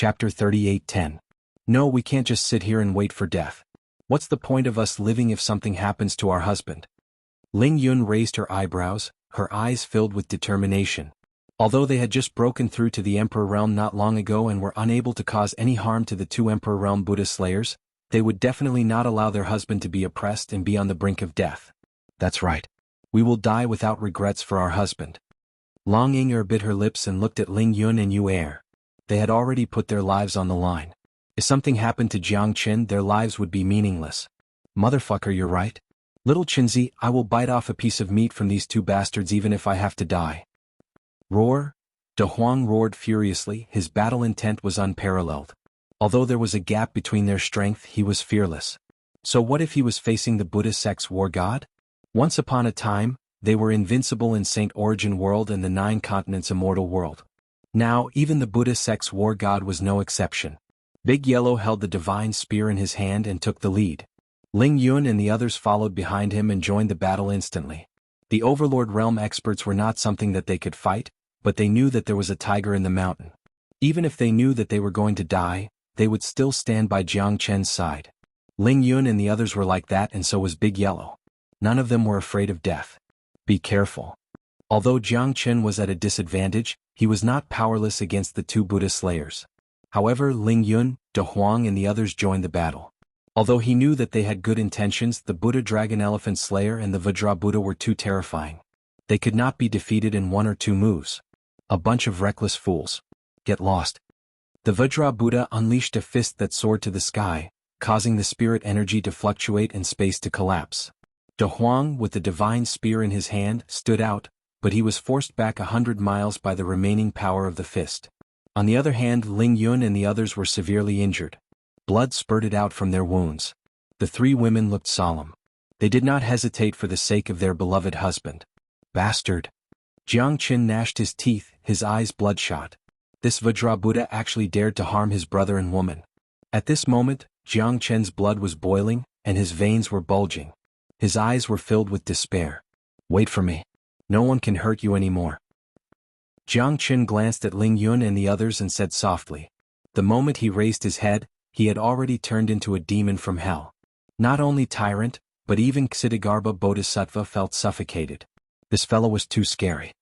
Chapter 38:10. No, we can't just sit here and wait for death. What's the point of us living if something happens to our husband? Ling Yun raised her eyebrows, her eyes filled with determination. Although they had just broken through to the Emperor Realm not long ago and were unable to cause any harm to the two Emperor Realm Buddha slayers, they would definitely not allow their husband to be oppressed and be on the brink of death. That's right. We will die without regrets for our husband. Long Ying'er bit her lips and looked at Ling Yun and Yu Er. They had already put their lives on the line. If something happened to Jiang Qin, their lives would be meaningless. Motherfucker, you're right. Little Qinzi, I will bite off a piece of meat from these two bastards even if I have to die. Roar! De Huang roared furiously, his battle intent was unparalleled. Although there was a gap between their strength, he was fearless. So what if he was facing the Buddha sect's war god? Once upon a time, they were invincible in Saint Origin World and the 9 continents immortal world. Now, even the Buddha sect's war god was no exception. Big Yellow held the divine spear in his hand and took the lead. Ling Yun and the others followed behind him and joined the battle instantly. The Overlord Realm experts were not something that they could fight, but they knew that there was a tiger in the mountain. Even if they knew that they were going to die, they would still stand by Jiang Chen's side. Ling Yun and the others were like that, and so was Big Yellow. None of them were afraid of death. Be careful. Although Jiang Chen was at a disadvantage, he was not powerless against the two Buddha slayers. However, Ling Yun, De Huang and the others joined the battle. Although he knew that they had good intentions, the Buddha Dragon Elephant Slayer and the Vajra Buddha were too terrifying. They could not be defeated in 1 or 2 moves. A bunch of reckless fools. Get lost. The Vajra Buddha unleashed a fist that soared to the sky, causing the spirit energy to fluctuate and space to collapse. De Huang, with the divine spear in his hand, stood out, but he was forced back 100 miles by the remaining power of the fist. On the other hand, Ling Yun and the others were severely injured. Blood spurted out from their wounds. The 3 women looked solemn. They did not hesitate for the sake of their beloved husband. Bastard! Jiang Qin gnashed his teeth, his eyes bloodshot. This Vajra Buddha actually dared to harm his brother and woman. At this moment, Jiang Chen's blood was boiling, and his veins were bulging. His eyes were filled with despair. Wait for me. No one can hurt you anymore. Jiang Qin glanced at Ling Yun and the others and said softly. The moment he raised his head, he had already turned into a demon from hell. Not only tyrant, but even Xianxia Bodhisattva felt suffocated. This fellow was too scary.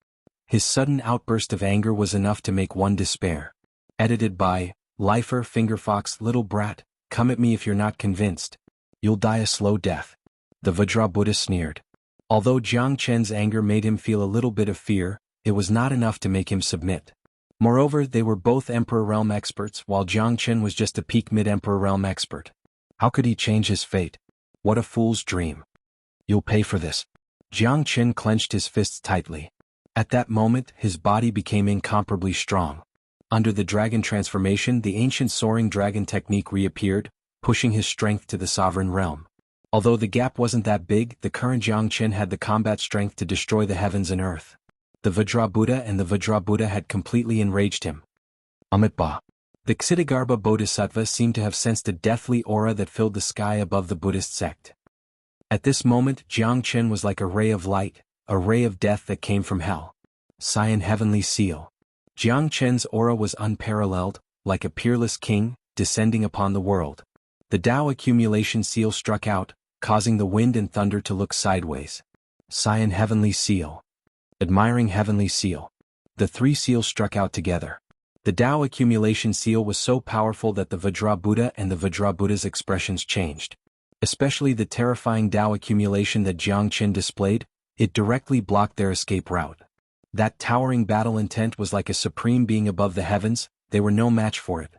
His sudden outburst of anger was enough to make one despair. Edited by Lifer Fingerfox. Little brat, come at me if you're not convinced. You'll die a slow death. The Vajra Buddha sneered. Although Jiang Chen's anger made him feel a little bit of fear, it was not enough to make him submit. Moreover, they were both Emperor Realm experts, while Jiang Chen was just a peak mid-Emperor Realm expert. How could he change his fate? What a fool's dream. You'll pay for this. Jiang Chen clenched his fists tightly. At that moment, his body became incomparably strong. Under the dragon transformation, the ancient soaring dragon technique reappeared, pushing his strength to the sovereign realm. Although the gap wasn't that big, the current Jiang Chen had the combat strength to destroy the heavens and earth. The Vajra Buddha and the Vajra Buddha had completely enraged him. Amitabha. The Xianxia Bodhisattva seemed to have sensed a deathly aura that filled the sky above the Buddhist sect. At this moment, Jiang Chen was like a ray of light, a ray of death that came from hell. Xian Heavenly Seal. Jiang Chen's aura was unparalleled, like a peerless king, descending upon the world. The Tao accumulation seal struck out, causing the wind and thunder to look sideways. Xian Heavenly Seal. Admiring Heavenly Seal. The 3 seals struck out together. The Tao accumulation seal was so powerful that the Vajra Buddha and the Vajra Buddha's expressions changed. Especially the terrifying Tao accumulation that Jiang Chen displayed, it directly blocked their escape route. That towering battle intent was like a supreme being above the heavens, they were no match for it.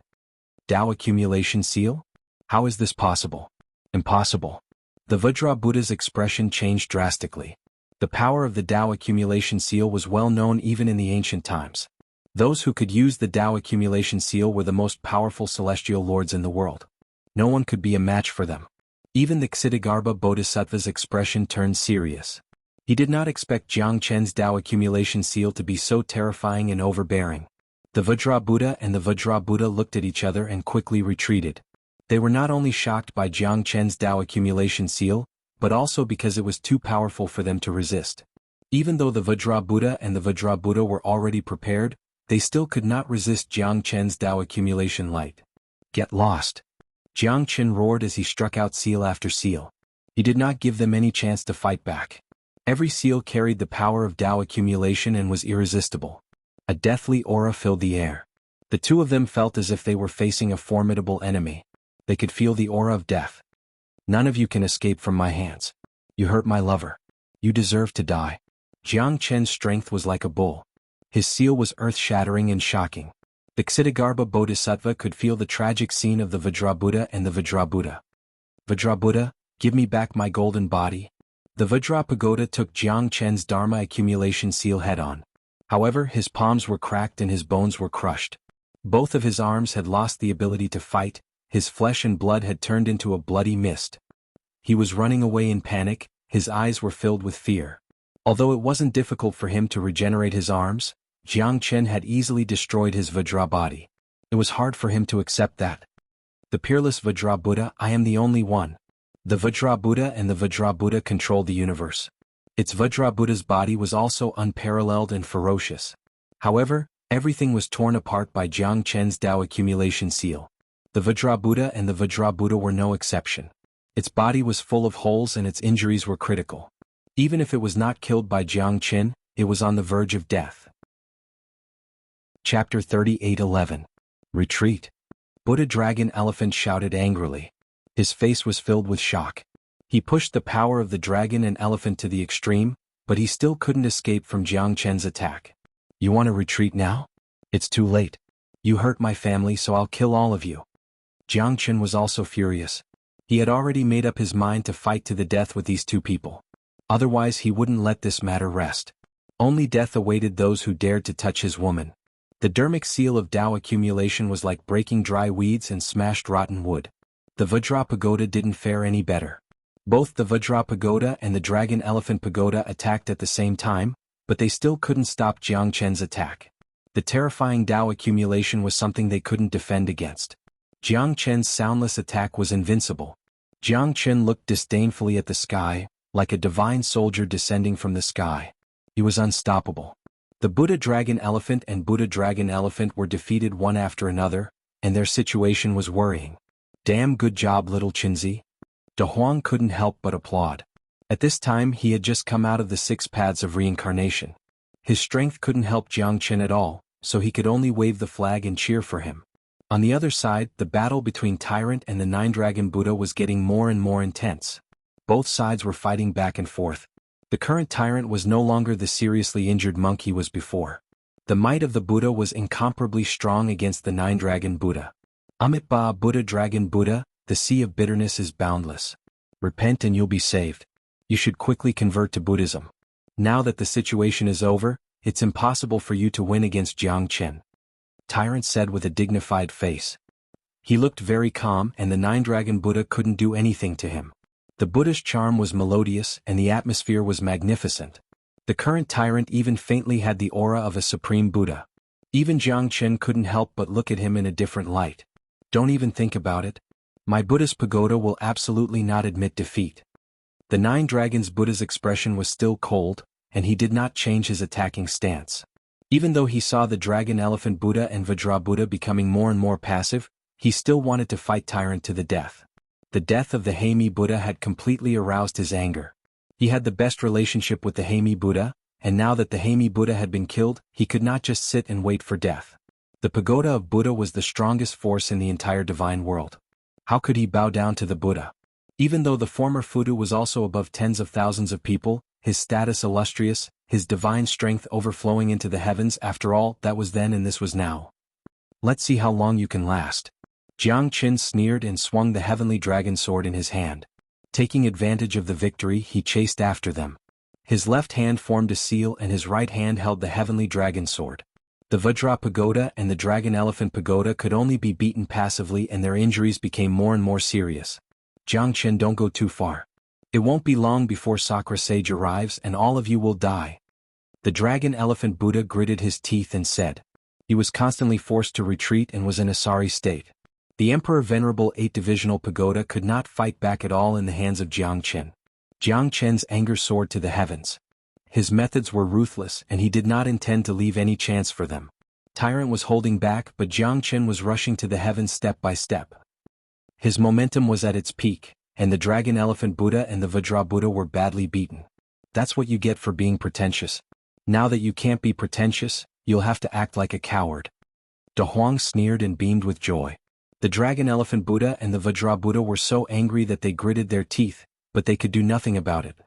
Tao accumulation seal? How is this possible? Impossible. The Vajra Buddha's expression changed drastically. The power of the Tao accumulation seal was well known even in the ancient times. Those who could use the Tao accumulation seal were the most powerful celestial lords in the world. No one could be a match for them. Even the Xianxia Bodhisattva's expression turned serious. He did not expect Jiang Chen's Tao accumulation seal to be so terrifying and overbearing. The Vajra Buddha and the Vajra Buddha looked at each other and quickly retreated. They were not only shocked by Jiang Chen's Tao accumulation seal, but also because it was too powerful for them to resist. Even though the Vajra Buddha and the Vajra Buddha were already prepared, they still could not resist Jiang Chen's Dao accumulation light. Get lost! Jiang Chen roared as he struck out seal after seal. He did not give them any chance to fight back. Every seal carried the power of Dao accumulation and was irresistible. A deathly aura filled the air. The two of them felt as if they were facing a formidable enemy. They could feel the aura of death. None of you can escape from my hands. You hurt my lover. You deserve to die. Jiang Chen's strength was like a bull. His seal was earth-shattering and shocking. The Ksitigarbha Bodhisattva could feel the tragic scene of the Vajrabuddha and the Vajrabuddha. Vajrabuddha, give me back my golden body. The Vajra Pagoda took Jiang Chen's Dharma accumulation seal head-on. However, his palms were cracked and his bones were crushed. Both of his arms had lost the ability to fight, his flesh and blood had turned into a bloody mist. He was running away in panic, his eyes were filled with fear. Although it wasn't difficult for him to regenerate his arms, Jiang Chen had easily destroyed his Vajra body. It was hard for him to accept that. The peerless Vajra Buddha, I am the only one. The Vajra Buddha and the Vajra Buddha controlled the universe. Its Vajra Buddha's body was also unparalleled and ferocious. However, everything was torn apart by Jiang Chen's Dao accumulation seal. The Vajra Buddha and the Vajra Buddha were no exception. Its body was full of holes and its injuries were critical. Even if it was not killed by Jiang Chen, it was on the verge of death. Chapter 38:11. Retreat. Buddha Dragon Elephant shouted angrily. His face was filled with shock. He pushed the power of the dragon and elephant to the extreme, but he still couldn't escape from Jiang Chen's attack. You want to retreat now? It's too late. You hurt my family, so I'll kill all of you. Jiang Chen was also furious. He had already made up his mind to fight to the death with these two people. Otherwise he wouldn't let this matter rest. Only death awaited those who dared to touch his woman. The dermic seal of Dao accumulation was like breaking dry weeds and smashed rotten wood. The Vajra Pagoda didn't fare any better. Both the Vajra Pagoda and the Dragon Elephant Pagoda attacked at the same time, but they still couldn't stop Jiang Chen's attack. The terrifying Dao accumulation was something they couldn't defend against. Jiang Chen's soundless attack was invincible. Jiang Chen looked disdainfully at the sky, like a divine soldier descending from the sky. He was unstoppable. The Buddha Dragon Elephant and Buddha Dragon Elephant were defeated one after another, and their situation was worrying. Damn good job, little Qinzi. De Huang couldn't help but applaud. At this time he had just come out of the 6 paths of reincarnation. His strength couldn't help Jiang Chen at all, so he could only wave the flag and cheer for him. On the other side, the battle between Tyrant and the 9-Dragon Buddha was getting more and more intense. Both sides were fighting back and forth. The current Tyrant was no longer the seriously injured monk he was before. The might of the Buddha was incomparably strong against the 9-Dragon Buddha. Amitabha Buddha Dragon Buddha, the sea of bitterness is boundless. Repent and you'll be saved. You should quickly convert to Buddhism. Now that the situation is over, it's impossible for you to win against Jiang Chen. Tyrant said with a dignified face. He looked very calm and the 9-Dragon Buddha couldn't do anything to him. The Buddha's charm was melodious and the atmosphere was magnificent. The current Tyrant even faintly had the aura of a supreme Buddha. Even Jiang Chen couldn't help but look at him in a different light. Don't even think about it. My Buddha's pagoda will absolutely not admit defeat. The 9 Dragons Buddha's expression was still cold, and he did not change his attacking stance. Even though he saw the Dragon Elephant Buddha and Vajra Buddha becoming more and more passive, he still wanted to fight Tyrant to the death. The death of the Heimi Buddha had completely aroused his anger. He had the best relationship with the Heimi Buddha, and now that the Heimi Buddha had been killed, he could not just sit and wait for death. The pagoda of Buddha was the strongest force in the entire divine world. How could he bow down to the Buddha? Even though the former Fudu was also above tens of thousands of people, his status illustrious, his divine strength overflowing into the heavens, after all, that was then and this was now. Let's see how long you can last. Jiang Chen sneered and swung the heavenly dragon sword in his hand. Taking advantage of the victory, he chased after them. His left hand formed a seal and his right hand held the heavenly dragon sword. The Vajra Pagoda and the Dragon Elephant Pagoda could only be beaten passively and their injuries became more and more serious. Jiang Chen, don't go too far. It won't be long before Sakra Sage arrives and all of you will die. The Dragon Elephant Buddha gritted his teeth and said. He was constantly forced to retreat and was in a sorry state. The Emperor Venerable 8-divisional pagoda could not fight back at all in the hands of Jiang Chen. Jiang Chen's anger soared to the heavens. His methods were ruthless and he did not intend to leave any chance for them. Tyrant was holding back, but Jiangchen was rushing to the heavens step by step. His momentum was at its peak, and the Dragon Elephant Buddha and the Vajra Buddha were badly beaten. That's what you get for being pretentious. Now that you can't be pretentious, you'll have to act like a coward. De Huang sneered and beamed with joy. The Dragon Elephant Buddha and the Vajra Buddha were so angry that they gritted their teeth, but they could do nothing about it.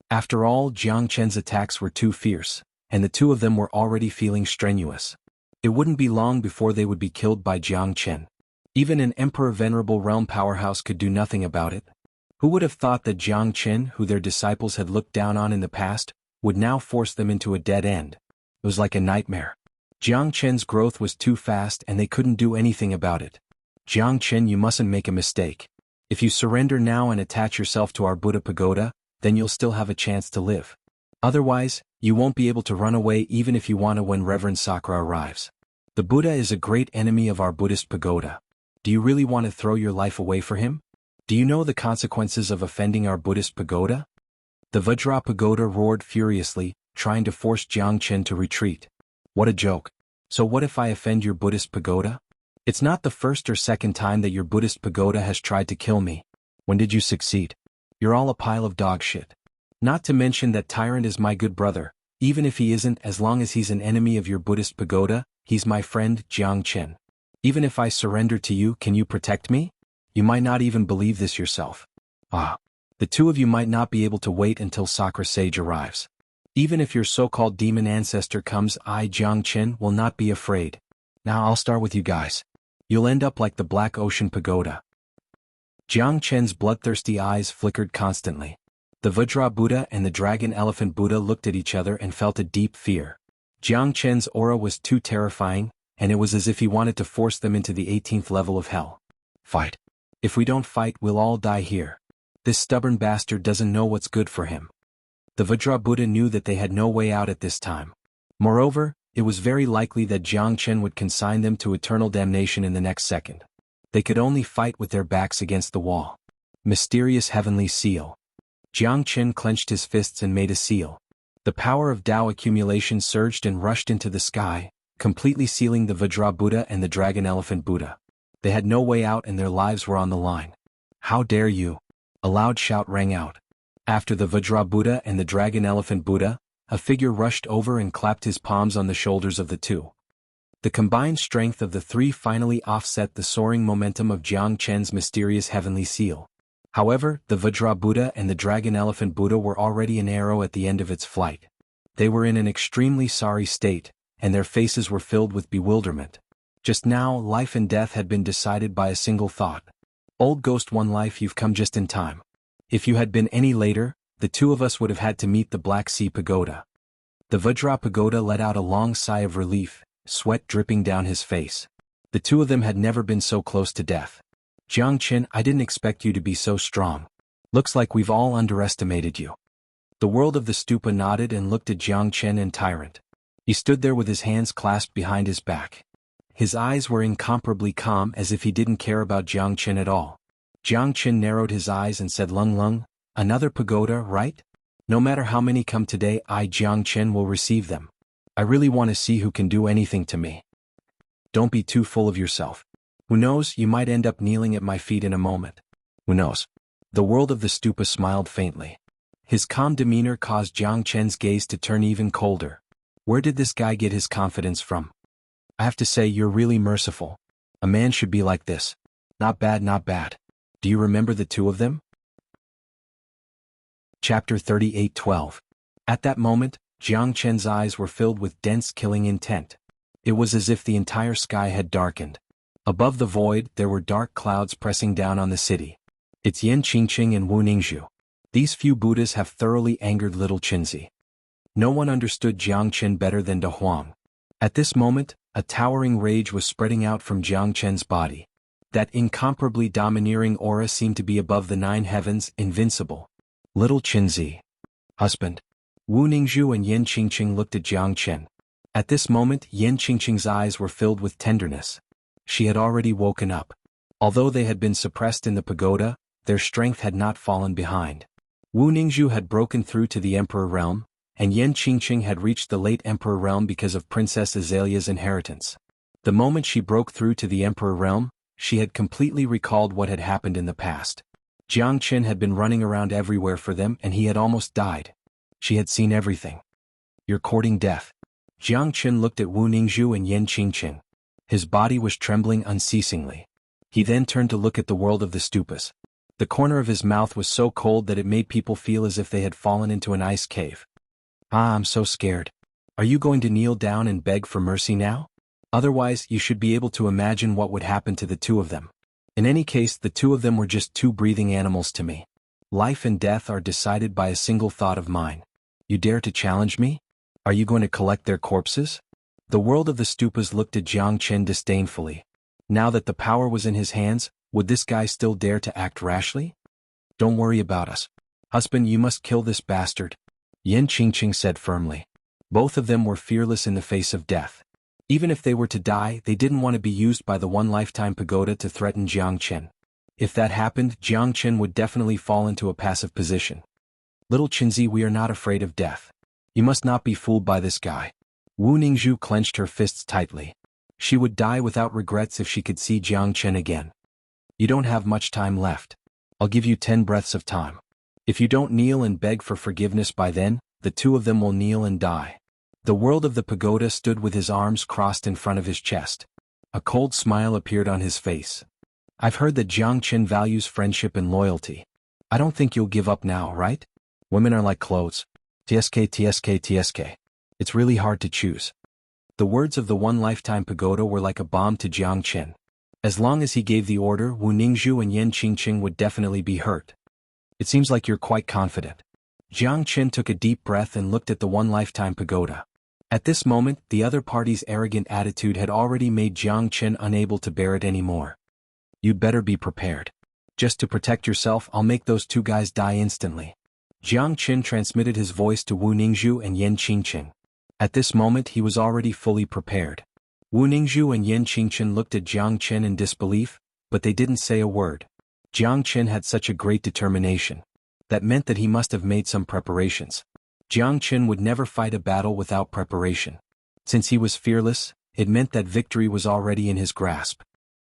After all, Jiangchen's attacks were too fierce, and the two of them were already feeling strenuous. It wouldn't be long before they would be killed by Jiangchen. Even an Emperor Venerable Realm powerhouse could do nothing about it. Who would have thought that Jiangchen, who their disciples had looked down on in the past, would now force them into a dead end? It was like a nightmare. Jiangchen's growth was too fast and they couldn't do anything about it. Jiangchen, you mustn't make a mistake. If you surrender now and attach yourself to our Buddha pagoda, then you'll still have a chance to live. Otherwise, you won't be able to run away even if you want to when Reverend Sakura arrives. The Buddha is a great enemy of our Buddhist pagoda. Do you really want to throw your life away for him? Do you know the consequences of offending our Buddhist pagoda? The Vajra pagoda roared furiously, trying to force Jiangchen to retreat. What a joke. So what if I offend your Buddhist pagoda? It's not the first or second time that your Buddhist pagoda has tried to kill me. When did you succeed? You're all a pile of dog shit. Not to mention that Tyrant is my good brother. Even if he isn't, as long as he's an enemy of your Buddhist pagoda, he's my friend, Jiangchen. Even if I surrender to you, can you protect me? You might not even believe this yourself. The two of you might not be able to wait until Sakura Sage arrives. Even if your so-called demon ancestor comes, I, Jiangchen, will not be afraid. Now I'll start with you guys. You'll end up like the Black Ocean Pagoda. Jiangchen's bloodthirsty eyes flickered constantly. The Vajra Buddha and the Dragon Elephant Buddha looked at each other and felt a deep fear. Jiangchen's aura was too terrifying, and it was as if he wanted to force them into the 18th level of hell. Fight. If we don't fight, we'll all die here. This stubborn bastard doesn't know what's good for him. The Vajra Buddha knew that they had no way out at this time. Moreover, it was very likely that Jiangchen would consign them to eternal damnation in the next second. They could only fight with their backs against the wall. Mysterious Heavenly Seal. Jiangchen clenched his fists and made a seal. The power of Tao accumulation surged and rushed into the sky, completely sealing the Vajra Buddha and the Dragon Elephant Buddha. They had no way out and their lives were on the line. How dare you! A loud shout rang out. After the Vajra Buddha and the Dragon Elephant Buddha, a figure rushed over and clapped his palms on the shoulders of the two. The combined strength of the three finally offset the soaring momentum of Jiangchen's mysterious heavenly seal. However, the Vajra Buddha and the Dragon Elephant Buddha were already an arrow at the end of its flight. They were in an extremely sorry state, and their faces were filled with bewilderment. Just now, life and death had been decided by a single thought. Old Ghost One Life, you've come just in time. If you had been any later, the two of us would have had to meet the Black Sea Pagoda. The Vajra Pagoda let out a long sigh of relief, sweat dripping down his face. The two of them had never been so close to death. Jiangchen, I didn't expect you to be so strong. Looks like we've all underestimated you. The world of the stupa nodded and looked at Jiangchen and Tyrant. He stood there with his hands clasped behind his back. His eyes were incomparably calm, as if he didn't care about Jiangchen at all. Jiangchen narrowed his eyes and said, Lung Lung, another pagoda, right? No matter how many come today, I, Jiangchen, will receive them. I really want to see who can do anything to me. Don't be too full of yourself. Who knows, you might end up kneeling at my feet in a moment. Who knows? The world of the stupa smiled faintly. His calm demeanor caused Jiangchen's gaze to turn even colder. Where did this guy get his confidence from? I have to say, you're really merciful. A man should be like this. Not bad, not bad. Do you remember the two of them? Chapter 38:12. At that moment, Jiangchen's eyes were filled with dense killing intent. It was as if the entire sky had darkened. Above the void, there were dark clouds pressing down on the city. It's Yan Qingqing and Wu Ningzhu. These few Buddhas have thoroughly angered little Qinzi. No one understood Jiangchen better than De Huang. At this moment, a towering rage was spreading out from Jiangchen's body. That incomparably domineering aura seemed to be above the 9 heavens, invincible. Little Qinzi. Husband. Wu Ningzhu and Yan Qingqing looked at Jiangchen. At this moment, Yan Qingqing's eyes were filled with tenderness. She had already woken up. Although they had been suppressed in the pagoda, their strength had not fallen behind. Wu Ningzhu had broken through to the Emperor realm, and Yan Qingqing had reached the late Emperor realm because of Princess Azalea's inheritance. The moment she broke through to the Emperor realm, she had completely recalled what had happened in the past. Jiang Qin had been running around everywhere for them and he had almost died. She had seen everything. You're courting death. Jiang Qin looked at Wu Ningzhu and Yan Qingqing. His body was trembling unceasingly. He then turned to look at the world of the stupas. The corner of his mouth was so cold that it made people feel as if they had fallen into an ice cave. Ah, I'm so scared. Are you going to kneel down and beg for mercy now? Otherwise, you should be able to imagine what would happen to the two of them. In any case, the two of them were just two breathing animals to me. Life and death are decided by a single thought of mine. You dare to challenge me? Are you going to collect their corpses? The world of the stupas looked at Jiang Qin disdainfully. Now that the power was in his hands, would this guy still dare to act rashly? Don't worry about us. Husband, you must kill this bastard, Yan Qingqing said firmly. Both of them were fearless in the face of death. Even if they were to die, they didn't want to be used by the one lifetime pagoda to threaten Jiang Qin. If that happened, Jiang Qin would definitely fall into a passive position. Little Qinzi, we are not afraid of death. You must not be fooled by this guy. Wu Ningzhu clenched her fists tightly. She would die without regrets if she could see Jiang Qin again. You don't have much time left. I'll give you 10 breaths of time. If you don't kneel and beg for forgiveness by then, the two of them will kneel and die. The world of the pagoda stood with his arms crossed in front of his chest. A cold smile appeared on his face. I've heard that Jiang Qin values friendship and loyalty. I don't think you'll give up now, right? Women are like clothes. TSK. It's really hard to choose. The words of the one lifetime pagoda were like a bomb to Jiang Qin. As long as he gave the order, Wu Ningzhu and Yan Qingqing would definitely be hurt. It seems like you're quite confident. Jiang Qin took a deep breath and looked at the one lifetime pagoda. At this moment, the other party's arrogant attitude had already made Jiang Qin unable to bear it anymore. You'd better be prepared. Just to protect yourself, I'll make those two guys die instantly. Jiang Qin transmitted his voice to Wu Ningzhu and Yan Qingqing. At this moment he was already fully prepared. Wu Ningzhu and Yan Qingqing looked at Jiang Qin in disbelief, but they didn't say a word. Jiang Qin had such a great determination. That meant that he must have made some preparations. Jiang Qin would never fight a battle without preparation. Since he was fearless, it meant that victory was already in his grasp.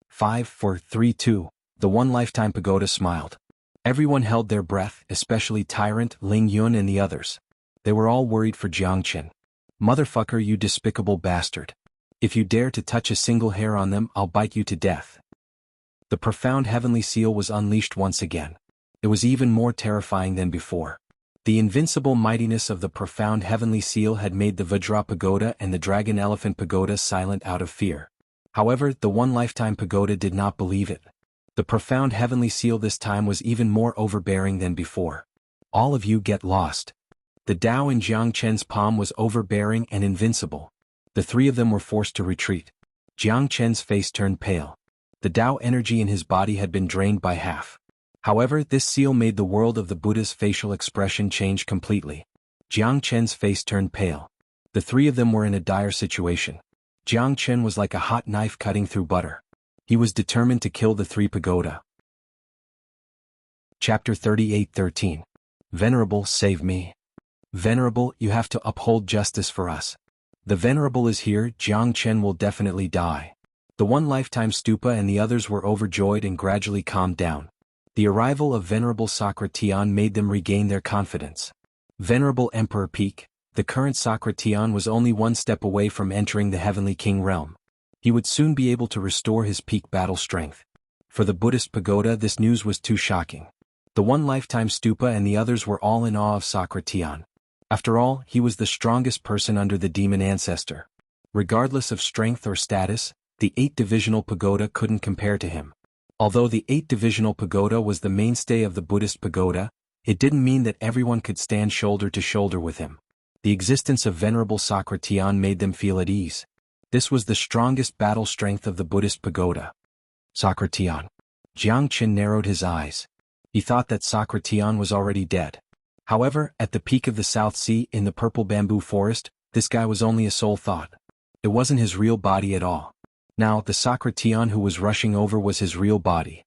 5, 4, 3, 2, the one lifetime pagoda smiled. Everyone held their breath, especially Tyrant, Ling Yun and the others. They were all worried for Jiang Qin. Motherfucker, you despicable bastard. If you dare to touch a single hair on them, I'll bite you to death. The profound heavenly seal was unleashed once again. It was even more terrifying than before. The invincible mightiness of the profound heavenly seal had made the Vajra pagoda and the dragon elephant pagoda silent out of fear. However, the one lifetime pagoda did not believe it. The profound heavenly seal this time was even more overbearing than before. All of you get lost. The Tao in Jiang Qin's palm was overbearing and invincible. The three of them were forced to retreat. Jiang Qin's face turned pale. The Tao energy in his body had been drained by half. However, this seal made the world of the Buddha's facial expression change completely. Jiang Qin's face turned pale. The three of them were in a dire situation. Jiang Qin was like a hot knife cutting through butter. He was determined to kill the three pagoda. Chapter 38:13. Venerable, save me. Venerable, you have to uphold justice for us. The Venerable is here, Jiang Qin will definitely die. The one lifetime stupa and the others were overjoyed and gradually calmed down. The arrival of Venerable Socrateon made them regain their confidence. Venerable Emperor Peak, the current Socrateon was only one step away from entering the Heavenly King realm. He would soon be able to restore his peak battle strength. For the Buddhist pagoda, this news was too shocking. The one lifetime stupa and the others were all in awe of Socrateon. After all, he was the strongest person under the demon ancestor. Regardless of strength or status, the 8-divisional pagoda couldn't compare to him. Although the 8-divisional pagoda was the mainstay of the Buddhist pagoda, it didn't mean that everyone could stand shoulder to shoulder with him. The existence of Venerable Socrateon made them feel at ease. This was the strongest battle strength of the Buddhist pagoda. Socrateon. Jiang Qin narrowed his eyes. He thought that Socrateon was already dead. However, at the peak of the South Sea in the purple bamboo forest, this guy was only a soul thought. It wasn't his real body at all. Now, the Socrateon who was rushing over was his real body.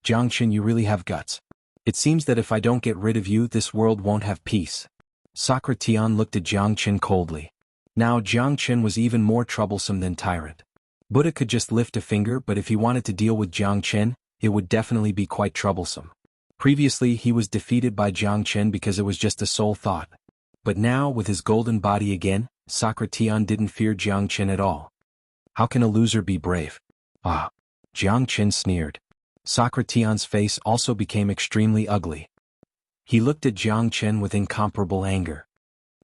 Jiang Qin, you really have guts. It seems that if I don't get rid of you, this world won't have peace. Socrateon looked at Jiang Qin coldly. Now Jiang Qin was even more troublesome than Tyrant. Buddha could just lift a finger, but if he wanted to deal with Jiang Chen, it would definitely be quite troublesome. Previously he was defeated by Jiang Chen because it was just a soul thought. But now, with his golden body again, Socrates didn't fear Jiang Chen at all. How can a loser be brave? Ah! Jiang Chen sneered. Socrates' face also became extremely ugly. He looked at Jiang Chen with incomparable anger.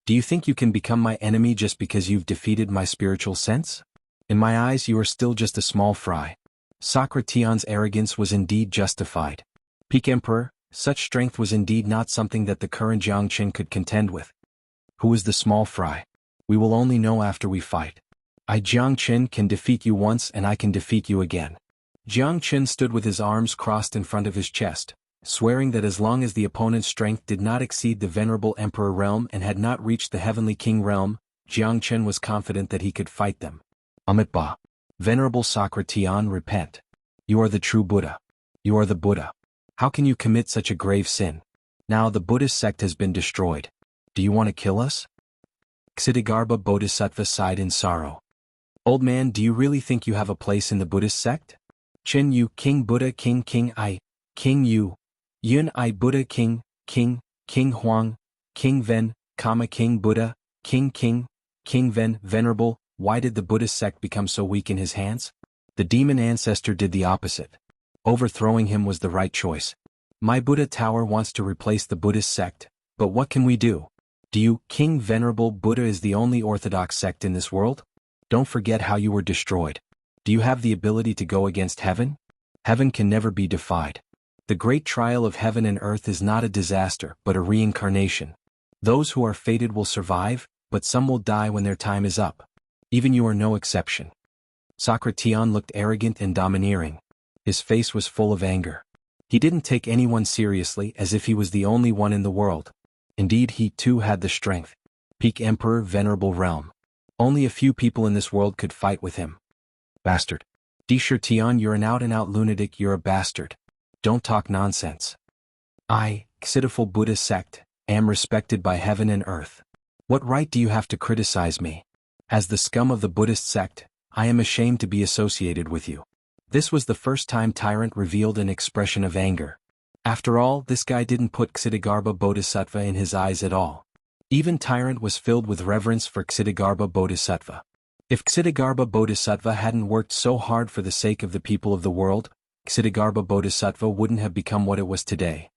Do you think you can become my enemy just because you've defeated my spiritual sense? In my eyes you are still just a small fry. Socrates' arrogance was indeed justified. Peak Emperor, such strength was indeed not something that the current Jiang Chen could contend with. Who is the small fry? We will only know after we fight. I Jiang Chen can defeat you once and I can defeat you again. Jiang Chen stood with his arms crossed in front of his chest, swearing that as long as the opponent's strength did not exceed the venerable emperor realm and had not reached the heavenly king realm, Jiang Chen was confident that he could fight them. Amitabha. Venerable Socrates, repent. You are the true Buddha. You are the Buddha. How can you commit such a grave sin? Now the Buddhist sect has been destroyed. Do you want to kill us? Ksitigarbha Bodhisattva sighed in sorrow. Old man, do you really think you have a place in the Buddhist sect? Chen Yu King Buddha King I, King Yu, Yun I Buddha King Huang, King Ven, King Buddha, King Ven, Venerable. Why did the Buddhist sect become so weak in his hands? The demon ancestor did the opposite. Overthrowing him was the right choice. My Buddha Tower wants to replace the Buddhist sect, but what can we do? Do you, King Venerable Buddha is the only orthodox sect in this world? Don't forget how you were destroyed. Do you have the ability to go against heaven? Heaven can never be defied. The great trial of heaven and earth is not a disaster, but a reincarnation. Those who are fated will survive, but some will die when their time is up. Even you are no exception. Socrates looked arrogant and domineering. His face was full of anger. He didn't take anyone seriously as if he was the only one in the world. Indeed, he too had the strength. Peak Emperor, Venerable Realm. Only a few people in this world could fight with him. Bastard. Dishirtion, you're an out-and-out lunatic, you're a bastard. Don't talk nonsense. I, Xitigarbha Buddha sect, am respected by heaven and earth. What right do you have to criticize me? As the scum of the Buddhist sect, I am ashamed to be associated with you. This was the first time Tyrant revealed an expression of anger. After all, this guy didn't put Ksitigarbha Bodhisattva in his eyes at all. Even Tyrant was filled with reverence for Ksitigarbha Bodhisattva. If Ksitigarbha Bodhisattva hadn't worked so hard for the sake of the people of the world, Ksitigarbha Bodhisattva wouldn't have become what it was today.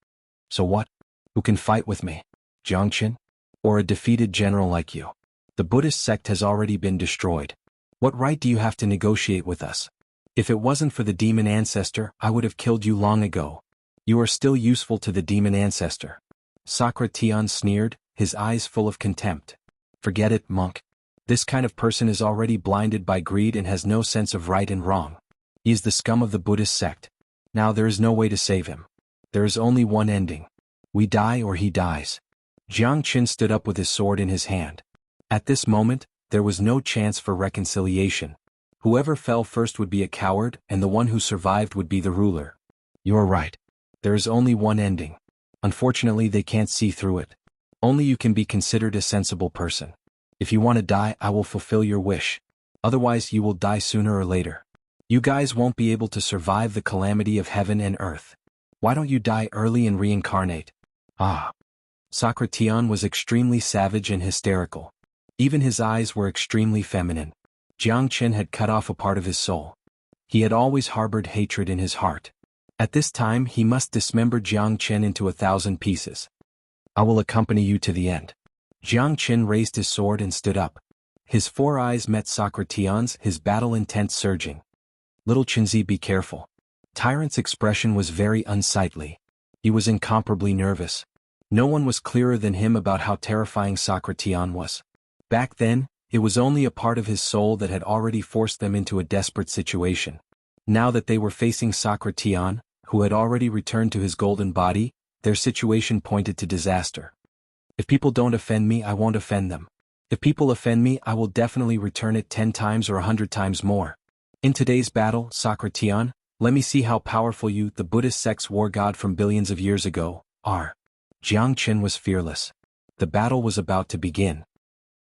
So what? Who can fight with me? Jiang Chen? Or a defeated general like you? The Buddhist sect has already been destroyed. What right do you have to negotiate with us? If it wasn't for the demon ancestor, I would have killed you long ago. You are still useful to the demon ancestor. Socrates sneered, his eyes full of contempt. Forget it, monk. This kind of person is already blinded by greed and has no sense of right and wrong. He is the scum of the Buddhist sect. Now there is no way to save him. There is only one ending. We die or he dies. Jiang Chen stood up with his sword in his hand. At this moment, there was no chance for reconciliation. Whoever fell first would be a coward, and the one who survived would be the ruler. You're right. There is only one ending. Unfortunately, they can't see through it. Only you can be considered a sensible person. If you want to die, I will fulfill your wish. Otherwise, you will die sooner or later. You guys won't be able to survive the calamity of heaven and earth. Why don't you die early and reincarnate? Ah. Socrates was extremely savage and hysterical. Even his eyes were extremely feminine. Jiang Chen had cut off a part of his soul. He had always harbored hatred in his heart. At this time he must dismember Jiang Chen into 1,000 pieces. I will accompany you to the end. Jiang Chen raised his sword and stood up. His 4 eyes met Socrates', his battle intent surging. Little Chenzi, be careful. Tyrant's expression was very unsightly. He was incomparably nervous. No one was clearer than him about how terrifying Socrates was. Back then, it was only a part of his soul that had already forced them into a desperate situation. Now that they were facing Socrates, who had already returned to his golden body, their situation pointed to disaster. If people don't offend me, I won't offend them. If people offend me, I will definitely return it 10 times or 100 times more. In today's battle, Socrates, let me see how powerful you, the Buddhist sect's war god from billions of years ago, are. Jiang Chen was fearless. The battle was about to begin.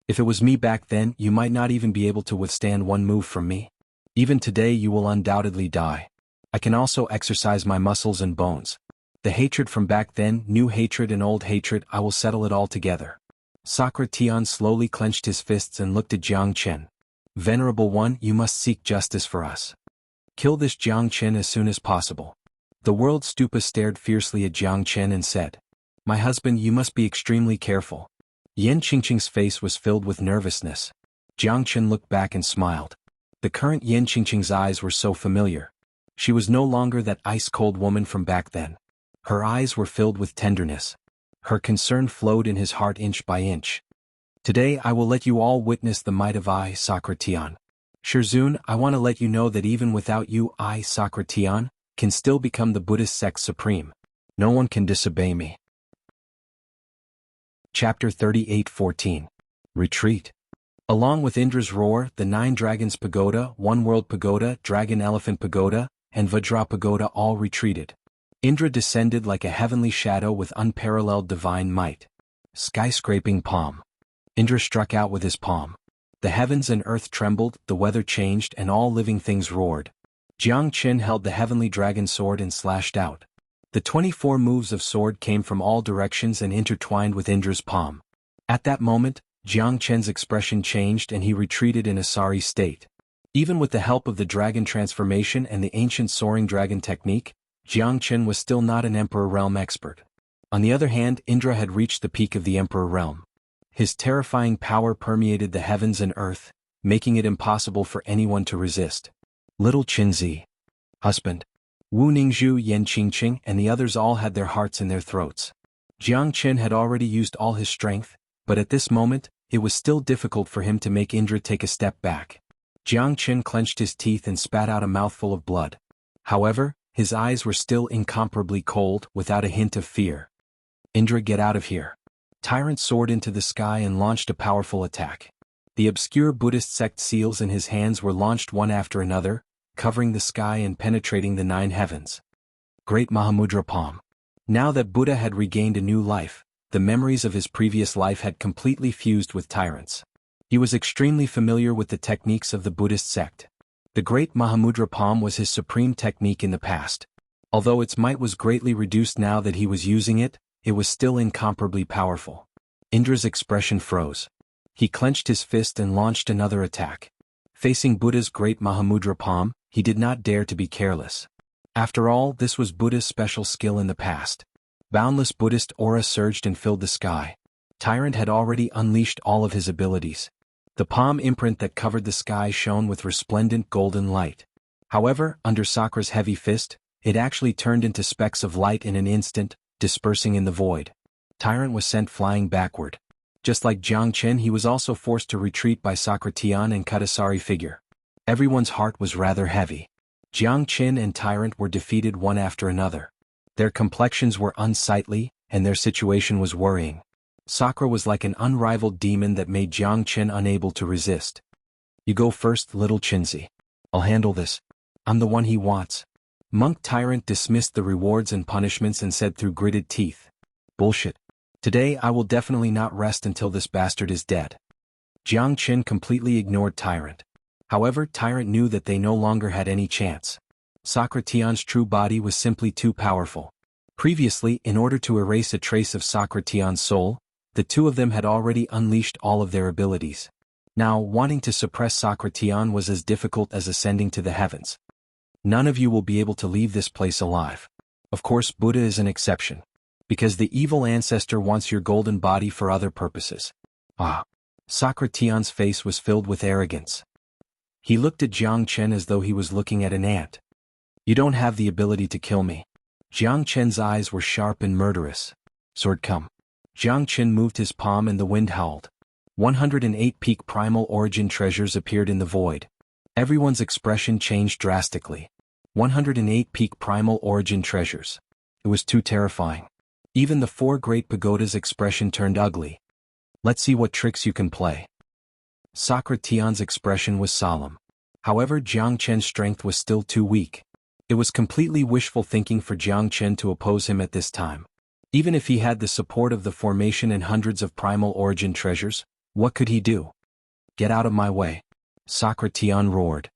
If it was me back then, you might not even be able to withstand one move from me. Even today you will undoubtedly die. I can also exercise my muscles and bones. The hatred from back then, new hatred and old hatred, I will settle it all together. Sakra Tian slowly clenched his fists and looked at Jiang Chen. Venerable One, you must seek justice for us. Kill this Jiang Chen as soon as possible. The world stupa stared fiercely at Jiang Chen and said, My husband, you must be extremely careful. Yan Qingqing's face was filled with nervousness. Jiang Chen looked back and smiled. The current Yan Qingqing's eyes were so familiar. She was no longer that ice-cold woman from back then. Her eyes were filled with tenderness. Her concern flowed in his heart inch by inch. Today I will let you all witness the might of I, Sakra Tian. Shirzun, I want to let you know that even without you, I, Sakra Tian, can still become the Buddhist sect supreme. No one can disobey me. Chapter 38:14. Retreat. Along with Indra's Roar, the 9 Dragons Pagoda, One World Pagoda, Dragon Elephant Pagoda, and Vajra Pagoda all retreated. Indra descended like a heavenly shadow with unparalleled divine might. Skyscraping palm. Indra struck out with his palm. The heavens and earth trembled, the weather changed, and all living things roared. Jiang Chen held the heavenly dragon sword and slashed out. The 24 moves of sword came from all directions and intertwined with Indra's palm. At that moment, Jiang Chen's expression changed and he retreated in a sorry state. Even with the help of the dragon transformation and the ancient soaring dragon technique, Jiang Chen was still not an Emperor Realm expert. On the other hand, Indra had reached the peak of the Emperor Realm. His terrifying power permeated the heavens and earth, making it impossible for anyone to resist. Little Qinzi, husband, Wu Ningzhu, Yan Qingqing, and the others all had their hearts in their throats. Jiang Chen had already used all his strength, but at this moment, it was still difficult for him to make Indra take a step back. Jiang Chen clenched his teeth and spat out a mouthful of blood. However, his eyes were still incomparably cold, without a hint of fear. Indra, get out of here. Tyrant soared into the sky and launched a powerful attack. The obscure Buddhist sect seals in his hands were launched one after another, covering the sky and penetrating the 9 heavens. Great Mahamudra Palm. Now that Buddha had regained a new life, the memories of his previous life had completely fused with tyrants. He was extremely familiar with the techniques of the Buddhist sect. The Great Mahamudra Palm was his supreme technique in the past. Although its might was greatly reduced now that he was using it, it was still incomparably powerful. Indra's expression froze. He clenched his fist and launched another attack. Facing Buddha's Great Mahamudra Palm, he did not dare to be careless. After all, this was Buddha's special skill in the past. Boundless Buddhist aura surged and filled the sky. Tyrant had already unleashed all of his abilities. The palm imprint that covered the sky shone with resplendent golden light. However, under Sakra's heavy fist, it actually turned into specks of light in an instant, dispersing in the void. Tyrant was sent flying backward. Just like Jiang Chen, he was also forced to retreat by Sakra Tian and cut a sorry figure. Everyone's heart was rather heavy. Jiang Chen and Tyrant were defeated one after another. Their complexions were unsightly, and their situation was worrying. Sakra was like an unrivaled demon that made Jiang Chen unable to resist. You go first, little Qinzi. I'll handle this. I'm the one he wants. Monk Tyrant dismissed the rewards and punishments and said through gritted teeth. Bullshit. Today I will definitely not rest until this bastard is dead. Jiang Chen completely ignored Tyrant. However, Tyrant knew that they no longer had any chance. Sakra Tian's true body was simply too powerful. Previously, in order to erase a trace of Sakra Tian's soul, the two of them had already unleashed all of their abilities. Now, wanting to suppress Sakra Tian was as difficult as ascending to the heavens. None of you will be able to leave this place alive. Of course, Buddha is an exception. Because the evil ancestor wants your golden body for other purposes. Ah! Sakra Tian's face was filled with arrogance. He looked at Jiang Chen as though he was looking at an ant. You don't have the ability to kill me. Jiang Chen's eyes were sharp and murderous. Sword come. Jiang Chen moved his palm and the wind howled. 108 peak primal origin treasures appeared in the void. Everyone's expression changed drastically. 108 peak primal origin treasures. It was too terrifying. Even the 4 great pagodas' expression turned ugly. Let's see what tricks you can play. Sakra Tian's expression was solemn. However, Jiang Chen's strength was still too weak. It was completely wishful thinking for Jiang Chen to oppose him at this time. Even if he had the support of the formation and hundreds of primal origin treasures, what could he do? Get out of my way. Sakra Tian roared.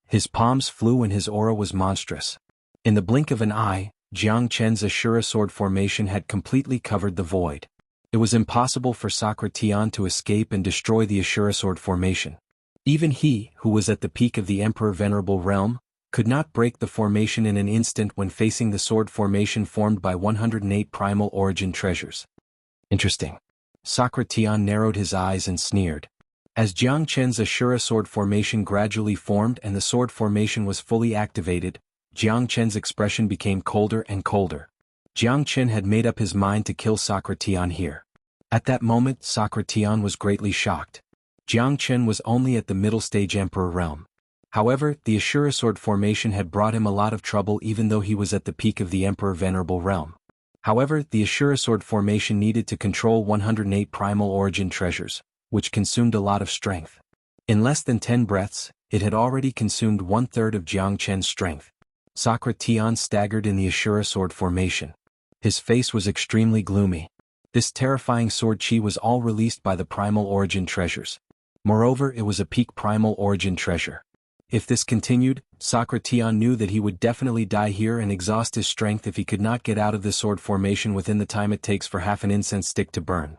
His palms flew and his aura was monstrous. In the blink of an eye, Jiang Chen's Ashura sword formation had completely covered the void. It was impossible for Sakra Tian to escape and destroy the Ashura sword formation. Even he, who was at the peak of the Emperor Venerable realm, could not break the formation in an instant when facing the sword formation formed by 108 primal origin treasures. Interesting. Sakra Tian narrowed his eyes and sneered. As Jiang Chen's Ashura sword formation gradually formed and the sword formation was fully activated, Jiang Chen's expression became colder and colder. Jiang Chen had made up his mind to kill Sakra Tian here. At that moment, Sakra Tian was greatly shocked. Jiang Chen was only at the middle stage Emperor realm. However, the Ashura sword formation had brought him a lot of trouble even though he was at the peak of the Emperor Venerable realm. However, the Ashura sword formation needed to control 108 primal origin treasures, which consumed a lot of strength. In less than 10 breaths, it had already consumed 1/3 of Jiang Chen's strength. Sakra Tian staggered in the Ashura sword formation. His face was extremely gloomy. This terrifying sword chi was all released by the primal origin treasures. Moreover, it was a peak primal origin treasure. If this continued, Sakra Tian knew that he would definitely die here and exhaust his strength if he could not get out of the sword formation within the time it takes for half an incense stick to burn.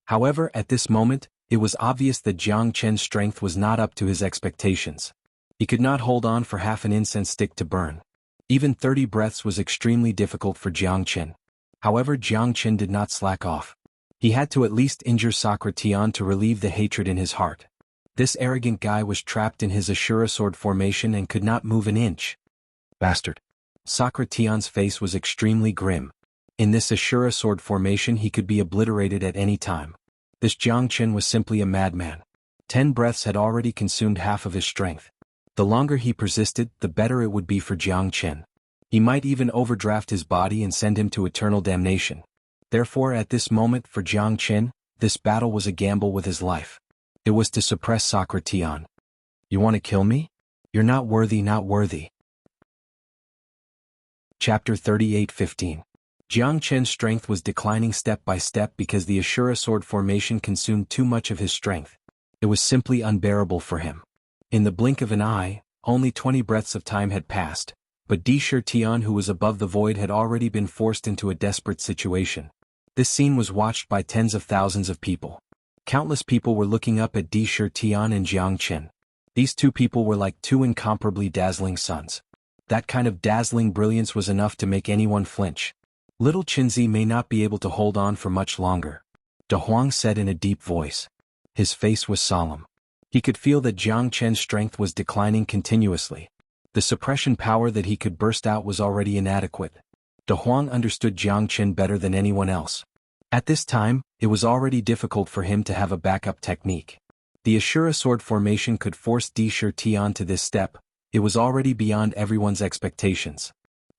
However, at this moment, it was obvious that Jiang Chen's strength was not up to his expectations. He could not hold on for half an incense stick to burn. Even 30 breaths was extremely difficult for Jiang Chen. However, Jiang Chen did not slack off. He had to at least injure Sakra Tian to relieve the hatred in his heart. This arrogant guy was trapped in his Ashura sword formation and could not move an inch. Bastard. Sakra Tian's face was extremely grim. In this Ashura sword formation he could be obliterated at any time. This Jiang Chen was simply a madman. 10 breaths had already consumed half of his strength. The longer he persisted, the better it would be for Jiang Chen. He might even overdraft his body and send him to eternal damnation. Therefore, at this moment for Jiang Chen, this battle was a gamble with his life. It was to suppress Sakra Tian. You want to kill me? You're not worthy, not worthy. Chapter 38:15. Jiang Chen's strength was declining step by step because the Ashura sword formation consumed too much of his strength. It was simply unbearable for him. In the blink of an eye, only 20 breaths of time had passed, but Di Shi Tian, who was above the void, had already been forced into a desperate situation. This scene was watched by tens of thousands of people. Countless people were looking up at Di Shi Tian and Jiang Chen. These two people were like two incomparably dazzling suns. That kind of dazzling brilliance was enough to make anyone flinch. Little Qinzi may not be able to hold on for much longer. De Huang said in a deep voice. His face was solemn. He could feel that Jiang Chen's strength was declining continuously. The suppression power that he could burst out was already inadequate. De Huang understood Jiang Chen better than anyone else. At this time, it was already difficult for him to have a backup technique. The Ashura sword formation could force Di Shi Tian to this step. It was already beyond everyone's expectations.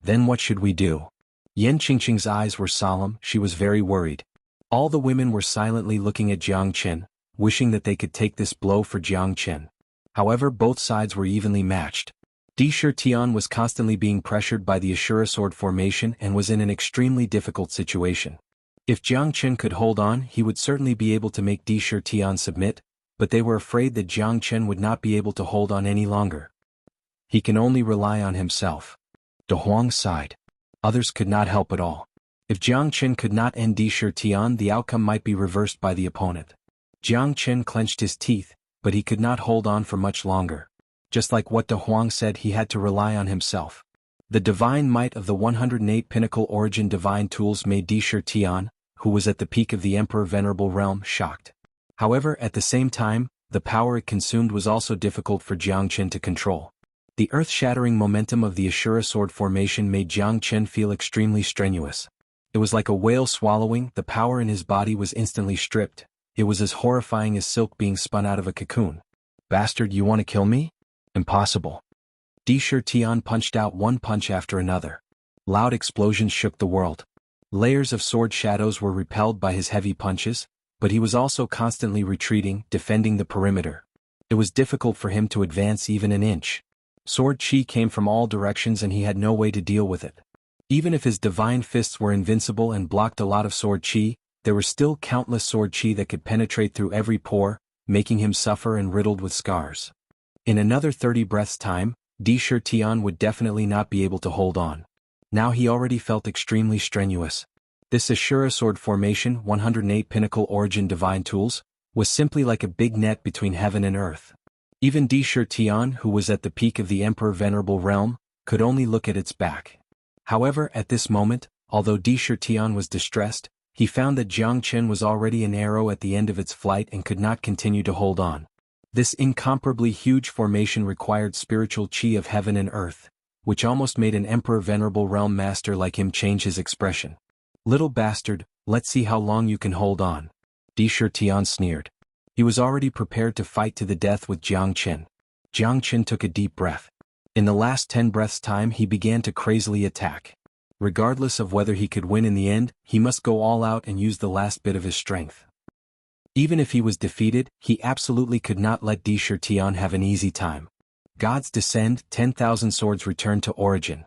Then what should we do? Yan Qingqing's eyes were solemn, she was very worried. All the women were silently looking at Jiang Chen, wishing that they could take this blow for Jiang Chen. However, both sides were evenly matched. Di Shi Tian was constantly being pressured by the Ashura sword formation and was in an extremely difficult situation. If Jiang Chen could hold on, he would certainly be able to make Di Shi Tian submit, but they were afraid that Jiang Chen would not be able to hold on any longer. He can only rely on himself. De Huang sighed. Others could not help at all. If Jiang Chen could not end Di Shi Tian, the outcome might be reversed by the opponent. Jiang Chen clenched his teeth, but he could not hold on for much longer. Just like what De Huang said, he had to rely on himself. The divine might of the 108 pinnacle origin divine tools made Di Shi Tian, who was at the peak of the Emperor Venerable realm, shocked. However, at the same time, the power it consumed was also difficult for Jiang Chen to control. The earth-shattering momentum of the Ashura sword formation made Jiang Chen feel extremely strenuous. It was like a whale swallowing, the power in his body was instantly stripped. It was as horrifying as silk being spun out of a cocoon. Bastard, you want to kill me? Impossible. Di Shi Tian punched out one punch after another. Loud explosions shook the world. Layers of sword shadows were repelled by his heavy punches, but he was also constantly retreating, defending the perimeter. It was difficult for him to advance even an inch. Sword chi came from all directions and he had no way to deal with it. Even if his divine fists were invincible and blocked a lot of sword chi, there were still countless sword chi that could penetrate through every pore, making him suffer and riddled with scars. In another 30 breaths' time, Di Tian would definitely not be able to hold on. Now he already felt extremely strenuous. This Ashura sword formation 108 pinnacle origin divine tools was simply like a big net between heaven and earth. Even Di Tian, who was at the peak of the Emperor Venerable realm, could only look at its back. However, at this moment, although Di Tian was distressed, he found that Jiangchen was already an arrow at the end of its flight and could not continue to hold on. This incomparably huge formation required spiritual qi of heaven and earth, which almost made an Emperor Venerable realm master like him change his expression. "Little bastard, let's see how long you can hold on." Di Tian sneered. He was already prepared to fight to the death with Jiangchen. Jiangchen took a deep breath. In the last 10 breaths' time he began to crazily attack. Regardless of whether he could win in the end, he must go all out and use the last bit of his strength. Even if he was defeated, he absolutely could not let Di Tian have an easy time. Gods descend, 10,000 swords return to origin.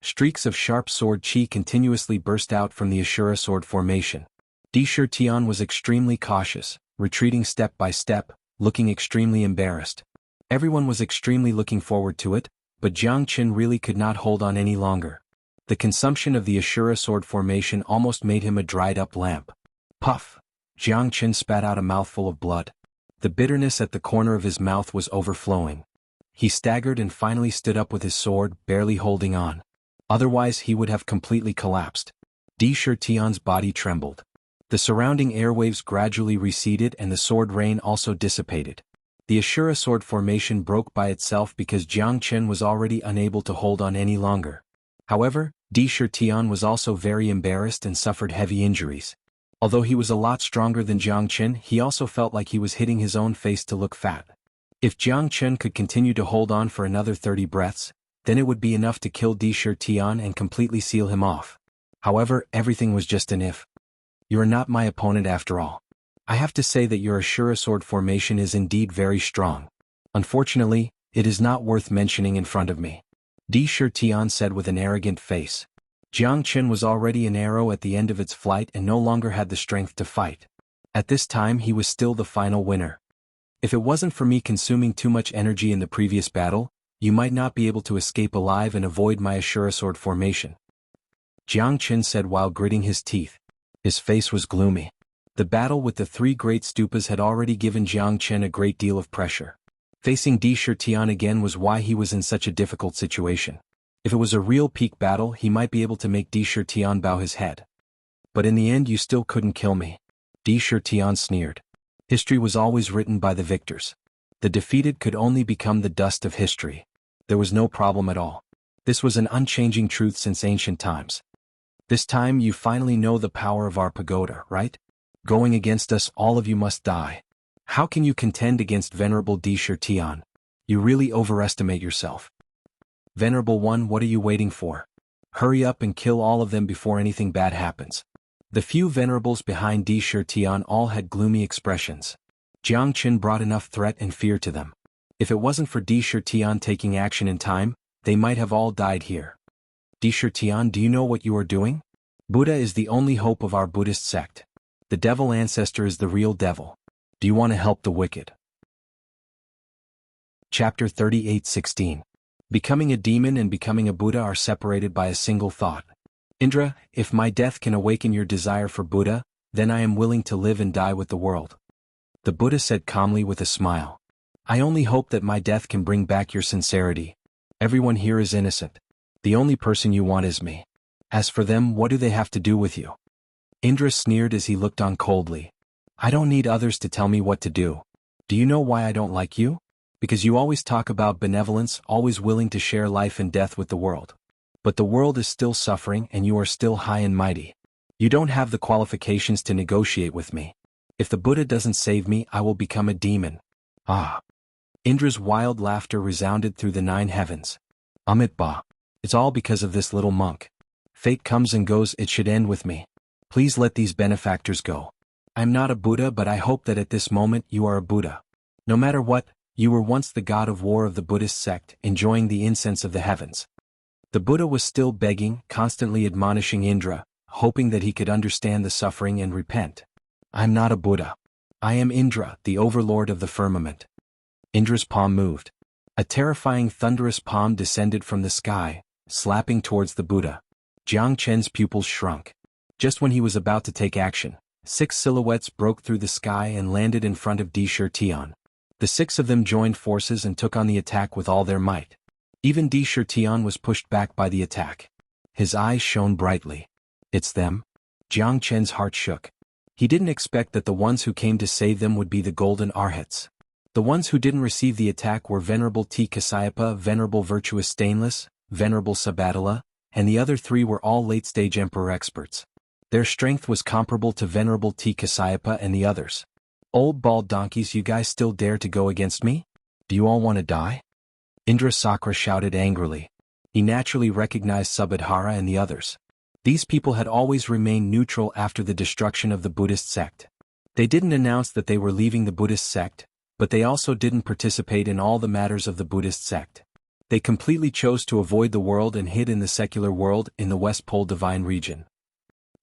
Streaks of sharp sword qi continuously burst out from the Ashura sword formation. Di Tian was extremely cautious, retreating step by step, looking extremely embarrassed. Everyone was extremely looking forward to it, but Jiangchen really could not hold on any longer. The consumption of the Ashura sword formation almost made him a dried-up lamp. Puff! Jiangchen spat out a mouthful of blood. The bitterness at the corner of his mouth was overflowing. He staggered and finally stood up with his sword, barely holding on. Otherwise he would have completely collapsed. Di Tian's body trembled. The surrounding airwaves gradually receded and the sword rain also dissipated. The Ashura sword formation broke by itself because Jiangchen was already unable to hold on any longer. However, Di Tian was also very embarrassed and suffered heavy injuries. Although he was a lot stronger than Jiangchen, he also felt like he was hitting his own face to look fat. If Jiangchen could continue to hold on for another 30 breaths, then it would be enough to kill Di Tian and completely seal him off. However, everything was just an if. "You are not my opponent after all. I have to say that your Ashura sword formation is indeed very strong. Unfortunately, it is not worth mentioning in front of me," Di Tian said with an arrogant face. Jiangchen was already an arrow at the end of its flight and no longer had the strength to fight. At this time he was still the final winner. "If it wasn't for me consuming too much energy in the previous battle, you might not be able to escape alive and avoid my Ashura sword formation," Jiangchen said while gritting his teeth. His face was gloomy. The battle with the 3 great stupas had already given Jiangchen a great deal of pressure. Facing Di Tian again was why he was in such a difficult situation. If it was a real peak battle he might be able to make Di Tian bow his head. "But in the end you still couldn't kill me," Di Tian sneered. History was always written by the victors. The defeated could only become the dust of history. There was no problem at all. This was an unchanging truth since ancient times. "This time you finally know the power of our pagoda, right? Going against us all of you must die. How can you contend against Venerable Di Tian? You really overestimate yourself. Venerable One, what are you waiting for? Hurry up and kill all of them before anything bad happens." The few venerables behind Di Tian all had gloomy expressions. Jiangchen brought enough threat and fear to them. If it wasn't for Di Tian taking action in time, they might have all died here. "Di Tian, do you know what you are doing? Buddha is the only hope of our Buddhist sect. The devil ancestor is the real devil. Do you want to help the wicked?" Chapter 38:16. Becoming a demon and becoming a Buddha are separated by a single thought. "Indra, if my death can awaken your desire for Buddha, then I am willing to live and die with the world," the Buddha said calmly with a smile. "I only hope that my death can bring back your sincerity. Everyone here is innocent. The only person you want is me. As for them, what do they have to do with you?" Indra sneered as he looked on coldly. "I don't need others to tell me what to do. Do you know why I don't like you? Because you always talk about benevolence, always willing to share life and death with the world. But the world is still suffering and you are still high and mighty. You don't have the qualifications to negotiate with me. If the Buddha doesn't save me, I will become a demon." "Ah!" Indra's wild laughter resounded through the 9 heavens. "Amit Ba. It's all because of this little monk. Fate comes and goes, it should end with me. Please let these benefactors go. I'm not a Buddha, but I hope that at this moment you are a Buddha. No matter what, you were once the god of war of the Buddhist sect, enjoying the incense of the heavens." The Buddha was still begging, constantly admonishing Indra, hoping that he could understand the suffering and repent. "I'm not a Buddha. I am Indra, the overlord of the firmament." Indra's palm moved. A terrifying thunderous palm descended from the sky, slapping towards the Buddha. Jiang Chen's pupils shrunk. Just when he was about to take action, 6 silhouettes broke through the sky and landed in front of Di Shirtian. The 6 of them joined forces and took on the attack with all their might. Even Di Shirtian was pushed back by the attack. His eyes shone brightly. It's them? Jiang Chen's heart shook. He didn't expect that the ones who came to save them would be the golden arhats. The ones who didn't receive the attack were Venerable T. Kasayapa, Venerable Virtuous Stainless, Venerable Sabatala, and the other 3 were all late-stage Emperor experts. Their strength was comparable to Venerable T. Kasayapa and the others. Old bald donkeys, you guys still dare to go against me? Do you all want to die? Indra Sakra shouted angrily. He naturally recognized Subhadhara and the others. These people had always remained neutral after the destruction of the Buddhist sect. They didn't announce that they were leaving the Buddhist sect, but they also didn't participate in all the matters of the Buddhist sect. They completely chose to avoid the world and hid in the secular world in the West Pole Divine region.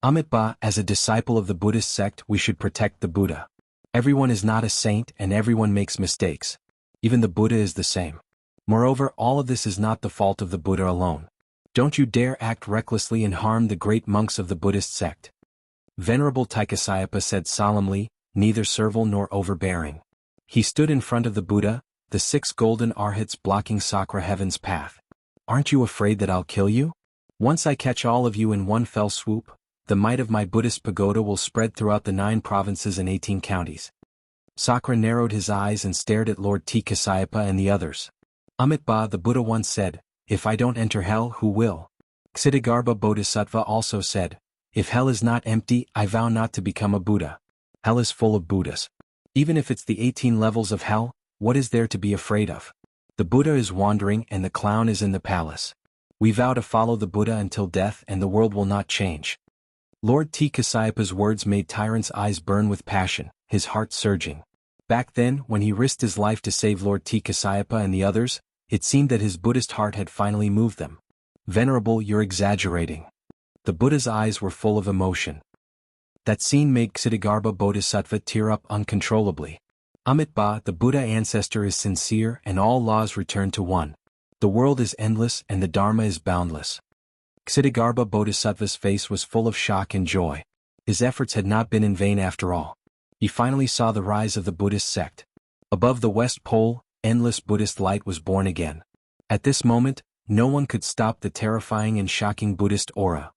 Amitabha, as a disciple of the Buddhist sect, we should protect the Buddha. Everyone is not a saint and everyone makes mistakes. Even the Buddha is the same. Moreover, all of this is not the fault of the Buddha alone. Don't you dare act recklessly and harm the great monks of the Buddhist sect. Venerable Taikasayapa said solemnly, neither servile nor overbearing. He stood in front of the Buddha, the 6 golden arhats blocking Sakra Heaven's path. Aren't you afraid that I'll kill you? Once I catch all of you in one fell swoop, the might of my Buddhist pagoda will spread throughout the 9 provinces and 18 counties. Sakra narrowed his eyes and stared at Lord T. Kasayapa and the others. Amitabha, the Buddha once said, if I don't enter hell, who will? Ksitigarbha Bodhisattva also said, if hell is not empty, I vow not to become a Buddha. Hell is full of Buddhas. Even if it's the 18 levels of hell, what is there to be afraid of? The Buddha is wandering and the clown is in the palace. We vow to follow the Buddha until death and the world will not change. Lord T. Kasayapa's words made Tyrant's eyes burn with passion, his heart surging. Back then, when he risked his life to save Lord T. Kasayapa and the others, it seemed that his Buddhist heart had finally moved them. Venerable, you're exaggerating. The Buddha's eyes were full of emotion. That scene made Ksitigarbha Bodhisattva tear up uncontrollably. Amitabha, the Buddha ancestor, is sincere and all laws return to one. The world is endless and the Dharma is boundless. Ksitigarbha Bodhisattva's face was full of shock and joy. His efforts had not been in vain after all. He finally saw the rise of the Buddhist sect. Above the West Pole, endless Buddhist light was born again. At this moment, no one could stop the terrifying and shocking Buddhist aura.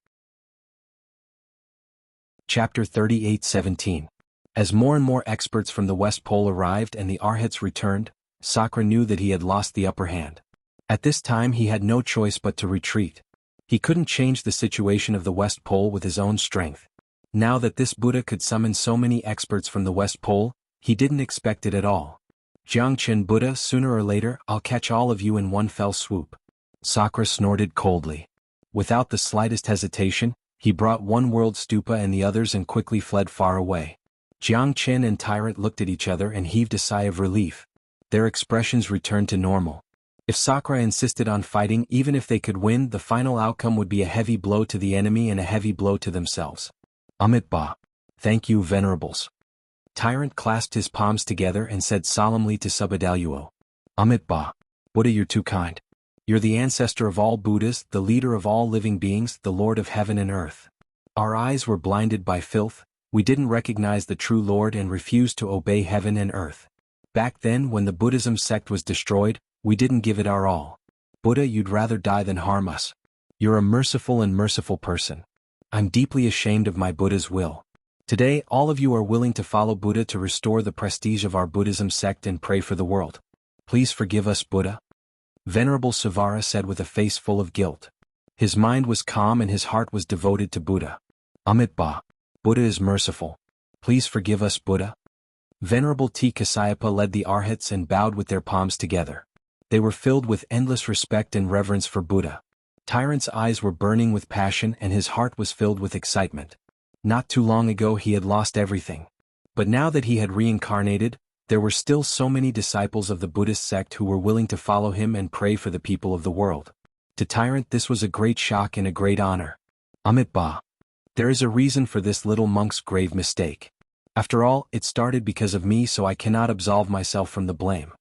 Chapter 38:17. As more and more experts from the West Pole arrived and the Arhats returned, Sakra knew that he had lost the upper hand. At this time he had no choice but to retreat. He couldn't change the situation of the West Pole with his own strength. Now that this Buddha could summon so many experts from the West Pole, he didn't expect it at all. Jiangchen Buddha, sooner or later I'll catch all of you in one fell swoop. Sakra snorted coldly. Without the slightest hesitation, he brought one world stupa and the others and quickly fled far away. Jiangchen and Tyrant looked at each other and heaved a sigh of relief. Their expressions returned to normal. If Sakra insisted on fighting, even if they could win, the final outcome would be a heavy blow to the enemy and a heavy blow to themselves. Amitabha. Thank you, Venerables. Tyrant clasped his palms together and said solemnly to Subhadaluo. Amitabha. Buddha, you're too kind. You're the ancestor of all Buddhas, the leader of all living beings, the Lord of heaven and earth. Our eyes were blinded by filth, we didn't recognize the true Lord and refused to obey heaven and earth. Back then, when the Buddhism sect was destroyed, we didn't give it our all. Buddha, you'd rather die than harm us. You're a merciful and merciful person. I'm deeply ashamed of my Buddha's will. Today, all of you are willing to follow Buddha to restore the prestige of our Buddhism sect and pray for the world. Please forgive us, Buddha. Venerable Savara said with a face full of guilt. His mind was calm and his heart was devoted to Buddha. Amitabha. Buddha is merciful. Please forgive us, Buddha. Venerable T. Kasayapa led the Arhats and bowed with their palms together. They were filled with endless respect and reverence for Buddha. Tyrant's eyes were burning with passion and his heart was filled with excitement. Not too long ago he had lost everything. But now that he had reincarnated, there were still so many disciples of the Buddhist sect who were willing to follow him and pray for the people of the world. To Tyrant this was a great shock and a great honor. Amitabha. There is a reason for this little monk's grave mistake. After all, it started because of me, so I cannot absolve myself from the blame.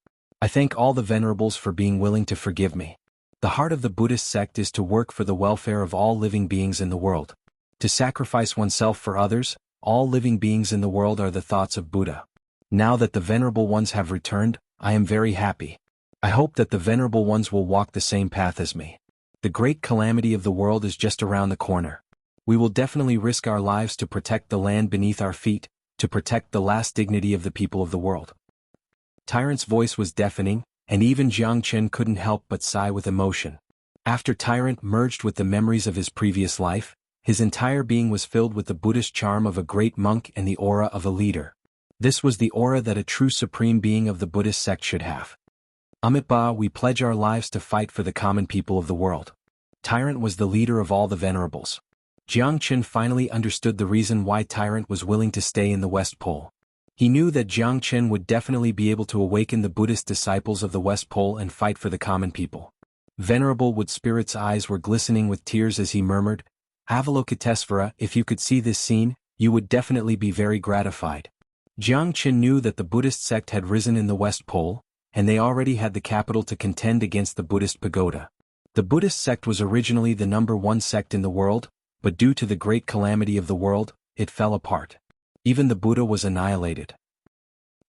I thank all the venerables for being willing to forgive me. The heart of the Buddhist sect is to work for the welfare of all living beings in the world. To sacrifice oneself for others, all living beings in the world are the thoughts of Buddha. Now that the venerable ones have returned, I am very happy. I hope that the venerable ones will walk the same path as me. The great calamity of the world is just around the corner. We will definitely risk our lives to protect the land beneath our feet, to protect the last dignity of the people of the world. Tyrant's voice was deafening, and even Jiangchen couldn't help but sigh with emotion. After Tyrant merged with the memories of his previous life, his entire being was filled with the Buddhist charm of a great monk and the aura of a leader. This was the aura that a true supreme being of the Buddhist sect should have. Amitabha, we pledge our lives to fight for the common people of the world. Tyrant was the leader of all the venerables. Jiangchen finally understood the reason why Tyrant was willing to stay in the West Pole. He knew that Jiangchen would definitely be able to awaken the Buddhist disciples of the West Pole and fight for the common people. Venerable Wood Spirit's eyes were glistening with tears as he murmured, Avalokitesvara, if you could see this scene, you would definitely be very gratified. Jiangchen knew that the Buddhist sect had risen in the West Pole, and they already had the capital to contend against the Buddhist pagoda. The Buddhist sect was originally the #1 sect in the world, but due to the great calamity of the world, it fell apart. Even the Buddha was annihilated.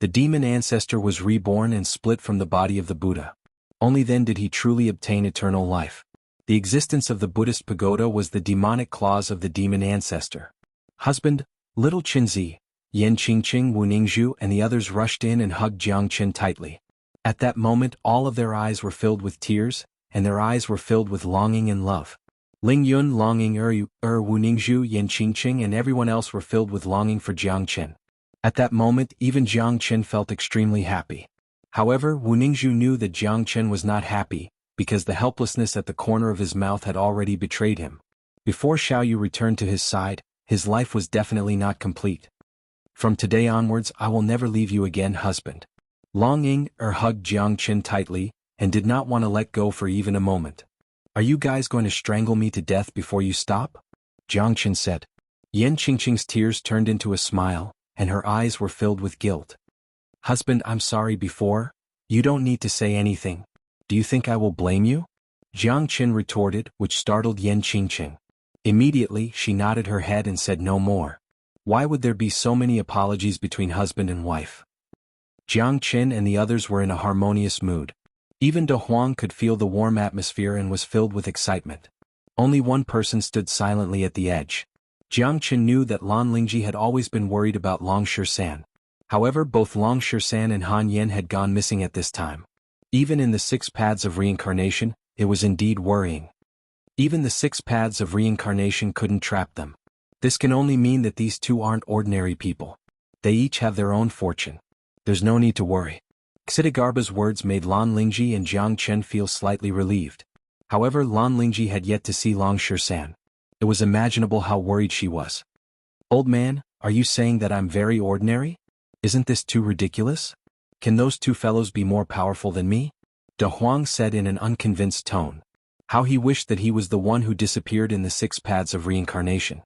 The demon ancestor was reborn and split from the body of the Buddha. Only then did he truly obtain eternal life. The existence of the Buddhist pagoda was the demonic claws of the demon ancestor. Husband, little Qinzi, Yan Qingqing, Wu Ningzhu and the others rushed in and hugged Jiangchen tightly. At that moment all of their eyes were filled with tears, and their eyes were filled with longing and love. Ling Yun longing Wu Ningzhu, Yan Qingqing and everyone else were filled with longing for Jiangchen. At that moment even Jiangchen felt extremely happy. However, Wu Ningzhu knew that Jiangchen was not happy, because the helplessness at the corner of his mouth had already betrayed him. Before Xiaoyu returned to his side, his life was definitely not complete. From today onwards I will never leave you again, husband. Longing hugged Jiangchen tightly, and did not want to let go for even a moment. Are you guys going to strangle me to death before you stop? Jiangchen said. Yan Qingqing's tears turned into a smile, and her eyes were filled with guilt. Husband, I'm sorry before. You don't need to say anything. Do you think I will blame you? Jiangchen retorted, which startled Yan Qingqing. Immediately she nodded her head and said no more. Why would there be so many apologies between husband and wife? Jiangchen and the others were in a harmonious mood. Even De Huang could feel the warm atmosphere and was filled with excitement. Only one person stood silently at the edge. Jiangchen knew that Lan Lingji had always been worried about Long Shisan. However, both Long Shisan and Han Yan had gone missing at this time. Even in the 6 paths of reincarnation, it was indeed worrying. Even the 6 paths of reincarnation couldn't trap them. This can only mean that these two aren't ordinary people. They each have their own fortune. There's no need to worry. Xidigarba's words made Lan Lingji and Jiangchen feel slightly relieved. However, Lan Lingji had yet to see Long Shisan. It was imaginable how worried she was. Old man, are you saying that I'm very ordinary? Isn't this too ridiculous? Can those two fellows be more powerful than me? De Huang said in an unconvinced tone. How he wished that he was the one who disappeared in the 6 paths of reincarnation.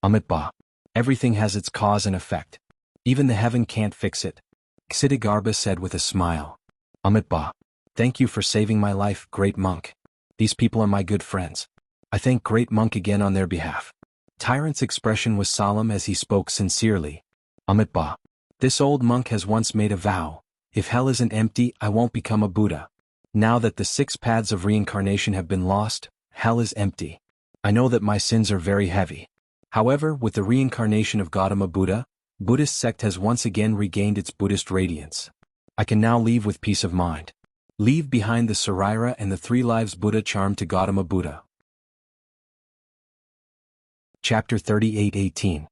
Amitabha. Everything has its cause and effect. Even the heaven can't fix it. Xidigarba said with a smile. Amitabha. Thank you for saving my life, great monk. These people are my good friends. I thank great monk again on their behalf. Tyrant's expression was solemn as he spoke sincerely. Amitabha. This old monk has once made a vow. If hell isn't empty, I won't become a Buddha. Now that the 6 paths of reincarnation have been lost, hell is empty. I know that my sins are very heavy. However, with the reincarnation of Gautama Buddha, Buddhist sect has once again regained its Buddhist radiance. I can now leave with peace of mind. Leave behind the Saraira and the 3 lives Buddha charmed to Gautama Buddha. Chapter 38:18.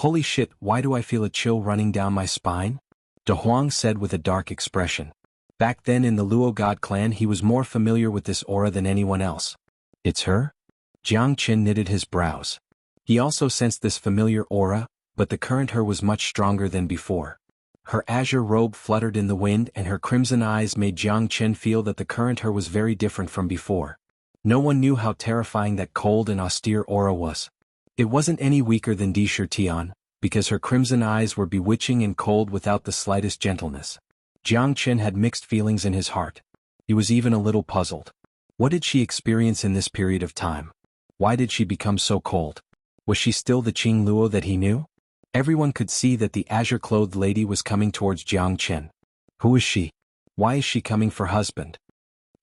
Holy shit, why do I feel a chill running down my spine? De Huang said with a dark expression. Back then in the Luo God clan he was more familiar with this aura than anyone else. It's her? Jiangchen knitted his brows. He also sensed this familiar aura, but the current her was much stronger than before. Her azure robe fluttered in the wind and her crimson eyes made Jiangchen feel that the current her was very different from before. No one knew how terrifying that cold and austere aura was. It wasn't any weaker than Di Shirtian, because her crimson eyes were bewitching and cold without the slightest gentleness. Jiang Chen had mixed feelings in his heart. He was even a little puzzled. What did she experience in this period of time? Why did she become so cold? Was she still the Qing Luo that he knew? Everyone could see that the azure-clothed lady was coming towards Jiang Chen. Who is she? Why is she coming for husband?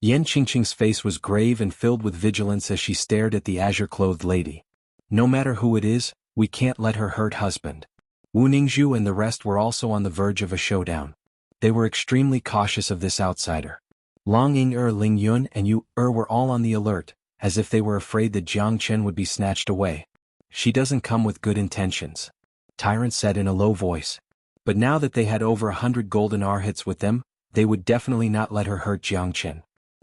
Yan Qingqing's face was grave and filled with vigilance as she stared at the azure-clothed lady. No matter who it is, we can't let her hurt husband. Wu Ningzhu and the rest were also on the verge of a showdown. They were extremely cautious of this outsider. Long Ying Ling Yun and Yu were all on the alert, as if they were afraid that Jiang Chen would be snatched away. She doesn't come with good intentions, Tyrant said in a low voice. But now that they had over 100 golden arhats with them, they would definitely not let her hurt Jiang Chen.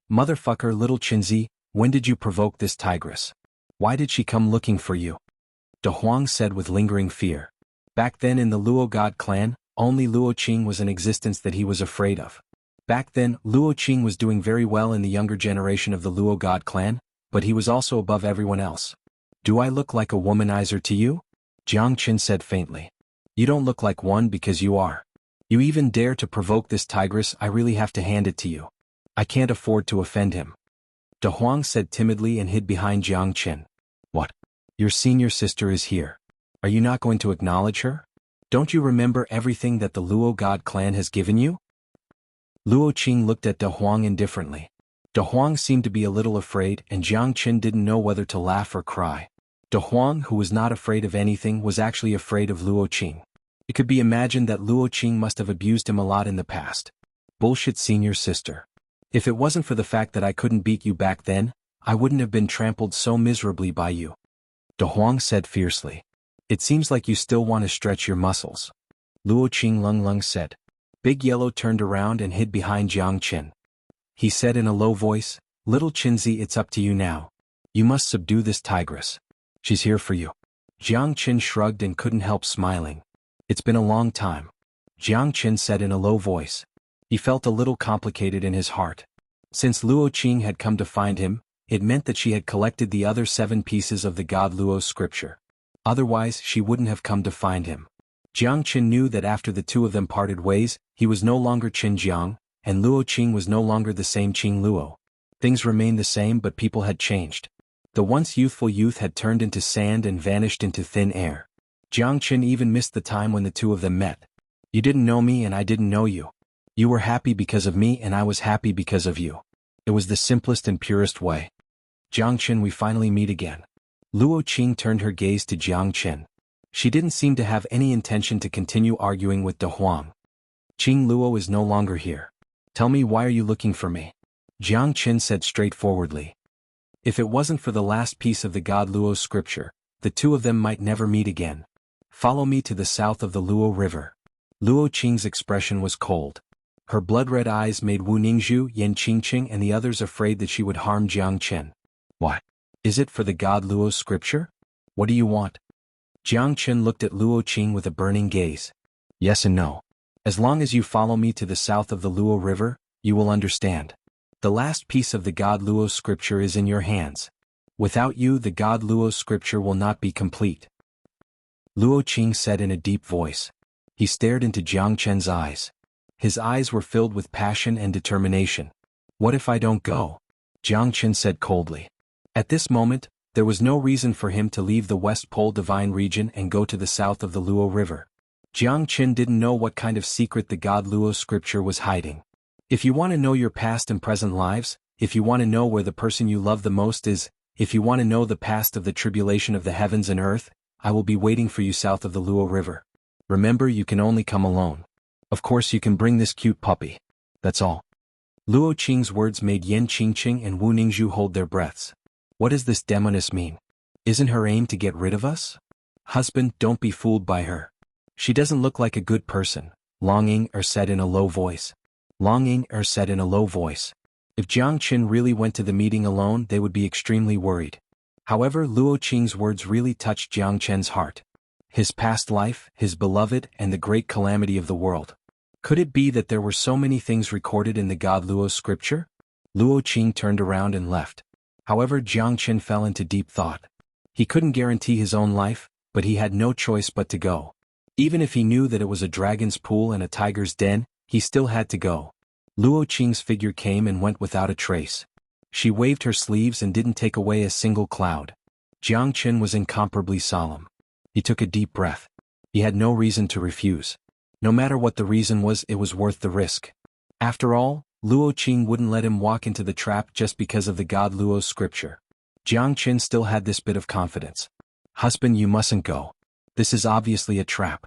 Motherfucker little Qinzi, when did you provoke this tigress? Why did she come looking for you? De Huang said with lingering fear. Back then in the Luo God clan, only Luo Qing was in existence that he was afraid of. Back then, Luo Qing was doing very well in the younger generation of the Luo God clan, but he was also above everyone else. Do I look like a womanizer to you? Jiang Chen said faintly. You don't look like one because you are. You even dare to provoke this tigress, I really have to hand it to you. I can't afford to offend him. De Huang said timidly and hid behind Jiang Chen. What? Your senior sister is here. Are you not going to acknowledge her? Don't you remember everything that the Luo God clan has given you? Luo Qing looked at De Huang indifferently. De Huang seemed to be a little afraid and Jiang Chen didn't know whether to laugh or cry. De Huang, who was not afraid of anything, was actually afraid of Luo Qing. It could be imagined that Luo Qing must have abused him a lot in the past. Bullshit senior sister. If it wasn't for the fact that I couldn't beat you back then, I wouldn't have been trampled so miserably by you. De Huang said fiercely. It seems like you still want to stretch your muscles. Luo Qing Lung said. Big Yellow turned around and hid behind Jiang Chen. He said in a low voice, Little Qinzi, it's up to you now. You must subdue this tigress. She's here for you. Jiang Chen shrugged and couldn't help smiling. It's been a long time. Jiang Chen said in a low voice. He felt a little complicated in his heart. Since Luo Qing had come to find him, it meant that she had collected the other 7 pieces of the God Luo scripture. Otherwise, she wouldn't have come to find him. Jiang Chen knew that after the two of them parted ways, he was no longer Qin Jiang, and Luo Qing was no longer the same Qing Luo. Things remained the same, but people had changed. The once youthful youth had turned into sand and vanished into thin air. Jiang Chen even missed the time when the two of them met. You didn't know me and I didn't know you. You were happy because of me and I was happy because of you. It was the simplest and purest way. Jiang Chen, we finally meet again. Luo Qing turned her gaze to Jiang Chen. She didn't seem to have any intention to continue arguing with De Huang. Qing Luo is no longer here. Tell me, why are you looking for me? Jiang Chen said straightforwardly. If it wasn't for the last piece of the God Luo scripture, the two of them might never meet again. Follow me to the south of the Luo River. Luo Qing's expression was cold. Her blood-red eyes made Wu Ningzhu, Yan Qingqing and the others afraid that she would harm Jiang Chen. Why? Is it for the God Luo scripture? What do you want? Jiang Chen looked at Luo Qing with a burning gaze. Yes and no. As long as you follow me to the south of the Luo River, you will understand. The last piece of the God Luo scripture is in your hands. Without you, the God Luo scripture will not be complete. Luo Qing said in a deep voice. He stared into Jiang Chen's eyes. His eyes were filled with passion and determination. What if I don't go? Jiang Chen said coldly. At this moment, there was no reason for him to leave the West Pole Divine region and go to the south of the Luo River. Jiang Chen didn't know what kind of secret the God Luo scripture was hiding. If you want to know your past and present lives, if you want to know where the person you love the most is, if you want to know the past of the tribulation of the heavens and earth, I will be waiting for you south of the Luo River. Remember, you can only come alone. Of course you can bring this cute puppy. That's all. Luo Qing's words made Yan Qingqing and Wu Ningzhu hold their breaths. What does this demoness mean? Isn't her aim to get rid of us? Husband, don't be fooled by her. She doesn't look like a good person, Long said in a low voice. Long said in a low voice. If Jiang Chen really went to the meeting alone, they would be extremely worried. However, Luo Qing's words really touched Jiang Chen's heart. His past life, his beloved, and the great calamity of the world. Could it be that there were so many things recorded in the God Luo scripture? Luo Qing turned around and left. However, Jiang Chen fell into deep thought. He couldn't guarantee his own life, but he had no choice but to go. Even if he knew that it was a dragon's pool and a tiger's den, he still had to go. Luo Qing's figure came and went without a trace. She waved her sleeves and didn't take away a single cloud. Jiang Qin was incomparably solemn. He took a deep breath. He had no reason to refuse. No matter what the reason was, it was worth the risk. After all, Luo Qing wouldn't let him walk into the trap just because of the god Luo's scripture. Jiang Qin still had this bit of confidence. "Husband, you mustn't go. This is obviously a trap,"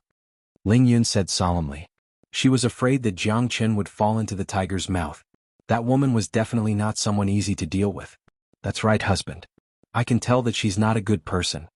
Ling Yun said solemnly. She was afraid that Jiang Qin would fall into the tiger's mouth. That woman was definitely not someone easy to deal with. "That's right, husband. I can tell that she's not a good person."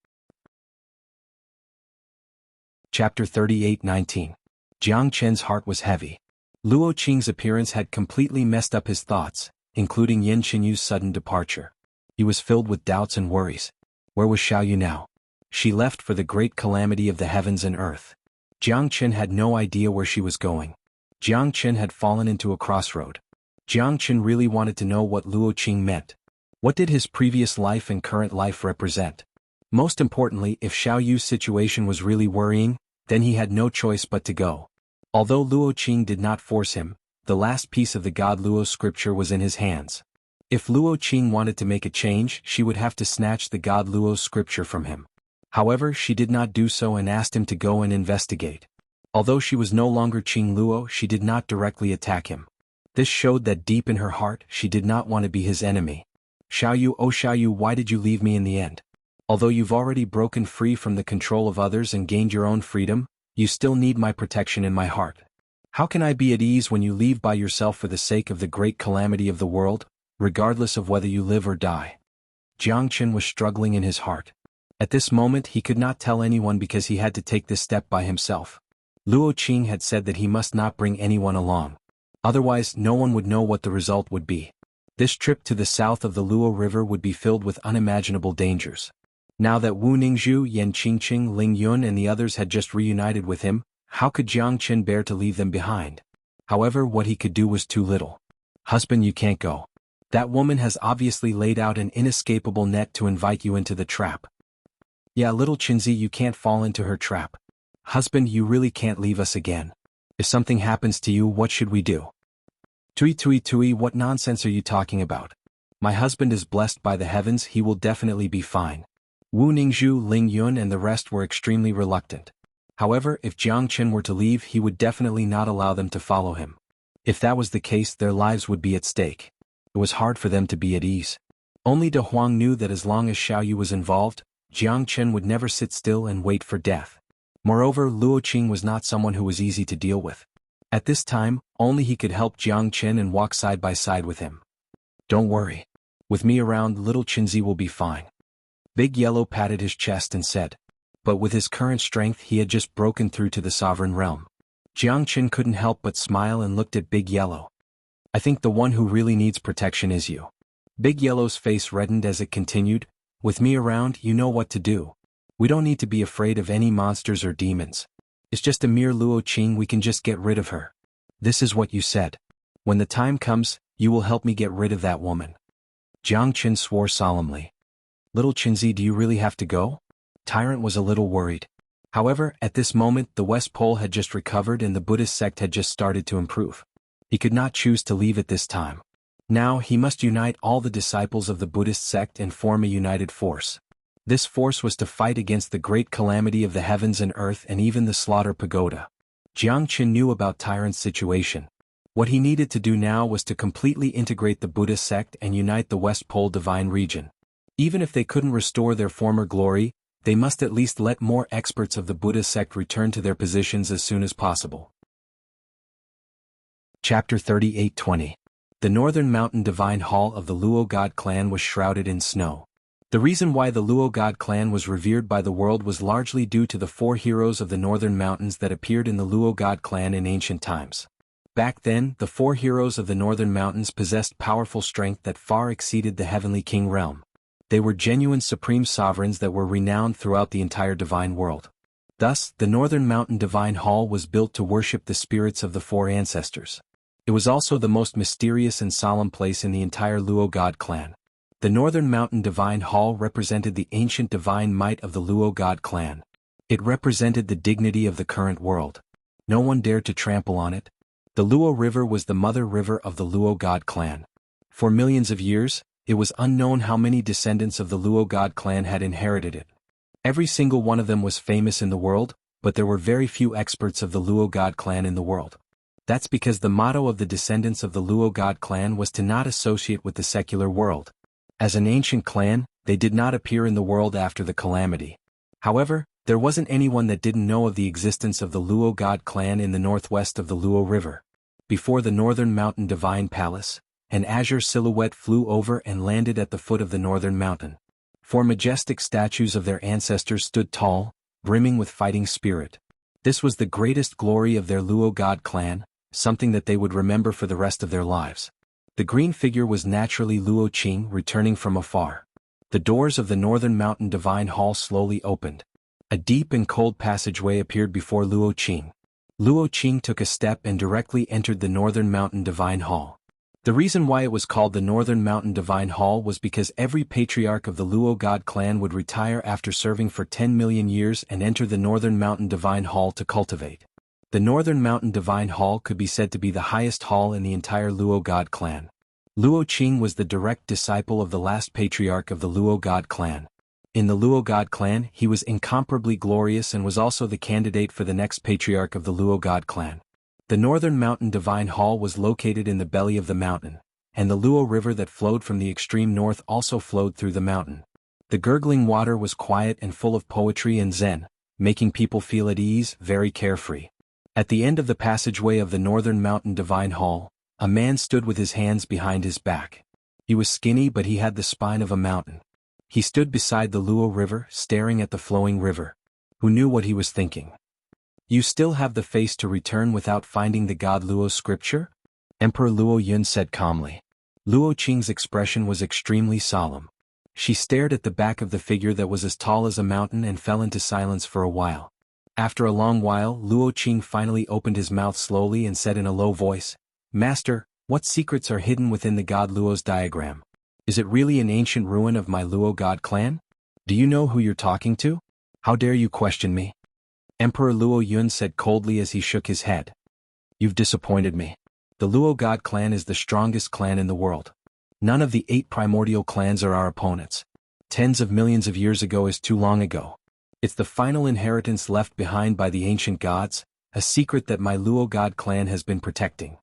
Chapter 38:19. Jiang Qin's heart was heavy. Luo Qing's appearance had completely messed up his thoughts, including Yin Qinyu's sudden departure. He was filled with doubts and worries. Where was Xiaoyu now? She left for the great calamity of the heavens and earth. Jiang Qin had no idea where she was going. Jiang Qin had fallen into a crossroad. Jiang Qin really wanted to know what Luo Qing meant. What did his previous life and current life represent? Most importantly, if Xiaoyu's situation was really worrying, then he had no choice but to go. Although Luo Qing did not force him, the last piece of the god Luo's scripture was in his hands. If Luo Qing wanted to make a change, she would have to snatch the god Luo's scripture from him. However, she did not do so and asked him to go and investigate. Although she was no longer Qing Luo, she did not directly attack him. This showed that deep in her heart, she did not want to be his enemy. "Xiaoyu, oh Xiaoyu, why did you leave me in the end? Although you've already broken free from the control of others and gained your own freedom, you still need my protection in my heart. How can I be at ease when you leave by yourself for the sake of the great calamity of the world, regardless of whether you live or die?" Jiang Qin was struggling in his heart. At this moment he could not tell anyone because he had to take this step by himself. Luo Qing had said that he must not bring anyone along. Otherwise no one would know what the result would be. This trip to the south of the Luo River would be filled with unimaginable dangers. Now that Wu Ningzhu, Yan Qingqing, Ling Yun and the others had just reunited with him, how could Jiang Qin bear to leave them behind? However, what he could do was too little. "Husband, you can't go. That woman has obviously laid out an inescapable net to invite you into the trap." "Yeah, little Qinzi, you can't fall into her trap. Husband, you really can't leave us again. If something happens to you, what should we do?" Tui, what nonsense are you talking about? My husband is blessed by the heavens, he will definitely be fine. Wu Ningzhu, Ling Yun and the rest were extremely reluctant. However, if Jiang Qin were to leave, he would definitely not allow them to follow him. If that was the case, their lives would be at stake. It was hard for them to be at ease. Only De Huang knew that as long as Xiaoyu was involved, Jiang Qin would never sit still and wait for death. Moreover, Luo Qing was not someone who was easy to deal with. At this time, only he could help Jiang Qin and walk side by side with him. "Don't worry. With me around, little Qinzi will be fine." Big Yellow patted his chest and said. But with his current strength he had just broken through to the sovereign realm. Jiang Qin couldn't help but smile and looked at Big Yellow. "I think the one who really needs protection is you." Big Yellow's face reddened as it continued. "With me around, you know what to do. We don't need to be afraid of any monsters or demons. It's just a mere Luo Qing, we can just get rid of her." "This is what you said. When the time comes, you will help me get rid of that woman." Jiang Qin swore solemnly. "Little Qinzi, do you really have to go?" Tyrant was a little worried. However, at this moment the West Pole had just recovered and the Buddhist sect had just started to improve. He could not choose to leave at this time. Now he must unite all the disciples of the Buddhist sect and form a united force. This force was to fight against the great calamity of the heavens and earth and even the slaughter pagoda. Jiang Qin knew about Tyrant's situation. What he needed to do now was to completely integrate the Buddhist sect and unite the West Pole divine region. Even if they couldn't restore their former glory, they must at least let more experts of the Buddhist sect return to their positions as soon as possible. Chapter 38:20. The Northern Mountain Divine Hall of the Luo God clan was shrouded in snow. The reason why the Luo God clan was revered by the world was largely due to the 4 heroes of the Northern Mountains that appeared in the Luo God clan in ancient times. Back then, the 4 heroes of the Northern Mountains possessed powerful strength that far exceeded the Heavenly King realm. They were genuine supreme sovereigns that were renowned throughout the entire divine world. Thus, the Northern Mountain Divine Hall was built to worship the spirits of the 4 ancestors. It was also the most mysterious and solemn place in the entire Luo God clan. The Northern Mountain Divine Hall represented the ancient divine might of the Luo God clan. It represented the dignity of the current world. No one dared to trample on it. The Luo River was the mother river of the Luo god clan. For millions of years, it was unknown how many descendants of the Luo god clan had inherited it. Every single one of them was famous in the world, but there were very few experts of the Luo god clan in the world. That's because the motto of the descendants of the Luo god clan was to not associate with the secular world. As an ancient clan, they did not appear in the world after the calamity. However, there wasn't anyone that didn't know of the existence of the Luo god clan in the northwest of the Luo River. Before the northern mountain divine palace, an azure silhouette flew over and landed at the foot of the northern mountain. Four majestic statues of their ancestors stood tall, brimming with fighting spirit. This was the greatest glory of their Luo god clan, something that they would remember for the rest of their lives. The green figure was naturally Luo Qing returning from afar. The doors of the northern mountain divine hall slowly opened. A deep and cold passageway appeared before Luo Qing. Luo Qing took a step and directly entered the northern mountain divine hall. The reason why it was called the Northern Mountain Divine Hall was because every patriarch of the Luo god clan would retire after serving for 10 million years and enter the Northern Mountain Divine Hall to cultivate. The Northern Mountain Divine Hall could be said to be the highest hall in the entire Luo god clan. Luo Qing was the direct disciple of the last patriarch of the Luo god clan. In the Luo god clan, he was incomparably glorious and was also the candidate for the next patriarch of the Luo god clan. The Northern Mountain Divine Hall was located in the belly of the mountain, and the Luo River that flowed from the extreme north also flowed through the mountain. The gurgling water was quiet and full of poetry and zen, making people feel at ease, very carefree. At the end of the passageway of the Northern Mountain Divine Hall, a man stood with his hands behind his back. He was skinny, but he had the spine of a mountain. He stood beside the Luo River, staring at the flowing river. Who knew what he was thinking? You still have the face to return without finding the god Luo's scripture? Emperor Luo Yun said calmly. Luo Qing's expression was extremely solemn. She stared at the back of the figure that was as tall as a mountain and fell into silence for a while. After a long while, Luo Qing finally opened his mouth slowly and said in a low voice, "Master, what secrets are hidden within the god Luo's diagram? Is it really an ancient ruin of my Luo god clan? Do you know who you're talking to? How dare you question me?" Emperor Luo Yun said coldly as he shook his head. "You've disappointed me. The Luo god clan is the strongest clan in the world. None of the 8 primordial clans are our opponents. Tens of millions of years ago is too long ago. It's the final inheritance left behind by the ancient gods, a secret that my Luo god clan has been protecting.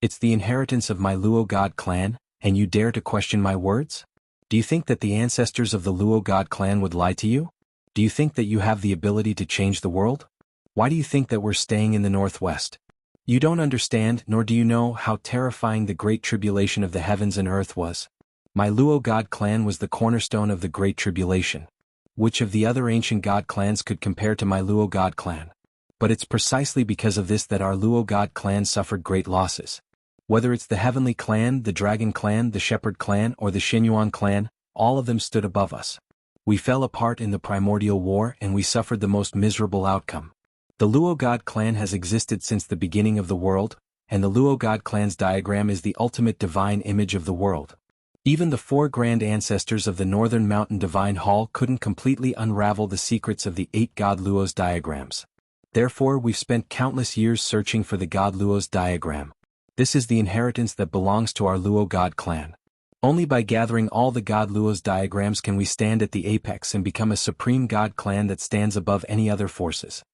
It's the inheritance of my Luo god clan, and you dare to question my words? Do you think that the ancestors of the Luo god clan would lie to you? Do you think that you have the ability to change the world? Why do you think that we're staying in the northwest? You don't understand, nor do you know how terrifying the great tribulation of the heavens and earth was. My Luo god clan was the cornerstone of the great tribulation. Which of the other ancient god clans could compare to my Luo god clan? But it's precisely because of this that our Luo god clan suffered great losses. Whether it's the Heavenly Clan, the Dragon Clan, the Shepherd Clan, or the Xuanhuan clan, all of them stood above us. We fell apart in the primordial war and we suffered the most miserable outcome. The Luo god clan has existed since the beginning of the world, and the Luo god clan's diagram is the ultimate divine image of the world. Even the 4 grand ancestors of the Northern Mountain Divine Hall couldn't completely unravel the secrets of the 8 god Luo's diagrams. Therefore, we've spent countless years searching for the god Luo's diagram. This is the inheritance that belongs to our Luo god clan. Only by gathering all the god Luo's diagrams can we stand at the apex and become a supreme god clan that stands above any other forces.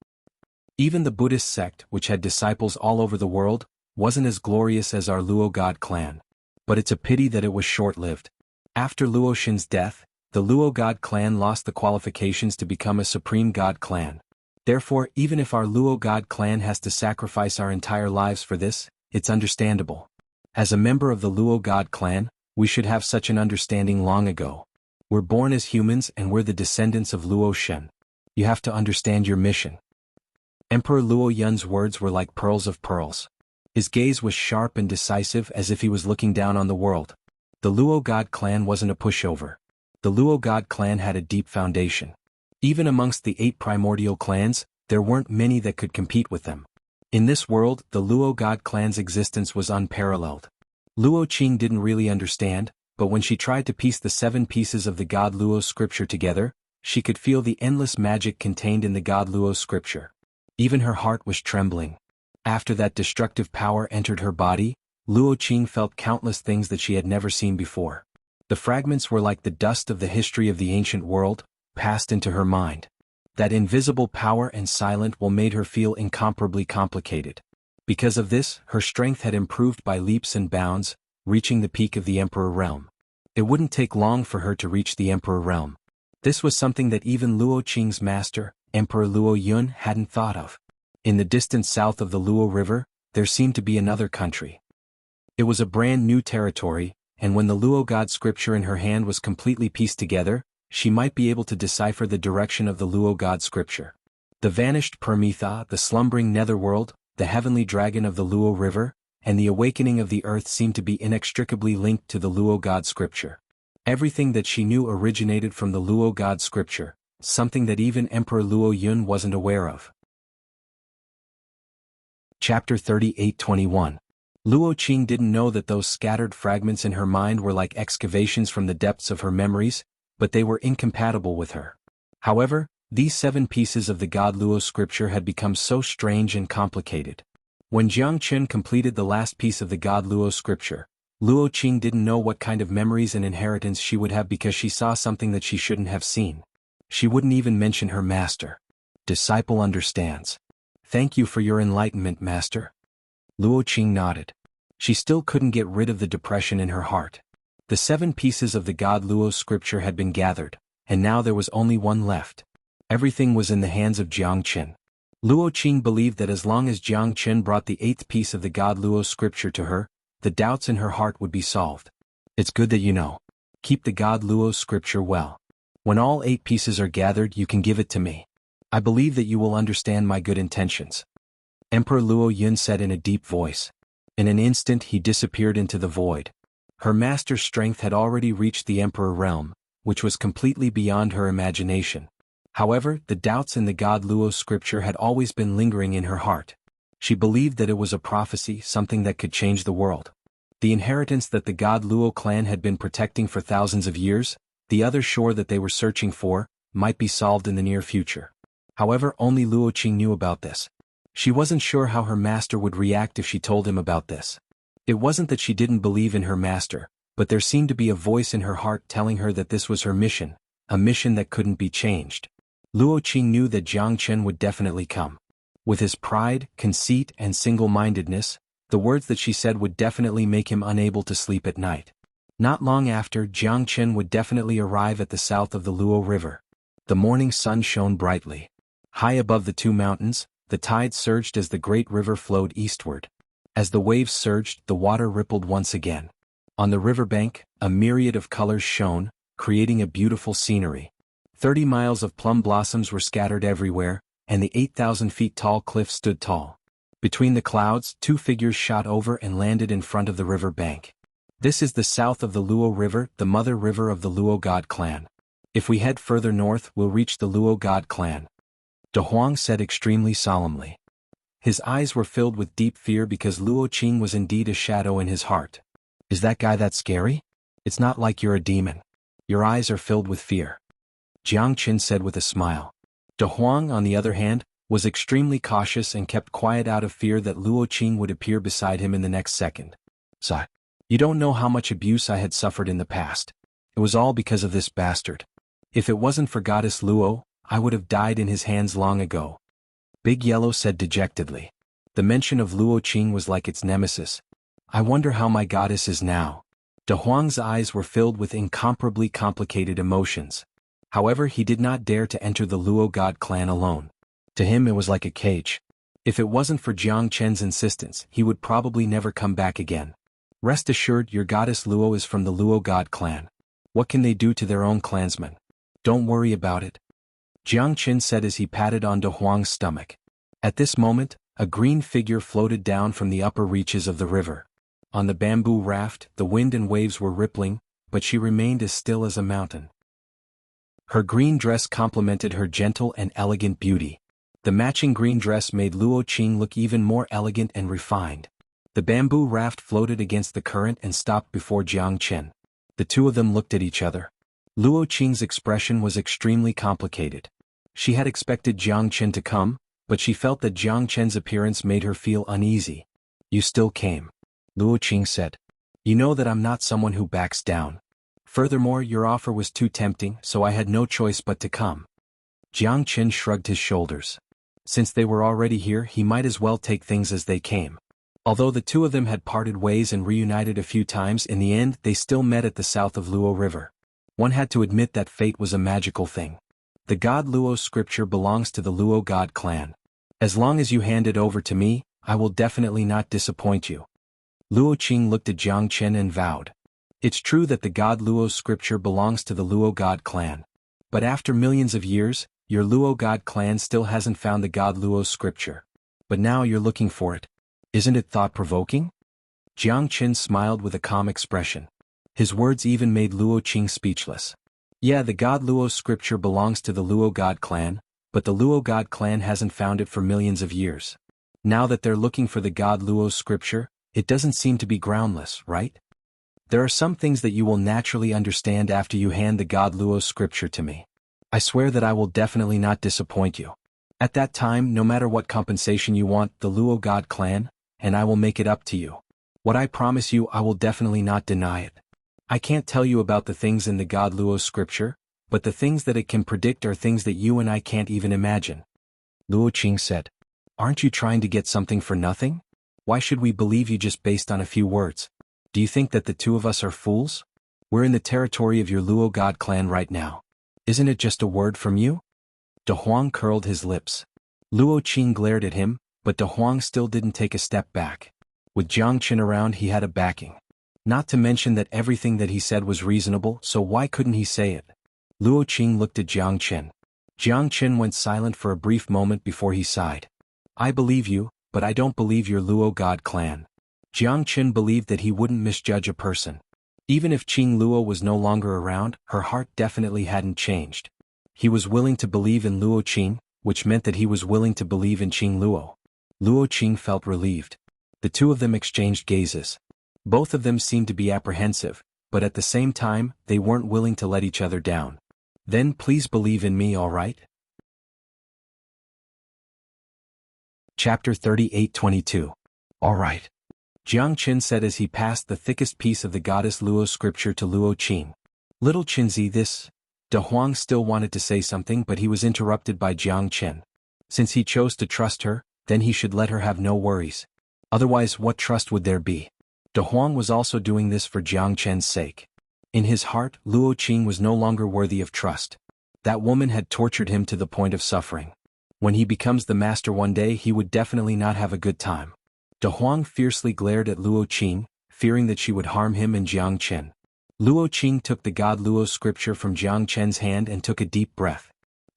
Even the Buddhist sect, which had disciples all over the world, wasn't as glorious as our Luo god clan. But it's a pity that it was short-lived. After Luo Xin's death, the Luo god clan lost the qualifications to become a supreme god clan. Therefore, even if our Luo god clan has to sacrifice our entire lives for this, it's understandable. As a member of the Luo god clan, we should have such an understanding long ago. We're born as humans and we're the descendants of Luo Shen. You have to understand your mission. Emperor Luo Yun's words were like pearls of pearls. His gaze was sharp and decisive as if he was looking down on the world. The Luo god clan wasn't a pushover. The Luo god clan had a deep foundation. Even amongst the 8 primordial clans, there weren't many that could compete with them. In this world, the Luo god clan's existence was unparalleled. Luo Qing didn't really understand, but when she tried to piece the 7 pieces of the god Luo's scripture together, she could feel the endless magic contained in the god Luo's scripture. Even her heart was trembling. After that destructive power entered her body, Luo Qing felt countless things that she had never seen before. The fragments were like the dust of the history of the ancient world, passed into her mind. That invisible power and silent will made her feel incomparably complicated. Because of this, her strength had improved by leaps and bounds, reaching the peak of the Emperor Realm. It wouldn't take long for her to reach the Emperor Realm. This was something that even Luo Qing's master, Emperor Luo Yun, hadn't thought of. In the distance south of the Luo River, there seemed to be another country. It was a brand new territory, and when the Luo God scripture in her hand was completely pieced together, she might be able to decipher the direction of the Luo God scripture. The vanished Permitha, the slumbering netherworld, the heavenly dragon of the Luo River, and the awakening of the earth seemed to be inextricably linked to the Luo God scripture. Everything that she knew originated from the Luo God scripture, something that even Emperor Luo Yun wasn't aware of. Chapter 38:21. Luo Qing didn't know that those scattered fragments in her mind were like excavations from the depths of her memories, but they were incompatible with her. However, these 7 pieces of the God Luo scripture had become so strange and complicated. When Jiang Qin completed the last piece of the God Luo scripture, Luo Qing didn't know what kind of memories and inheritance she would have because she saw something that she shouldn't have seen. She wouldn't even mention her master. Disciple understands. Thank you for your enlightenment, master. Luo Qing nodded. She still couldn't get rid of the depression in her heart. The 7 pieces of the God Luo scripture had been gathered, and now there was only one left. Everything was in the hands of Jiang Qin. Luo Qing believed that as long as Jiang Qin brought the 8th piece of the God Luo scripture to her, the doubts in her heart would be solved. It's good that you know. Keep the God Luo scripture well. When all 8 pieces are gathered, you can give it to me. I believe that you will understand my good intentions. Emperor Luo Yun said in a deep voice. In an instant he disappeared into the void. Her master's strength had already reached the Emperor realm, which was completely beyond her imagination. However, the doubts in the God Luo scripture had always been lingering in her heart. She believed that it was a prophecy, something that could change the world. The inheritance that the God Luo clan had been protecting for thousands of years, the other shore that they were searching for, might be solved in the near future. However, only Luo Qing knew about this. She wasn't sure how her master would react if she told him about this. It wasn't that she didn't believe in her master, but there seemed to be a voice in her heart telling her that this was her mission, a mission that couldn't be changed. Luo Qing knew that Jiang Qin would definitely come. With his pride, conceit, and single-mindedness, the words that she said would definitely make him unable to sleep at night. Not long after, Jiang Qin would definitely arrive at the south of the Luo River. The morning sun shone brightly. High above the 2 mountains, the tide surged as the great river flowed eastward. As the waves surged, the water rippled once again. On the riverbank, a myriad of colors shone, creating a beautiful scenery. 30 miles of plum blossoms were scattered everywhere, and the 8,000 feet tall cliff stood tall. Between the clouds, 2 figures shot over and landed in front of the river bank. This is the south of the Luo River, the mother river of the Luo God clan. If we head further north, we'll reach the Luo God clan. De Huang said extremely solemnly. His eyes were filled with deep fear because Luo Qing was indeed a shadow in his heart. Is that guy that scary? It's not like you're a demon. Your eyes are filled with fear. Jiang Qin said with a smile. De Huang, on the other hand, was extremely cautious and kept quiet out of fear that Luo Qing would appear beside him in the next second. So, you don't know how much abuse I had suffered in the past. It was all because of this bastard. If it wasn't for Goddess Luo, I would have died in his hands long ago. Big Yellow said dejectedly. The mention of Luo Qing was like its nemesis. I wonder how my goddess is now. De Huang's eyes were filled with incomparably complicated emotions. However, he did not dare to enter the Luo God clan alone. To him it was like a cage. If it wasn't for Jiang Qin's insistence, he would probably never come back again. Rest assured, your goddess Luo is from the Luo God clan. What can they do to their own clansmen? Don't worry about it. Jiang Qin said as he patted on De Huang's stomach. At this moment, a green figure floated down from the upper reaches of the river. On the bamboo raft, the wind and waves were rippling, but she remained as still as a mountain. Her green dress complemented her gentle and elegant beauty. The matching green dress made Luo Qing look even more elegant and refined. The bamboo raft floated against the current and stopped before Jiang Qin. The 2 of them looked at each other. Luo Qing's expression was extremely complicated. She had expected Jiang Qin to come, but she felt that Jiang Chen's appearance made her feel uneasy. "You still came," Luo Qing said. "You know that I'm not someone who backs down. Furthermore, your offer was too tempting, so I had no choice but to come." Jiang Chen shrugged his shoulders. Since they were already here, he might as well take things as they came. Although the two of them had parted ways and reunited a few times, in the end they still met at the south of Luo River. One had to admit that fate was a magical thing. The god Luo's scripture belongs to the Luo god clan. As long as you hand it over to me, I will definitely not disappoint you. Luo Qing looked at Jiang Chen and vowed. It's true that the god Luo's scripture belongs to the Luo god clan. But after millions of years, your Luo god clan still hasn't found the god Luo's scripture. But now you're looking for it. Isn't it thought-provoking? Jiang Chen smiled with a calm expression. His words even made Luo Qing speechless. Yeah, the god Luo's scripture belongs to the Luo god clan, but the Luo god clan hasn't found it for millions of years. Now that they're looking for the god Luo's scripture, it doesn't seem to be groundless, right? There are some things that you will naturally understand after you hand the god Luo's scripture to me. I swear that I will definitely not disappoint you. At that time, no matter what compensation you want, the Luo god clan, and I will make it up to you. What I promise you, I will definitely not deny it. I can't tell you about the things in the god Luo's scripture, but the things that it can predict are things that you and I can't even imagine. Luo Qing said. Aren't you trying to get something for nothing? Why should we believe you just based on a few words? Do you think that the two of us are fools? We're in the territory of your Luo god clan right now. Isn't it just a word from you? De Huang curled his lips. Luo Qing glared at him, but De Huang still didn't take a step back. With Jiang Chen around, he had a backing. Not to mention that everything that he said was reasonable, so why couldn't he say it? Luo Qing looked at Jiang Chen. Jiang Chen went silent for a brief moment before he sighed. I believe you, but I don't believe your Luo god clan. Jiang Chen believed that he wouldn't misjudge a person. Even if Qing Luo was no longer around, her heart definitely hadn't changed. He was willing to believe in Luo Qing, which meant that he was willing to believe in Qing Luo. Luo Qing felt relieved. The two of them exchanged gazes. Both of them seemed to be apprehensive, but at the same time, they weren't willing to let each other down. Then please believe in me, all right? Chapter 38-22. All right. Jiang Chen said as he passed the thickest piece of the goddess Luo's scripture to Luo Qing. Little Qinzi, this. De Huang still wanted to say something, but he was interrupted by Jiang Chen. Since he chose to trust her, then he should let her have no worries. Otherwise, what trust would there be? De Huang was also doing this for Jiang Chen's sake. In his heart, Luo Qing was no longer worthy of trust. That woman had tortured him to the point of suffering. When he becomes the master one day, he would definitely not have a good time. De Huang fiercely glared at Luo Qing, fearing that she would harm him and Jiang Chen. Luo Qing took the god Luo's scripture from Jiang Chen's hand and took a deep breath.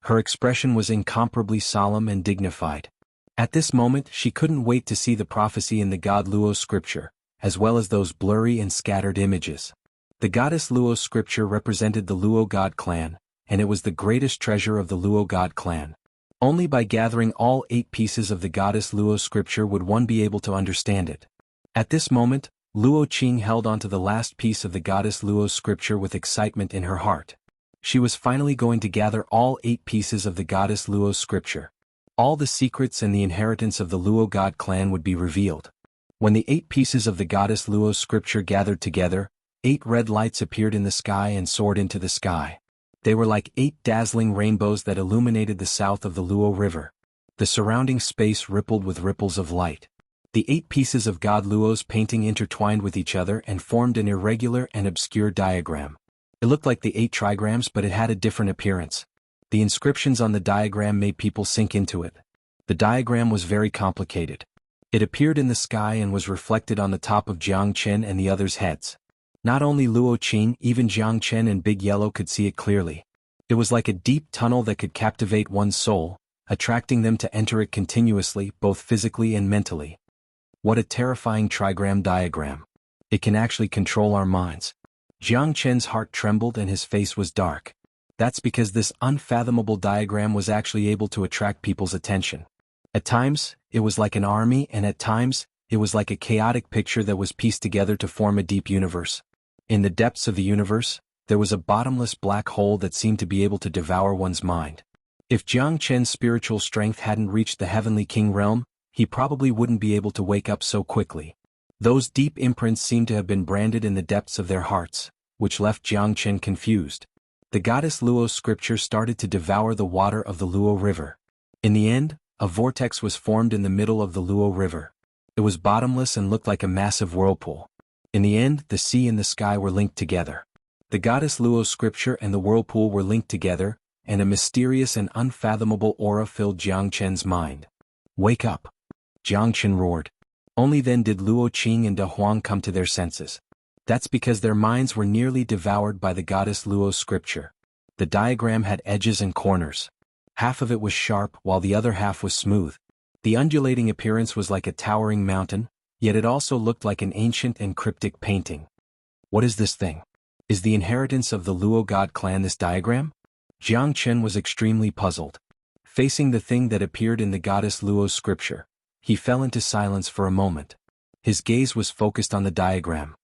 Her expression was incomparably solemn and dignified. At this moment, she couldn't wait to see the prophecy in the god Luo's scripture, as well as those blurry and scattered images. The goddess Luo's scripture represented the Luo god clan, and it was the greatest treasure of the Luo god clan. Only by gathering all 8 pieces of the goddess Luo's scripture would one be able to understand it. At this moment, Luo Qing held onto the last piece of the goddess Luo's scripture with excitement in her heart. She was finally going to gather all 8 pieces of the goddess Luo's scripture. All the secrets and the inheritance of the Luo god clan would be revealed. When the 8 pieces of the goddess Luo's scripture gathered together, 8 red lights appeared in the sky and soared into the sky. They were like 8 dazzling rainbows that illuminated the south of the Luo River. The surrounding space rippled with ripples of light. The 8 pieces of God Luo's painting intertwined with each other and formed an irregular and obscure diagram. It looked like the 8 trigrams, but it had a different appearance. The inscriptions on the diagram made people sink into it. The diagram was very complicated. It appeared in the sky and was reflected on the top of Jiang Chen and the others' heads. Not only Luo Qing, even Jiang Chen and Big Yellow could see it clearly. It was like a deep tunnel that could captivate one's soul, attracting them to enter it continuously, both physically and mentally. What a terrifying trigram diagram. It can actually control our minds. Jiang Chen's heart trembled and his face was dark. That's because this unfathomable diagram was actually able to attract people's attention. At times, it was like an army, and at times, it was like a chaotic picture that was pieced together to form a deep universe. In the depths of the universe, there was a bottomless black hole that seemed to be able to devour one's mind. If Jiang Chen's spiritual strength hadn't reached the Heavenly King realm, he probably wouldn't be able to wake up so quickly. Those deep imprints seemed to have been branded in the depths of their hearts, which left Jiang Chen confused. The goddess Luo's scripture started to devour the water of the Luo River. In the end, a vortex was formed in the middle of the Luo River. It was bottomless and looked like a massive whirlpool. In the end, the sea and the sky were linked together. The goddess Luo's scripture and the whirlpool were linked together, and a mysterious and unfathomable aura filled Jiang Chen's mind. "Wake up!" Jiang Chen roared. Only then did Luo Qing and De Huang come to their senses. That's because their minds were nearly devoured by the goddess Luo's scripture. The diagram had edges and corners. Half of it was sharp while the other half was smooth. The undulating appearance was like a towering mountain, yet it also looked like an ancient and cryptic painting. What is this thing? Is the inheritance of the Luo god clan this diagram? Jiang Chen was extremely puzzled. Facing the thing that appeared in the goddess Luo's scripture, he fell into silence for a moment. His gaze was focused on the diagram.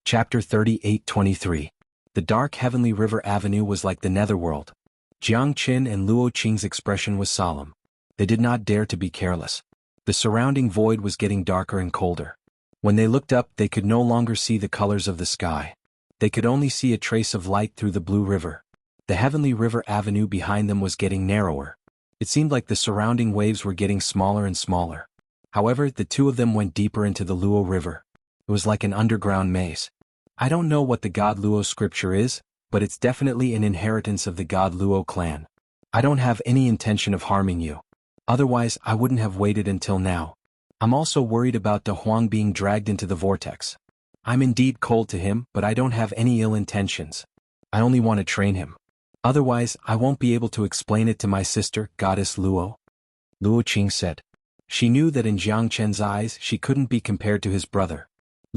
Chapter 38-23. The dark heavenly river avenue was like the netherworld. Jiang Chen and Luo Qing's expression was solemn. They did not dare to be careless. The surrounding void was getting darker and colder. When they looked up, they could no longer see the colors of the sky. They could only see a trace of light through the blue river. The heavenly river avenue behind them was getting narrower. It seemed like the surrounding waves were getting smaller and smaller. However, the two of them went deeper into the Luo River. It was like an underground maze. I don't know what the god Luo scripture is, but it's definitely an inheritance of the god Luo clan. I don't have any intention of harming you. Otherwise, I wouldn't have waited until now. I'm also worried about De Huang being dragged into the vortex. I'm indeed cold to him, but I don't have any ill intentions. I only want to train him. Otherwise, I won't be able to explain it to my sister, goddess Luo. Luo Qing said. She knew that in Jiang Chen's eyes she couldn't be compared to his brother.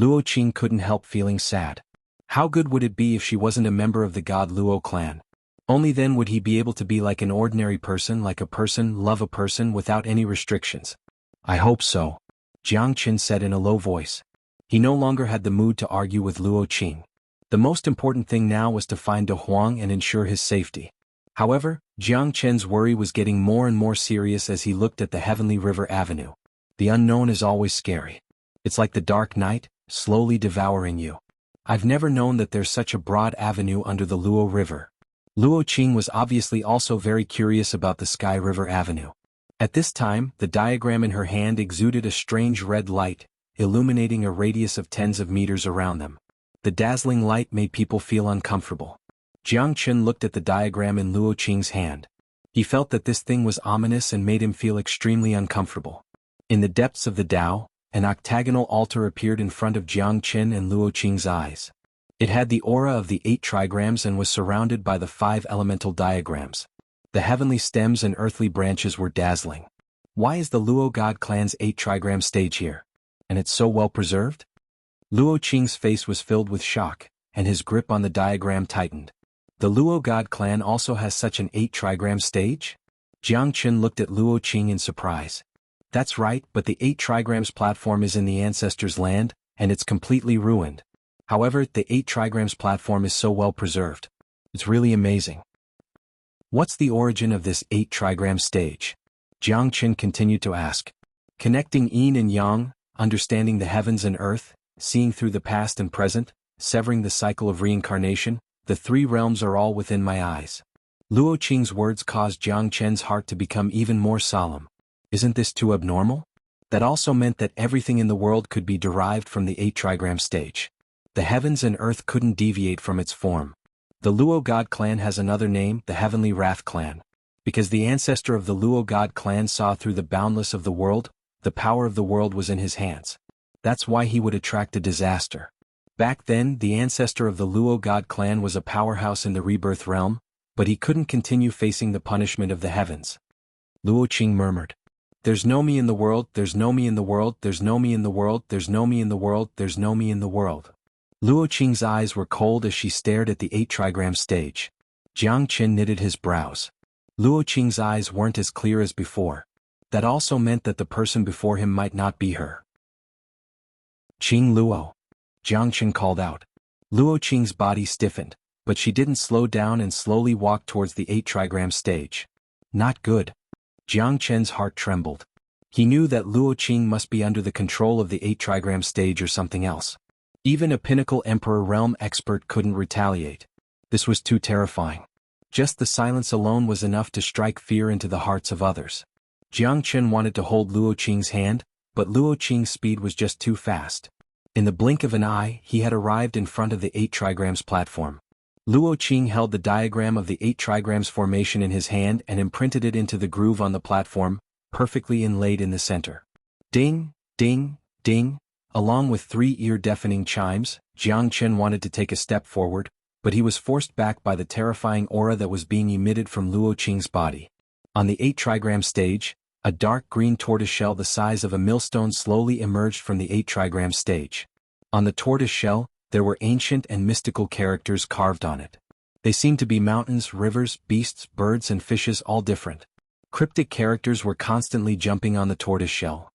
Luo Qing couldn't help feeling sad. How good would it be if she wasn't a member of the god Luo clan? Only then would he be able to be like an ordinary person, love a person without any restrictions. I hope so, Jiang Chen said in a low voice. He no longer had the mood to argue with Luo Qing. The most important thing now was to find De Huang and ensure his safety. However, Jiang Chen's worry was getting more and more serious as he looked at the heavenly river avenue. The unknown is always scary. It's like the dark night, slowly devouring you. I've never known that there's such a broad avenue under the Luo River. Luo Qing was obviously also very curious about the Sky River Avenue. At this time, the diagram in her hand exuded a strange red light, illuminating a radius of tens of meters around them. The dazzling light made people feel uncomfortable. Jiang Chen looked at the diagram in Luo Qing's hand. He felt that this thing was ominous and made him feel extremely uncomfortable. In the depths of the Tao, an octagonal altar appeared in front of Jiang Chen and Luo Qing's eyes. It had the aura of the 8 trigrams and was surrounded by the 5 elemental diagrams. The heavenly stems and earthly branches were dazzling. Why is the Luo god clan's 8 trigram stage here? And it's so well preserved? Luo Qing's face was filled with shock, and his grip on the diagram tightened. The Luo god clan also has such an 8 trigram stage? Jiang Chen looked at Luo Qing in surprise. That's right, but the 8 trigrams platform is in the ancestors' land, and it's completely ruined. However, the 8 trigrams platform is so well preserved. It's really amazing. What's the origin of this 8 trigram stage? Jiang Chen continued to ask. Connecting yin and yang, understanding the heavens and earth, seeing through the past and present, severing the cycle of reincarnation, the 3 realms are all within my eyes. Luo Qing's words caused Jiang Chen's heart to become even more solemn. Isn't this too abnormal? That also meant that everything in the world could be derived from the 8 trigram stage. The heavens and earth couldn't deviate from its form. The Luo god clan has another name, the Heavenly Wrath clan. Because the ancestor of the Luo god clan saw through the boundless of the world, the power of the world was in his hands. That's why he would attract a disaster. Back then, the ancestor of the Luo god clan was a powerhouse in the rebirth realm, but he couldn't continue facing the punishment of the heavens. Luo Qing murmured. There's no me in the world, there's no me in the world, there's no me in the world, there's no me in the world, there's no me in the world. Luo Qing's eyes were cold as she stared at the 8 trigram stage. Jiang Chen knitted his brows. Luo Qing's eyes weren't as clear as before. That also meant that the person before him might not be her. Qing Luo. Jiang Chen called out. Luo Qing's body stiffened, but she didn't slow down and slowly walked towards the 8 trigram stage. Not good. Jiang Chen's heart trembled. He knew that Luo Qing must be under the control of the 8 trigram stage or something else. Even a pinnacle Emperor Realm expert couldn't retaliate. This was too terrifying. Just the silence alone was enough to strike fear into the hearts of others. Jiang Chen wanted to hold Luo Qing's hand, but Luo Qing's speed was just too fast. In the blink of an eye, he had arrived in front of the 8 trigrams platform. Luo Qing held the diagram of the 8 trigrams formation in his hand and imprinted it into the groove on the platform, perfectly inlaid in the center. Ding, ding, ding. Along with 3 ear-deafening chimes, Jiang Chen wanted to take a step forward, but he was forced back by the terrifying aura that was being emitted from Luo Qing's body. On the 8 trigram stage, a dark green tortoiseshell the size of a millstone slowly emerged from the 8 trigram stage. On the tortoiseshell, there were ancient and mystical characters carved on it. They seemed to be mountains, rivers, beasts, birds and fishes, all different. Cryptic characters were constantly jumping on the tortoiseshell.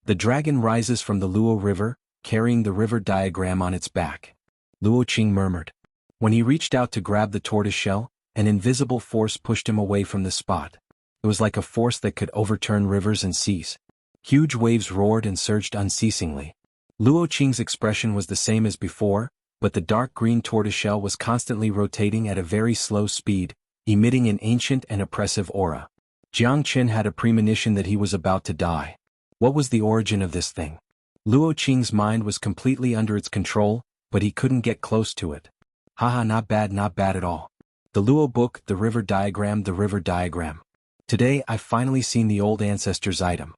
The dragon rises from the Luo River, carrying the river diagram on its back. Luo Qing murmured. When he reached out to grab the tortoiseshell, an invisible force pushed him away from the spot. It was like a force that could overturn rivers and seas. Huge waves roared and surged unceasingly. Luo Qing's expression was the same as before, but the dark green tortoiseshell was constantly rotating at a very slow speed, emitting an ancient and oppressive aura. Jiang Chen had a premonition that he was about to die. What was the origin of this thing? Luo Qing's mind was completely under its control, but he couldn't get close to it. Haha, not bad at all. The Luo book, the river diagram, the river diagram. Today I've finally seen the old ancestor's item.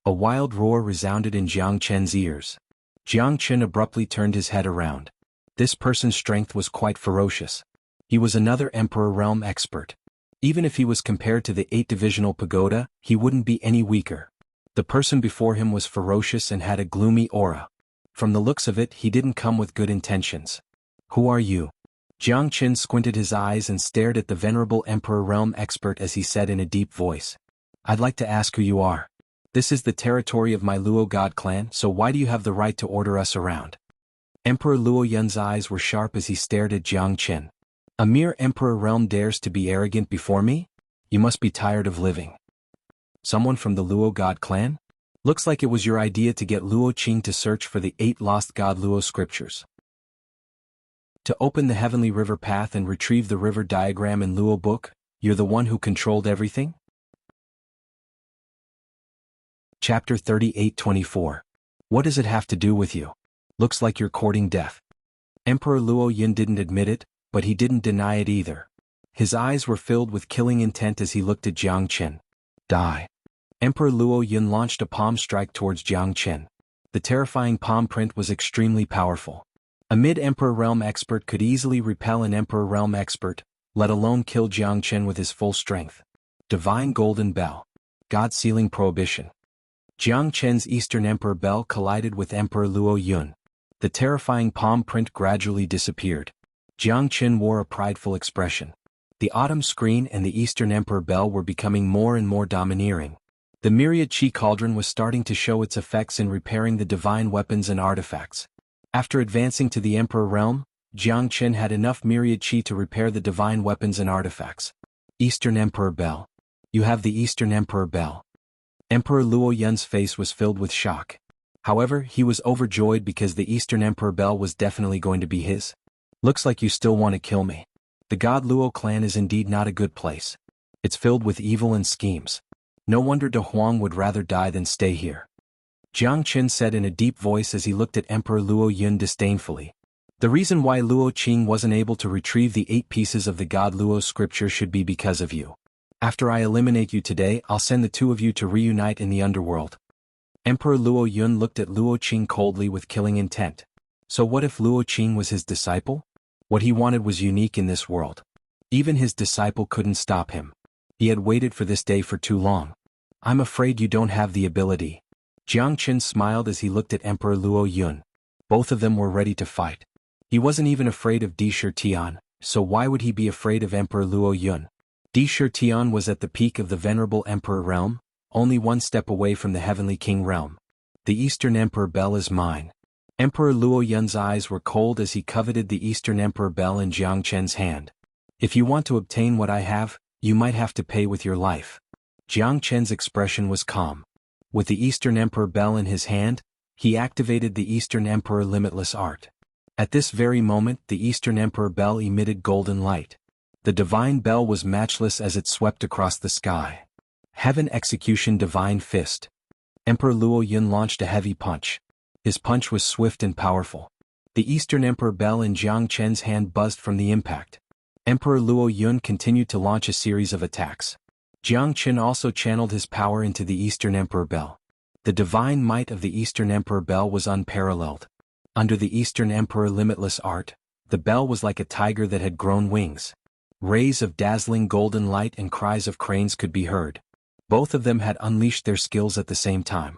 A wild roar resounded in Jiang Chen's ears. Jiang Chen abruptly turned his head around. This person's strength was quite ferocious. He was another Emperor Realm expert. Even if he was compared to the 8-divisional pagoda, he wouldn't be any weaker. The person before him was ferocious and had a gloomy aura. From the looks of it, he didn't come with good intentions. Who are you? Jiang Chen squinted his eyes and stared at the venerable Emperor Realm expert as he said in a deep voice. I'd like to ask who you are. This is the territory of my Luo God clan, so why do you have the right to order us around? Emperor Luo Yun's eyes were sharp as he stared at Jiang Chen. A mere Emperor Realm dares to be arrogant before me? You must be tired of living. Someone from the Luo God clan? Looks like it was your idea to get Luo Qing to search for the 8 lost God Luo scriptures. To open the heavenly river path and retrieve the river diagram in Luo book, you're the one who controlled everything? Chapter 38-24. What does it have to do with you? Looks like you're courting death. Emperor Luo Yun didn't admit it, but he didn't deny it either. His eyes were filled with killing intent as he looked at Jiang Chen. Die. Emperor Luo Yun launched a palm strike towards Jiang Chen. The terrifying palm print was extremely powerful. A mid-Emperor Realm expert could easily repel an Emperor Realm expert, let alone kill Jiang Chen with his full strength. Divine Golden Bell. God-sealing prohibition. Jiang Chen's Eastern Emperor Bell collided with Emperor Luo Yun. The terrifying palm print gradually disappeared. Jiang Chen wore a prideful expression. The Autumn Screen and the Eastern Emperor Bell were becoming more and more domineering. The Myriad Chi Cauldron was starting to show its effects in repairing the divine weapons and artifacts. After advancing to the Emperor Realm, Jiang Chen had enough Myriad Chi to repair the divine weapons and artifacts. Eastern Emperor Bell. You have the Eastern Emperor Bell. Emperor Luo Yun's face was filled with shock. However, he was overjoyed because the Eastern Emperor Bell was definitely going to be his. Looks like you still want to kill me. The God Luo clan is indeed not a good place. It's filled with evil and schemes. No wonder De Huang would rather die than stay here. Jiang Chen said in a deep voice as he looked at Emperor Luo Yun disdainfully. The reason why Luo Qing wasn't able to retrieve the 8 pieces of the God Luo scripture should be because of you. After I eliminate you today, I'll send the 2 of you to reunite in the underworld. Emperor Luo Yun looked at Luo Qing coldly with killing intent. So what if Luo Qing was his disciple? What he wanted was unique in this world. Even his disciple couldn't stop him. He had waited for this day for too long. I'm afraid you don't have the ability. Jiang Chen smiled as he looked at Emperor Luo Yun. Both of them were ready to fight. He wasn't even afraid of Di Shirtian, so why would he be afraid of Emperor Luo Yun? Di Shirtian was at the peak of the venerable Emperor realm, only 1 step away from the Heavenly King realm. The Eastern Emperor Bell is mine. Emperor Luo Yun's eyes were cold as he coveted the Eastern Emperor bell in Jiang Chen's hand. If you want to obtain what I have, you might have to pay with your life. Jiang Chen's expression was calm. With the Eastern Emperor bell in his hand, he activated the Eastern Emperor limitless art. At this very moment, the Eastern Emperor bell emitted golden light. The divine bell was matchless as it swept across the sky. Heaven execution divine fist. Emperor Luo Yun launched a heavy punch. His punch was swift and powerful. The Eastern Emperor bell in Jiang Chen's hand buzzed from the impact. Emperor Luo Yun continued to launch a series of attacks. Jiang Chen also channeled his power into the Eastern Emperor bell. The divine might of the Eastern Emperor bell was unparalleled. Under the Eastern Emperor limitless art, the bell was like a tiger that had grown wings. Rays of dazzling golden light and cries of cranes could be heard. Both of them had unleashed their skills at the same time.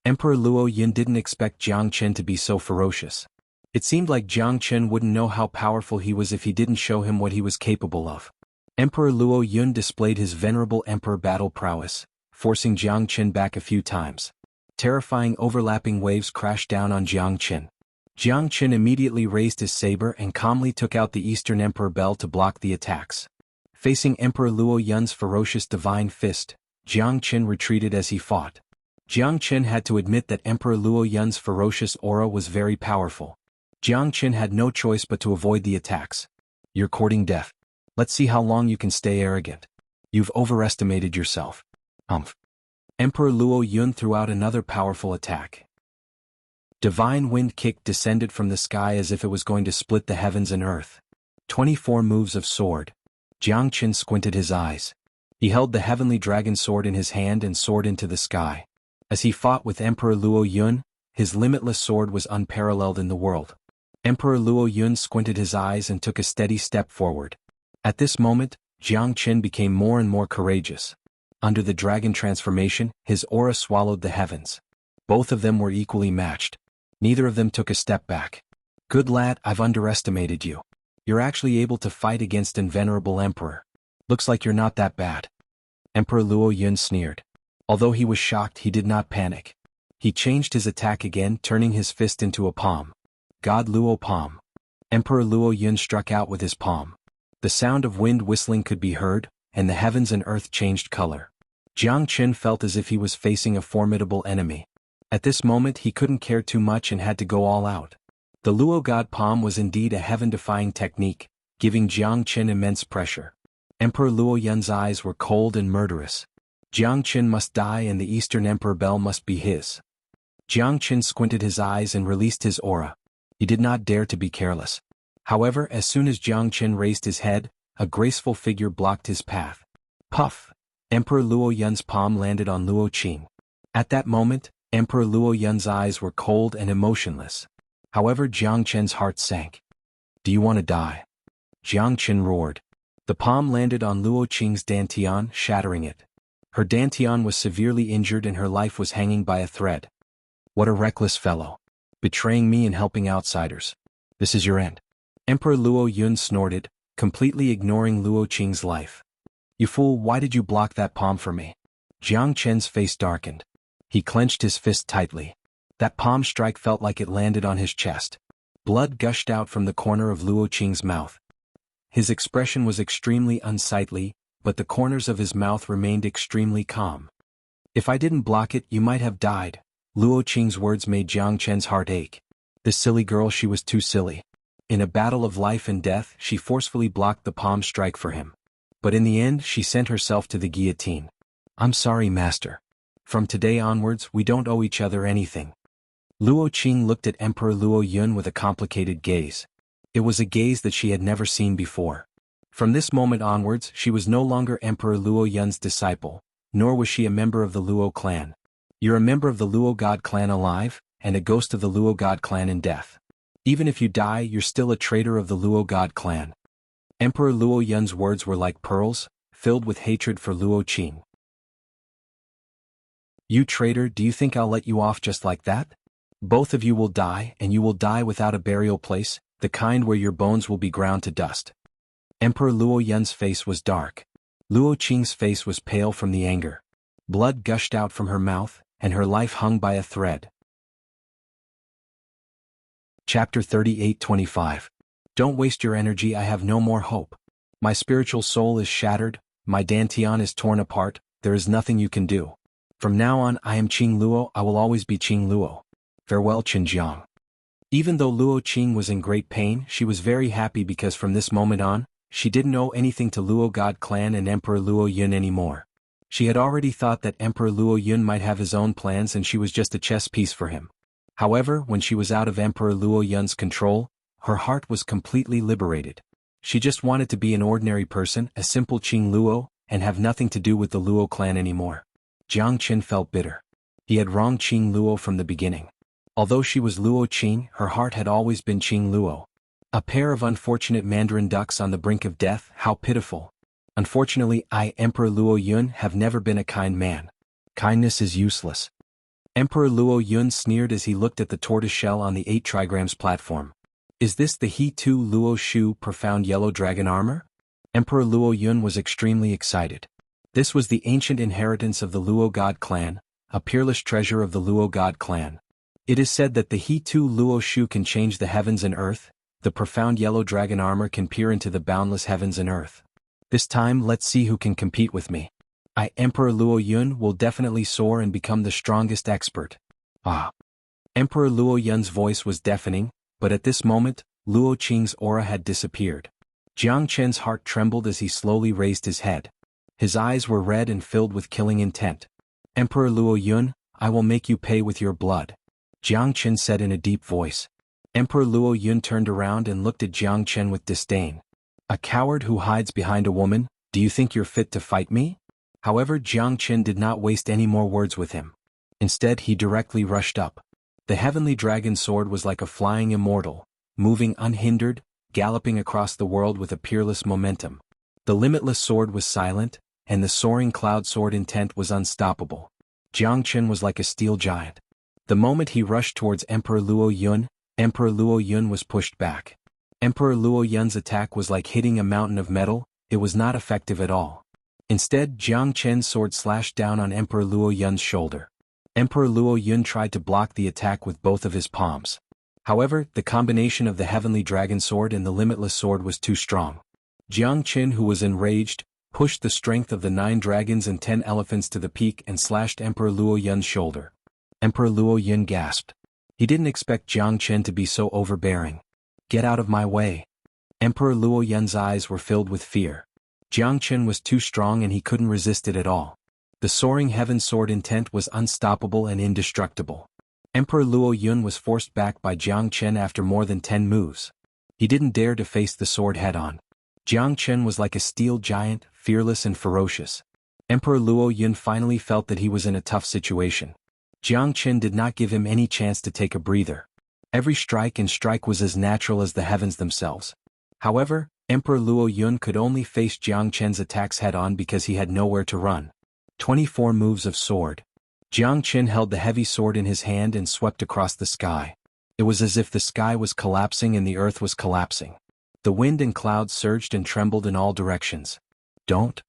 Emperor Luo Yun didn't expect Jiang Chen to be so ferocious. It seemed like Jiang Chen wouldn't know how powerful he was if he didn't show him what he was capable of. Emperor Luo Yun displayed his venerable emperor battle prowess, forcing Jiang Chen back a few times. Terrifying overlapping waves crashed down on Jiang Chen. Jiang Chen immediately raised his saber and calmly took out the Eastern Emperor bell to block the attacks. Facing Emperor Luo Yun's ferocious divine fist, Jiang Chen retreated as he fought. Jiang Chen had to admit that Emperor Luo Yun's ferocious aura was very powerful. Jiang Chen had no choice but to avoid the attacks. You're courting death. Let's see how long you can stay arrogant. You've overestimated yourself. Emperor Luo Yun threw out another powerful attack. Divine wind kick descended from the sky as if it was going to split the heavens and earth. 24 moves of sword. Jiang Chen squinted his eyes. He held the heavenly dragon sword in his hand and soared into the sky. As he fought with Emperor Luo Yun, his limitless sword was unparalleled in the world. Emperor Luo Yun squinted his eyes and took a steady step forward. At this moment, Jiang Chen became more and more courageous. Under the dragon transformation, his aura swallowed the heavens. Both of them were equally matched. Neither of them took a step back. Good lad, I've underestimated you. You're actually able to fight against an venerable emperor. Looks like you're not that bad. Emperor Luo Yun sneered. Although he was shocked, he did not panic. He changed his attack again, turning his fist into a palm. God Luo Palm. Emperor Luo Yun struck out with his palm. The sound of wind whistling could be heard, and the heavens and earth changed color. Jiang Chen felt as if he was facing a formidable enemy. At this moment he couldn't care too much and had to go all out. The Luo God Palm was indeed a heaven-defying technique, giving Jiang Chen immense pressure. Emperor Luo Yun's eyes were cold and murderous. Jiang Chen must die and the Eastern Emperor bell must be his. Jiang Chen squinted his eyes and released his aura. He did not dare to be careless. However, as soon as Jiang Chen raised his head, a graceful figure blocked his path. Puff! Emperor Luo Yun's palm landed on Luo Qing. At that moment, Emperor Luo Yun's eyes were cold and emotionless. However, Jiang Chen's heart sank. Do you want to die? Jiang Chen roared. The palm landed on Luo Qing's dantian, shattering it. Her dantian was severely injured and her life was hanging by a thread. What a reckless fellow. Betraying me and helping outsiders. This is your end. Emperor Luo Yun snorted, completely ignoring Luo Qing's life. You fool, why did you block that palm for me? Jiang Chen's face darkened. He clenched his fist tightly. That palm strike felt like it landed on his chest. Blood gushed out from the corner of Luo Qing's mouth. His expression was extremely unsightly, but the corners of his mouth remained extremely calm. If I didn't block it, you might have died. Luo Qing's words made Jiang Chen's heart ache. This silly girl, she was too silly. In a battle of life and death, she forcefully blocked the palm strike for him. But in the end, she sent herself to the guillotine. I'm sorry, master. From today onwards, we don't owe each other anything. Luo Qing looked at Emperor Luo Yun with a complicated gaze. It was a gaze that she had never seen before. From this moment onwards, she was no longer Emperor Luo Yun's disciple, nor was she a member of the Luo clan. You're a member of the Luo God clan alive, and a ghost of the Luo God clan in death. Even if you die, you're still a traitor of the Luo God clan. Emperor Luo Yun's words were like pearls, filled with hatred for Luo Qing. You traitor, do you think I'll let you off just like that? Both of you will die, and you will die without a burial place, the kind where your bones will be ground to dust. Emperor Luo Yun's face was dark. Luo Qing's face was pale from the anger. Blood gushed out from her mouth, and her life hung by a thread. Chapter 38:25. Don't waste your energy, I have no more hope. My spiritual soul is shattered, my dantian is torn apart, there is nothing you can do. From now on I am Qing Luo, I will always be Qing Luo. Farewell Qinjiang. Even though Luo Qing was in great pain, she was very happy because from this moment on, she didn't owe anything to Luo God clan and Emperor Luo Yun anymore. She had already thought that Emperor Luo Yun might have his own plans and she was just a chess piece for him. However, when she was out of Emperor Luo Yun's control, her heart was completely liberated. She just wanted to be an ordinary person, a simple Qing Luo, and have nothing to do with the Luo clan anymore. Jiang Qin felt bitter. He had wronged Qing Luo from the beginning. Although she was Luo Qing, her heart had always been Qing Luo. A pair of unfortunate mandarin ducks on the brink of death, how pitiful. Unfortunately, I, Emperor Luo Yun, have never been a kind man. Kindness is useless. Emperor Luo Yun sneered as he looked at the tortoiseshell on the 8 trigrams platform. Is this the He Tu Luo Shu profound yellow dragon armor? Emperor Luo Yun was extremely excited. This was the ancient inheritance of the Luo God clan, a peerless treasure of the Luo God clan. It is said that the He Tu Luo Shu can change the heavens and earth, the profound yellow dragon armor can peer into the boundless heavens and earth. This time let's see who can compete with me. I, Emperor Luo Yun, will definitely soar and become the strongest expert. Ah! Emperor Luo Yun's voice was deafening, but at this moment, Luo Qing's aura had disappeared. Jiang Chen's heart trembled as he slowly raised his head. His eyes were red and filled with killing intent. Emperor Luo Yun, I will make you pay with your blood. Jiang Chen said in a deep voice. Emperor Luo Yun turned around and looked at Jiang Chen with disdain. A coward who hides behind a woman, do you think you're fit to fight me? However, Jiang Chen did not waste any more words with him. Instead, he directly rushed up. The heavenly dragon sword was like a flying immortal, moving unhindered, galloping across the world with a peerless momentum. The limitless sword was silent, and the soaring cloud sword intent was unstoppable. Jiang Chen was like a steel giant. The moment he rushed towards Emperor Luo Yun, Emperor Luo Yun was pushed back. Emperor Luo Yun's attack was like hitting a mountain of metal, it was not effective at all. Instead, Jiang Chen's sword slashed down on Emperor Luo Yun's shoulder. Emperor Luo Yun tried to block the attack with both of his palms. However, the combination of the heavenly dragon sword and the limitless sword was too strong. Jiang Chen, who was enraged, pushed the strength of the 9 dragons and 10 elephants to the peak and slashed Emperor Luo Yun's shoulder. Emperor Luo Yun gasped. He didn't expect Jiang Chen to be so overbearing. Get out of my way. Emperor Luo Yun's eyes were filled with fear. Jiang Chen was too strong and he couldn't resist it at all. The soaring heaven sword intent was unstoppable and indestructible. Emperor Luo Yun was forced back by Jiang Chen after more than 10 moves. He didn't dare to face the sword head-on. Jiang Chen was like a steel giant, fearless and ferocious. Emperor Luo Yun finally felt that he was in a tough situation. Jiang Chen did not give him any chance to take a breather. Every strike was as natural as the heavens themselves. However, Emperor Luo Yun could only face Jiang Chen's attacks head-on because he had nowhere to run. 24 moves of sword. Jiang Chen held the heavy sword in his hand and swept across the sky. It was as if the sky was collapsing and the earth was collapsing. The wind and clouds surged and trembled in all directions. Don't!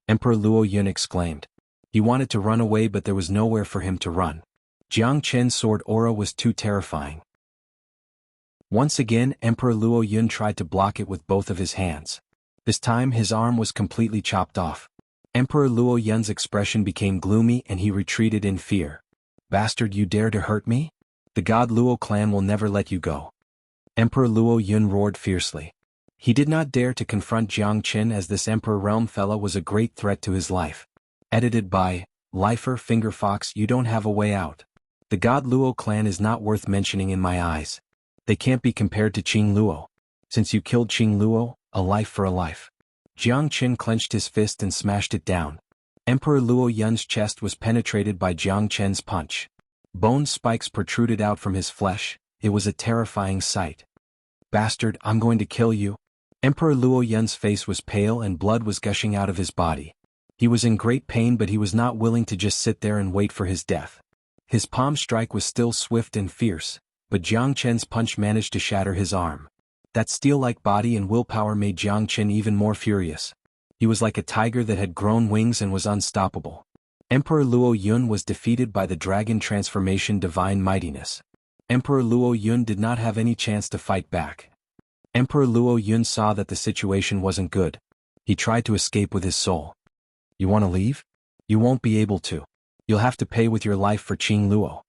Emperor Luo Yun exclaimed. He wanted to run away but there was nowhere for him to run. Jiang Chen's sword aura was too terrifying. Once again, Emperor Luo Yun tried to block it with both of his hands. This time his arm was completely chopped off. Emperor Luo Yun's expression became gloomy and he retreated in fear. Bastard, you dare to hurt me? The god Luo clan will never let you go. Emperor Luo Yun roared fiercely. He did not dare to confront Jiang Chen as this Emperor Realm fella was a great threat to his life. Edited by Lifer Fingerfox. You don't have a way out. The god Luo clan is not worth mentioning in my eyes. They can't be compared to Qing Luo. Since you killed Qing Luo, a life for a life. Jiang Chen clenched his fist and smashed it down. Emperor Luo Yun's chest was penetrated by Jiang Chen's punch. Bone spikes protruded out from his flesh. It was a terrifying sight. Bastard, I'm going to kill you. Emperor Luo Yun's face was pale and blood was gushing out of his body. He was in great pain but he was not willing to just sit there and wait for his death. His palm strike was still swift and fierce, but Jiang Chen's punch managed to shatter his arm. That steel-like body and willpower made Jiang Chen even more furious. He was like a tiger that had grown wings and was unstoppable. Emperor Luo Yun was defeated by the dragon transformation divine mightiness. Emperor Luo Yun did not have any chance to fight back. Emperor Luo Yun saw that the situation wasn't good. He tried to escape with his soul. You want to leave? You won't be able to. You'll have to pay with your life for Qing Luo.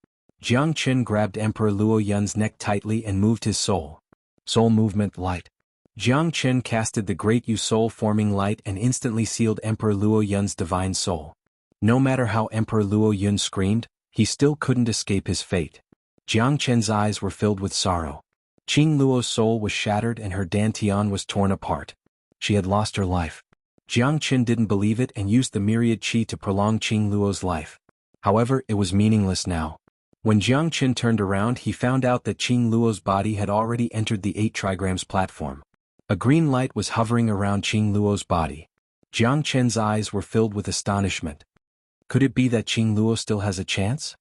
Jiang Qin grabbed Emperor Luo Yun's neck tightly and moved his soul. Soul movement light. Jiang Qin casted the Great Yu soul-forming light and instantly sealed Emperor Luo Yun's divine soul. No matter how Emperor Luo Yun screamed, he still couldn't escape his fate. Jiang Qin's eyes were filled with sorrow. Qing Luo's soul was shattered and her dantian was torn apart. She had lost her life. Jiang Qin didn't believe it and used the myriad qi to prolong Qing Luo's life. However, it was meaningless now. When Jiang Qin turned around, he found out that Qing Luo's body had already entered the 8 trigrams platform. A green light was hovering around Qing Luo's body. Jiang Qin's eyes were filled with astonishment. Could it be that Qing Luo still has a chance?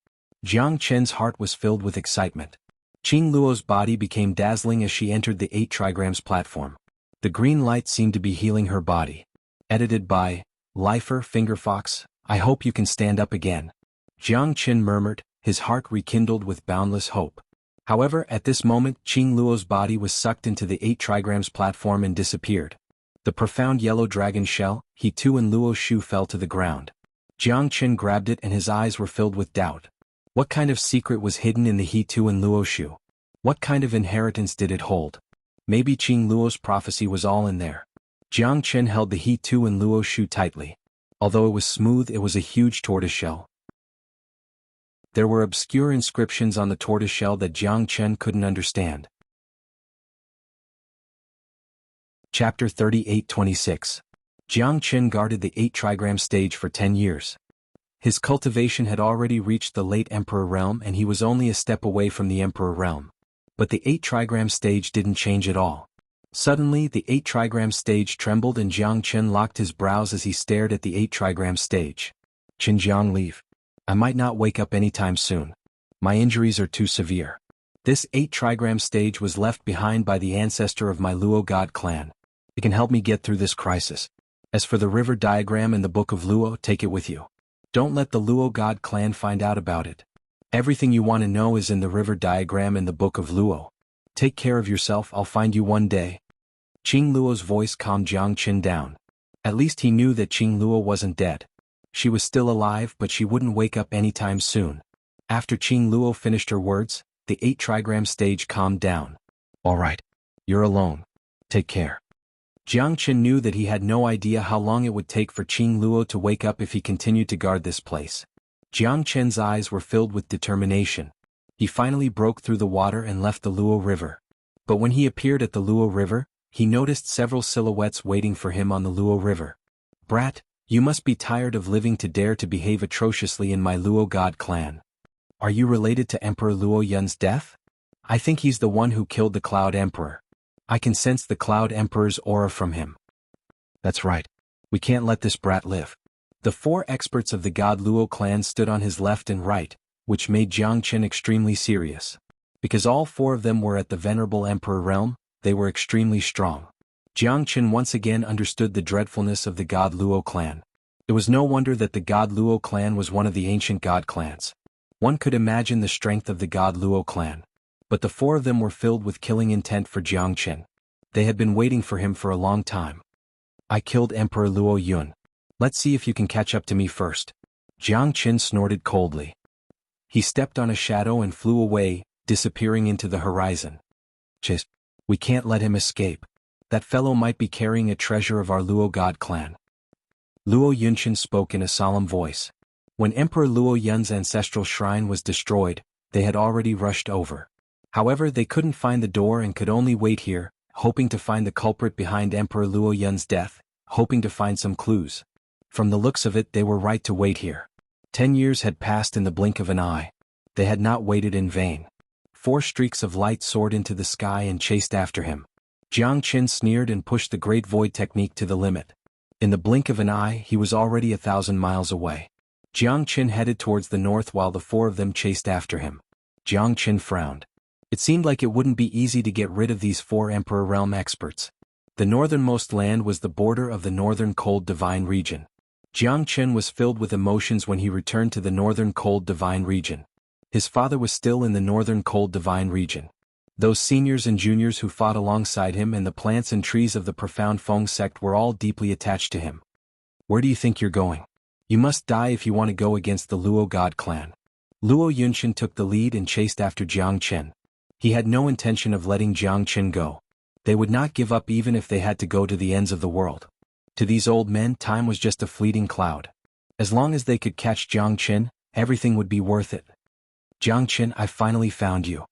Jiang Qin's heart was filled with excitement. Qing Luo's body became dazzling as she entered the 8 trigrams platform. The green light seemed to be healing her body. Edited by Lifer Fingerfox. I hope you can stand up again. Jiang Qin murmured, his heart rekindled with boundless hope. However, at this moment, Qing Luo's body was sucked into the 8 trigrams platform and disappeared. The profound yellow dragon shell, He Tu and Luo's shoe fell to the ground. Jiang Qin grabbed it and his eyes were filled with doubt. What kind of secret was hidden in the He Tu and Luo shoe? What kind of inheritance did it hold? Maybe Qing Luo's prophecy was all in there. Jiang Qin held the He Tu and Luo shoe tightly. Although it was smooth, it was a huge tortoiseshell. There were obscure inscriptions on the tortoiseshell that Jiang Qin couldn't understand. Chapter 38-26. Jiang Qin guarded the 8 trigram stage for 10 years. His cultivation had already reached the late Emperor realm and he was only a step away from the Emperor realm. But the 8 trigram stage didn't change at all. Suddenly, the 8 trigram stage trembled and Jiang Qin locked his brows as he stared at the 8 trigram stage. Xinjiang, leave. I might not wake up anytime soon. My injuries are too severe. This 8 trigram stage was left behind by the ancestor of my Luo god clan. It can help me get through this crisis. As for the river diagram in the Book of Luo, take it with you. Don't let the Luo god clan find out about it. Everything you want to know is in the river diagram in the Book of Luo. Take care of yourself, I'll find you one day. Qing Luo's voice calmed Jiang Qin down. At least he knew that Qing Luo wasn't dead. She was still alive, but she wouldn't wake up anytime soon. After Qing Luo finished her words, the 8 trigram stage calmed down. All right. You're alone. Take care. Jiang Qin knew that he had no idea how long it would take for Qing Luo to wake up if he continued to guard this place. Jiang Qin's eyes were filled with determination. He finally broke through the water and left the Luo River. But when he appeared at the Luo River, he noticed several silhouettes waiting for him on the Luo River. Brat, you must be tired of living to dare to behave atrociously in my Luo god clan. Are you related to Emperor Luo Yun's death? I think he's the one who killed the Cloud Emperor. I can sense the Cloud Emperor's aura from him. That's right. We can't let this brat live. The 4 experts of the god Luo clan stood on his left and right, which made Jiang Qin extremely serious. Because all 4 of them were at the venerable Emperor realm, they were extremely strong. Jiang Qin once again understood the dreadfulness of the god Luo clan. It was no wonder that the god Luo clan was one of the ancient god clans. One could imagine the strength of the god Luo clan. But the 4 of them were filled with killing intent for Jiang Qin. They had been waiting for him for a long time. I killed Emperor Luo Yun. Let's see if you can catch up to me first. Jiang Qin snorted coldly. He stepped on a shadow and flew away, disappearing into the horizon. Just, we can't let him escape. That fellow might be carrying a treasure of our Luo god clan. Luo Yunqian spoke in a solemn voice. When Emperor Luo Yun's ancestral shrine was destroyed, they had already rushed over. However, they couldn't find the door and could only wait here, hoping to find the culprit behind Emperor Luo Yun's death, hoping to find some clues. From the looks of it, they were right to wait here. 10 years had passed in the blink of an eye. They had not waited in vain. 4 streaks of light soared into the sky and chased after him. Jiang Qin sneered and pushed the Great Void technique to the limit. In the blink of an eye, he was already 1,000 miles away. Jiang Qin headed towards the north while the 4 of them chased after him. Jiang Qin frowned. It seemed like it wouldn't be easy to get rid of these 4 Emperor Realm experts. The northernmost land was the border of the northern cold divine region. Jiang Qin was filled with emotions when he returned to the northern cold divine region. His father was still in the northern cold divine region. Those seniors and juniors who fought alongside him and the plants and trees of the profound Feng sect were all deeply attached to him. Where do you think you're going? You must die if you want to go against the Luo God clan. Luo Yunxian took the lead and chased after Jiang Chen. He had no intention of letting Jiang Chen go. They would not give up even if they had to go to the ends of the world. To these old men, time was just a fleeting cloud. As long as they could catch Jiang Chen, everything would be worth it. Jiang Chen, I finally found you.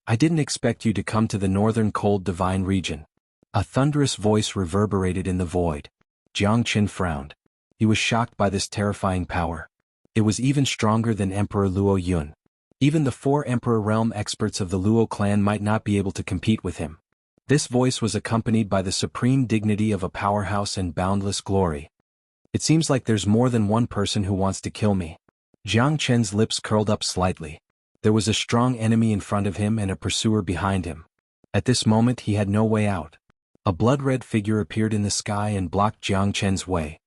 I didn't expect you to come to the northern cold divine region. A thunderous voice reverberated in the void. Jiang Chen frowned. He was shocked by this terrifying power. It was even stronger than Emperor Luo Yun. Even the 4 Emperor realm experts of the Luo clan might not be able to compete with him. This voice was accompanied by the supreme dignity of a powerhouse and boundless glory. It seems like there's more than one person who wants to kill me. Jiang Chen's lips curled up slightly. There was a strong enemy in front of him and a pursuer behind him. At this moment he had no way out. A blood-red figure appeared in the sky and blocked Jiang Chen's way.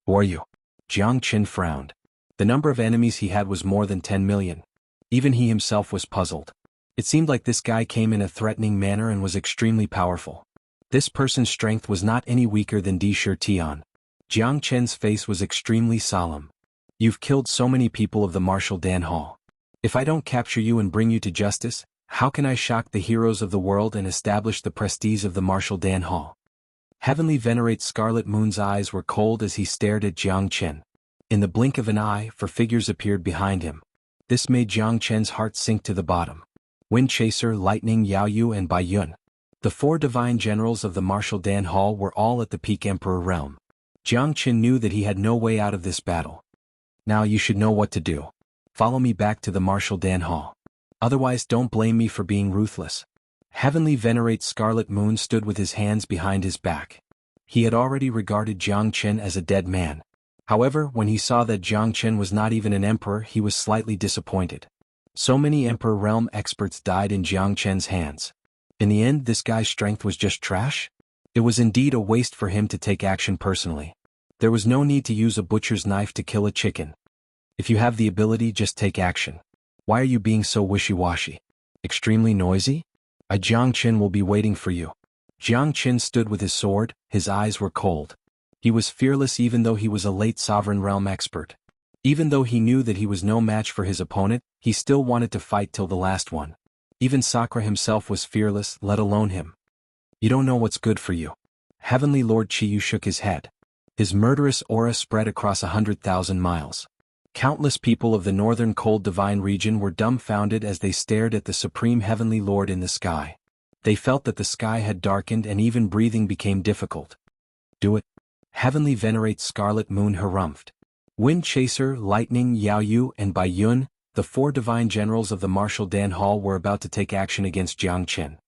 Who are you? Jiang Chen frowned. The number of enemies he had was more than 10 million. Even he himself was puzzled. It seemed like this guy came in a threatening manner and was extremely powerful. This person's strength was not any weaker than Di Shi Tian. Jiang Chen's face was extremely solemn. You've killed so many people of the Martial Dan Hall. If I don't capture you and bring you to justice, how can I shock the heroes of the world and establish the prestige of the Martial Dan Hall? Heavenly Venerate Scarlet Moon's eyes were cold as he stared at Jiang Chen. In the blink of an eye, 4 figures appeared behind him. This made Jiang Chen's heart sink to the bottom. Wind Chaser, Lightning, Yao Yu and Bai Yun. The 4 divine generals of the Martial Dan Hall were all at the peak Emperor realm. Jiang Chen knew that he had no way out of this battle. Now you should know what to do. Follow me back to the Martial Dan Hall. Otherwise don't blame me for being ruthless. Heavenly Venerate Scarlet Moon stood with his hands behind his back. He had already regarded Jiang Chen as a dead man. However, when he saw that Jiang Chen was not even an emperor, he was slightly disappointed. So many Emperor realm experts died in Jiang Chen's hands. In the end, this guy's strength was just trash? It was indeed a waste for him to take action personally. There was no need to use a butcher's knife to kill a chicken. If you have the ability, just take action. Why are you being so wishy-washy? Extremely noisy? Jiang Chen will be waiting for you. Jiang Chen stood with his sword, his eyes were cold. He was fearless even though he was a late sovereign realm expert. Even though he knew that he was no match for his opponent, he still wanted to fight till the last one. Even Sakura himself was fearless, let alone him. You don't know what's good for you. Heavenly Lord Qiyu shook his head. His murderous aura spread across 100,000 miles. Countless people of the northern cold divine region were dumbfounded as they stared at the supreme heavenly lord in the sky. They felt that the sky had darkened and even breathing became difficult. Do it. Heavenly Venerate Scarlet Moon harumphed. Wind Chaser, Lightning, Yao Yu and Bai Yun, the 4 divine generals of the Martial Dan Hall, were about to take action against Jiang Chen.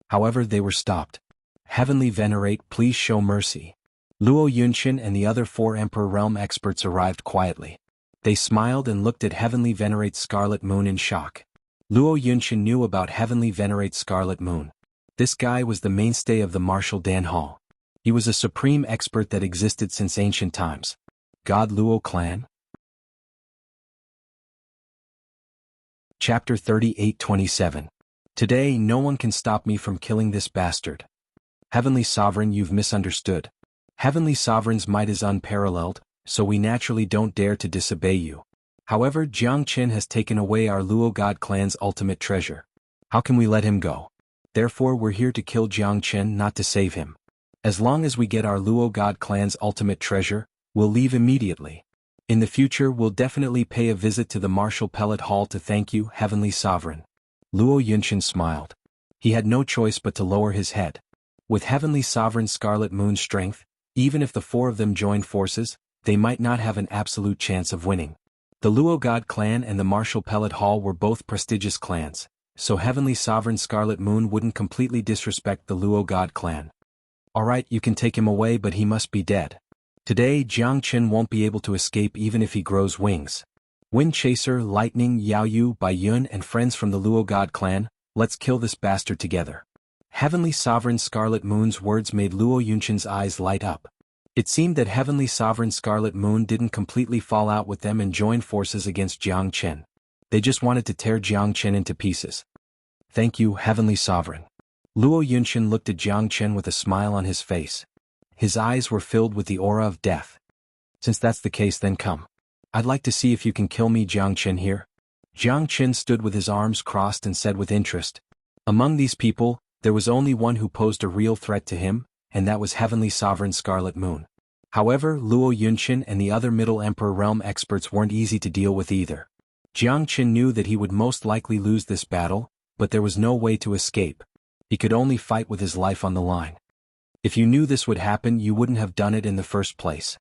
However, they were stopped. Heavenly Venerate, please show mercy. Luo Yunxian and the other 4 Emperor realm experts arrived quietly. They smiled and looked at Heavenly Venerate Scarlet Moon in shock. Luo Yunxian knew about Heavenly Venerate Scarlet Moon. This guy was the mainstay of the Martial Dan Hall. He was a supreme expert that existed since ancient times. God Luo Clan? Chapter 38-27. Today no one can stop me from killing this bastard. Heavenly Sovereign, you've misunderstood. Heavenly Sovereign's might is unparalleled, so we naturally don't dare to disobey you. However, Jiang Chen has taken away our Luo God clan's ultimate treasure. How can we let him go? Therefore we're here to kill Jiang Chen, not to save him. As long as we get our Luo God clan's ultimate treasure, we'll leave immediately. In the future we'll definitely pay a visit to the Martial Pellet Hall to thank you, Heavenly Sovereign. Luo Yunxian smiled. He had no choice but to lower his head. With Heavenly Sovereign Scarlet Moon's strength, even if the 4 of them joined forces, they might not have an absolute chance of winning. The Luo God clan and the Martial Pellet Hall were both prestigious clans, so Heavenly Sovereign Scarlet Moon wouldn't completely disrespect the Luo God clan. Alright, you can take him away, but he must be dead. Today Jiang Chen won't be able to escape even if he grows wings. Wind Chaser, Lightning, Yao Yu, Bai Yun and friends from the Luo God clan, let's kill this bastard together. Heavenly Sovereign Scarlet Moon's words made Luo Yunxian's eyes light up. It seemed that Heavenly Sovereign Scarlet Moon didn't completely fall out with them and join forces against Jiang Chen. They just wanted to tear Jiang Chen into pieces. Thank you, Heavenly Sovereign. Luo Yunxian looked at Jiang Chen with a smile on his face. His eyes were filled with the aura of death. Since that's the case, then come. I'd like to see if you can kill me, Jiang Chen here. Jiang Chen stood with his arms crossed and said with interest. Among these people, there was only one who posed a real threat to him, and that was Heavenly Sovereign Scarlet Moon. However, Luo Yunxian and the other Middle Emperor realm experts weren't easy to deal with either. Jiang Chen knew that he would most likely lose this battle, but there was no way to escape. He could only fight with his life on the line. If you knew this would happen, you wouldn't have done it in the first place.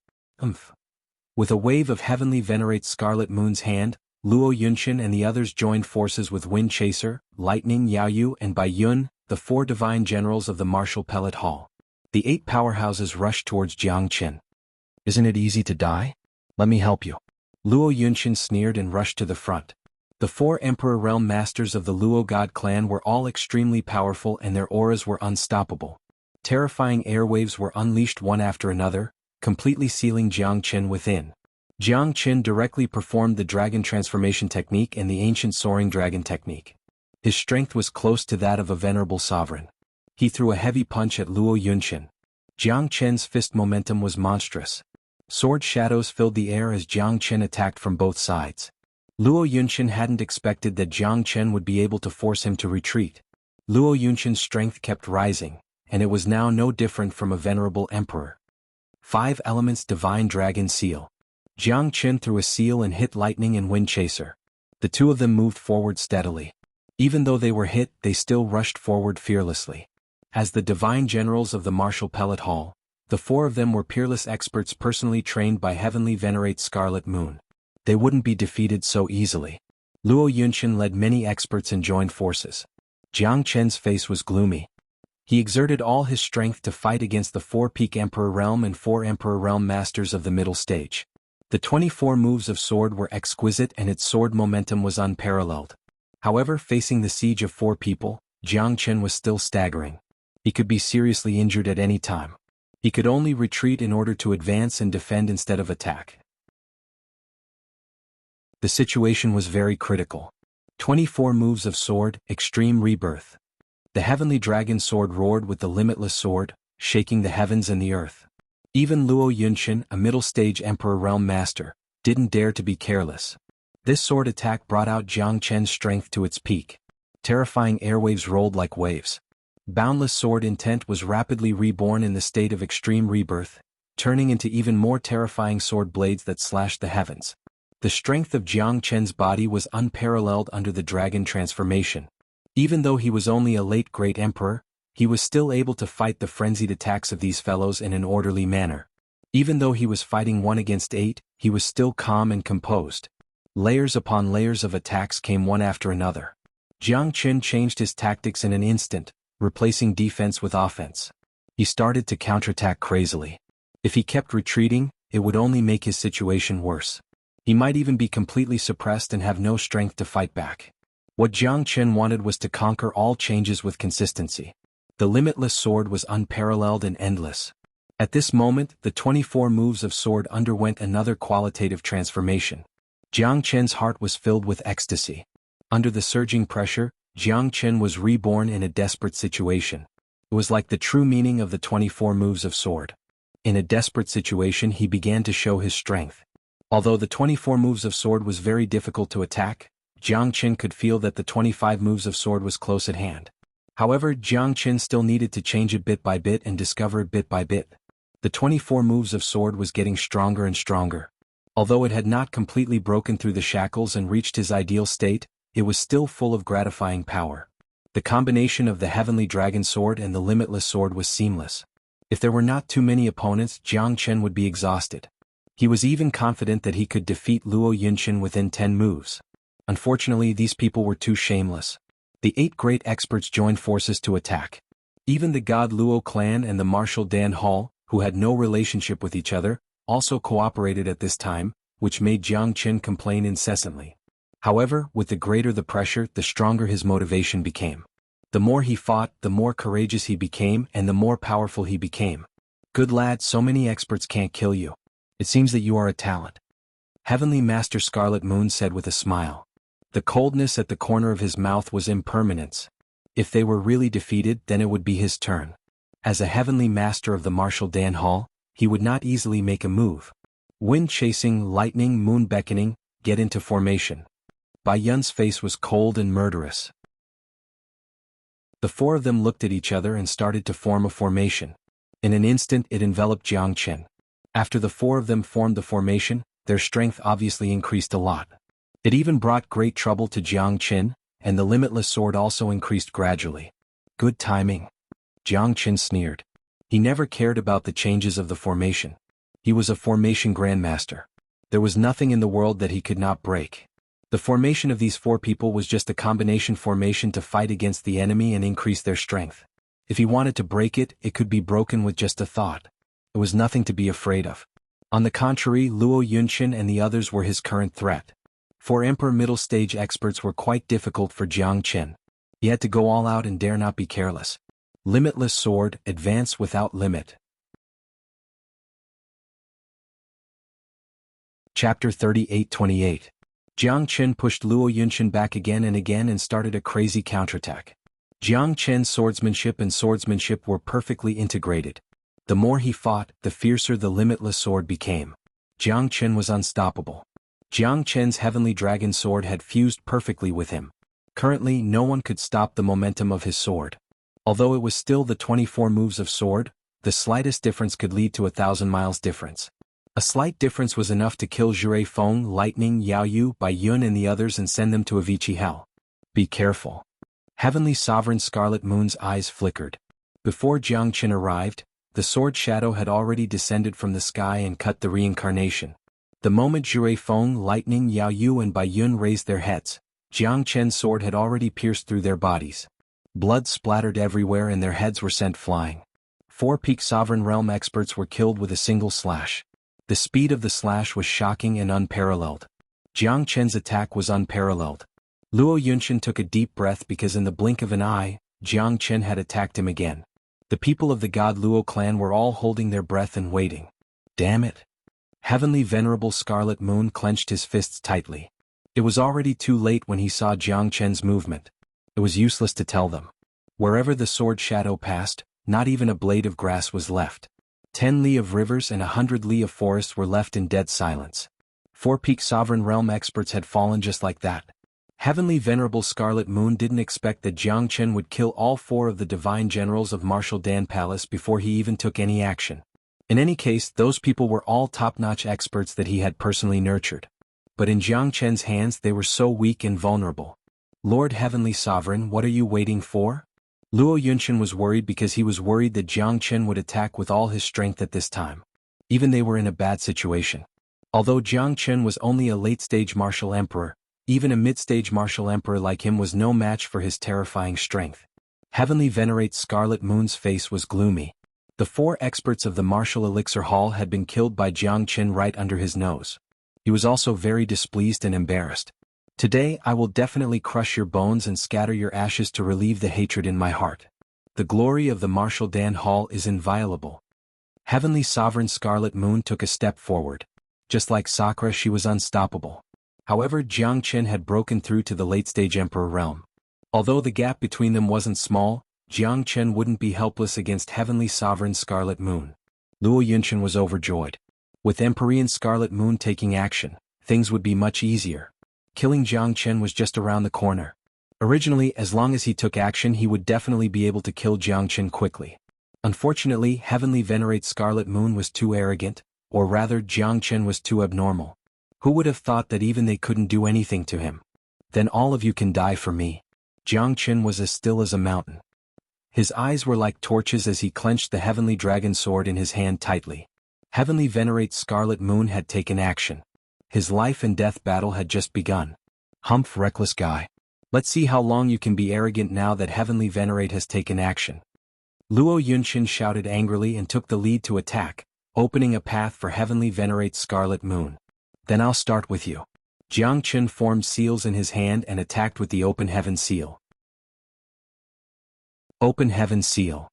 With a wave of Heavenly Venerate Scarlet Moon's hand, Luo Yunxian and the others joined forces with Wind Chaser, Lightning Yaoyu and Bai Yun, the 4 divine generals of the Martial Pellet Hall. The 8 powerhouses rushed towards Jiang Chen. Isn't it easy to die? Let me help you. Luo Yunxian sneered and rushed to the front. The 4 Emperor Realm Masters of the Luo God clan were all extremely powerful and their auras were unstoppable. Terrifying airwaves were unleashed one after another, completely sealing Jiang Chen within. Jiang Chen directly performed the dragon transformation technique and the ancient soaring dragon technique. His strength was close to that of a venerable sovereign. He threw a heavy punch at Luo Yunxian. Jiang Chen's fist momentum was monstrous. Sword shadows filled the air as Jiang Chen attacked from both sides. Luo Yunxian hadn't expected that Jiang Chen would be able to force him to retreat. Luo Yunxian's strength kept rising, and it was now no different from a venerable emperor. 5 Elements Divine Dragon Seal. Jiang Chen threw a seal and hit Lightning and Wind Chaser. The 2 of them moved forward steadily. Even though they were hit, they still rushed forward fearlessly. As the divine generals of the Martial Pellet Hall, the 4 of them were peerless experts personally trained by Heavenly Venerate Scarlet Moon. They wouldn't be defeated so easily. Luo Yunxian led many experts and joined forces. Jiang Chen's face was gloomy. He exerted all his strength to fight against the 4 Peak Emperor Realm and 4 Emperor Realm Masters of the middle stage. The 24 moves of sword were exquisite and its sword momentum was unparalleled. However, facing the siege of 4 people, Jiang Chen was still staggering. He could be seriously injured at any time. He could only retreat in order to advance and defend instead of attack. The situation was very critical. 24 moves of sword, extreme rebirth. The heavenly dragon sword roared with the limitless sword, shaking the heavens and the earth. Even Luo Yunxian, a middle-stage Emperor Realm Master, didn't dare to be careless. This sword attack brought out Jiang Chen's strength to its peak. Terrifying airwaves rolled like waves. Boundless sword intent was rapidly reborn in the state of extreme rebirth, turning into even more terrifying sword blades that slashed the heavens. The strength of Jiang Chen's body was unparalleled under the dragon transformation. Even though he was only a late great emperor, he was still able to fight the frenzied attacks of these fellows in an orderly manner. Even though he was fighting 1 against 8, he was still calm and composed. Layers upon layers of attacks came one after another. Jiang Chen changed his tactics in an instant, replacing defense with offense. He started to counterattack crazily. If he kept retreating, it would only make his situation worse. He might even be completely suppressed and have no strength to fight back. What Jiang Chen wanted was to conquer all changes with consistency. The limitless sword was unparalleled and endless. At this moment, the 24 moves of sword underwent another qualitative transformation. Jiang Chen's heart was filled with ecstasy. Under the surging pressure, Jiang Chen was reborn in a desperate situation. It was like the true meaning of the 24 moves of sword. In a desperate situation, he began to show his strength. Although the 24 moves of sword was very difficult to attack, Jiang Chen could feel that the 25 moves of sword was close at hand. However, Jiang Chen still needed to change it bit by bit and discover it bit by bit. The 24 moves of sword was getting stronger and stronger. Although it had not completely broken through the shackles and reached his ideal state, it was still full of gratifying power. The combination of the heavenly dragon sword and the limitless sword was seamless. If there were not too many opponents, Jiang Chen would be exhausted. He was even confident that he could defeat Luo Yunxian within 10 moves. Unfortunately, these people were too shameless. The 8 great experts joined forces to attack. Even the God Luo clan and the Martial Dan Hall, who had no relationship with each other, also cooperated at this time, which made Jiang Chen complain incessantly. However, with the greater the pressure, the stronger his motivation became. The more he fought, the more courageous he became and the more powerful he became. Good lad, so many experts can't kill you. It seems that you are a talent. Heavenly Master Scarlet Moon said with a smile. The coldness at the corner of his mouth was impermanence. If they were really defeated, then it would be his turn. As a Heavenly Master of the martial Dan Hall, he would not easily make a move. Wind chasing, lightning, moon beckoning, get into formation. Bai Yun's face was cold and murderous. The four of them looked at each other and started to form a formation. In an instant it enveloped Jiang Chen. After the four of them formed the formation, their strength obviously increased a lot. It even brought great trouble to Jiang Chen, and the limitless sword also increased gradually. Good timing. Jiang Chen sneered. He never cared about the changes of the formation. He was a formation grandmaster. There was nothing in the world that he could not break. The formation of these four people was just a combination formation to fight against the enemy and increase their strength. If he wanted to break it, it could be broken with just a thought. It was nothing to be afraid of. On the contrary, Luo Yunchen and the others were his current threat. Four Emperor middle stage experts were quite difficult for Jiang Chen. He had to go all out and dare not be careless. Limitless sword, advance without limit. Chapter 38-28. Jiang Chen pushed Luo Yunchen back again and started a crazy counterattack. Jiang Chen's swordsmanship and swordsmanship were perfectly integrated. The more he fought, the fiercer the limitless sword became. Jiang Chen was unstoppable. Jiang Chen's heavenly dragon sword had fused perfectly with him. Currently, no one could stop the momentum of his sword. Although it was still the 24 moves of sword, the slightest difference could lead to 1,000 miles difference. A slight difference was enough to kill Jurei Feng, Lightning, Yao Yu, Bai Yun and the others and send them to Avicii Hell. Be careful. Heavenly Sovereign Scarlet Moon's eyes flickered. Before Jiang Chen arrived, the sword shadow had already descended from the sky and cut the reincarnation. The moment Jurei Feng, Lightning, Yao Yu and Bai Yun raised their heads, Jiang Chen's sword had already pierced through their bodies. Blood splattered everywhere and their heads were sent flying. Four peak Sovereign Realm experts were killed with a single slash. The speed of the slash was shocking and unparalleled. Jiang Chen's attack was unparalleled. Luo Yunchen took a deep breath because in the blink of an eye, Jiang Chen had attacked him again. The people of the God Luo clan were all holding their breath and waiting. Damn it. Heavenly Venerable Scarlet Moon clenched his fists tightly. It was already too late when he saw Jiang Chen's movement. It was useless to tell them. Wherever the sword shadow passed, not even a blade of grass was left. 10 li of rivers and 100 li of forests were left in dead silence. 4 peak Sovereign Realm experts had fallen just like that. Heavenly Venerable Scarlet Moon didn't expect that Jiang Chen would kill all 4 of the divine generals of Martial Dan Palace before he even took any action. In any case, those people were all top-notch experts that he had personally nurtured. But in Jiang Chen's hands they were so weak and vulnerable. Lord Heavenly Sovereign, what are you waiting for? Luo Yunchen was worried because he was worried that Jiang Chen would attack with all his strength at this time. Even they were in a bad situation. Although Jiang Chen was only a late-stage martial emperor, even a mid-stage martial emperor like him was no match for his terrifying strength. Heavenly Venerate Scarlet Moon's face was gloomy. The 4 experts of the Martial Elixir Hall had been killed by Jiang Chen right under his nose. He was also very displeased and embarrassed. Today I will definitely crush your bones and scatter your ashes to relieve the hatred in my heart. The glory of the Martial Dan Hall is inviolable. Heavenly Sovereign Scarlet Moon took a step forward. Just like Sakura, she was unstoppable. However, Jiang Chen had broken through to the late-stage Emperor realm. Although the gap between them wasn't small, Jiang Chen wouldn't be helpless against Heavenly Sovereign Scarlet Moon. Luo Yunchen was overjoyed. With Empyrean Scarlet Moon taking action, things would be much easier. Killing Jiang Chen was just around the corner. Originally, as long as he took action, he would definitely be able to kill Jiang Chen quickly. Unfortunately, Heavenly Venerate Scarlet Moon was too arrogant, or rather Jiang Chen was too abnormal. Who would have thought that even they couldn't do anything to him? Then all of you can die for me. Jiang Chen was as still as a mountain. His eyes were like torches as he clenched the Heavenly Dragon Sword in his hand tightly. Heavenly Venerate Scarlet Moon had taken action. His life and death battle had just begun. Humph, reckless guy. Let's see how long you can be arrogant now that Heavenly Venerate has taken action. Luo Yunchen shouted angrily and took the lead to attack, opening a path for Heavenly Venerate Scarlet Moon. Then I'll start with you. Jiang Chen formed seals in his hand and attacked with the Open Heaven Seal. Open Heaven Seal.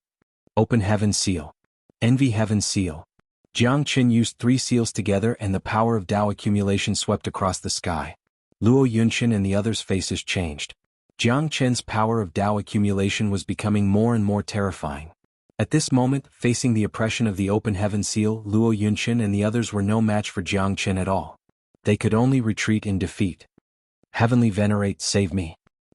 Open Heaven Seal. Envy Heaven Seal. Jiang Qin used 3 seals together and the power of Dao accumulation swept across the sky. Luo Yunqin and the others' faces changed. Jiang Qin's power of Dao accumulation was becoming more and more terrifying. At this moment, facing the oppression of the open heaven seal, Luo Yunqin and the others were no match for Jiang Qin at all. They could only retreat in defeat. Heavenly Venerate, save me!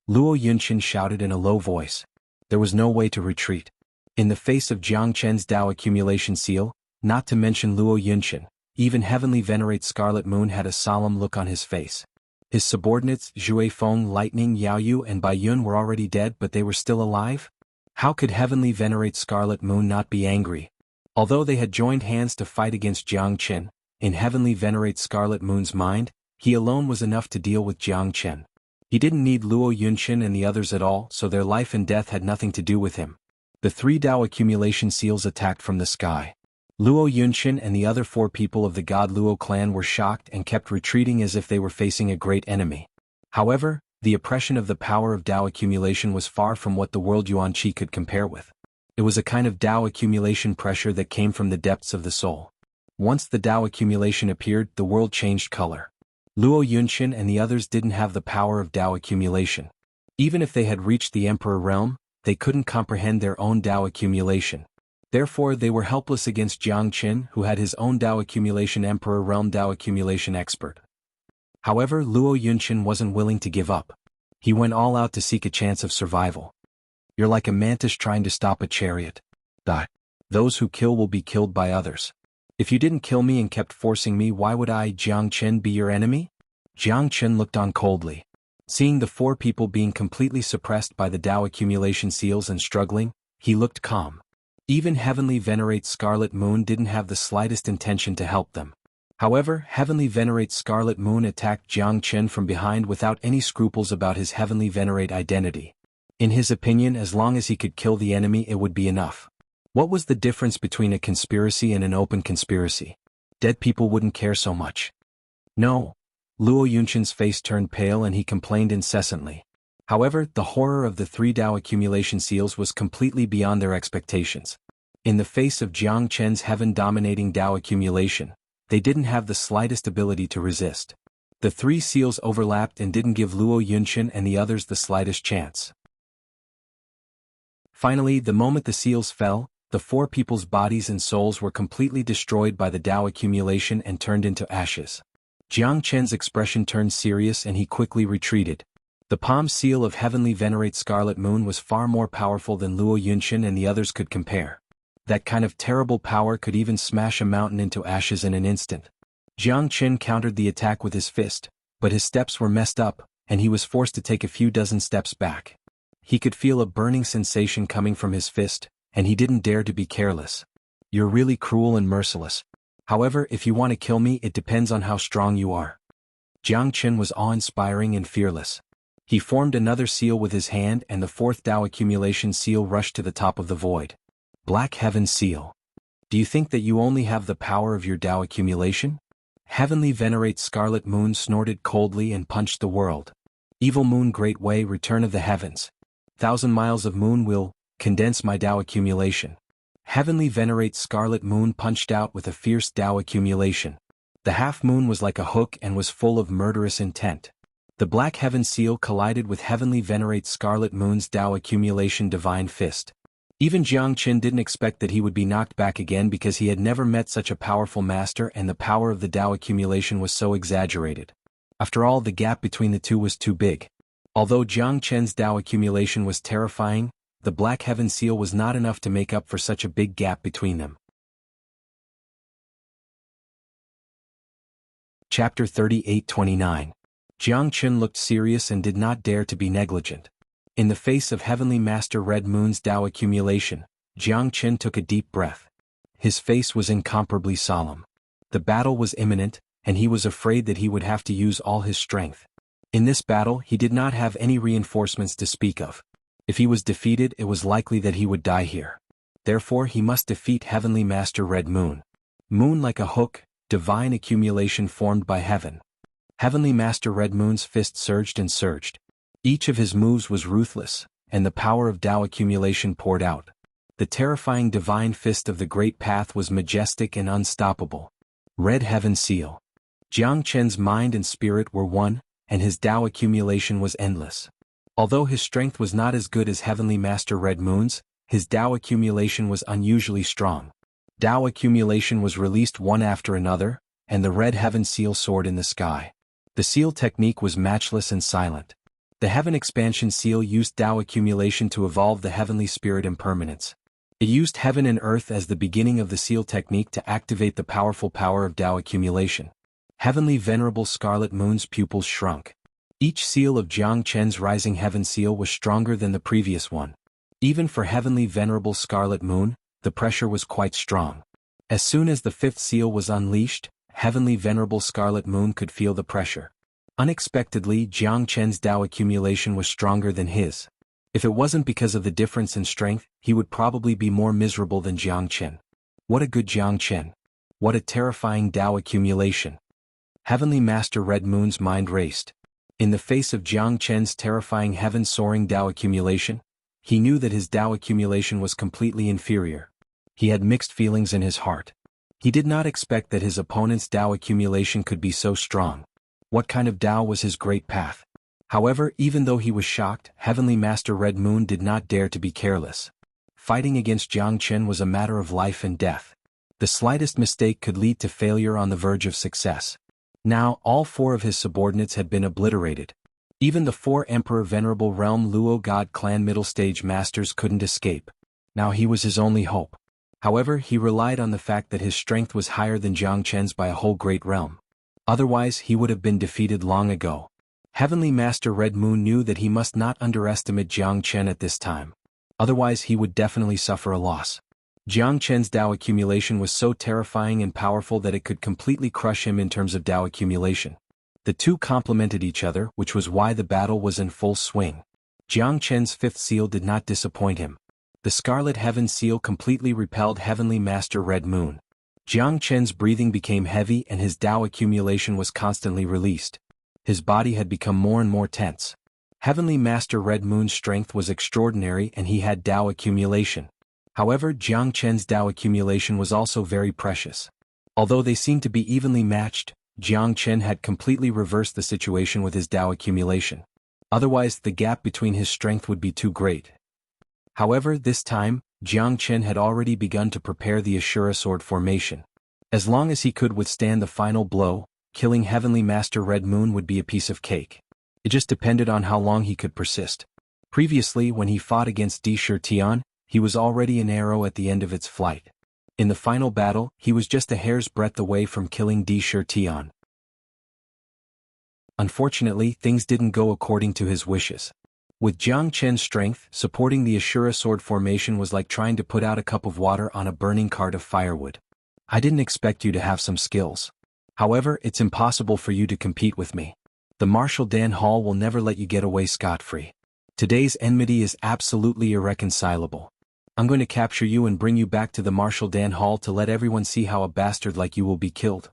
Luo Yunqin shouted in a low voice. There was no way to retreat. In the face of Jiang Qin's Dao accumulation seal, not to mention Luo Yunqin, even Heavenly Venerate Scarlet Moon had a solemn look on his face. His subordinates, Zhui Feng, Lightning, Yao Yu and Bai Yun were already dead but they were still alive? How could Heavenly Venerate Scarlet Moon not be angry? Although they had joined hands to fight against Jiang Qin, in Heavenly Venerate Scarlet Moon's mind, he alone was enough to deal with Jiang Qin. He didn't need Luo Yunqin and the others at all, so their life and death had nothing to do with him. The 3 Dao accumulation seals attacked from the sky. Luo Yunqin and the other 4 people of the god Luo clan were shocked and kept retreating as if they were facing a great enemy. However, the oppression of the power of Dao accumulation was far from what the world Yuan-Chi could compare with. It was a kind of Dao accumulation pressure that came from the depths of the soul. Once the Dao accumulation appeared, the world changed color. Luo Yunqin and the others didn't have the power of Dao accumulation. Even if they had reached the Emperor realm, they couldn't comprehend their own Dao accumulation. Therefore they were helpless against Jiang Qin, who had his own Dao accumulation Emperor realm Dao accumulation expert. However, Luo Yunqin wasn't willing to give up. He went all out to seek a chance of survival. You're like a mantis trying to stop a chariot. Those who kill will be killed by others. If you didn't kill me and kept forcing me, why would I, Jiang Qin, be your enemy? Jiang Qin looked on coldly. Seeing the 4 people being completely suppressed by the Dao accumulation seals and struggling, he looked calm. Even Heavenly Venerate Scarlet Moon didn't have the slightest intention to help them. However, Heavenly Venerate Scarlet Moon attacked Jiang Qin from behind without any scruples about his Heavenly Venerate identity. In his opinion, as long as he could kill the enemy, it would be enough. What was the difference between a conspiracy and an open conspiracy? Dead people wouldn't care so much. No. Luo Yunqin's face turned pale and he complained incessantly. However, the horror of the 3 Dao accumulation seals was completely beyond their expectations. In the face of Jiang Qin's heaven-dominating Dao accumulation, they didn't have the slightest ability to resist. The 3 seals overlapped and didn't give Luo Yunqin and the others the slightest chance. Finally, the moment the seals fell, the 4 people's bodies and souls were completely destroyed by the Dao accumulation and turned into ashes. Jiang Qin's expression turned serious and he quickly retreated. The palm seal of Heavenly Venerate Scarlet Moon was far more powerful than Luo Yunqin and the others could compare. That kind of terrible power could even smash a mountain into ashes in an instant. Jiang Qin countered the attack with his fist, but his steps were messed up, and he was forced to take a few dozen steps back. He could feel a burning sensation coming from his fist, and he didn't dare to be careless. You're really cruel and merciless. However, if you want to kill me, it depends on how strong you are. Jiang Qin was awe-inspiring and fearless. He formed another seal with his hand and the 4th Dao accumulation seal rushed to the top of the void. Black Heaven Seal. Do you think that you only have the power of your Dao accumulation? Heavenly Venerate Scarlet Moon snorted coldly and punched the world. Evil Moon Great Way, Return of the Heavens. 1,000 miles of moon will condense my Dao accumulation. Heavenly Venerate Scarlet Moon punched out with a fierce Dao accumulation. The half-moon was like a hook and was full of murderous intent. The Black Heaven Seal collided with Heavenly Venerate Scarlet Moon's Dao accumulation Divine Fist. Even Jiang Qin didn't expect that he would be knocked back again because he had never met such a powerful master and the power of the Dao accumulation was so exaggerated. After all, the gap between the two was too big. Although Jiang Qin's Dao accumulation was terrifying, the Black Heaven Seal was not enough to make up for such a big gap between them. Chapter 38-29. Jiang Qin looked serious and did not dare to be negligent. In the face of Heavenly Master Red Moon's Dao accumulation, Jiang Qin took a deep breath. His face was incomparably solemn. The battle was imminent, and he was afraid that he would have to use all his strength. In this battle, he did not have any reinforcements to speak of. If he was defeated, it was likely that he would die here. Therefore, he must defeat Heavenly Master Red Moon. Moon like a hook, divine accumulation formed by heaven. Heavenly Master Red Moon's fist surged and surged. Each of his moves was ruthless, and the power of Dao accumulation poured out. The terrifying divine fist of the Great Path was majestic and unstoppable. Red Heaven Seal. Jiang Chen's mind and spirit were one, and his Tao accumulation was endless. Although his strength was not as good as Heavenly Master Red Moon's, his Tao accumulation was unusually strong. Tao accumulation was released one after another, and the Red Heaven Seal soared in the sky. The seal technique was matchless and silent. The Heaven Expansion Seal used Tao accumulation to evolve the heavenly spirit impermanence. It used heaven and earth as the beginning of the seal technique to activate the powerful power of Tao accumulation. Heavenly Venerable Scarlet Moon's pupils shrunk. Each seal of Jiang Chen's Rising Heaven Seal was stronger than the previous one. Even for Heavenly Venerable Scarlet Moon, the pressure was quite strong. As soon as the fifth seal was unleashed, Heavenly Venerable Scarlet Moon could feel the pressure. Unexpectedly, Jiang Chen's Tao accumulation was stronger than his. If it wasn't because of the difference in strength, he would probably be more miserable than Jiang Chen. What a good Jiang Chen. What a terrifying Tao accumulation. Heavenly Master Red Moon's mind raced. In the face of Jiang Chen's terrifying heaven-soaring Tao accumulation, he knew that his Tao accumulation was completely inferior. He had mixed feelings in his heart. He did not expect that his opponent's Tao accumulation could be so strong. What kind of Tao was his Great Path? However, even though he was shocked, Heavenly Master Red Moon did not dare to be careless. Fighting against Jiang Chen was a matter of life and death. The slightest mistake could lead to failure on the verge of success. Now, all four of his subordinates had been obliterated. Even the four Emperor Venerable Realm Luo God Clan middle stage masters couldn't escape. Now he was his only hope. However, he relied on the fact that his strength was higher than Jiang Chen's by a whole great realm. Otherwise, he would have been defeated long ago. Heavenly Master Red Moon knew that he must not underestimate Jiang Chen at this time. Otherwise, he would definitely suffer a loss. Jiang Chen's Tao accumulation was so terrifying and powerful that it could completely crush him in terms of Tao accumulation. The two complemented each other, which was why the battle was in full swing. Jiang Chen's fifth seal did not disappoint him. The Scarlet Heaven Seal completely repelled Heavenly Master Red Moon. Jiang Chen's breathing became heavy and his Tao accumulation was constantly released. His body had become more and more tense. Heavenly Master Red Moon's strength was extraordinary and he had Tao accumulation. However, Jiang Chen's Tao accumulation was also very precious. Although they seemed to be evenly matched, Jiang Chen had completely reversed the situation with his Tao accumulation. Otherwise, the gap between his strength would be too great. However, this time, Jiang Chen had already begun to prepare the Ashura sword formation. As long as he could withstand the final blow, killing Heavenly Master Red Moon would be a piece of cake. It just depended on how long he could persist. Previously, when he fought against Di Shirtian, he was already an arrow at the end of its flight. In the final battle, he was just a hair's breadth away from killing Di Shirtian. Unfortunately, things didn't go according to his wishes. With Jiang Chen's strength, supporting the Ashura sword formation was like trying to put out a cup of water on a burning cart of firewood. I didn't expect you to have some skills. However, it's impossible for you to compete with me. The Martial Dan Hall will never let you get away scot-free. Today's enmity is absolutely irreconcilable. I'm going to capture you and bring you back to the Martial Dan Hall to let everyone see how a bastard like you will be killed.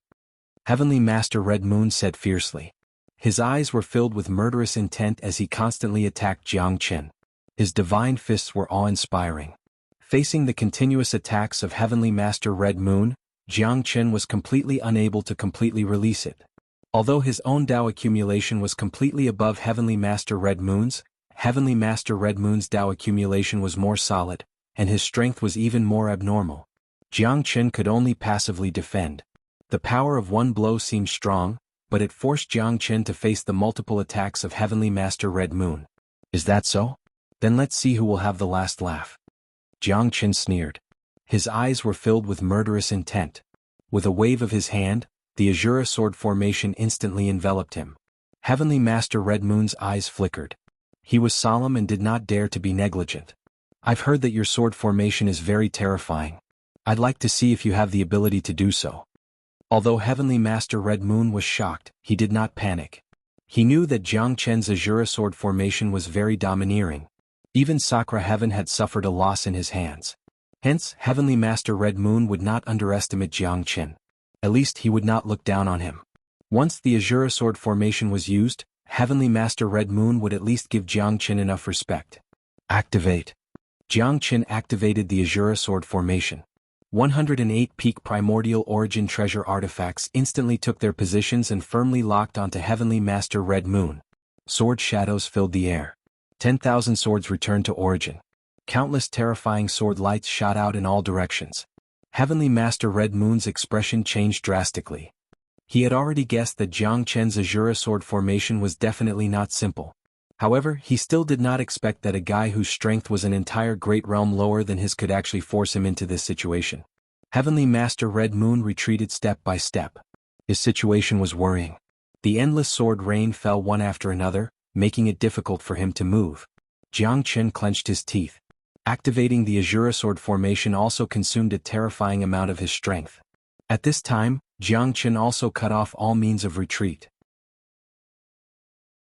Heavenly Master Red Moon said fiercely. His eyes were filled with murderous intent as he constantly attacked Jiang Chen. His divine fists were awe-inspiring. Facing the continuous attacks of Heavenly Master Red Moon, Jiang Chen was completely unable to completely release it. Although his own Tao accumulation was completely above Heavenly Master Red Moon's, Heavenly Master Red Moon's Tao accumulation was more solid, and his strength was even more abnormal. Jiang Chen could only passively defend. The power of one blow seemed strong, but it forced Jiang Chen to face the multiple attacks of Heavenly Master Red Moon. Is that so? Then let's see who will have the last laugh. Jiang Chen sneered. His eyes were filled with murderous intent. With a wave of his hand, the Ashura sword formation instantly enveloped him. Heavenly Master Red Moon's eyes flickered. He was solemn and did not dare to be negligent. I've heard that your sword formation is very terrifying. I'd like to see if you have the ability to do so. Although Heavenly Master Red Moon was shocked, he did not panic. He knew that Jiang Chen's Ashura sword formation was very domineering. Even Sakra Heaven had suffered a loss in his hands. Hence, Heavenly Master Red Moon would not underestimate Jiang Chen. At least he would not look down on him. Once the Ashura sword formation was used, Heavenly Master Red Moon would at least give Jiang Chen enough respect. Activate. Jiang Qin activated the Azura Sword formation. 108 peak primordial origin treasure artifacts instantly took their positions and firmly locked onto Heavenly Master Red Moon. Sword shadows filled the air. 10,000 swords returned to origin. Countless terrifying sword lights shot out in all directions. Heavenly Master Red Moon's expression changed drastically. He had already guessed that Jiang Chen's Azura Sword formation was definitely not simple. However, he still did not expect that a guy whose strength was an entire great realm lower than his could actually force him into this situation. Heavenly Master Red Moon retreated step by step. His situation was worrying. The endless sword rain fell one after another, making it difficult for him to move. Jiang Chen clenched his teeth. Activating the Azura Sword formation also consumed a terrifying amount of his strength. At this time, Jiang Chen also cut off all means of retreat.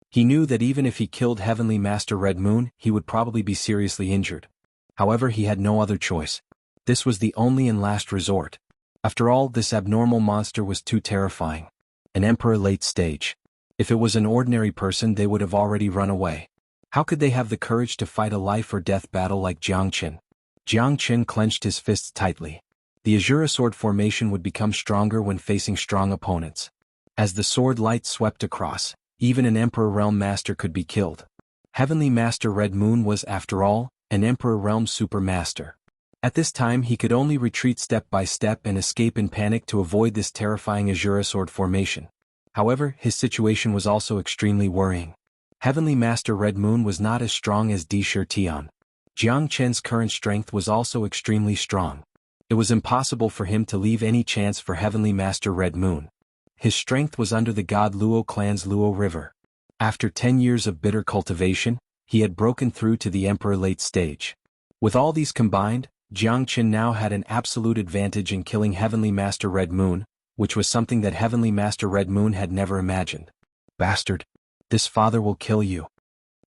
He knew that even if he killed Heavenly Master Red Moon, he would probably be seriously injured. However, he had no other choice. This was the only and last resort. After all, this abnormal monster was too terrifying. An Emperor late stage. If it was an ordinary person, they would have already run away. How could they have the courage to fight a life-or-death battle like Jiang Chen? Jiang Chen clenched his fists tightly. The Azura Sword formation would become stronger when facing strong opponents. As the sword light swept across, even an Emperor Realm Master could be killed. Heavenly Master Red Moon was, after all, an Emperor Realm Super Master. At this time he could only retreat step by step and escape in panic to avoid this terrifying Azura Sword formation. However, his situation was also extremely worrying. Heavenly Master Red Moon was not as strong as Di Shi Tian. Jiang Chen's current strength was also extremely strong. It was impossible for him to leave any chance for Heavenly Master Red Moon. His strength was under the god Luo clan's Luo River. After 10 years of bitter cultivation, he had broken through to the Emperor late stage. With all these combined, Jiang Chen now had an absolute advantage in killing Heavenly Master Red Moon, which was something that Heavenly Master Red Moon had never imagined. Bastard! This father will kill you.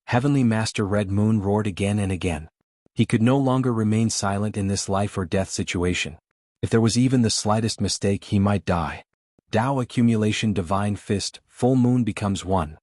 Heavenly Master Red Moon roared again and again. He could no longer remain silent in this life-or-death situation. If there was even the slightest mistake, he might die. Dao accumulation divine fist, full moon becomes one.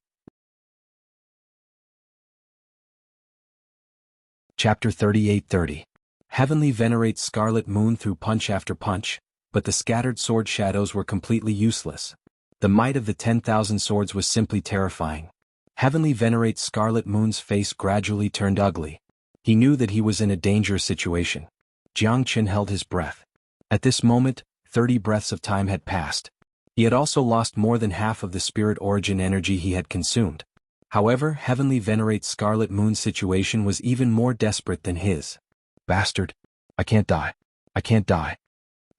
Chapter 38:30. Heavenly venerates Scarlet Moon through punch after punch, but the scattered sword shadows were completely useless. The might of the 10,000 swords was simply terrifying. Heavenly venerates Scarlet Moon's face gradually turned ugly. He knew that he was in a dangerous situation. Jiang Chen held his breath. At this moment, 30 breaths of time had passed. He had also lost more than half of the spirit origin energy he had consumed. However, Heavenly venerates Scarlet Moon's situation was even more desperate than his. Bastard! I can't die. I can't die.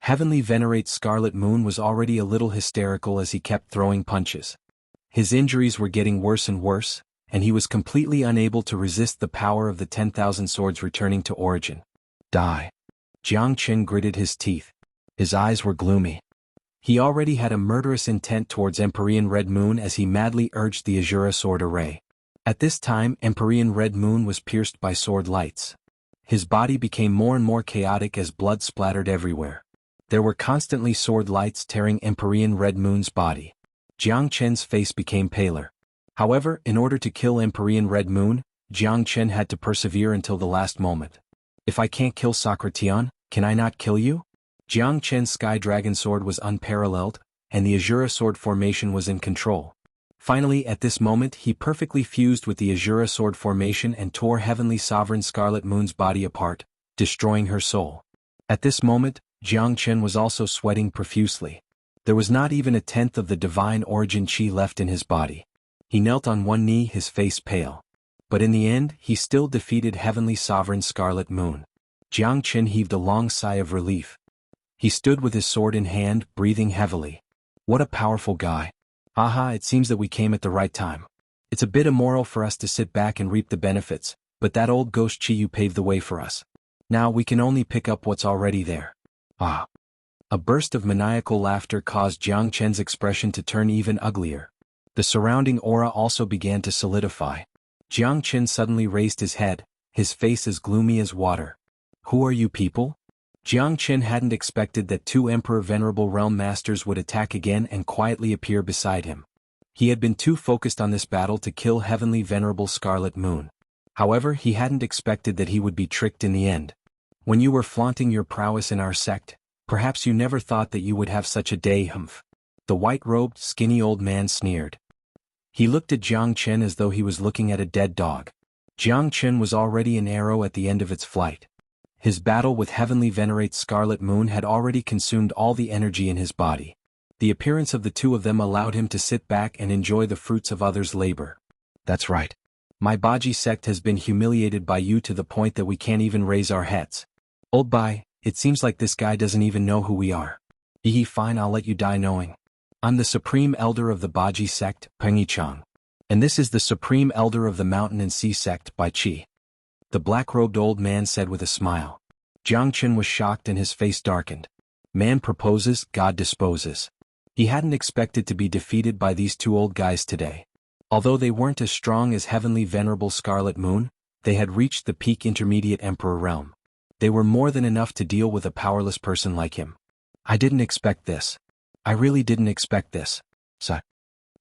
Heavenly venerates Scarlet Moon was already a little hysterical as he kept throwing punches. His injuries were getting worse and worse, and he was completely unable to resist the power of the 10,000 swords returning to origin. Die. Jiang Chen gritted his teeth. His eyes were gloomy. He already had a murderous intent towards Empyrean Red Moon as he madly urged the Azura Sword array. At this time, Empyrean Red Moon was pierced by sword lights. His body became more and more chaotic as blood splattered everywhere. There were constantly sword lights tearing Empyrean Red Moon's body. Jiang Chen's face became paler. However, in order to kill Empyrean Red Moon, Jiang Chen had to persevere until the last moment. If I can't kill Socratian, can I not kill you? Jiang Chen's Sky Dragon Sword was unparalleled, and the Azura Sword formation was in control. Finally, at this moment, he perfectly fused with the Azura Sword formation and tore Heavenly Sovereign Scarlet Moon's body apart, destroying her soul. At this moment, Jiang Chen was also sweating profusely. There was not even a tenth of the divine origin chi left in his body. He knelt on one knee, his face pale. But in the end, he still defeated Heavenly Sovereign Scarlet Moon. Jiang Chen heaved a long sigh of relief. He stood with his sword in hand, breathing heavily. What a powerful guy. Aha, it seems that we came at the right time. It's a bit immoral for us to sit back and reap the benefits, but that old ghost Chiyu paved the way for us. Now we can only pick up what's already there. Ah. A burst of maniacal laughter caused Jiang Chen's expression to turn even uglier. The surrounding aura also began to solidify. Jiang Chen suddenly raised his head, his face as gloomy as water. Who are you people? Jiang Chen hadn't expected that two Emperor Venerable Realm Masters would attack again and quietly appear beside him. He had been too focused on this battle to kill Heavenly Venerable Scarlet Moon. However, he hadn't expected that he would be tricked in the end. When you were flaunting your prowess in our sect, perhaps you never thought that you would have such a day, humph. The white-robed, skinny old man sneered. He looked at Jiang Chen as though he was looking at a dead dog. Jiang Chen was already an arrow at the end of its flight. His battle with heavenly venerate Scarlet Moon had already consumed all the energy in his body. The appearance of the two of them allowed him to sit back and enjoy the fruits of others' labor. That's right. My Baji sect has been humiliated by you to the point that we can't even raise our heads. Old Bai, it seems like this guy doesn't even know who we are. Fine, I'll let you die knowing. I'm the Supreme Elder of the Baji sect, Peng Yichang. And this is the Supreme Elder of the Mountain and Sea sect, Bai Qi. The black-robed old man said with a smile. Jiang Chen was shocked and his face darkened. Man proposes, God disposes. He hadn't expected to be defeated by these two old guys today. Although they weren't as strong as heavenly venerable Scarlet Moon, they had reached the peak intermediate emperor realm. They were more than enough to deal with a powerless person like him. I didn't expect this. I really didn't expect this.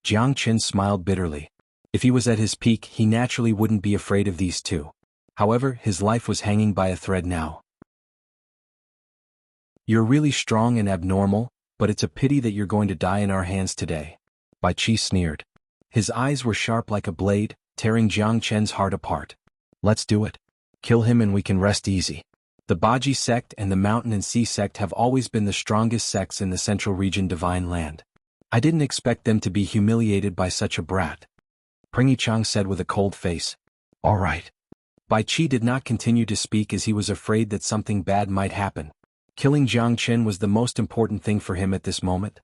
Jiang Chen smiled bitterly. If he was at his peak, he naturally wouldn't be afraid of these two. However, his life was hanging by a thread now. You're really strong and abnormal, but it's a pity that you're going to die in our hands today. Bai Qi sneered. His eyes were sharp like a blade, tearing Jiang Chen's heart apart. Let's do it. Kill him and we can rest easy. The Baji sect and the Mountain and Sea sect have always been the strongest sects in the Central Region Divine Land. I didn't expect them to be humiliated by such a brat. Peng Yichang said with a cold face. All right. Bai Qi did not continue to speak as he was afraid that something bad might happen. Killing Jiang Chen was the most important thing for him at this moment.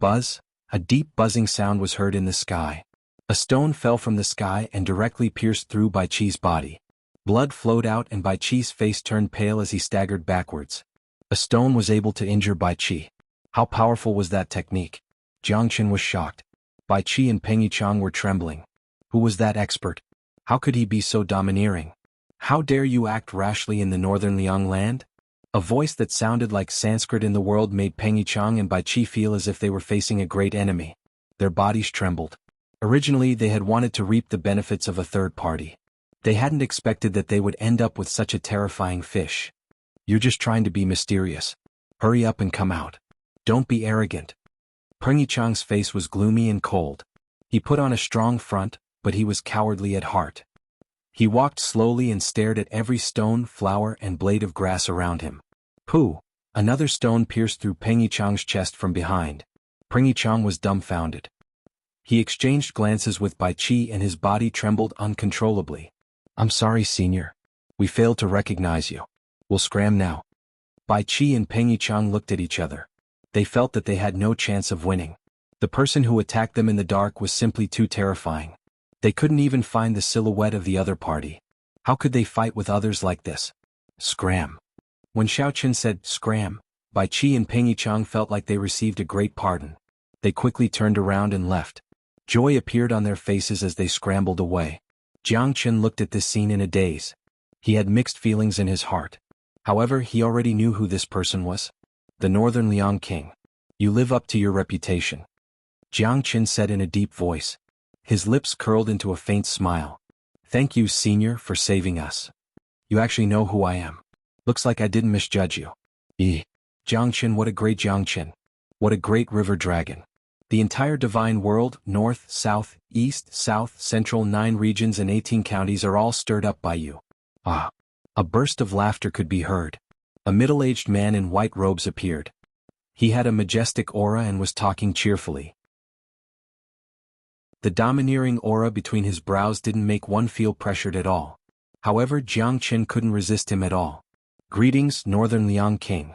Buzz, a deep buzzing sound was heard in the sky. A stone fell from the sky and directly pierced through Bai Qi's body. Blood flowed out and Bai Qi's face turned pale as he staggered backwards. A stone was able to injure Bai Qi. How powerful was that technique? Jiang Chen was shocked. Bai Qi and Peng Yichang were trembling. Who was that expert? How could he be so domineering? How dare you act rashly in the northern Liang land? A voice that sounded like Sanskrit in the world made Peng Yichang and Bai Qi feel as if they were facing a great enemy. Their bodies trembled. Originally, they had wanted to reap the benefits of a third party. They hadn't expected that they would end up with such a terrifying fish. You're just trying to be mysterious. Hurry up and come out. Don't be arrogant. Peng Yichang's face was gloomy and cold. He put on a strong front, but he was cowardly at heart. He walked slowly and stared at every stone, flower, and blade of grass around him. Pooh! Another stone pierced through Peng Yichang's chest from behind. Peng Yichang was dumbfounded. He exchanged glances with Bai Qi and his body trembled uncontrollably. I'm sorry, Senior. We failed to recognize you. We'll scram now. Bai Qi and Peng Yichang looked at each other. They felt that they had no chance of winning. The person who attacked them in the dark was simply too terrifying. They couldn't even find the silhouette of the other party. How could they fight with others like this? Scram. When Xiao Chen said, scram, Bai Qi and Peng Yichang felt like they received a great pardon. They quickly turned around and left. Joy appeared on their faces as they scrambled away. Jiang Chen looked at this scene in a daze. He had mixed feelings in his heart. However, he already knew who this person was. The Northern Liang King. You live up to your reputation. Jiang Chen said in a deep voice. His lips curled into a faint smile. Thank you, Senior, for saving us. You actually know who I am. Looks like I didn't misjudge you. Jiang Chen, what a great Jiang Chen. What a great river dragon. The entire divine world, north, south, east, south, central 9 regions and 18 counties are all stirred up by you. Ah! A burst of laughter could be heard. A middle-aged man in white robes appeared. He had a majestic aura and was talking cheerfully. The domineering aura between his brows didn't make one feel pressured at all. However, Jiang Chen couldn't resist him at all. Greetings, Northern Liang King.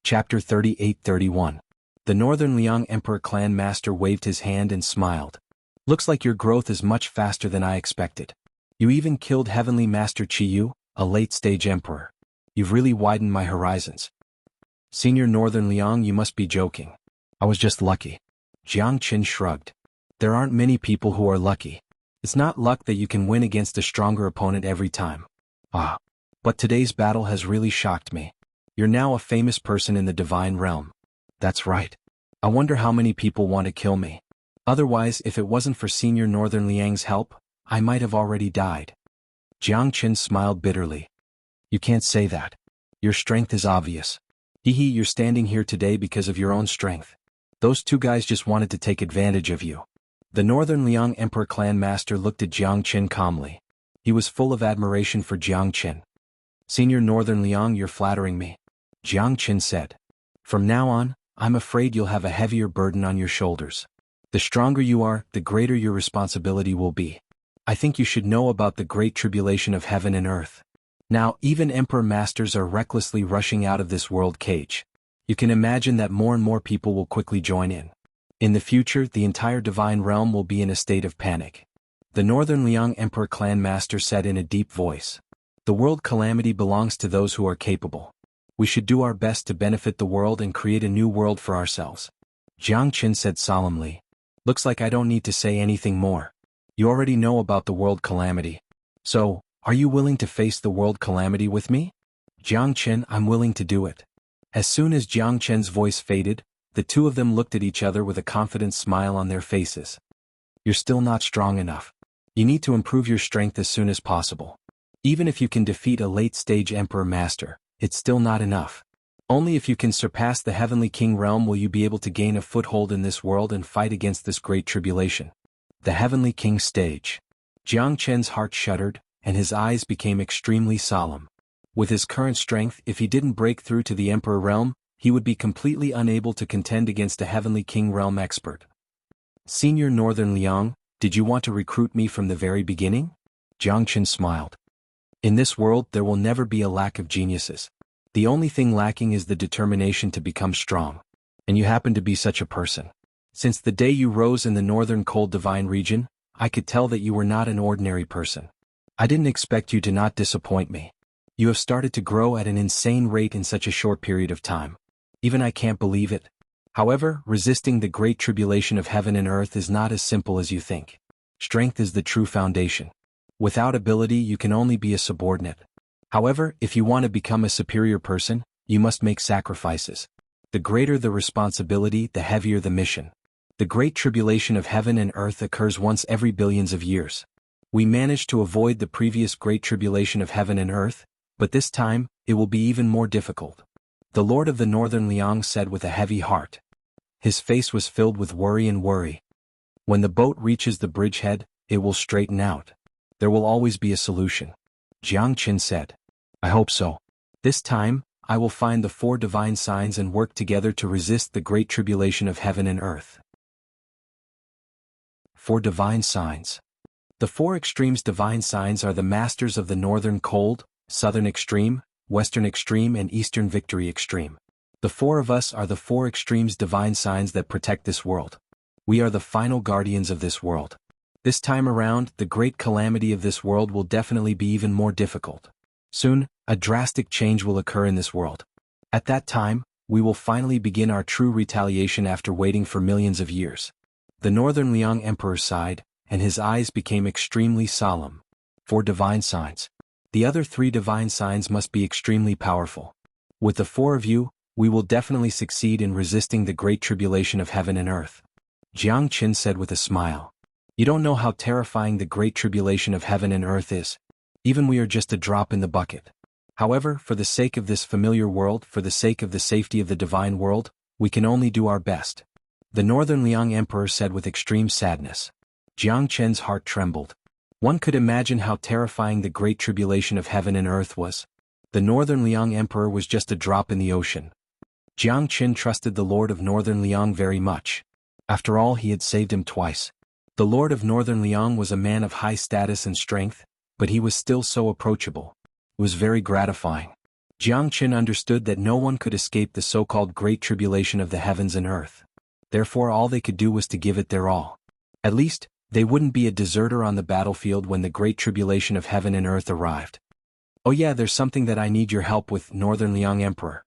Chapter 38-31. The Northern Liang Emperor Clan Master waved his hand and smiled. Looks like your growth is much faster than I expected. You even killed Heavenly Master Qiyu, a late-stage emperor. You've really widened my horizons. Senior Northern Liang, you must be joking. I was just lucky. Jiang Chen shrugged. There aren't many people who are lucky. It's not luck that you can win against a stronger opponent every time. Ah. But today's battle has really shocked me. You're now a famous person in the divine realm. That's right. I wonder how many people want to kill me. Otherwise, if it wasn't for Senior Northern Liang's help, I might have already died. Jiang Qin smiled bitterly. You can't say that. Your strength is obvious. Hehe, you're standing here today because of your own strength. Those two guys just wanted to take advantage of you. The Northern Liang Emperor clan master looked at Jiang Qin calmly. He was full of admiration for Jiang Qin. Senior Northern Liang, you're flattering me. Jiang Qin said. From now on, I'm afraid you'll have a heavier burden on your shoulders. The stronger you are, the greater your responsibility will be. I think you should know about the great tribulation of heaven and earth. Now, even Emperor Masters are recklessly rushing out of this world cage. You can imagine that more and more people will quickly join in. In the future, the entire divine realm will be in a state of panic. The Northern Liang Emperor clan master said in a deep voice. The world calamity belongs to those who are capable. We should do our best to benefit the world and create a new world for ourselves. Jiang Qin said solemnly. Looks like I don't need to say anything more. You already know about the world calamity. So, are you willing to face the world calamity with me? Jiang Qin, I'm willing to do it. As soon as Jiang Qin's voice faded, the two of them looked at each other with a confident smile on their faces. You're still not strong enough. You need to improve your strength as soon as possible. Even if you can defeat a late-stage Emperor Master, it's still not enough. Only if you can surpass the Heavenly King realm will you be able to gain a foothold in this world and fight against this great tribulation. The Heavenly King stage. Jiang Qin's heart shuddered, and his eyes became extremely solemn. With his current strength, if he didn't break through to the Emperor realm, he would be completely unable to contend against a Heavenly King realm expert. Senior Northern Liang, did you want to recruit me from the very beginning? Jiang Qin smiled. In this world, there will never be a lack of geniuses. The only thing lacking is the determination to become strong. And you happen to be such a person. Since the day you rose in the Northern Cold Divine region, I could tell that you were not an ordinary person. I didn't expect you to not disappoint me. You have started to grow at an insane rate in such a short period of time. Even I can't believe it. However, resisting the great tribulation of heaven and earth is not as simple as you think. Strength is the true foundation. Without ability, you can only be a subordinate. However, if you want to become a superior person, you must make sacrifices. The greater the responsibility, the heavier the mission. The great tribulation of heaven and earth occurs once every billions of years. We managed to avoid the previous great tribulation of heaven and earth, but this time, it will be even more difficult. The Lord of the Northern Liang said with a heavy heart. His face was filled with worry and worry. When the boat reaches the bridgehead, it will straighten out. There will always be a solution. Jiang Qin said. I hope so. This time, I will find the 4 divine signs and work together to resist the great tribulation of heaven and earth. 4 divine signs. The 4 extremes divine signs are the masters of the Northern Cold, Southern Extreme, Western Extreme and Eastern Victory Extreme. The 4 of us are the 4 extremes divine signs that protect this world. We are the final guardians of this world. This time around, the great calamity of this world will definitely be even more difficult. Soon, a drastic change will occur in this world. At that time, we will finally begin our true retaliation after waiting for millions of years. The Northern Liang Emperor sighed, and his eyes became extremely solemn. 4 divine signs. The other 3 divine signs must be extremely powerful. With the 4 of you, we will definitely succeed in resisting the great tribulation of heaven and earth. Jiang Qin said with a smile. You don't know how terrifying the great tribulation of heaven and earth is. Even we are just a drop in the bucket. However, for the sake of this familiar world, for the sake of the safety of the divine world, we can only do our best. The Northern Liang Emperor said with extreme sadness. Jiang Qin's heart trembled. One could imagine how terrifying the great tribulation of heaven and earth was. The Northern Liang Emperor was just a drop in the ocean. Jiang Qin trusted the Lord of Northern Liang very much. After all, he had saved him twice. The Lord of Northern Liang was a man of high status and strength, but he was still so approachable. It was very gratifying. Jiang Qin understood that no one could escape the so-called great tribulation of the heavens and earth. Therefore all they could do was to give it their all. At least, they wouldn't be a deserter on the battlefield when the great tribulation of heaven and earth arrived. Oh yeah, there's something that I need your help with, Northern Liang Emperor.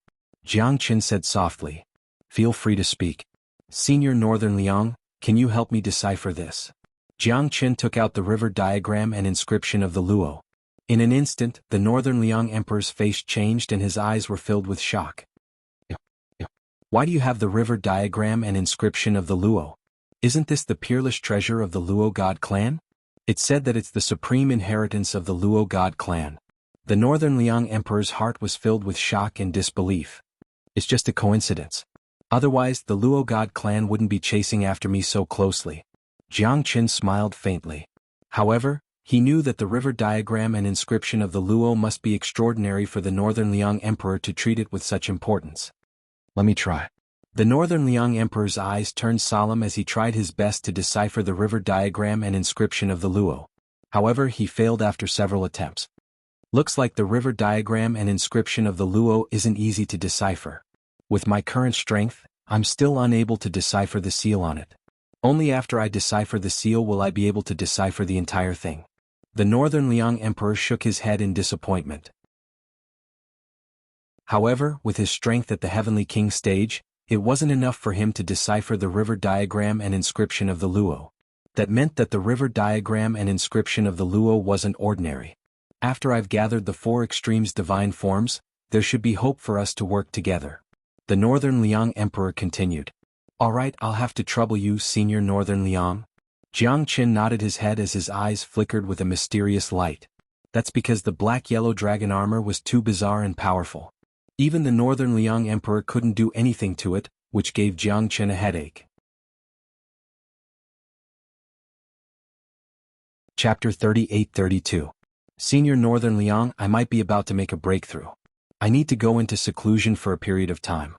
Jiang Qin said softly. Feel free to speak. Senior Northern Liang, can you help me decipher this? Jiang Qin took out the river diagram and inscription of the Luo. In an instant, the Northern Liang Emperor's face changed and his eyes were filled with shock. Why do you have the river diagram and inscription of the Luo? Isn't this the peerless treasure of the Luo god clan? It's said that it's the supreme inheritance of the Luo god clan. The Northern Liang Emperor's heart was filled with shock and disbelief. It's just a coincidence. Otherwise, the Luo god clan wouldn't be chasing after me so closely. Jiang Qin smiled faintly. However, he knew that the river diagram and inscription of the Luo must be extraordinary for the Northern Liang Emperor to treat it with such importance. Let me try. The Northern Liang Emperor's eyes turned solemn as he tried his best to decipher the river diagram and inscription of the Luo. However, he failed after several attempts. Looks like the river diagram and inscription of the Luo isn't easy to decipher. With my current strength, I'm still unable to decipher the seal on it. Only after I decipher the seal will I be able to decipher the entire thing. The Northern Liang Emperor shook his head in disappointment. However, with his strength at the Heavenly King stage, it wasn't enough for him to decipher the river diagram and inscription of the Luo. That meant that the river diagram and inscription of the Luo wasn't ordinary. After I've gathered the four extremes divine forms, there should be hope for us to work together. The Northern Liang Emperor continued. Alright, I'll have to trouble you, Senior Northern Liang. Jiang Qin nodded his head as his eyes flickered with a mysterious light. That's because the black-yellow dragon armor was too bizarre and powerful. Even the Northern Liang Emperor couldn't do anything to it, which gave Jiang Qin a headache. Chapter 38-32. Senior Northern Liang, I might be about to make a breakthrough. I need to go into seclusion for a period of time.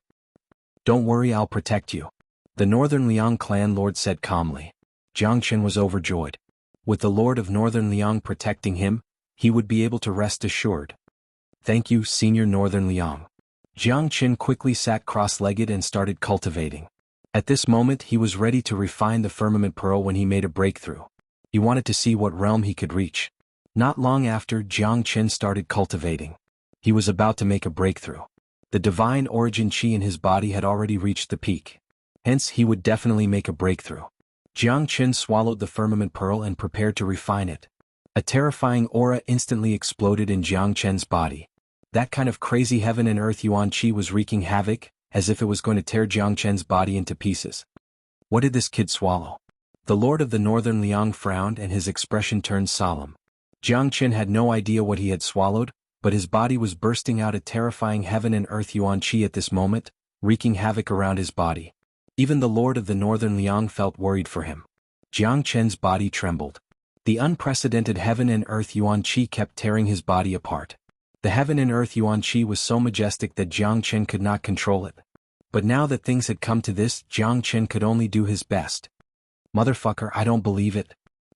Don't worry, I'll protect you. The Northern Liang clan lord said calmly. Jiang Qin was overjoyed. With the Lord of Northern Liang protecting him, he would be able to rest assured. Thank you, Senior Northern Liang. Jiang Qin quickly sat cross-legged and started cultivating. At this moment he was ready to refine the firmament pearl when he made a breakthrough. He wanted to see what realm he could reach. Not long after, Jiang Qin started cultivating. He was about to make a breakthrough. The divine origin qi in his body had already reached the peak. Hence, he would definitely make a breakthrough. Jiang Qin swallowed the firmament pearl and prepared to refine it. A terrifying aura instantly exploded in Jiang Qin's body. That kind of crazy heaven and earth yuan qi was wreaking havoc, as if it was going to tear Jiang Qin's body into pieces. What did this kid swallow? The Lord of the Northern Liang frowned and his expression turned solemn. Jiang Qin had no idea what he had swallowed, but his body was bursting out a terrifying heaven and earth yuan qi at this moment, wreaking havoc around his body. Even the Lord of the Northern Liang felt worried for him. Jiang Qin's body trembled. The unprecedented heaven and earth yuan qi kept tearing his body apart. The heaven and earth yuan qi was so majestic that Jiang Qin could not control it. But now that things had come to this, Jiang Qin could only do his best. Motherfucker, I don't believe it.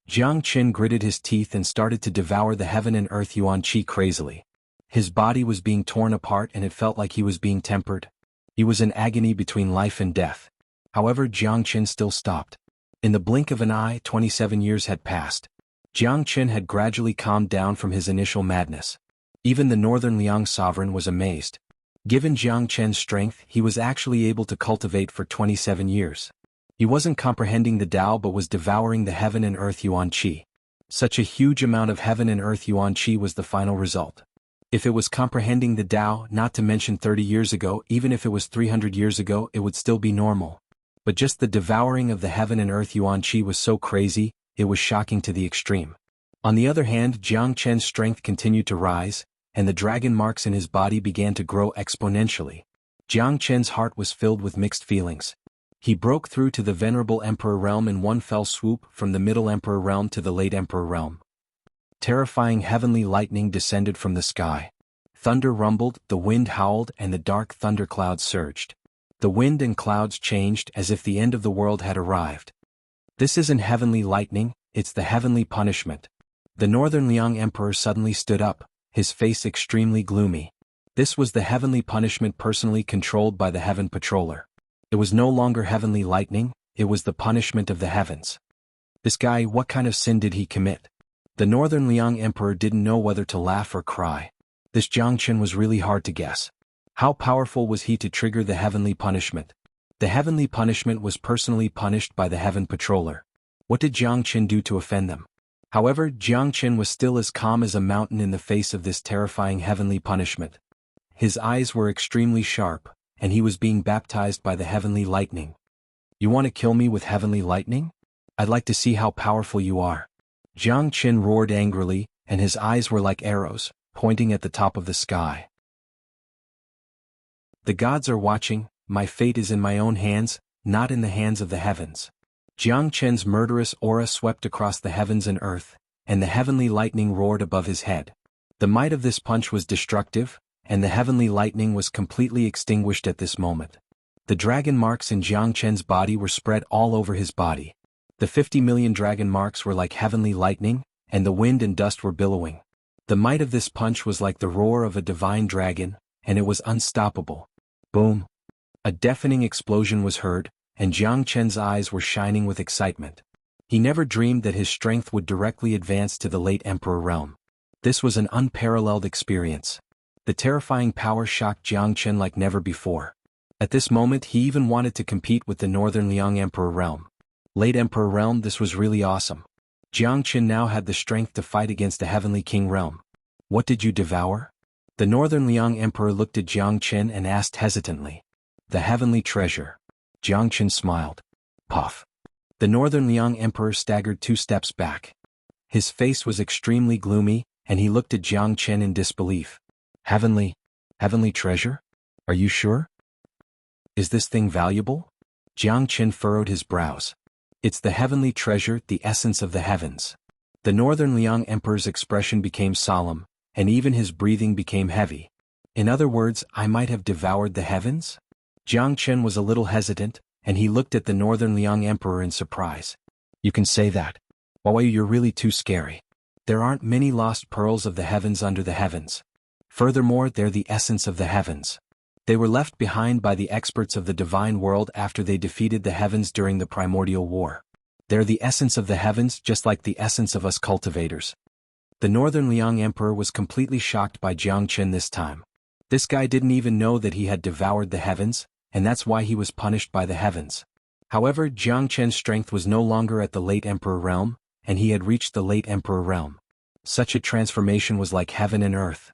Jiang Qin gritted his teeth and started to devour the heaven and earth yuan qi crazily. His body was being torn apart and it felt like he was being tempered. He was in agony between life and death. However, Jiang Qin still stopped. In the blink of an eye, 27 years had passed. Jiang Qin had gradually calmed down from his initial madness. Even the Northern Liang sovereign was amazed. Given Jiang Qin's strength, he was actually able to cultivate for 27 years. He wasn't comprehending the Tao but was devouring the heaven and earth yuan qi. Such a huge amount of heaven and earth yuan qi was the final result. If it was comprehending the Tao, not to mention 30 years ago, even if it was 300 years ago, it would still be normal. But just the devouring of the heaven and earth yuan qi was so crazy, it was shocking to the extreme. On the other hand, Jiang Qin's strength continued to rise, and the dragon marks in his body began to grow exponentially. Jiang Qin's heart was filled with mixed feelings. He broke through to the Venerable Emperor realm in one fell swoop from the Middle Emperor realm to the Late Emperor realm. Terrifying heavenly lightning descended from the sky. Thunder rumbled, the wind howled, and the dark thunderclouds surged. The wind and clouds changed as if the end of the world had arrived. This isn't heavenly lightning, it's the heavenly punishment. The Northern Liang Emperor suddenly stood up, his face extremely gloomy. This was the heavenly punishment personally controlled by the Heaven Patroller. It was no longer heavenly lightning, it was the punishment of the heavens. This guy, what kind of sin did he commit? The Northern Liang Emperor didn't know whether to laugh or cry. This Jiang Qin was really hard to guess. How powerful was he to trigger the heavenly punishment? The heavenly punishment was personally punished by the Heaven Patroller. What did Jiang Qin do to offend them? However, Jiang Qin was still as calm as a mountain in the face of this terrifying heavenly punishment. His eyes were extremely sharp, and he was being baptized by the heavenly lightning. You want to kill me with heavenly lightning? I'd like to see how powerful you are. Jiang Qin roared angrily, and his eyes were like arrows, pointing at the top of the sky. The gods are watching, my fate is in my own hands, not in the hands of the heavens. Jiang Qin's murderous aura swept across the heavens and earth, and the heavenly lightning roared above his head. The might of this punch was destructive, and the heavenly lightning was completely extinguished at this moment. The dragon marks in Jiang Qin's body were spread all over his body. The 50 million dragon marks were like heavenly lightning, and the wind and dust were billowing. The might of this punch was like the roar of a divine dragon, and it was unstoppable. Boom! A deafening explosion was heard, and Jiang Qin's eyes were shining with excitement. He never dreamed that his strength would directly advance to the late emperor realm. This was an unparalleled experience. The terrifying power shocked Jiang Qin like never before. At this moment he even wanted to compete with the northern Liang emperor realm. Late emperor realm, this was really awesome. Jiang Qin now had the strength to fight against the heavenly king realm. What did you devour? The northern Liang emperor looked at Jiang Qin and asked hesitantly. The heavenly treasure. Jiang Qin smiled. Puff. The northern Liang emperor staggered 2 steps back. His face was extremely gloomy, and he looked at Jiang Qin in disbelief. Heavenly treasure? Are you sure? Is this thing valuable? Jiang Qin furrowed his brows. It's the heavenly treasure, the essence of the heavens. The northern Liang emperor's expression became solemn, and even his breathing became heavy. In other words, I might have devoured the heavens? Jiang Qin was a little hesitant, and he looked at the northern Liang emperor in surprise. You can say that. Why, you're really too scary. There aren't many lost pearls of the heavens under the heavens. Furthermore, they're the essence of the heavens. They were left behind by the experts of the divine world after they defeated the heavens during the primordial war. They're the essence of the heavens, just like the essence of us cultivators. The northern Liang emperor was completely shocked by Jiang Qin this time. This guy didn't even know that he had devoured the heavens, and that's why he was punished by the heavens. However, Jiang Qin's strength was no longer at the late emperor realm, and he had reached the late emperor realm. Such a transformation was like heaven and earth.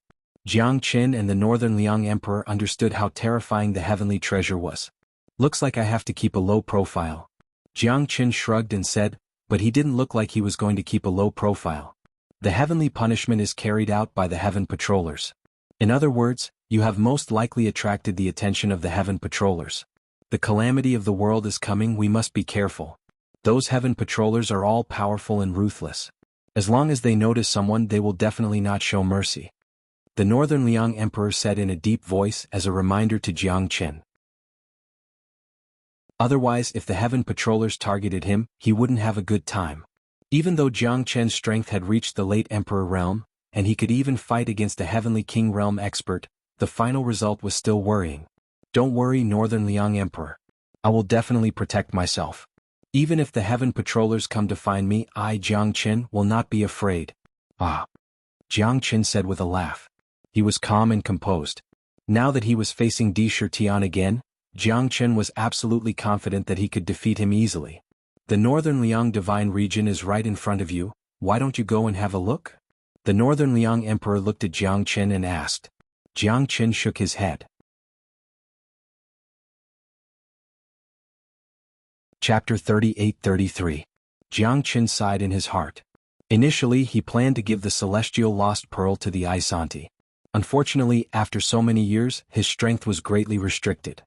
Jiang Qin and the northern Liang emperor understood how terrifying the heavenly treasure was. Looks like I have to keep a low profile. Jiang Qin shrugged and said, but he didn't look like he was going to keep a low profile. The heavenly punishment is carried out by the heaven patrollers. In other words, you have most likely attracted the attention of the heaven patrollers. The calamity of the world is coming, we must be careful. Those heaven patrollers are all powerful and ruthless. As long as they notice someone, they will definitely not show mercy. The northern Liang emperor said in a deep voice as a reminder to Jiang Qin. Otherwise, if the heaven patrollers targeted him, he wouldn't have a good time. Even though Jiang Qin's strength had reached the late emperor realm, and he could even fight against a heavenly king realm expert, the final result was still worrying. Don't worry, northern Liang emperor. I will definitely protect myself. Even if the heaven patrollers come to find me, I, Jiang Qin, will not be afraid. Ah. Jiang Qin said with a laugh. He was calm and composed. Now that he was facing Di Shirtian again, Jiang Qin was absolutely confident that he could defeat him easily. The northern Liang divine region is right in front of you, why don't you go and have a look? The northern Liang emperor looked at Jiang Qin and asked. Jiang Qin shook his head. Chapter 38-33. Jiang Qin sighed in his heart. Initially he planned to give the celestial lost pearl to the xianxia. Unfortunately, after so many years, his strength was greatly restricted.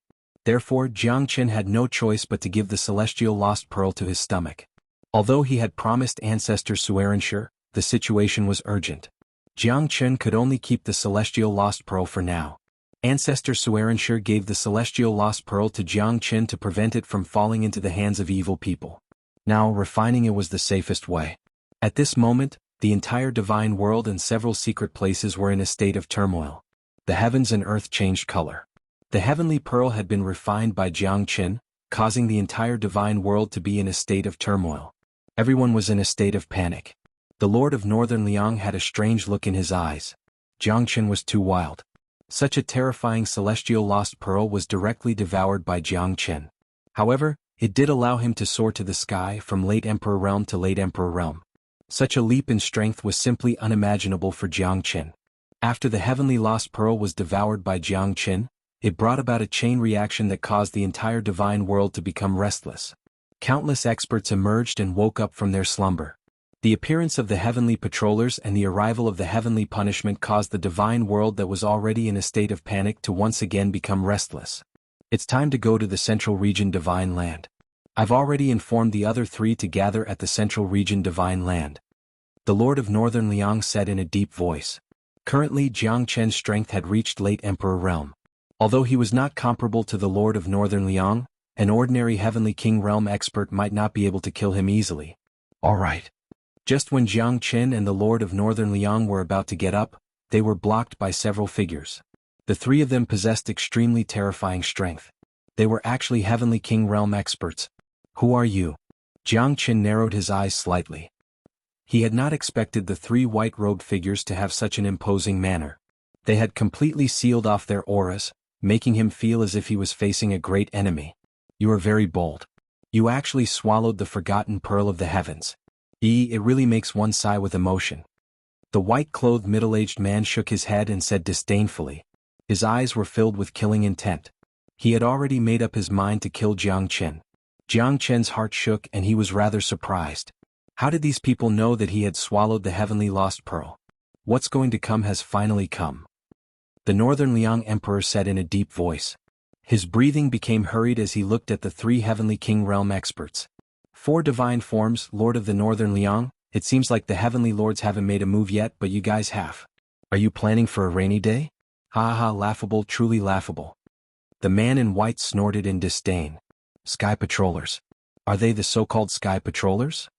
Therefore, Jiang Qin had no choice but to give the celestial lost pearl to his stomach. Although he had promised ancestor xianxia, the situation was urgent. Jiang Qin could only keep the celestial lost pearl for now. Ancestor xianxia gave the celestial lost pearl to Jiang Qin to prevent it from falling into the hands of evil people. Now, refining it was the safest way. At this moment, the entire divine world and several secret places were in a state of turmoil. The heavens and earth changed color. The heavenly pearl had been refined by Jiang Qin, causing the entire divine world to be in a state of turmoil. Everyone was in a state of panic. The Lord of Northern Liang had a strange look in his eyes. Jiang Qin was too wild. Such a terrifying celestial lost pearl was directly devoured by Jiang Qin. However, it did allow him to soar to the sky from late emperor realm to late emperor realm. Such a leap in strength was simply unimaginable for Jiang Qin. After the heavenly lost pearl was devoured by Jiang Qin, It brought about a chain reaction that caused the entire divine world to become restless. Countless experts emerged and woke up from their slumber. The appearance of the heavenly patrollers and the arrival of the heavenly punishment caused the divine world that was already in a state of panic to once again become restless. It's time to go to the central region divine land. I've already informed the other three to gather at the central region divine land. The Lord of Northern Liang said in a deep voice. Currently Jiang Chen's strength had reached late emperor realm. Although he was not comparable to the Lord of Northern Liang, an ordinary heavenly king realm expert might not be able to kill him easily. All right. Just when Jiang Chen and the Lord of Northern Liang were about to get up, they were blocked by several figures. The three of them possessed extremely terrifying strength. They were actually heavenly king realm experts. Who are you? Jiang Chen narrowed his eyes slightly. He had not expected the three white-robed figures to have such an imposing manner. They had completely sealed off their auras, making him feel as if he was facing a great enemy. You are very bold. You actually swallowed the forgotten pearl of the heavens. It really makes one sigh with emotion. The white-clothed middle-aged man shook his head and said disdainfully. His eyes were filled with killing intent. He had already made up his mind to kill Jiang Chen. Jiang Chen's heart shook and he was rather surprised. How did these people know that he had swallowed the heavenly lost pearl? What's going to come has finally come. The Northern Liang Emperor said in a deep voice. His breathing became hurried as he looked at the three heavenly king realm experts. Four divine forms, Lord of the Northern Liang, it seems like the heavenly lords haven't made a move yet, but you guys have. Are you planning for a rainy day? Ha ha, laughable, truly laughable. The man in white snorted in disdain. Sky patrollers. Are they the so-called sky patrollers?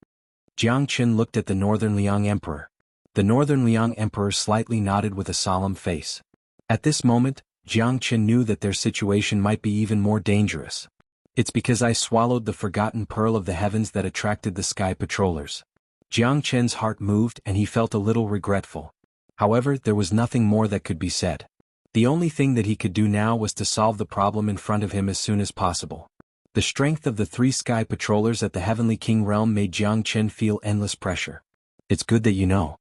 Jiang Chen looked at the Northern Liang Emperor. The Northern Liang Emperor slightly nodded with a solemn face. At this moment, Jiang Chen knew that their situation might be even more dangerous. It's because I swallowed the forgotten pearl of the heavens that attracted the sky patrollers. Jiang Chen's heart moved and he felt a little regretful. However, there was nothing more that could be said. The only thing that he could do now was to solve the problem in front of him as soon as possible. The strength of the three sky patrollers at the Heavenly King realm made Jiang Chen feel endless pressure. It's good that you know.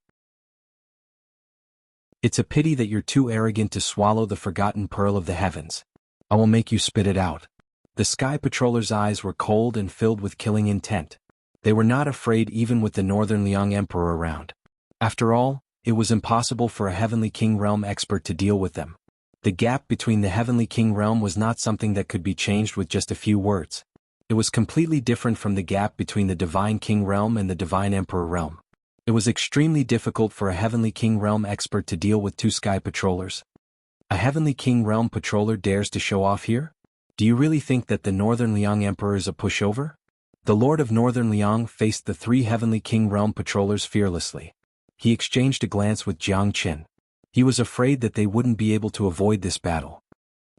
It's a pity that you're too arrogant to swallow the forgotten pearl of the heavens. I will make you spit it out. The sky patrollers' eyes were cold and filled with killing intent. They were not afraid even with the Northern Liang Emperor around. After all, it was impossible for a Heavenly King realm expert to deal with them. The gap between the Heavenly King realm was not something that could be changed with just a few words. It was completely different from the gap between the Divine King realm and the Divine Emperor realm. It was extremely difficult for a Heavenly King realm expert to deal with two sky patrollers. A Heavenly King realm patroller dares to show off here? Do you really think that the Northern Liang Emperor is a pushover? The Lord of Northern Liang faced the three Heavenly King realm patrollers fearlessly. He exchanged a glance with Jiang Chen. He was afraid that they wouldn't be able to avoid this battle.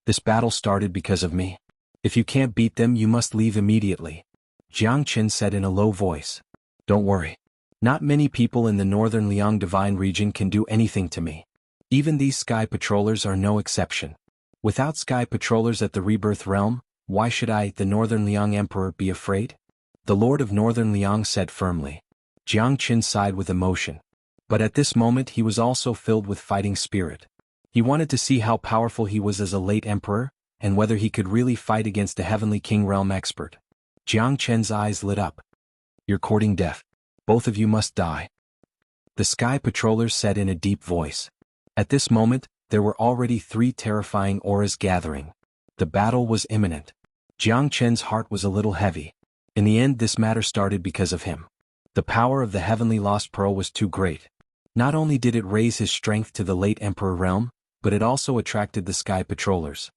This battle started because of me. If you can't beat them, you must leave immediately. Jiang Chen said in a low voice. Don't worry. Not many people in the Northern Liang Divine region can do anything to me. Even these sky patrollers are no exception. Without sky patrollers at the Rebirth realm, why should I, the Northern Liang Emperor, be afraid? The Lord of Northern Liang said firmly. Jiang Chen sighed with emotion. But at this moment he was also filled with fighting spirit. He wanted to see how powerful he was as a late emperor, and whether he could really fight against a Heavenly King realm expert. Jiang Chen's eyes lit up. You're courting death. Both of you must die. The sky patrollers said in a deep voice. At this moment, there were already three terrifying auras gathering. The battle was imminent. Jiang Chen's heart was a little heavy. In the end, this matter started because of him. The power of the Heavenly Lost Pearl was too great. Not only did it raise his strength to the late Emperor realm, but it also attracted the sky patrollers.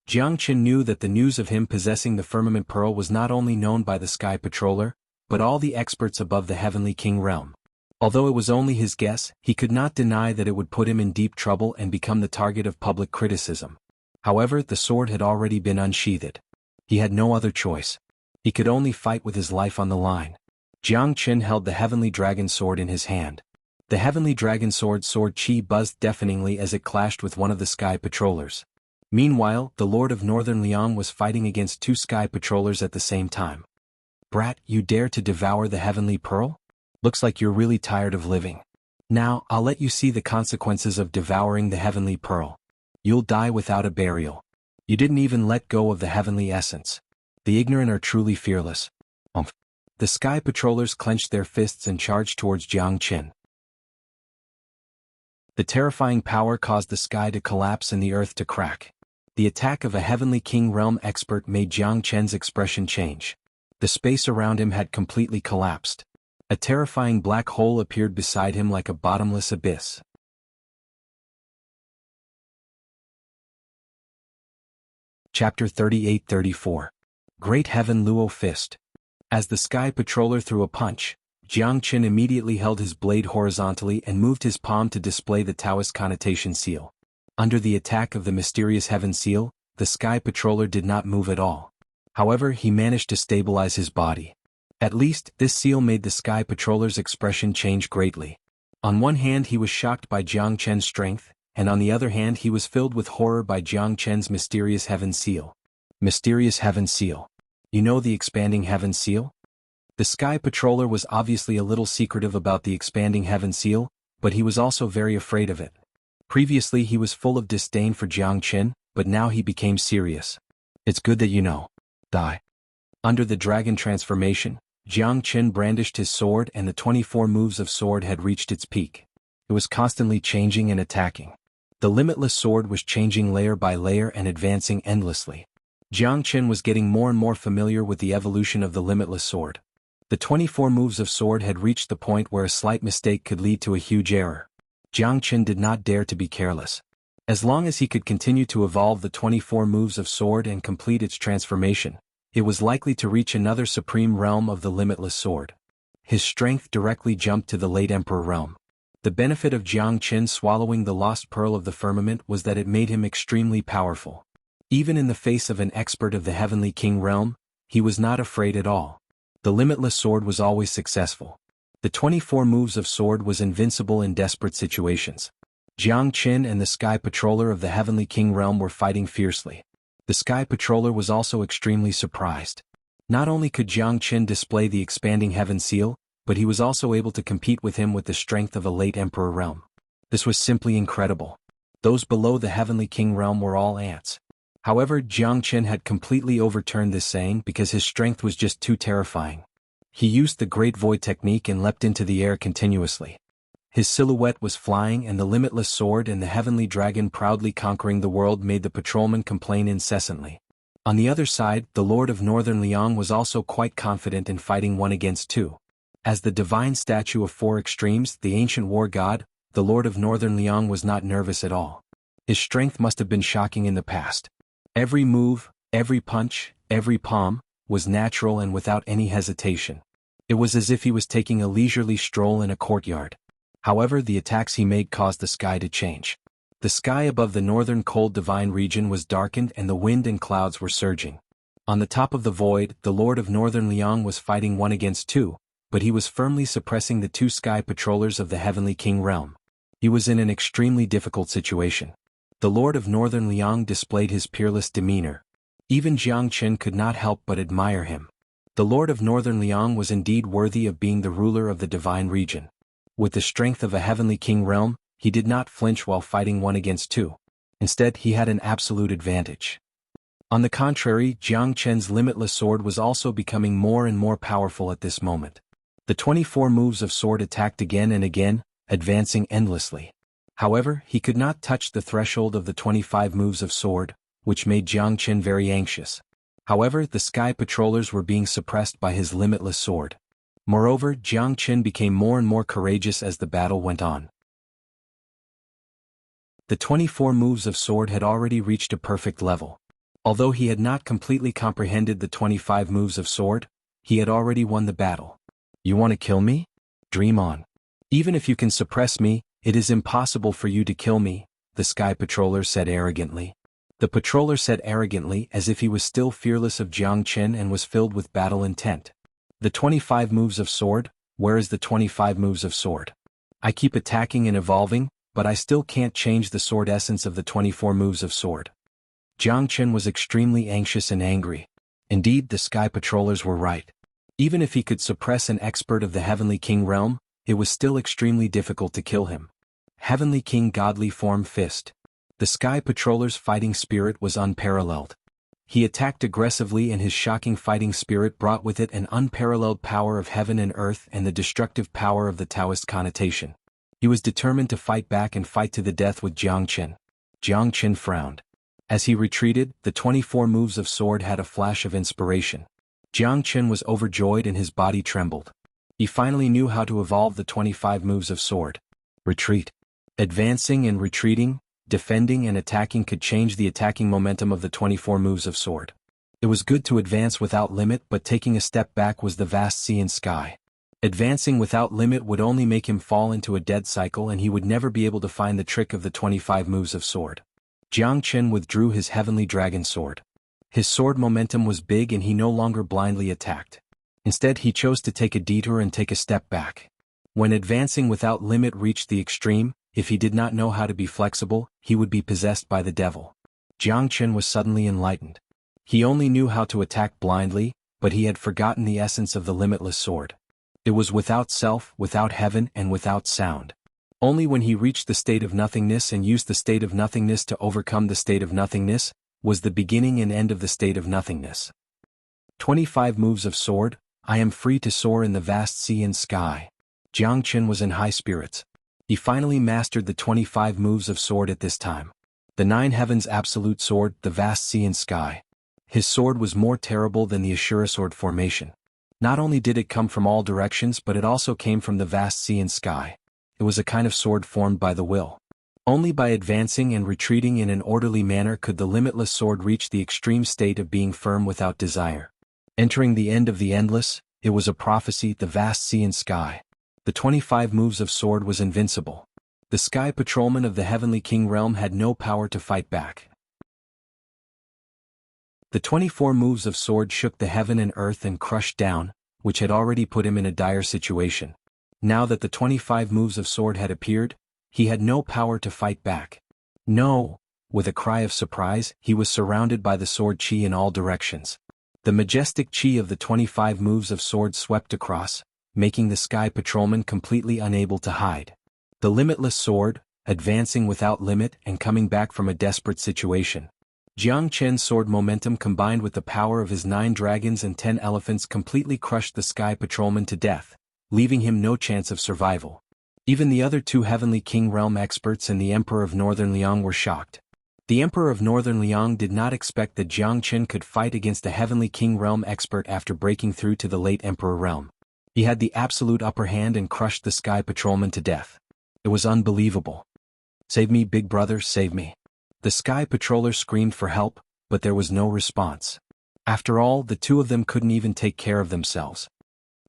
Jiang Chen knew that the news of him possessing the firmament pearl was not only known by the sky patroller, but all the experts above the Heavenly King realm. Although it was only his guess, he could not deny that it would put him in deep trouble and become the target of public criticism. However, the sword had already been unsheathed. He had no other choice. He could only fight with his life on the line. Jiang Chen held the Heavenly Dragon Sword in his hand. The Heavenly Dragon Sword chi buzzed deafeningly as it clashed with one of the sky patrollers. Meanwhile, the Lord of Northern Liang was fighting against two sky patrollers at the same time. Brat, you dare to devour the Heavenly Pearl? Looks like you're really tired of living. Now, I'll let you see the consequences of devouring the Heavenly Pearl. You'll die without a burial. You didn't even let go of the heavenly essence. The ignorant are truly fearless. The sky patrollers clenched their fists and charged towards Jiang Qin. The terrifying power caused the sky to collapse and the earth to crack. The attack of a heavenly king realm expert made Jiang Qin's expression change. The space around him had completely collapsed. A terrifying black hole appeared beside him like a bottomless abyss. Chapter 38-34. Great Heaven Luo Fist. As the sky patroller threw a punch, Jiang Qin immediately held his blade horizontally and moved his palm to display the Taoist connotation seal. Under the attack of the mysterious heaven seal, the sky patroller did not move at all. However, he managed to stabilize his body. At least, this seal made the sky patroller's expression change greatly. On one hand he was shocked by Jiang Qin's strength, and on the other hand he was filled with horror by Jiang Qin's mysterious heaven seal. Mysterious heaven seal. You know the expanding heaven seal? The sky patroller was obviously a little secretive about the expanding heaven seal, but he was also very afraid of it. Previously he was full of disdain for Jiang Qin, but now he became serious. It's good that you know. Die. Under the dragon transformation, Jiang Qin brandished his sword and the 24 moves of sword had reached its peak. It was constantly changing and attacking. The limitless sword was changing layer by layer and advancing endlessly. Jiang Qin was getting more and more familiar with the evolution of the limitless sword. The 24 moves of sword had reached the point where a slight mistake could lead to a huge error. Jiang Qin did not dare to be careless. As long as he could continue to evolve the 24 moves of sword and complete its transformation, it was likely to reach another supreme realm of the limitless sword. His strength directly jumped to the late emperor realm. The benefit of Jiang Qin swallowing the lost pearl of the firmament was that it made him extremely powerful. Even in the face of an expert of the heavenly king realm, he was not afraid at all. The limitless sword was always successful. The 24 moves of sword was invincible in desperate situations. Jiang Qin and the sky patroller of the heavenly king realm were fighting fiercely. The sky patroller was also extremely surprised. Not only could Jiang Qin display the expanding heaven seal, but he was also able to compete with him with the strength of a late emperor realm. This was simply incredible. Those below the heavenly king realm were all ants. However, Jiang Qin had completely overturned this saying because his strength was just too terrifying. He used the Great Void technique and leapt into the air continuously. His silhouette was flying and the limitless sword and the heavenly dragon proudly conquering the world made the patrolman complain incessantly. On the other side, the Lord of Northern Liang was also quite confident in fighting 1 against 2. As the divine statue of 4 extremes, the ancient war god, the Lord of Northern Liang was not nervous at all. His strength must have been shocking in the past. Every move, every punch, every palm, was natural and without any hesitation. It was as if he was taking a leisurely stroll in a courtyard. However, the attacks he made caused the sky to change. The sky above the northern cold divine region was darkened and the wind and clouds were surging. On the top of the void, the Lord of Northern Liang was fighting 1 against 2, but he was firmly suppressing the 2 sky patrollers of the heavenly king realm. He was in an extremely difficult situation. The Lord of Northern Liang displayed his peerless demeanor. Even Jiang Qin could not help but admire him. The Lord of Northern Liang was indeed worthy of being the ruler of the divine region. With the strength of a heavenly king realm, he did not flinch while fighting 1 against 2. Instead, he had an absolute advantage. On the contrary, Jiang Qin's limitless sword was also becoming more and more powerful at this moment. The 24 moves of sword attacked again and again, advancing endlessly. However, he could not touch the threshold of the 25 moves of sword, which made Jiang Qin very anxious. However, the sky patrollers were being suppressed by his limitless sword. Moreover, Jiang Qin became more and more courageous as the battle went on. The 24 moves of sword had already reached a perfect level. Although he had not completely comprehended the 25 moves of sword, he had already won the battle. You want to kill me? Dream on. Even if you can suppress me, it is impossible for you to kill me, the sky patroller said arrogantly. The patroller said arrogantly as if he was still fearless of Jiang Qin and was filled with battle intent. The 25 moves of sword, where is the 25 moves of sword? I keep attacking and evolving, but I still can't change the sword essence of the 24 moves of sword. Jiang Qin was extremely anxious and angry. Indeed, the sky patrollers were right. Even if he could suppress an expert of the heavenly king realm, it was still extremely difficult to kill him. Heavenly King Godly Form Fist. The Sky Patroller's fighting spirit was unparalleled. He attacked aggressively, and his shocking fighting spirit brought with it an unparalleled power of heaven and earth and the destructive power of the Taoist connotation. He was determined to fight back and fight to the death with Jiang. Jiang frowned. As he retreated, the 24 moves of sword had a flash of inspiration. Jiang was overjoyed and his body trembled. He finally knew how to evolve the 25 moves of sword. Retreat. Advancing and retreating, defending and attacking could change the attacking momentum of the 24 moves of sword. It was good to advance without limit, but taking a step back was the vast sea and sky. Advancing without limit would only make him fall into a dead cycle, and he would never be able to find the trick of the 25 moves of sword. Jiang withdrew his heavenly dragon sword. His sword momentum was big and he no longer blindly attacked. Instead, he chose to take a detour and take a step back. When advancing without limit reached the extreme, if he did not know how to be flexible, he would be possessed by the devil. Jiang was suddenly enlightened. He only knew how to attack blindly, but he had forgotten the essence of the limitless sword. It was without self, without heaven, and without sound. Only when he reached the state of nothingness and used the state of nothingness to overcome the state of nothingness, was the beginning and end of the state of nothingness. 25 moves of sword, I am free to soar in the vast sea and sky. Jiang was in high spirits. He finally mastered the 25 moves of sword at this time. The 9 heavens absolute sword, the vast sea and sky. His sword was more terrible than the Ashura sword formation. Not only did it come from all directions, but it also came from the vast sea and sky. It was a kind of sword formed by the will. Only by advancing and retreating in an orderly manner could the limitless sword reach the extreme state of being firm without desire. Entering the end of the endless, it was a prophecy, the vast sea and sky. The 25 moves of sword was invincible. The sky patrolman of the heavenly king realm had no power to fight back. The 24 moves of sword shook the heaven and earth and crushed down, which had already put him in a dire situation. Now that the 25 moves of sword had appeared, he had no power to fight back. No! With a cry of surprise, he was surrounded by the sword chi in all directions. The majestic chi of the 25 moves of sword swept across, making the sky patrolman completely unable to hide. The limitless sword, advancing without limit and coming back from a desperate situation. Jiang sword momentum combined with the power of his 9 dragons and 10 elephants completely crushed the sky patrolman to death, leaving him no chance of survival. Even the other 2 heavenly king realm experts and the Emperor of Northern Liang were shocked. The Emperor of Northern Liang did not expect that Jiang could fight against a heavenly king realm expert after breaking through to the late Emperor realm. He had the absolute upper hand and crushed the sky patrolman to death. It was unbelievable. "Save me, big brother, save me." The sky patroller screamed for help, but there was no response. After all, the 2 of them couldn't even take care of themselves.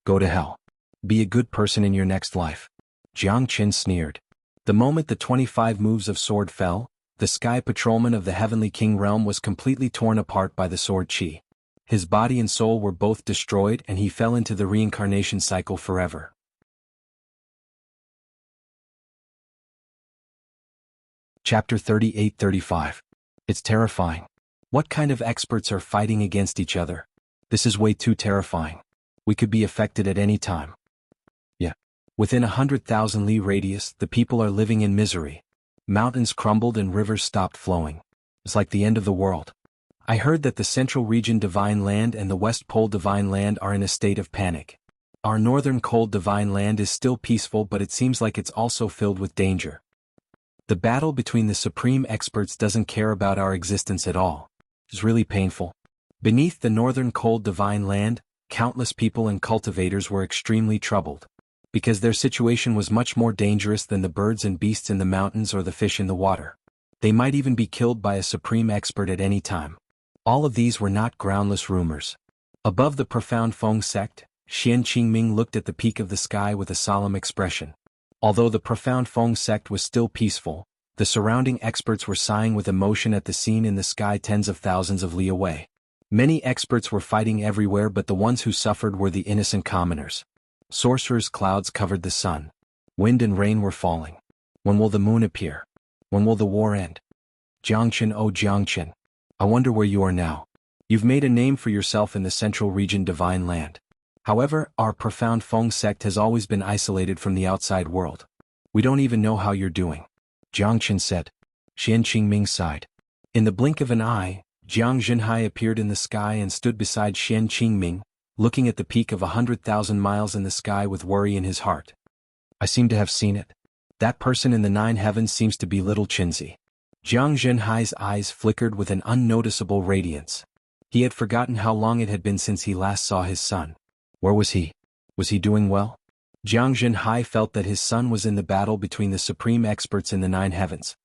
"Go to hell. Be a good person in your next life." Jiang sneered. The moment the 25 moves of sword fell, the sky patrolman of the heavenly king realm was completely torn apart by the sword chi. His body and soul were both destroyed and he fell into the reincarnation cycle forever. Chapter 38-35. It's terrifying. What kind of experts are fighting against each other? This is way too terrifying. We could be affected at any time. Yeah. Within 100,000 li radius, the people are living in misery. Mountains crumbled and rivers stopped flowing. It's like the end of the world. I heard that the Central Region Divine Land and the West Pole Divine Land are in a state of panic. Our Northern Cold Divine Land is still peaceful, but it seems like it's also filled with danger. The battle between the supreme experts doesn't care about our existence at all. It's really painful. Beneath the Northern Cold Divine Land, countless people and cultivators were extremely troubled. Because their situation was much more dangerous than the birds and beasts in the mountains or the fish in the water. They might even be killed by a supreme expert at any time. All of these were not groundless rumors. Above the profound Feng sect, Xian Qingming looked at the peak of the sky with a solemn expression. Although the profound Feng sect was still peaceful, the surrounding experts were sighing with emotion at the scene in the sky tens of thousands of li away. Many experts were fighting everywhere, but the ones who suffered were the innocent commoners. Sorcerers' clouds covered the sun. Wind and rain were falling. When will the moon appear? When will the war end? Jiangchen, oh Jiangchen. I wonder where you are now. You've made a name for yourself in the Central Region Divine Land. However, our profound Feng sect has always been isolated from the outside world. We don't even know how you're doing. Jiangchen said. Xian Qingming sighed. In the blink of an eye, Jiang Zhenhai appeared in the sky and stood beside Xian Qingming, looking at the peak of 100,000 miles in the sky with worry in his heart. I seem to have seen it. That person in the 9 heavens seems to be little Qinzi. Jiang Zhenhai's eyes flickered with an unnoticeable radiance. He had forgotten how long it had been since he last saw his son. Where was he? Was he doing well? Jiang Zhenhai felt that his son was in the battle between the supreme experts in the 9 heavens.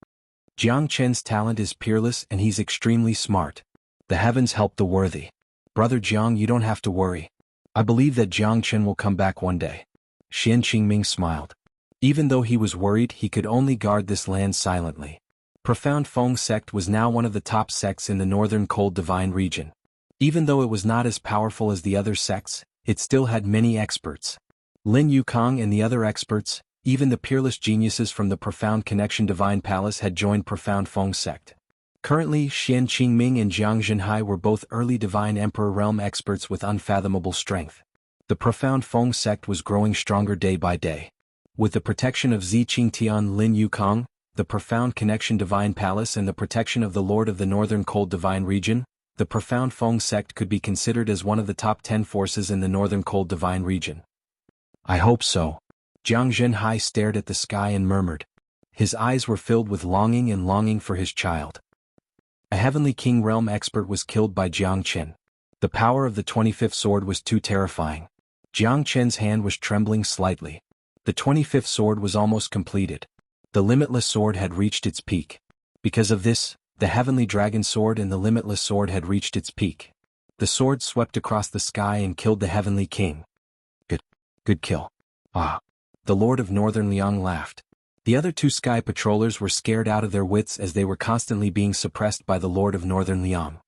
Jiang Chen's talent is peerless and he's extremely smart. The heavens help the worthy. Brother Jiang, you don't have to worry. I believe that Jiang Chen will come back one day. Xian Qingming smiled. Even though he was worried, he could only guard this land silently. Profound Feng sect was now one of the top sects in the northern cold divine region. Even though it was not as powerful as the other sects, it still had many experts. Lin Yukong and the other experts, even the peerless geniuses from the Profound Connection Divine Palace had joined Profound Feng sect. Currently, Xian Qingming and Jiang Zhenhai were both early Divine Emperor realm experts with unfathomable strength. The Profound Feng sect was growing stronger day by day. With the protection of Zi Qingtian Lin Yukong, the Profound Connection Divine Palace and the protection of the Lord of the Northern Cold Divine Region, the Profound Feng sect could be considered as one of the top 10 forces in the Northern Cold Divine Region. I hope so. Jiang Zhenhai stared at the sky and murmured. His eyes were filled with longing for his child. A Heavenly King realm expert was killed by Jiang Chen. The power of the 25th sword was too terrifying. Jiang Chen's hand was trembling slightly. The 25th sword was almost completed. The limitless sword had reached its peak. Because of this, the Heavenly Dragon sword and the limitless sword had reached its peak. The sword swept across the sky and killed the Heavenly King. Good kill. Ah. The Lord of Northern Liang laughed. The other 2 sky patrollers were scared out of their wits as they were constantly being suppressed by the Lord of Northern Liang.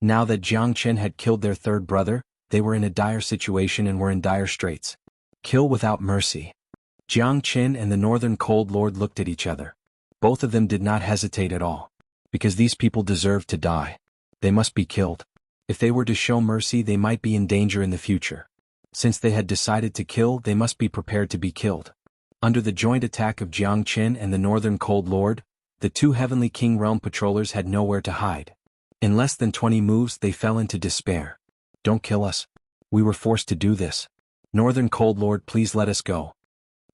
Now that Jiang Chen had killed their 3rd brother, they were in a dire situation and were in dire straits. Kill without mercy. Jiang Chen and the Northern Cold Lord looked at each other. Both of them did not hesitate at all. Because these people deserved to die. They must be killed. If they were to show mercy, they might be in danger in the future. Since they had decided to kill, they must be prepared to be killed. Under the joint attack of Jiang Chen and the Northern Cold Lord, the 2 Heavenly King realm patrollers had nowhere to hide. In less than 20 moves they fell into despair. Don't kill us. We were forced to do this. Northern Cold Lord, please let us go.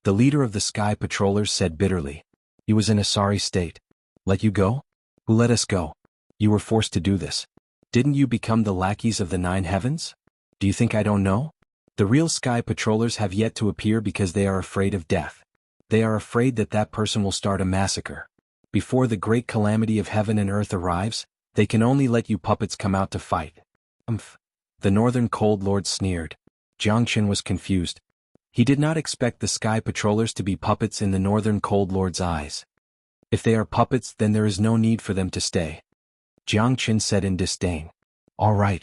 The leader of the sky patrollers said bitterly. He was in a sorry state. Let you go? Who let us go? You were forced to do this. Didn't you become the lackeys of the 9 heavens? Do you think I don't know? The real sky patrollers have yet to appear because they are afraid of death. They are afraid that that person will start a massacre. Before the great calamity of heaven and earth arrives, they can only let you puppets come out to fight. The Northern Cold Lord sneered. Jiang Chen was confused. He did not expect the sky patrollers to be puppets in the Northern Cold Lord's eyes. If they are puppets, then there is no need for them to stay. Jiang Chen said in disdain. All right.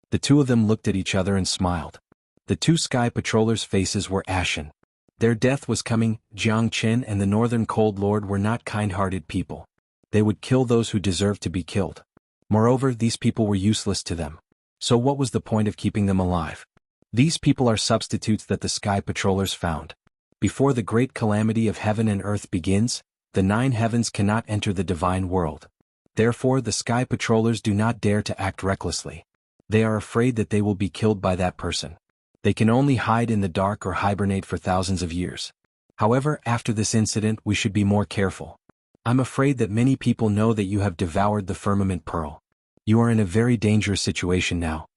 The 2 of them looked at each other and smiled. The 2 sky patrollers' faces were ashen. Their death was coming. Jiang Chen and the Northern Cold Lord were not kind-hearted people. They would kill those who deserved to be killed. Moreover, these people were useless to them. So what was the point of keeping them alive? These people are substitutes that the sky patrollers found. Before the great calamity of heaven and earth begins, the 9 heavens cannot enter the divine world. Therefore, the sky patrollers do not dare to act recklessly. They are afraid that they will be killed by that person. They can only hide in the dark or hibernate for thousands of years. However, after this incident, we should be more careful. I'm afraid that many people know that you have devoured the firmament pearl. You are in a very dangerous situation now.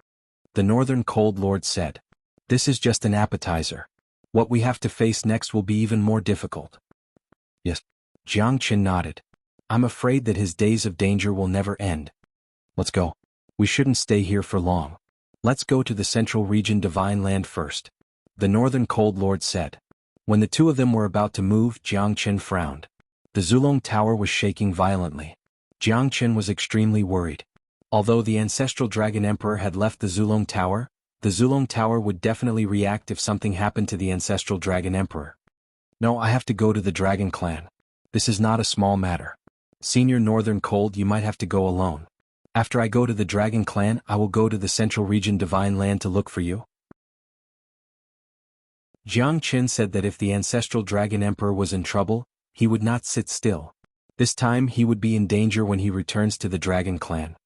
The Northern Cold Lord said. This is just an appetizer. What we have to face next will be even more difficult. Yes. Jiang Chen nodded. I'm afraid that his days of danger will never end. Let's go. We shouldn't stay here for long. Let's go to the Central Region Divine Land first. The Northern Cold Lord said. When the 2 of them were about to move, Jiang Chen frowned. The Zulong Tower was shaking violently. Jiang Chen was extremely worried. Although the Ancestral Dragon Emperor had left the Zulong Tower would definitely react if something happened to the Ancestral Dragon Emperor. No, I have to go to the Dragon Clan. This is not a small matter. Senior Northern Cold, you might have to go alone. After I go to the Dragon Clan, I will go to the Central Region Divine Land to look for you. Jiang Chen said that if the Ancestral Dragon Emperor was in trouble, he would not sit still. This time he would be in danger when he returns to the dragon clan.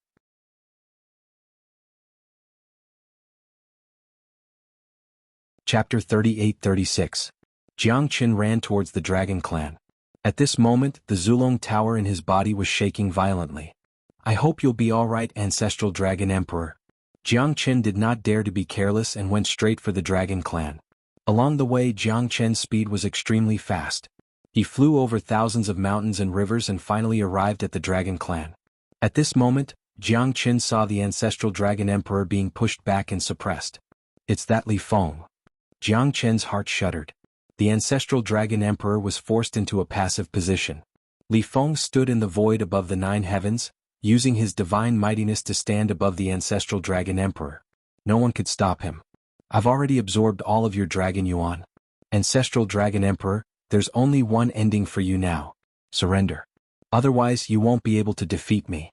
Chapter 38-36. Jiang Qin ran towards the dragon clan. At this moment, the Zulong tower in his body was shaking violently. I hope you'll be alright, Ancestral Dragon Emperor. Jiang Qin did not dare to be careless and went straight for the dragon clan. Along the way, Jiang Qin's speed was extremely fast. He flew over thousands of mountains and rivers and finally arrived at the dragon clan. At this moment, Jiang Qin saw the Ancestral Dragon Emperor being pushed back and suppressed. It's that Li Feng. Jiang Qin's heart shuddered. The Ancestral Dragon Emperor was forced into a passive position. Li Feng stood in the void above the 9 heavens, using his divine mightiness to stand above the Ancestral Dragon Emperor. No one could stop him. I've already absorbed all of your Dragon Yuan. Ancestral Dragon Emperor, there's only one ending for you now. Surrender. Otherwise you won't be able to defeat me.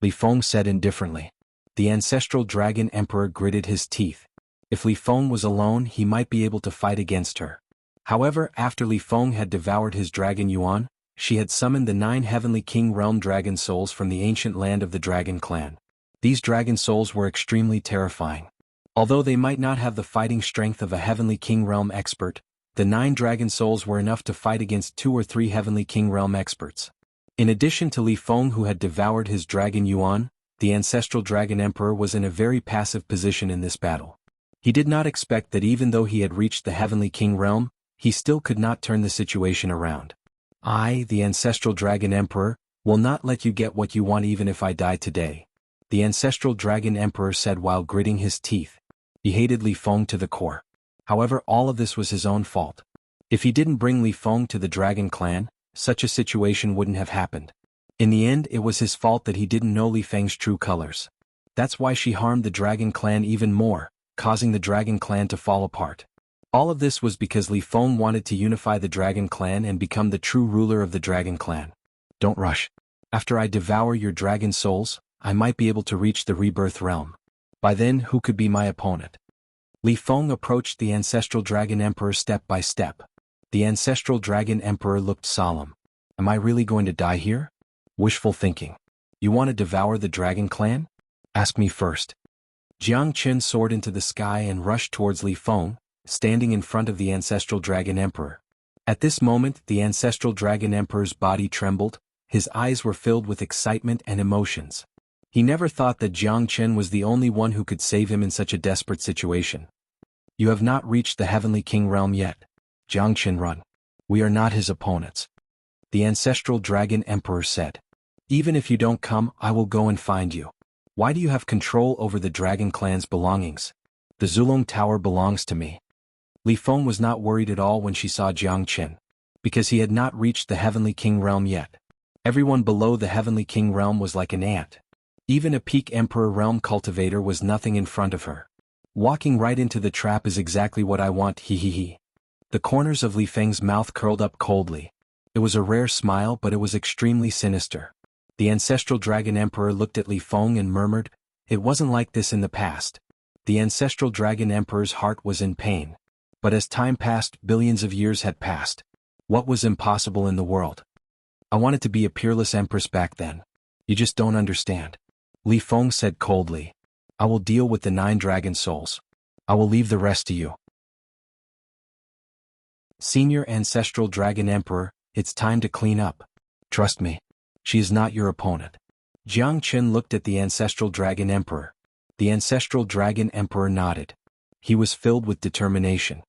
Li Feng said indifferently. The Ancestral Dragon Emperor gritted his teeth. If Li Feng was alone, he might be able to fight against her. However, after Li Feng had devoured his Dragon Yuan, she had summoned the 9 heavenly king realm dragon souls from the ancient land of the dragon clan. These dragon souls were extremely terrifying. Although they might not have the fighting strength of a heavenly king realm expert, the 9 dragon souls were enough to fight against 2 or 3 heavenly king realm experts. In addition to Li Feng, who had devoured his Dragon Yuan, the Ancestral Dragon Emperor was in a very passive position in this battle. He did not expect that even though he had reached the heavenly king realm, he still could not turn the situation around. I, the Ancestral Dragon Emperor, will not let you get what you want even if I die today. The Ancestral Dragon Emperor said while gritting his teeth. He hated Li Feng to the core. However, all of this was his own fault. If he didn't bring Li Feng to the dragon clan, such a situation wouldn't have happened. In the end, it was his fault that he didn't know Li Feng's true colors. That's why she harmed the dragon clan even more, causing the dragon clan to fall apart. All of this was because Li Feng wanted to unify the dragon clan and become the true ruler of the dragon clan. Don't rush. After I devour your dragon souls, I might be able to reach the rebirth realm. By then, who could be my opponent? Li Feng approached the Ancestral Dragon Emperor step by step. The Ancestral Dragon Emperor looked solemn. Am I really going to die here? Wishful thinking. You want to devour the dragon clan? Ask me first. Jiang Qin soared into the sky and rushed towards Li Feng, standing in front of the Ancestral Dragon Emperor. At this moment, the Ancestral Dragon Emperor's body trembled, his eyes were filled with excitement and emotions. He never thought that Jiang Qin was the only one who could save him in such a desperate situation. You have not reached the heavenly king realm yet. Jiang Qin, run. We are not his opponents. The Ancestral Dragon Emperor said. Even if you don't come, I will go and find you. Why do you have control over the dragon clan's belongings? The Zulong Tower belongs to me. Li Feng was not worried at all when she saw Jiang Qin, because he had not reached the heavenly king realm yet. Everyone below the heavenly king realm was like an ant. Even a peak emperor realm cultivator was nothing in front of her. Walking right into the trap is exactly what I want, he. The corners of Li Feng's mouth curled up coldly. It was a rare smile, but it was extremely sinister. The Ancestral Dragon Emperor looked at Li Feng and murmured, "It wasn't like this in the past." The Ancestral Dragon Emperor's heart was in pain. But as time passed, billions of years had passed. What was impossible in the world? I wanted to be a peerless empress back then. You just don't understand. Li Feng said coldly. I will deal with the 9 dragon souls. I will leave the rest to you. Senior Ancestral Dragon Emperor, it's time to clean up. Trust me. She is not your opponent. Jiang Qin looked at the Ancestral Dragon Emperor. The Ancestral Dragon Emperor nodded. He was filled with determination.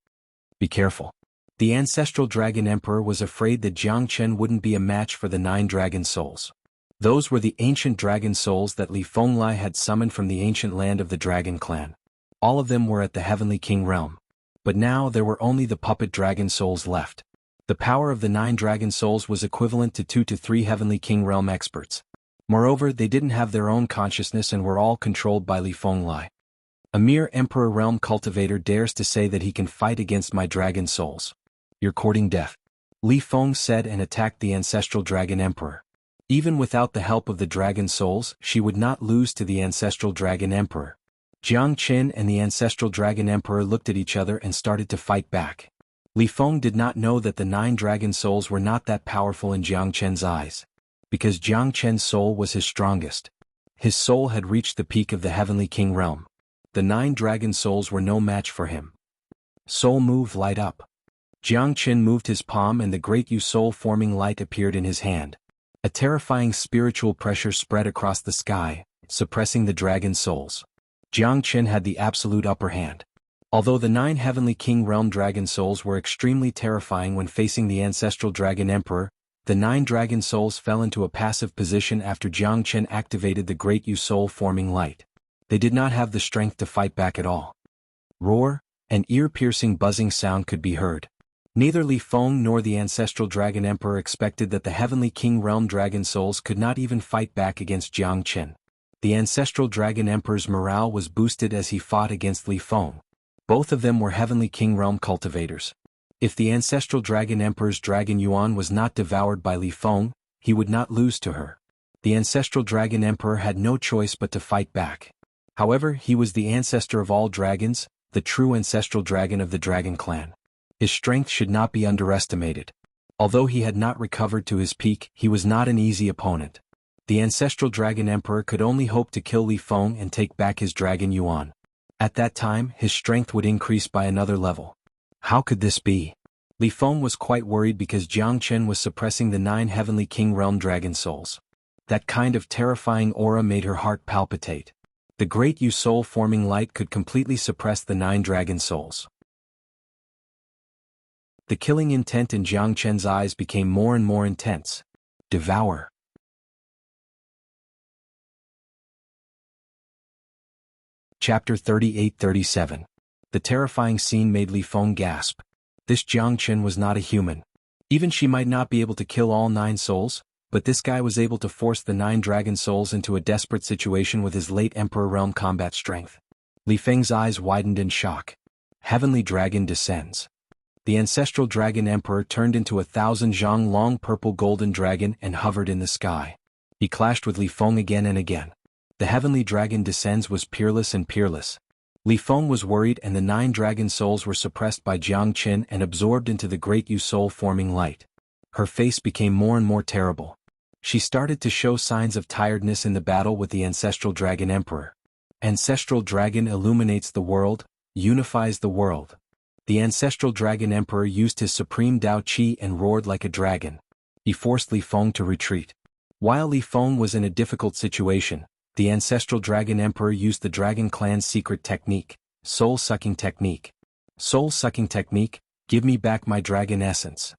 Be careful. The Ancestral Dragon Emperor was afraid that Jiang Qin wouldn't be a match for the 9 dragon souls. Those were the ancient dragon souls that Li Fenglai had summoned from the ancient land of the dragon clan. All of them were at the heavenly king realm. But now there were only the puppet dragon souls left. The power of the 9 dragon souls was equivalent to 2 to 3 heavenly king realm experts. Moreover, they didn't have their own consciousness and were all controlled by Li Fenglai. A mere emperor realm cultivator dares to say that he can fight against my dragon souls. You're courting death. Li Feng said and attacked the Ancestral Dragon Emperor. Even without the help of the dragon souls, she would not lose to the Ancestral Dragon Emperor. Jiang Qin and the Ancestral Dragon Emperor looked at each other and started to fight back. Li Feng did not know that the 9 dragon souls were not that powerful in Jiang Chen's eyes. Because Jiang Chen's soul was his strongest. His soul had reached the peak of the Heavenly King realm. The 9 dragon souls were no match for him. Soul move, light up. Jiang Chen moved his palm and the great soul-forming light appeared in his hand. A terrifying spiritual pressure spread across the sky, suppressing the dragon souls. Jiang Chen had the absolute upper hand. Although the 9 Heavenly King realm dragon souls were extremely terrifying when facing the ancestral dragon emperor, the 9 dragon souls fell into a passive position after Jiang Chen activated the great soul-forming light. They did not have the strength to fight back at all. Roar, an ear-piercing buzzing sound could be heard. Neither Li Feng nor the ancestral dragon emperor expected that the Heavenly King realm dragon souls could not even fight back against Jiang Chen. The ancestral dragon emperor's morale was boosted as he fought against Li Feng. Both of them were Heavenly King realm cultivators. If the ancestral dragon emperor's dragon Yuan was not devoured by Li Feng, he would not lose to her. The ancestral dragon emperor had no choice but to fight back. However, he was the ancestor of all dragons, the true ancestral dragon of the dragon clan. His strength should not be underestimated. Although he had not recovered to his peak, he was not an easy opponent. The ancestral dragon emperor could only hope to kill Li Feng and take back his dragon Yuan. At that time, his strength would increase by another level. How could this be? Li Feng was quite worried because Jiang Chen was suppressing the 9 Heavenly King realm dragon souls. That kind of terrifying aura made her heart palpitate. The great soul-forming light could completely suppress the 9 dragon souls. The killing intent in Jiang Chen's eyes became more and more intense. Devour. Chapter 38-37. The terrifying scene made Li Feng gasp. This Jiang Chen was not a human. Even she might not be able to kill all 9 souls, but this guy was able to force the 9 dragon souls into a desperate situation with his late Emperor realm combat strength. Li Feng's eyes widened in shock. Heavenly Dragon descends. The ancestral dragon emperor turned into 1,000 zhang long purple golden dragon and hovered in the sky. He clashed with Li Feng again and again. The Heavenly Dragon descends was peerless and peerless. Li Feng was worried and the 9 dragon souls were suppressed by Jiang Chen and absorbed into the great soul-forming light. Her face became more and more terrible. She started to show signs of tiredness in the battle with the ancestral dragon emperor. Ancestral dragon illuminates the world, unifies the world. The ancestral dragon emperor used his supreme Dao Qi and roared like a dragon. He forced Li Feng to retreat. While Li Feng was in a difficult situation, the ancestral dragon emperor used the dragon clan's secret technique, soul-sucking technique. Soul-sucking technique, give me back my dragon essence.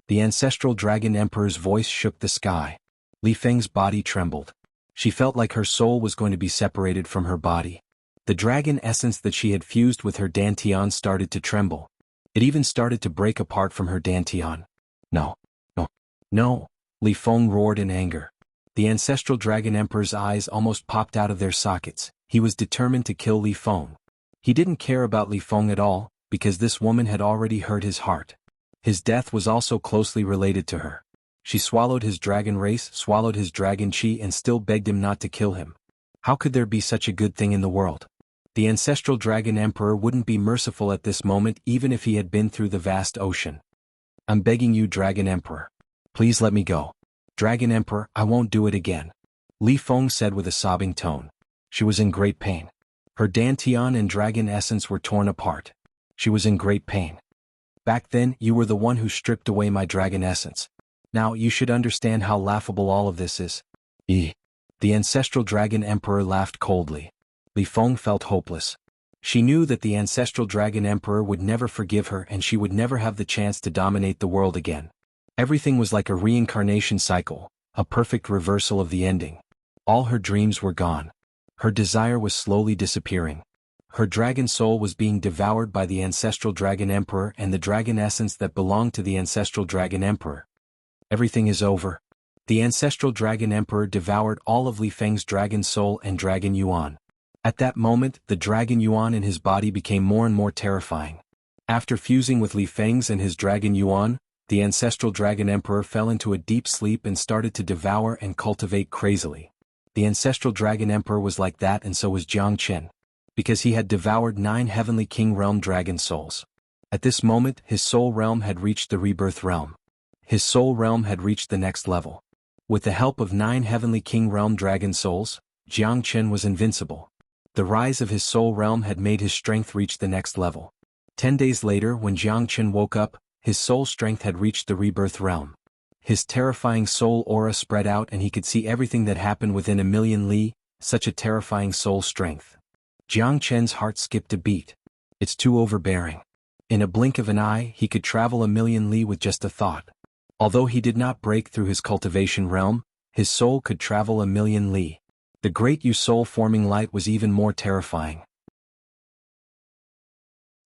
The ancestral dragon emperor's voice shook the sky. Li Feng's body trembled. She felt like her soul was going to be separated from her body. The dragon essence that she had fused with her dantian started to tremble. It even started to break apart from her dantian. No. No. No! Li Feng roared in anger. The ancestral dragon emperor's eyes almost popped out of their sockets. He was determined to kill Li Feng. He didn't care about Li Feng at all, because this woman had already hurt his heart. His death was also closely related to her. She swallowed his dragon race, swallowed his dragon chi and still begged him not to kill him. How could there be such a good thing in the world? The ancestral dragon emperor wouldn't be merciful at this moment even if he had been through the vast ocean. I'm begging you, dragon emperor. Please let me go. Dragon emperor, I won't do it again. Li Feng said with a sobbing tone. She was in great pain. Her dantian and dragon essence were torn apart. She was in great pain. Back then, you were the one who stripped away my dragon essence. Now you should understand how laughable all of this is. The ancestral dragon emperor laughed coldly. Li Feng felt hopeless. She knew that the ancestral dragon emperor would never forgive her and she would never have the chance to dominate the world again. Everything was like a reincarnation cycle, a perfect reversal of the ending. All her dreams were gone. Her desire was slowly disappearing. Her dragon soul was being devoured by the ancestral dragon emperor and the dragon essence that belonged to the ancestral dragon emperor. Everything is over. The ancestral dragon emperor devoured all of Li Feng's dragon soul and dragon yuan. At that moment, the dragon yuan in his body became more and more terrifying. After fusing with Li Feng's and his dragon yuan, the ancestral dragon emperor fell into a deep sleep and started to devour and cultivate crazily. The ancestral dragon emperor was like that and so was Jiang Chen. Because he had devoured 9 heavenly king realm dragon souls. At this moment, his soul realm had reached the rebirth realm. His soul realm had reached the next level. With the help of 9 heavenly king realm dragon souls, Jiangchen was invincible. The rise of his soul realm had made his strength reach the next level. 10 days later, when Jiangchen woke up, his soul strength had reached the rebirth realm. His terrifying soul aura spread out and he could see everything that happened within a million li, such a terrifying soul strength. Jiangchen's heart skipped a beat. It's too overbearing. In a blink of an eye, he could travel a million li with just a thought. Although he did not break through his cultivation realm, his soul could travel a million li. The great Yu soul forming light was even more terrifying.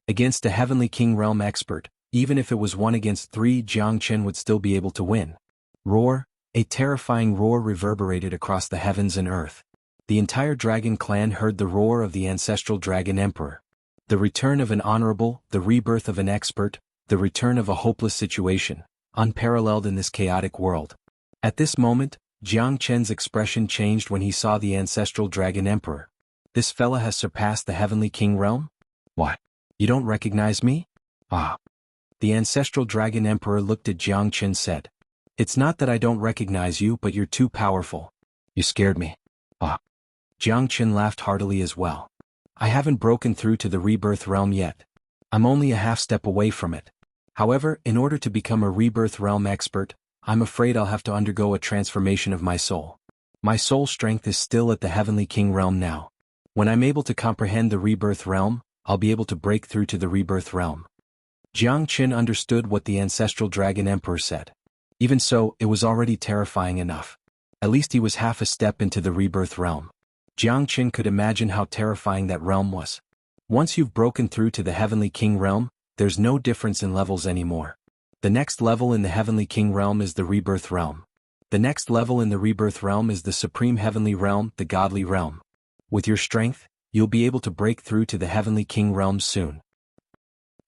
Against a heavenly king realm expert, even if it was 1 against 3, Jiangchen would still be able to win. Roar! A terrifying roar reverberated across the heavens and earth. The entire dragon clan heard the roar of the ancestral dragon emperor. The return of an honorable, the rebirth of an expert, the return of a hopeless situation, unparalleled in this chaotic world. At this moment, Jiangchen's expression changed when he saw the ancestral dragon emperor. This fella has surpassed the heavenly king realm? What? You don't recognize me? Ah. The ancestral dragon emperor looked at Jiangchen and said, "It's not that I don't recognize you, but you're too powerful. You scared me." Ah. Jiangchen laughed heartily as well. "I haven't broken through to the rebirth realm yet. I'm only a half step away from it. However, in order to become a rebirth realm expert, I'm afraid I'll have to undergo a transformation of my soul. My soul strength is still at the heavenly king realm now. When I'm able to comprehend the rebirth realm, I'll be able to break through to the rebirth realm." Jiangchen understood what the ancestral dragon emperor said. Even so, it was already terrifying enough. At least he was half a step into the rebirth realm. Jiangchen could imagine how terrifying that realm was. Once you've broken through to the heavenly king realm, there's no difference in levels anymore. The next level in the heavenly king realm is the rebirth realm. The next level in the rebirth realm is the supreme heavenly realm, the godly realm. With your strength, you'll be able to break through to the heavenly king realm soon.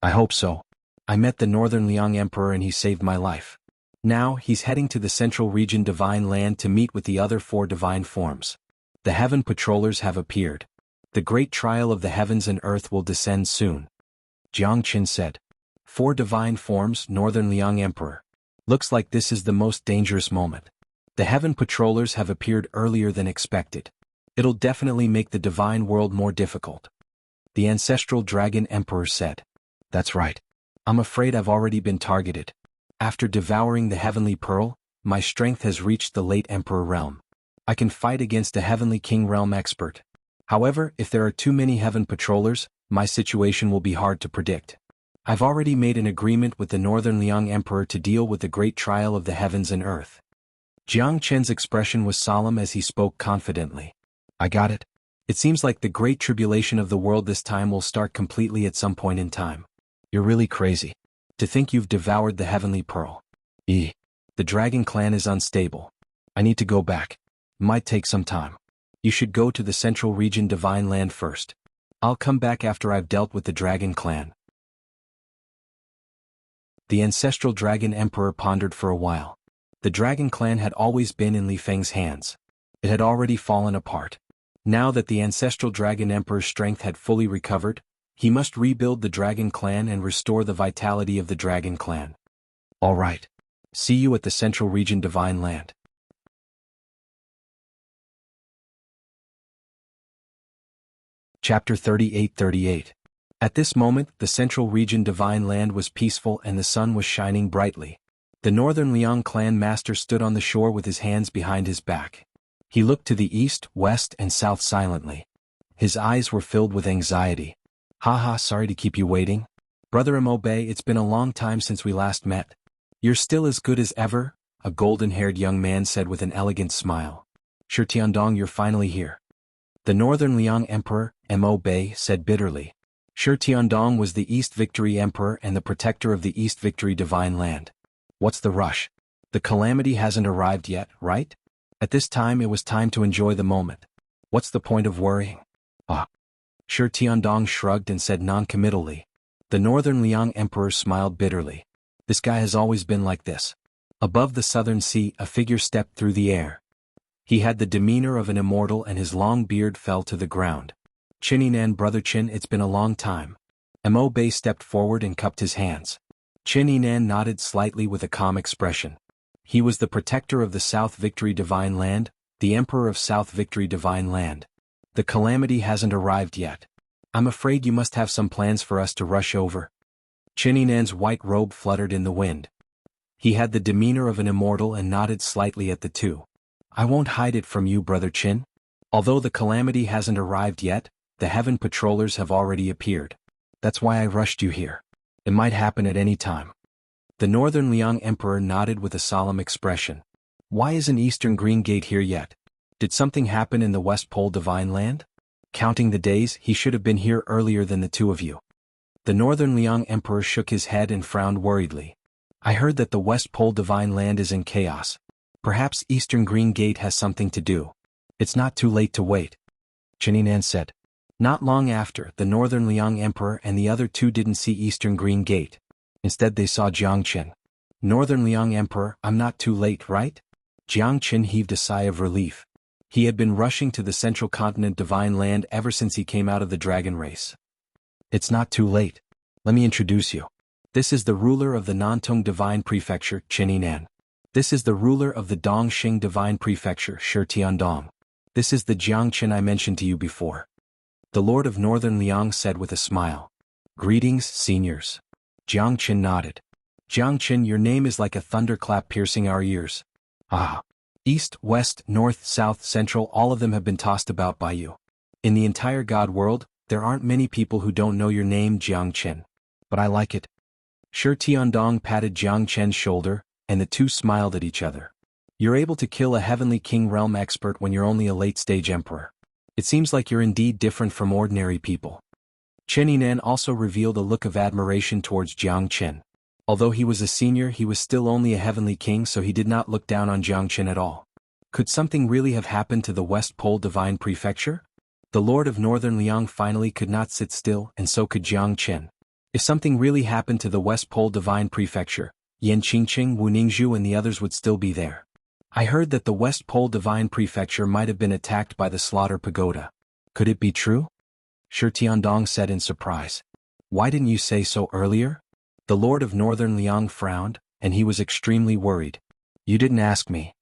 I hope so. I met the Northern Liang Emperor and he saved my life. Now, he's heading to the Central Region Divine Land to meet with the other 4 divine forms. The Heaven Patrollers have appeared. The great trial of the heavens and earth will descend soon. Jiangchen said. 4 divine forms, Northern Liang Emperor. Looks like this is the most dangerous moment. The Heaven Patrollers have appeared earlier than expected. It'll definitely make the divine world more difficult. The Ancestral Dragon Emperor said. That's right. I'm afraid I've already been targeted. After devouring the Heavenly Pearl, my strength has reached the late Emperor realm. I can fight against a Heavenly King realm expert. However, if there are too many Heaven Patrollers, my situation will be hard to predict. I've already made an agreement with the Northern Liang Emperor to deal with the great trial of the heavens and earth. Jiangchen's expression was solemn as he spoke confidently. I got it. It seems like the great tribulation of the world this time will start completely at some point in time. You're really crazy. To think you've devoured the Heavenly Pearl. The Dragon Clan is unstable. I need to go back. Might take some time. You should go to the Central Region Divine Land first. I'll come back after I've dealt with the Dragon Clan. The Ancestral Dragon Emperor pondered for a while. The Dragon Clan had always been in Li Feng's hands. It had already fallen apart. Now that the Ancestral Dragon Emperor's strength had fully recovered, he must rebuild the Dragon Clan and restore the vitality of the Dragon Clan. All right. See you at the Central Region Divine Land. Chapter 38. At this moment, the Central Region Divine Land was peaceful and the sun was shining brightly. The Northern Liang clan master stood on the shore with his hands behind his back. He looked to the east, west, and south silently. His eyes were filled with anxiety. Haha, sorry to keep you waiting. Brother Mobe, it's been a long time since we last met. You're still as good as ever, a golden-haired young man said with an elegant smile. Shi Tiandong, you're finally here. The Northern Liang Emperor, Mobe, said bitterly. Shi Tiandong was the East Victory Emperor and the protector of the East Victory Divine Land. What's the rush? The calamity hasn't arrived yet, right? At this time it was time to enjoy the moment. What's the point of worrying? Ah. Shi Tiandong shrugged and said non-committally. The Northern Liang Emperor smiled bitterly. This guy has always been like this. Above the southern sea, a figure stepped through the air. He had the demeanor of an immortal and his long beard fell to the ground. Chininan, brother Chin, it's been a long time. Mo Bei stepped forward and cupped his hands. Qin Yinan nodded slightly with a calm expression. He was the protector of the South Victory Divine Land, the Emperor of South Victory Divine Land. The calamity hasn't arrived yet. I'm afraid you must have some plans for us to rush over. Qin Yinan's white robe fluttered in the wind. He had the demeanor of an immortal and nodded slightly at the two. I won't hide it from you, Brother Qin. Although the calamity hasn't arrived yet, the heaven patrollers have already appeared. That's why I rushed you here. It might happen at any time. The Northern Liang Emperor nodded with a solemn expression. Why isn't Eastern Green Gate here yet? Did something happen in the West Pole Divine Land? Counting the days, he should have been here earlier than the two of you. The Northern Liang Emperor shook his head and frowned worriedly. I heard that the West Pole Divine Land is in chaos. Perhaps Eastern Green Gate has something to do. It's not too late to wait. Qin Yinan said. Not long after, the Northern Liang Emperor and the other two didn't see Eastern Green Gate. Instead they saw Jiang Qin. Northern Liang Emperor, I'm not too late, right? Jiang Qin heaved a sigh of relief. He had been rushing to the Central Continent Divine Land ever since he came out of the dragon race. It's not too late. Let me introduce you. This is the ruler of the Nantong Divine Prefecture, Qin Yinan. This is the ruler of the Dongxing Divine Prefecture, Shi Tiandong. This is the Jiang Qin I mentioned to you before. The Lord of Northern Liang said with a smile. Greetings, seniors. Jiang Qin nodded. Jiang Qin, your name is like a thunderclap piercing our ears. Ah. East, west, north, south, central, all of them have been tossed about by you. In the entire God world, there aren't many people who don't know your name, Jiang Qin. But I like it. Shi Tiandong patted Jiang Qin's shoulder, and the two smiled at each other. You're able to kill a heavenly king realm expert when you're only a late-stage emperor. It seems like you're indeed different from ordinary people. Qin Yinan also revealed a look of admiration towards Jiang Qin. Although he was a senior, he was still only a heavenly king, so he did not look down on Jiang Qin at all. Could something really have happened to the West Pole Divine Prefecture? The Lord of Northern Liang finally could not sit still, and so could Jiang Qin. If something really happened to the West Pole Divine Prefecture, Yan Qingqing, Wu Ningzhu and the others would still be there. I heard that the West Pole Divine Prefecture might have been attacked by the Slaughter Pagoda. Could it be true? Shi Tiandong said in surprise. Why didn't you say so earlier? The Lord of Northern Liang frowned, and he was extremely worried. You didn't ask me.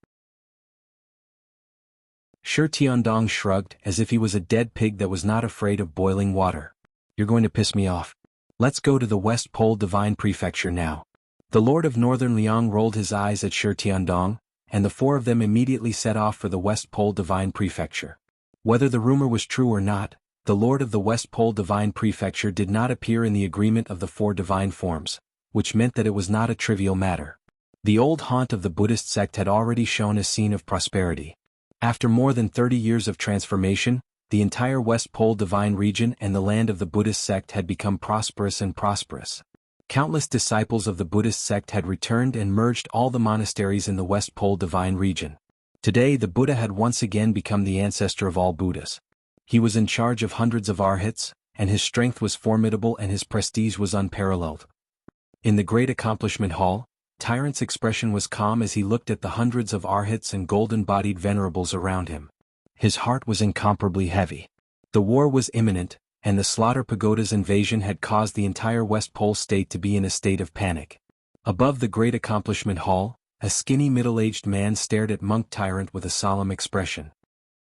Shi Tiandong shrugged as if he was a dead pig that was not afraid of boiling water. You're going to piss me off. Let's go to the West Pole Divine Prefecture now. The Lord of Northern Liang rolled his eyes at Shi Tiandong, and the four of them immediately set off for the West Pole Divine Prefecture. Whether the rumor was true or not, the Lord of the West Pole Divine Prefecture did not appear in the agreement of the four divine forms, which meant that it was not a trivial matter. The old haunt of the Buddhist sect had already shown a scene of prosperity. After more than 30 years of transformation, the entire West Pole Divine region and the land of the Buddhist sect had become prosperous and prosperous. Countless disciples of the Buddhist sect had returned and merged all the monasteries in the West Pole Divine region. Today the Buddha had once again become the ancestor of all Buddhas. He was in charge of hundreds of arhats, and his strength was formidable and his prestige was unparalleled. In the Great Accomplishment Hall, Tyrant's expression was calm as he looked at the hundreds of arhats and golden-bodied venerables around him. His heart was incomparably heavy. The war was imminent, and the Slaughter Pagoda's invasion had caused the entire West Pole state to be in a state of panic. Above the Great Accomplishment Hall, a skinny middle-aged man stared at Monk Tyrant with a solemn expression.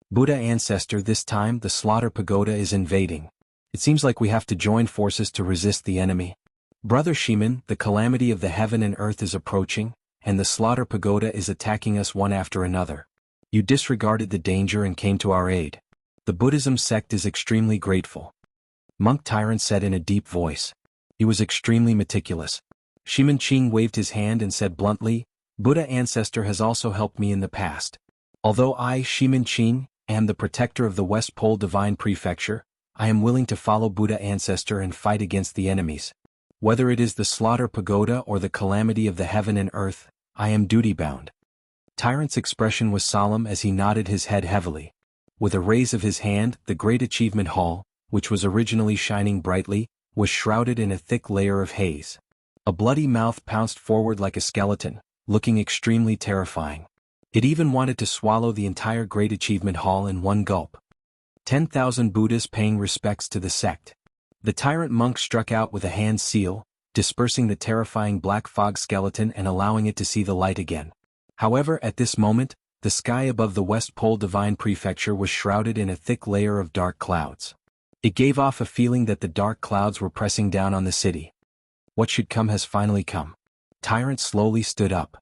Buddha Ancestor, this time the Slaughter Pagoda is invading. It seems like we have to join forces to resist the enemy. Brother Shiman, the calamity of the heaven and earth is approaching, and the Slaughter Pagoda is attacking us one after another. You disregarded the danger and came to our aid. The Buddhism sect is extremely grateful. Monk Tyrant said in a deep voice. He was extremely meticulous. Shiman Qing waved his hand and said bluntly, Buddha Ancestor has also helped me in the past. Although I, Shiman Qing, am the protector of the West Pole Divine Prefecture, I am willing to follow Buddha Ancestor and fight against the enemies. Whether it is the Slaughter Pagoda or the calamity of the heaven and earth, I am duty-bound. Tyrant's expression was solemn as he nodded his head heavily. With a raise of his hand, the Great Achievement Hall, which was originally shining brightly, was shrouded in a thick layer of haze. A bloody mouth pounced forward like a skeleton, looking extremely terrifying. It even wanted to swallow the entire Great Achievement Hall in one gulp. 10,000 Buddhas paying respects to the sect. The tyrant monk struck out with a hand seal, dispersing the terrifying black fog skeleton and allowing it to see the light again. However, at this moment, the sky above the West Pole Divine Prefecture was shrouded in a thick layer of dark clouds. It gave off a feeling that the dark clouds were pressing down on the city. What should come has finally come. Tyrant slowly stood up.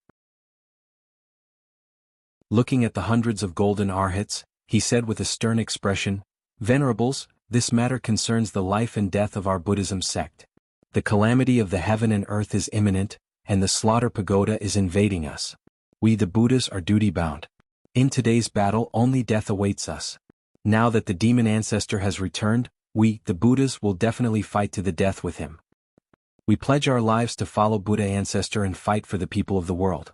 Looking at the hundreds of golden arhats, he said with a stern expression, "Venerables, this matter concerns the life and death of our Buddhism sect. The calamity of the heaven and earth is imminent, and the slaughter pagoda is invading us. We the Buddhas are duty-bound. In today's battle only death awaits us. Now that the demon ancestor has returned, we, the Buddhas, will definitely fight to the death with him. We pledge our lives to follow Buddha ancestor and fight for the people of the world."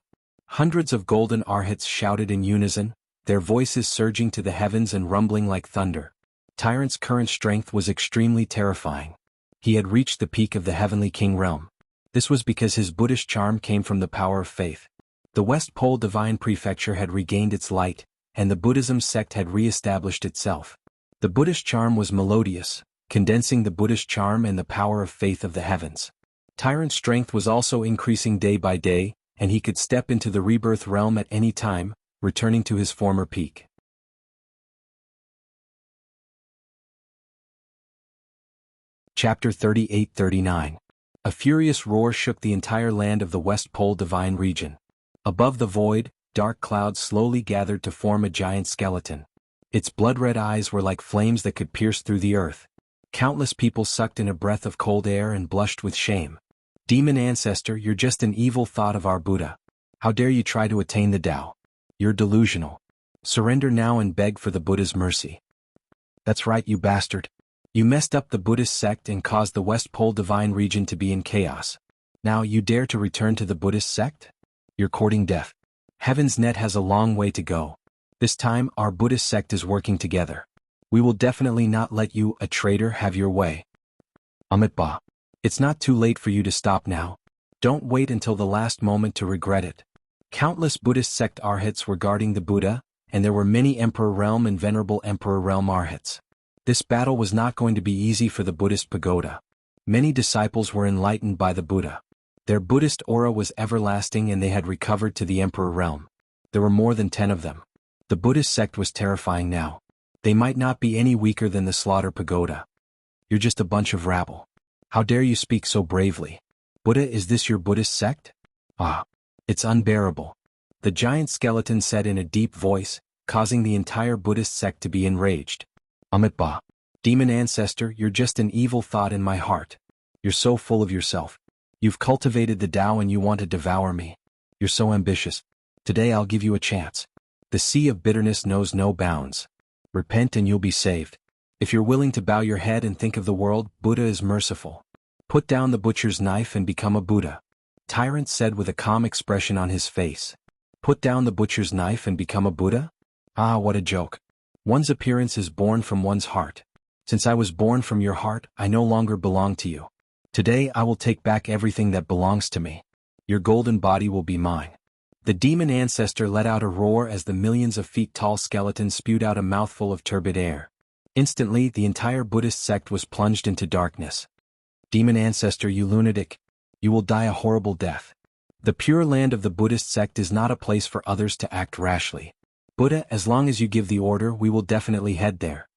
Hundreds of golden arhats shouted in unison, their voices surging to the heavens and rumbling like thunder. Tyrant's current strength was extremely terrifying. He had reached the peak of the heavenly king realm. This was because his Buddhist charm came from the power of faith. The West Pole Divine Prefecture had regained its light, and the Buddhism sect had re-established itself. The Buddhist charm was melodious, condensing the Buddhist charm and the power of faith of the heavens. Tyrant's strength was also increasing day by day, and he could step into the rebirth realm at any time, returning to his former peak. Chapter 38-39. A furious roar shook the entire land of the West Pole Divine region. Above the void, dark clouds slowly gathered to form a giant skeleton. Its blood-red eyes were like flames that could pierce through the earth. Countless people sucked in a breath of cold air and blushed with shame. "Demon ancestor, you're just an evil thought of our Buddha. How dare you try to attain the Tao? You're delusional. Surrender now and beg for the Buddha's mercy." "That's right, you bastard. You messed up the Buddhist sect and caused the West Pole Divine region to be in chaos. Now you dare to return to the Buddhist sect? You're courting death. Heaven's net has a long way to go. This time, our Buddhist sect is working together. We will definitely not let you, a traitor, have your way. Amitabha. It's not too late for you to stop now. Don't wait until the last moment to regret it." Countless Buddhist sect arhats were guarding the Buddha, and there were many Emperor Realm and Venerable Emperor Realm arhats. This battle was not going to be easy for the Buddhist pagoda. Many disciples were enlightened by the Buddha. Their Buddhist aura was everlasting and they had recovered to the Emperor Realm. There were more than 10 of them. The Buddhist sect was terrifying now. They might not be any weaker than the slaughter pagoda. "You're just a bunch of rabble. How dare you speak so bravely? Buddha, is this your Buddhist sect? Ah, it's unbearable." The giant skeleton said in a deep voice, causing the entire Buddhist sect to be enraged. "Amitabha. Demon ancestor, you're just an evil thought in my heart. You're so full of yourself. You've cultivated the Tao and you want to devour me. You're so ambitious. Today I'll give you a chance. The sea of bitterness knows no bounds. Repent and you'll be saved. If you're willing to bow your head and think of the world, Buddha is merciful. Put down the butcher's knife and become a Buddha." Tyrant said with a calm expression on his face. "Put down the butcher's knife and become a Buddha? Ah, what a joke. One's appearance is born from one's heart. Since I was born from your heart, I no longer belong to you. Today I will take back everything that belongs to me. Your golden body will be mine." The demon ancestor let out a roar as the millions of feet tall skeleton spewed out a mouthful of turbid air. Instantly, the entire Buddhist sect was plunged into darkness. "Demon ancestor, you lunatic. You will die a horrible death. The pure land of the Buddhist sect is not a place for others to act rashly. Buddha, as long as you give the order, we will definitely head there.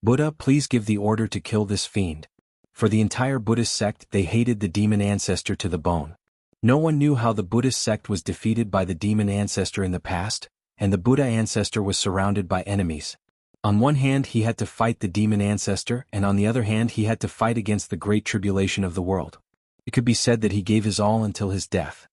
Buddha, please give the order to kill this fiend." For the entire Buddhist sect, they hated the demon ancestor to the bone. No one knew how the Buddhist sect was defeated by the demon ancestor in the past, and the Buddha ancestor was surrounded by enemies. On one hand he had to fight the demon ancestor, and on the other hand he had to fight against the great tribulation of the world. It could be said that he gave his all until his death.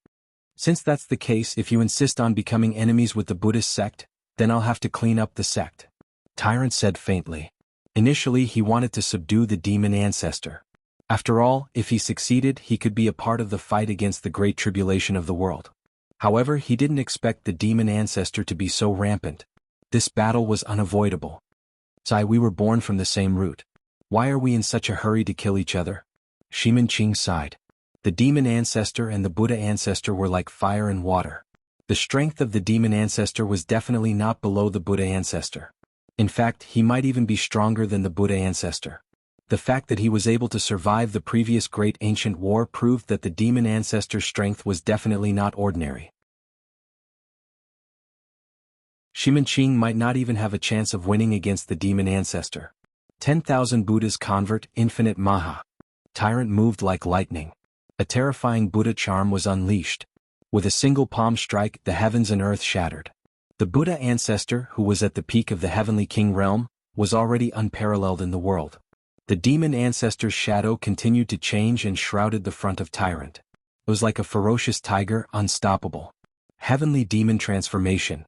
Since that's the case, if you insist on becoming enemies with the Buddhist sect, then I'll have to clean up the sect. Tyrant said faintly. Initially he wanted to subdue the demon ancestor. After all, if he succeeded, he could be a part of the fight against the great tribulation of the world. However, he didn't expect the demon ancestor to be so rampant. This battle was unavoidable. Sai, we were born from the same root. Why are we in such a hurry to kill each other? Shimin Ching sighed. The demon ancestor and the Buddha ancestor were like fire and water. The strength of the demon ancestor was definitely not below the Buddha ancestor. In fact, he might even be stronger than the Buddha ancestor. The fact that he was able to survive the previous great ancient war proved that the demon ancestor's strength was definitely not ordinary. Xianxia might not even have a chance of winning against the demon ancestor. 10,000 Buddhas convert, infinite Maha. Tyrant moved like lightning. A terrifying Buddha charm was unleashed. With a single palm strike, the heavens and earth shattered. The Buddha ancestor, who was at the peak of the heavenly king realm, was already unparalleled in the world. The demon ancestor's shadow continued to change and shrouded the front of Tyrant. It was like a ferocious tiger, unstoppable. Heavenly demon transformation.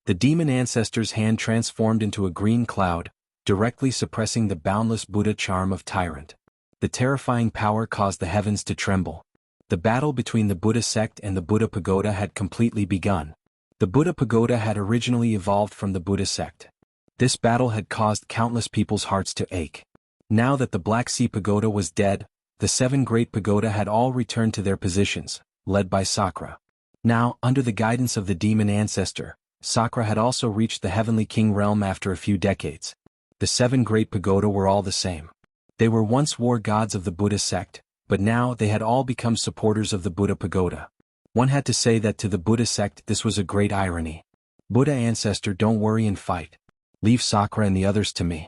The demon ancestor's hand transformed into a green cloud, directly suppressing the boundless Buddha charm of Tyrant. The terrifying power caused the heavens to tremble. The battle between the Buddha sect and the Buddha pagoda had completely begun. The Buddha pagoda had originally evolved from the Buddha sect. This battle had caused countless people's hearts to ache. Now that the Black Sea Pagoda was dead, the 7 great pagoda had all returned to their positions, led by Sakra. Now, under the guidance of the demon ancestor, Sakra had also reached the heavenly king realm after a few decades. The 7 great pagoda were all the same. They were once war gods of the Buddha sect, but now they had all become supporters of the Buddha pagoda. One had to say that to the Buddha sect this was a great irony. Buddha ancestor, don't worry and fight. Leave Sakra and the others to me.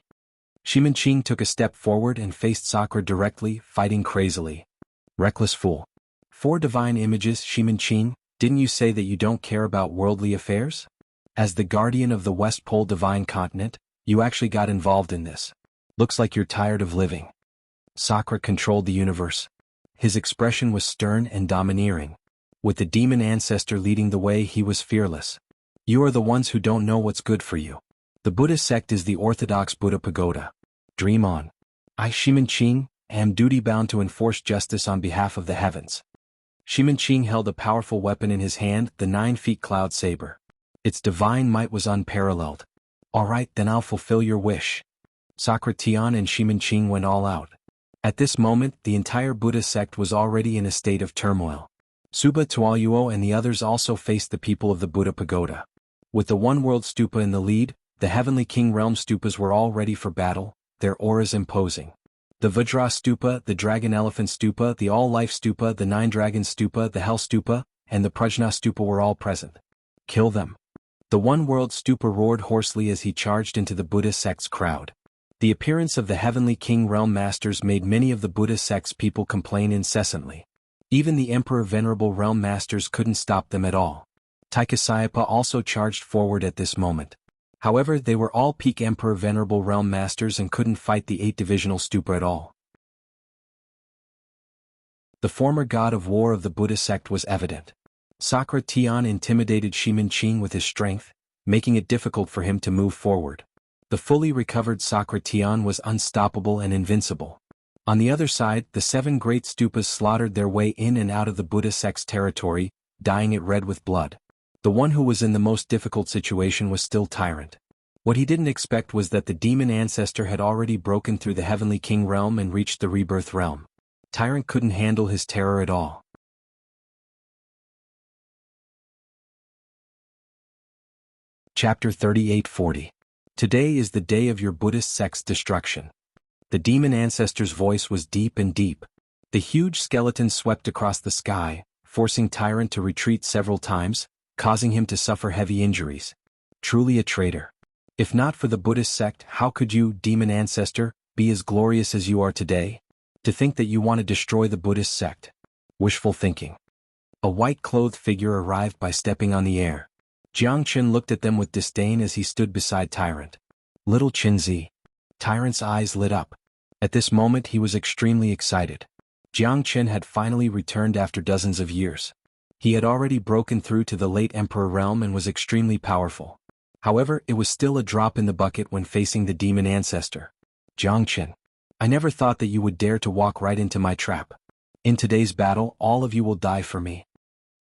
Xianxia took a step forward and faced Sakra directly, fighting crazily. Reckless fool. 4 divine images. Xianxia, didn't you say that you don't care about worldly affairs? As the guardian of the West Pole divine continent, you actually got involved in this. Looks like you're tired of living. Sakra controlled the universe. His expression was stern and domineering. With the demon ancestor leading the way, he was fearless. You are the ones who don't know what's good for you. The Buddha sect is the orthodox Buddha pagoda. Dream on. I, Xianxia, am duty-bound to enforce justice on behalf of the heavens. Xianxia held a powerful weapon in his hand, the 9-feet cloud saber. Its divine might was unparalleled. All right, then I'll fulfill your wish. Sakra Tian and Xianxia went all out. At this moment, the entire Buddha sect was already in a state of turmoil. Suba Tualuo and the others also faced the people of the Buddha pagoda. With the One World Stupa in the lead, the Heavenly King Realm Stupas were all ready for battle, their auras imposing. The Vajra Stupa, the Dragon Elephant Stupa, the All-Life Stupa, the 9 Dragon Stupa, the Hell Stupa, and the Prajna Stupa were all present. Kill them. The One World Stupa roared hoarsely as he charged into the Buddha sect's crowd. The appearance of the Heavenly King Realm Masters made many of the Buddha sect's people complain incessantly. Even the Emperor Venerable Realm Masters couldn't stop them at all. Taikasayapa also charged forward at this moment. However, they were all peak Emperor Venerable Realm Masters and couldn't fight the 8 divisional stupa at all. The former god of war of the Buddha sect was evident. Sakra Tian intimidated Xianxia with his strength, making it difficult for him to move forward. The fully recovered Sakra Tian was unstoppable and invincible. On the other side, the 7 great stupas slaughtered their way in and out of the Buddha sect's territory, dyeing it red with blood. The one who was in the most difficult situation was still Tyrant. What he didn't expect was that the demon ancestor had already broken through the Heavenly King realm and reached the Rebirth realm. Tyrant couldn't handle his terror at all. Chapter 38-40. Today is the day of your Buddhist sect's destruction. The demon ancestor's voice was deep and deep. The huge skeleton swept across the sky, forcing Tyrant to retreat several times, causing him to suffer heavy injuries. Truly a traitor. If not for the Buddhist sect, how could you, demon ancestor, be as glorious as you are today? To think that you want to destroy the Buddhist sect. Wishful thinking. A white-clothed figure arrived by stepping on the air. Jianghu looked at them with disdain as he stood beside Tyrant. Little Qinzi. Tyrant's eyes lit up. At this moment he was extremely excited. Jianghu had finally returned after dozens of years. He had already broken through to the late Emperor realm and was extremely powerful. However, it was still a drop in the bucket when facing the demon ancestor. Jianghu, I never thought that you would dare to walk right into my trap. In today's battle, all of you will die for me.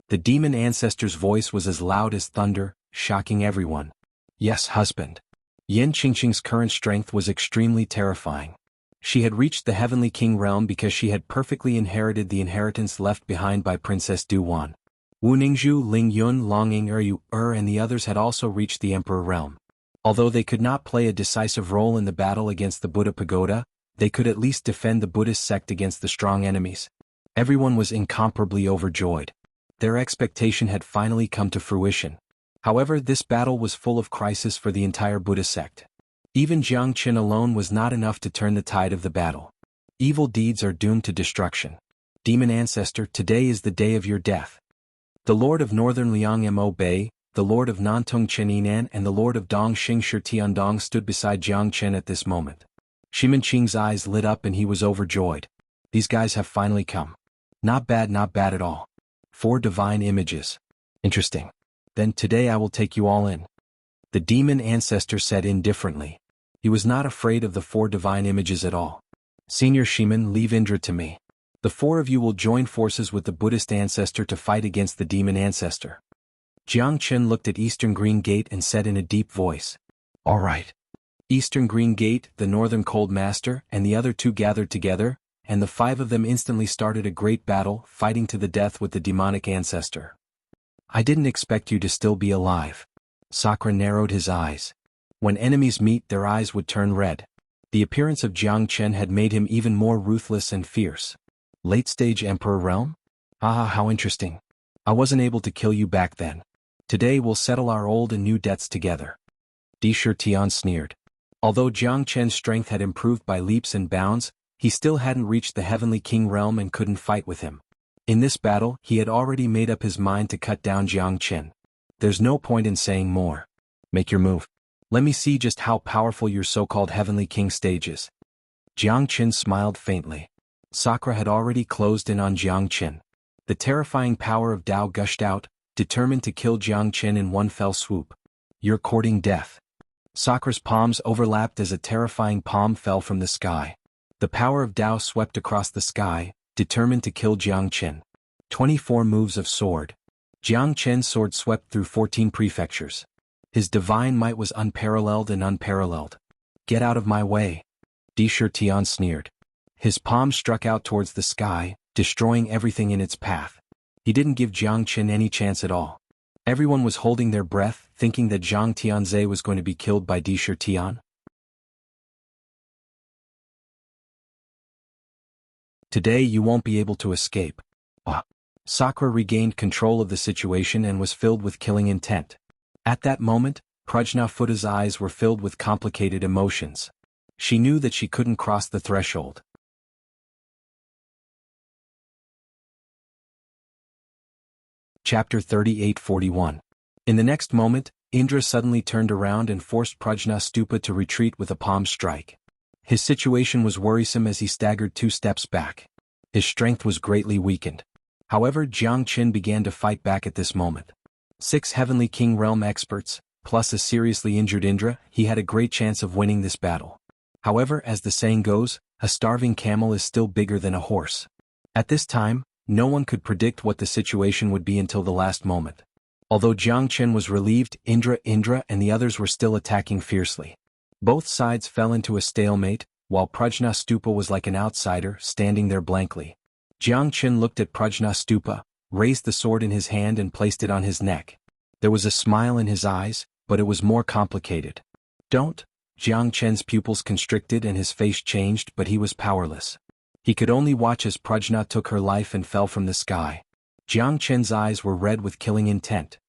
The demon ancestor's voice was as loud as thunder, shocking everyone. Yes, husband. Yan Qingqing's current strength was extremely terrifying. She had reached the Heavenly King realm because she had perfectly inherited the inheritance left behind by Princess Duwan. Wu Ningzhu, Ling Yun, Longing and the others had also reached the Emperor realm. Although they could not play a decisive role in the battle against the Buddha pagoda, They could at least defend the Buddhist sect against the strong enemies. Everyone was incomparably overjoyed. Their expectation had finally come to fruition. However, this battle was full of crisis for the entire Buddhist sect. Even Jianghu alone was not enough to turn the tide of the battle. Evil deeds are doomed to destruction. Demon ancestor, today is the day of your death. The Lord of Northern Liang Mo Bei, the Lord of Nantung Chen Yinan and the Lord of Dong Xing Shi Tiandong stood beside Jiang Chen at this moment. Shiman Qing's eyes lit up and he was overjoyed. These guys have finally come. Not bad at all. 4 divine images. Interesting. Then today I will take you all in. The demon ancestor said indifferently. He was not afraid of the 4 divine images at all. Senior Shiman, leave Indra to me. The 4 of you will join forces with the Buddhist ancestor to fight against the demon ancestor. Jiang Chen looked at Eastern Green Gate and said in a deep voice. All right. Eastern Green Gate, the Northern Cold Master, and the other 2 gathered together, and the 5 of them instantly started a great battle, fighting to the death with the demonic ancestor. I didn't expect you to still be alive. Sakura narrowed his eyes. When enemies meet, their eyes would turn red. The appearance of Jiang Chen had made him even more ruthless and fierce. Late-stage Emperor realm? Ah, how interesting. I wasn't able to kill you back then. Today we'll settle our old and new debts together. Di Tian sneered. Although Jiang Chen's strength had improved by leaps and bounds, he still hadn't reached the Heavenly King realm and couldn't fight with him. In this battle, he had already made up his mind to cut down Jiang Chen. There's no point in saying more. Make your move. Let me see just how powerful your so-called Heavenly King stage is. Jiang Chen smiled faintly. Sakura had already closed in on Jiang Chen. The terrifying power of Tao gushed out, determined to kill Jiang Chen in one fell swoop. You're courting death. Sakura's palms overlapped as a terrifying palm fell from the sky. The power of Tao swept across the sky, determined to kill Jiang Chen. 24 moves of sword. Jiang Chen's sword swept through 14 prefectures. His divine might was unparalleled and unparalleled. Get out of my way. Di Tian sneered. His palm struck out towards the sky, destroying everything in its path. He didn't give Jiang Chen any chance at all. Everyone was holding their breath, thinking that Zhang Tianze was going to be killed by Di Tian. Today you won't be able to escape. Sakura regained control of the situation and was filled with killing intent. At that moment, Prajna Futta's eyes were filled with complicated emotions. She knew that she couldn't cross the threshold. Chapter 38-41. In the next moment, Indra suddenly turned around and forced Prajna Stupa to retreat with a palm strike. His situation was worrisome as he staggered 2 steps back. His strength was greatly weakened. However, Jiang Chen began to fight back at this moment. 6 Heavenly King Realm experts, plus a seriously injured Indra, he had a great chance of winning this battle. However, as the saying goes, a starving camel is still bigger than a horse. At this time, no one could predict what the situation would be until the last moment. Although Jiang Chen was relieved, Indra and the others were still attacking fiercely. Both sides fell into a stalemate, while Prajna Stupa was like an outsider, standing there blankly. Jiang Chen looked at Prajna Stupa, raised the sword in his hand and placed it on his neck. There was a smile in his eyes, but it was more complicated. Don't? Jiang Chen's pupils constricted and his face changed, but he was powerless. He could only watch as Prajna took her life and fell from the sky. Jiang Chen's eyes were red with killing intent.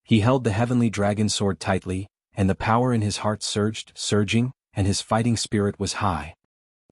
He held the heavenly dragon sword tightly, and the power in his heart surging, and his fighting spirit was high.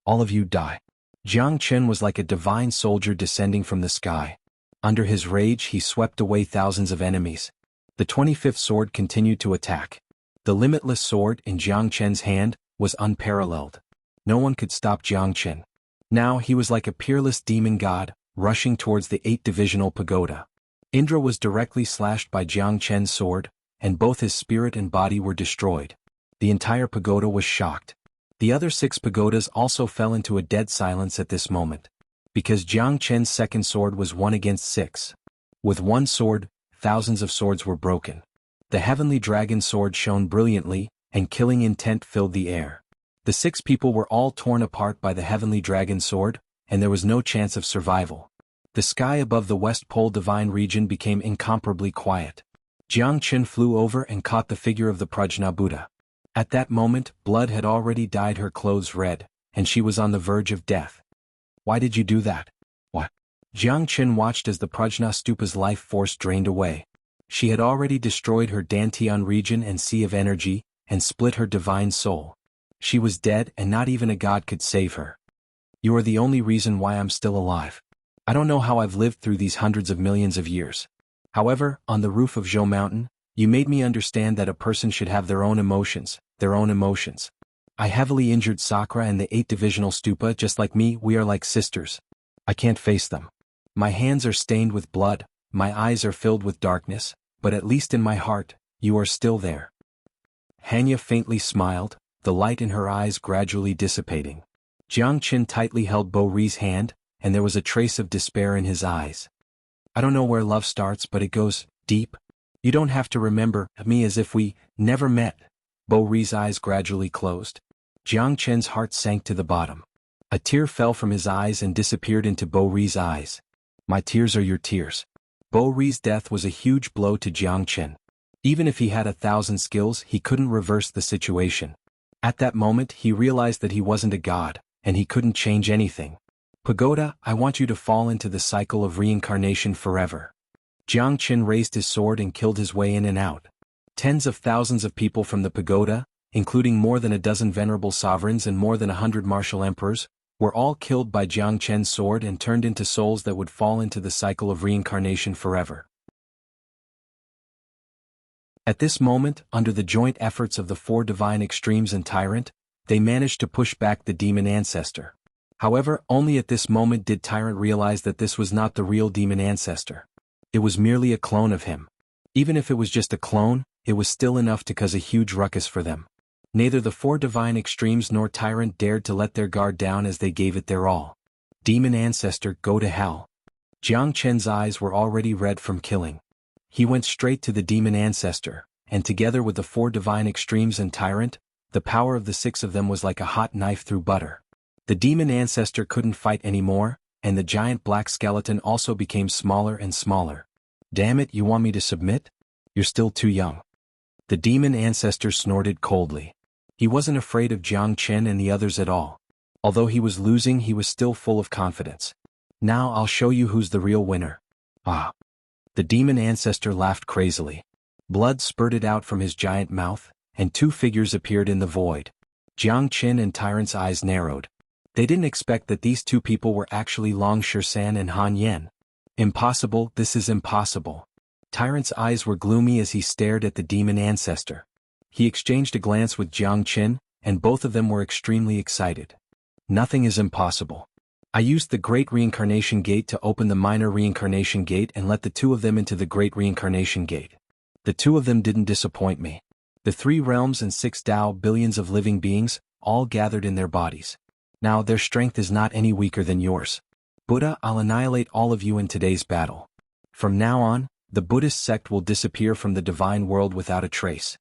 All of you die. Jiang Chen was like a divine soldier descending from the sky. Under his rage he swept away thousands of enemies. The 25th sword continued to attack. The limitless sword in Jiang Chen's hand was unparalleled. No one could stop Jiang Chen. Now he was like a peerless demon god, rushing towards the 8-divisional pagoda. Indra was directly slashed by Jiang Chen's sword, and both his spirit and body were destroyed. The entire pagoda was shocked. The other 6 pagodas also fell into a dead silence at this moment. Because Jiang Chen's second sword was 1 against 6. With one sword, thousands of swords were broken. The heavenly dragon sword shone brilliantly, and killing intent filled the air. The 6 people were all torn apart by the heavenly dragon sword, and there was no chance of survival. The sky above the West Pole divine region became incomparably quiet. Jiang Chen flew over and caught the figure of the Prajna Buddha. At that moment, blood had already dyed her clothes red, and she was on the verge of death. Why did you do that? What? Jiang Qin watched as the Prajna Stupa's life force drained away. She had already destroyed her Dantian region and sea of energy, and split her divine soul. She was dead and not even a god could save her. You are the only reason why I'm still alive. I don't know how I've lived through these hundreds of millions of years. However, on the roof of Zhou Mountain, you made me understand that a person should have their own emotions, I heavily injured Sakura and the 8 divisional stupa just like me. We are like sisters. I can't face them. My hands are stained with blood, my eyes are filled with darkness, but at least in my heart, you are still there. Hanya faintly smiled, the light in her eyes gradually dissipating. Jiang Qin tightly held Bo Ri's hand, and there was a trace of despair in his eyes. I don't know where love starts, but it goes deep. You don't have to remember me as if we never met. Bo Ri's eyes gradually closed. Jiang Qin's heart sank to the bottom. A tear fell from his eyes and disappeared into Bo Ri's eyes. My tears are your tears. Bo Ri's death was a huge blow to Jiang Qin. Even if he had 1,000 skills, he couldn't reverse the situation. At that moment he realized that he wasn't a god, and he couldn't change anything. Pagoda, I want you to fall into the cycle of reincarnation forever. Jiang Qin raised his sword and killed his way in and out. Tens of thousands of people from the pagoda, including more than a dozen venerable sovereigns and more than 100 martial emperors, were all killed by Jiang Qin's sword and turned into souls that would fall into the cycle of reincarnation forever. At this moment, under the joint efforts of the 4 divine extremes and Tyrant, they managed to push back the demon ancestor. However, only at this moment did Tyrant realize that this was not the real demon ancestor. It was merely a clone of him. Even if it was just a clone, it was still enough to cause a huge ruckus for them. Neither the 4 divine extremes nor Tyrant dared to let their guard down as they gave it their all. Demon ancestor, go to hell. Jiang Qin's eyes were already red from killing. He went straight to the demon ancestor, and together with the 4 divine extremes and Tyrant, the power of the 6 of them was like a hot knife through butter. The demon ancestor couldn't fight anymore, and the giant black skeleton also became smaller and smaller. Damn it, you want me to submit? You're still too young. The demon ancestor snorted coldly. He wasn't afraid of Jiang Qin and the others at all. Although he was losing, he was still full of confidence. Now I'll show you who's the real winner. Ah. The demon ancestor laughed crazily. Blood spurted out from his giant mouth, and 2 figures appeared in the void. Jiang Qin and Tyrant's eyes narrowed. They didn't expect that these 2 people were actually Long Shisan and Han Yan. Impossible, this is impossible. Tyrant's eyes were gloomy as he stared at the demon ancestor. He exchanged a glance with Jiang Qin, and both of them were extremely excited. Nothing is impossible. I used the Great Reincarnation Gate to open the Minor Reincarnation Gate and let the 2 of them into the Great Reincarnation Gate. The 2 of them didn't disappoint me. The 3 realms and 6 Tao billions of living beings, all gathered in their bodies. Now their strength is not any weaker than yours. Buddha, I'll annihilate all of you in today's battle. From now on, the Buddhist sect will disappear from the divine world without a trace.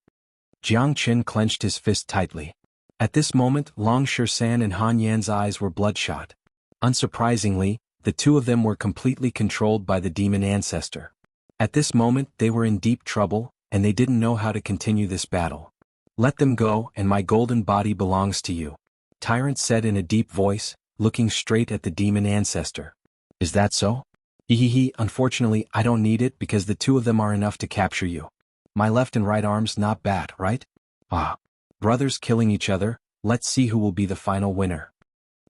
Jiang Qin clenched his fist tightly. At this moment, Long Shisan and Han Yan's eyes were bloodshot. Unsurprisingly, the 2 of them were completely controlled by the demon ancestor. At this moment, they were in deep trouble, and they didn't know how to continue this battle. Let them go, and my golden body belongs to you. Tyrant said in a deep voice, looking straight at the demon ancestor. Is that so? Unfortunately, I don't need it because the 2 of them are enough to capture you. My left and right arms not bad, right? Ah. Brothers killing each other, let's see who will be the final winner.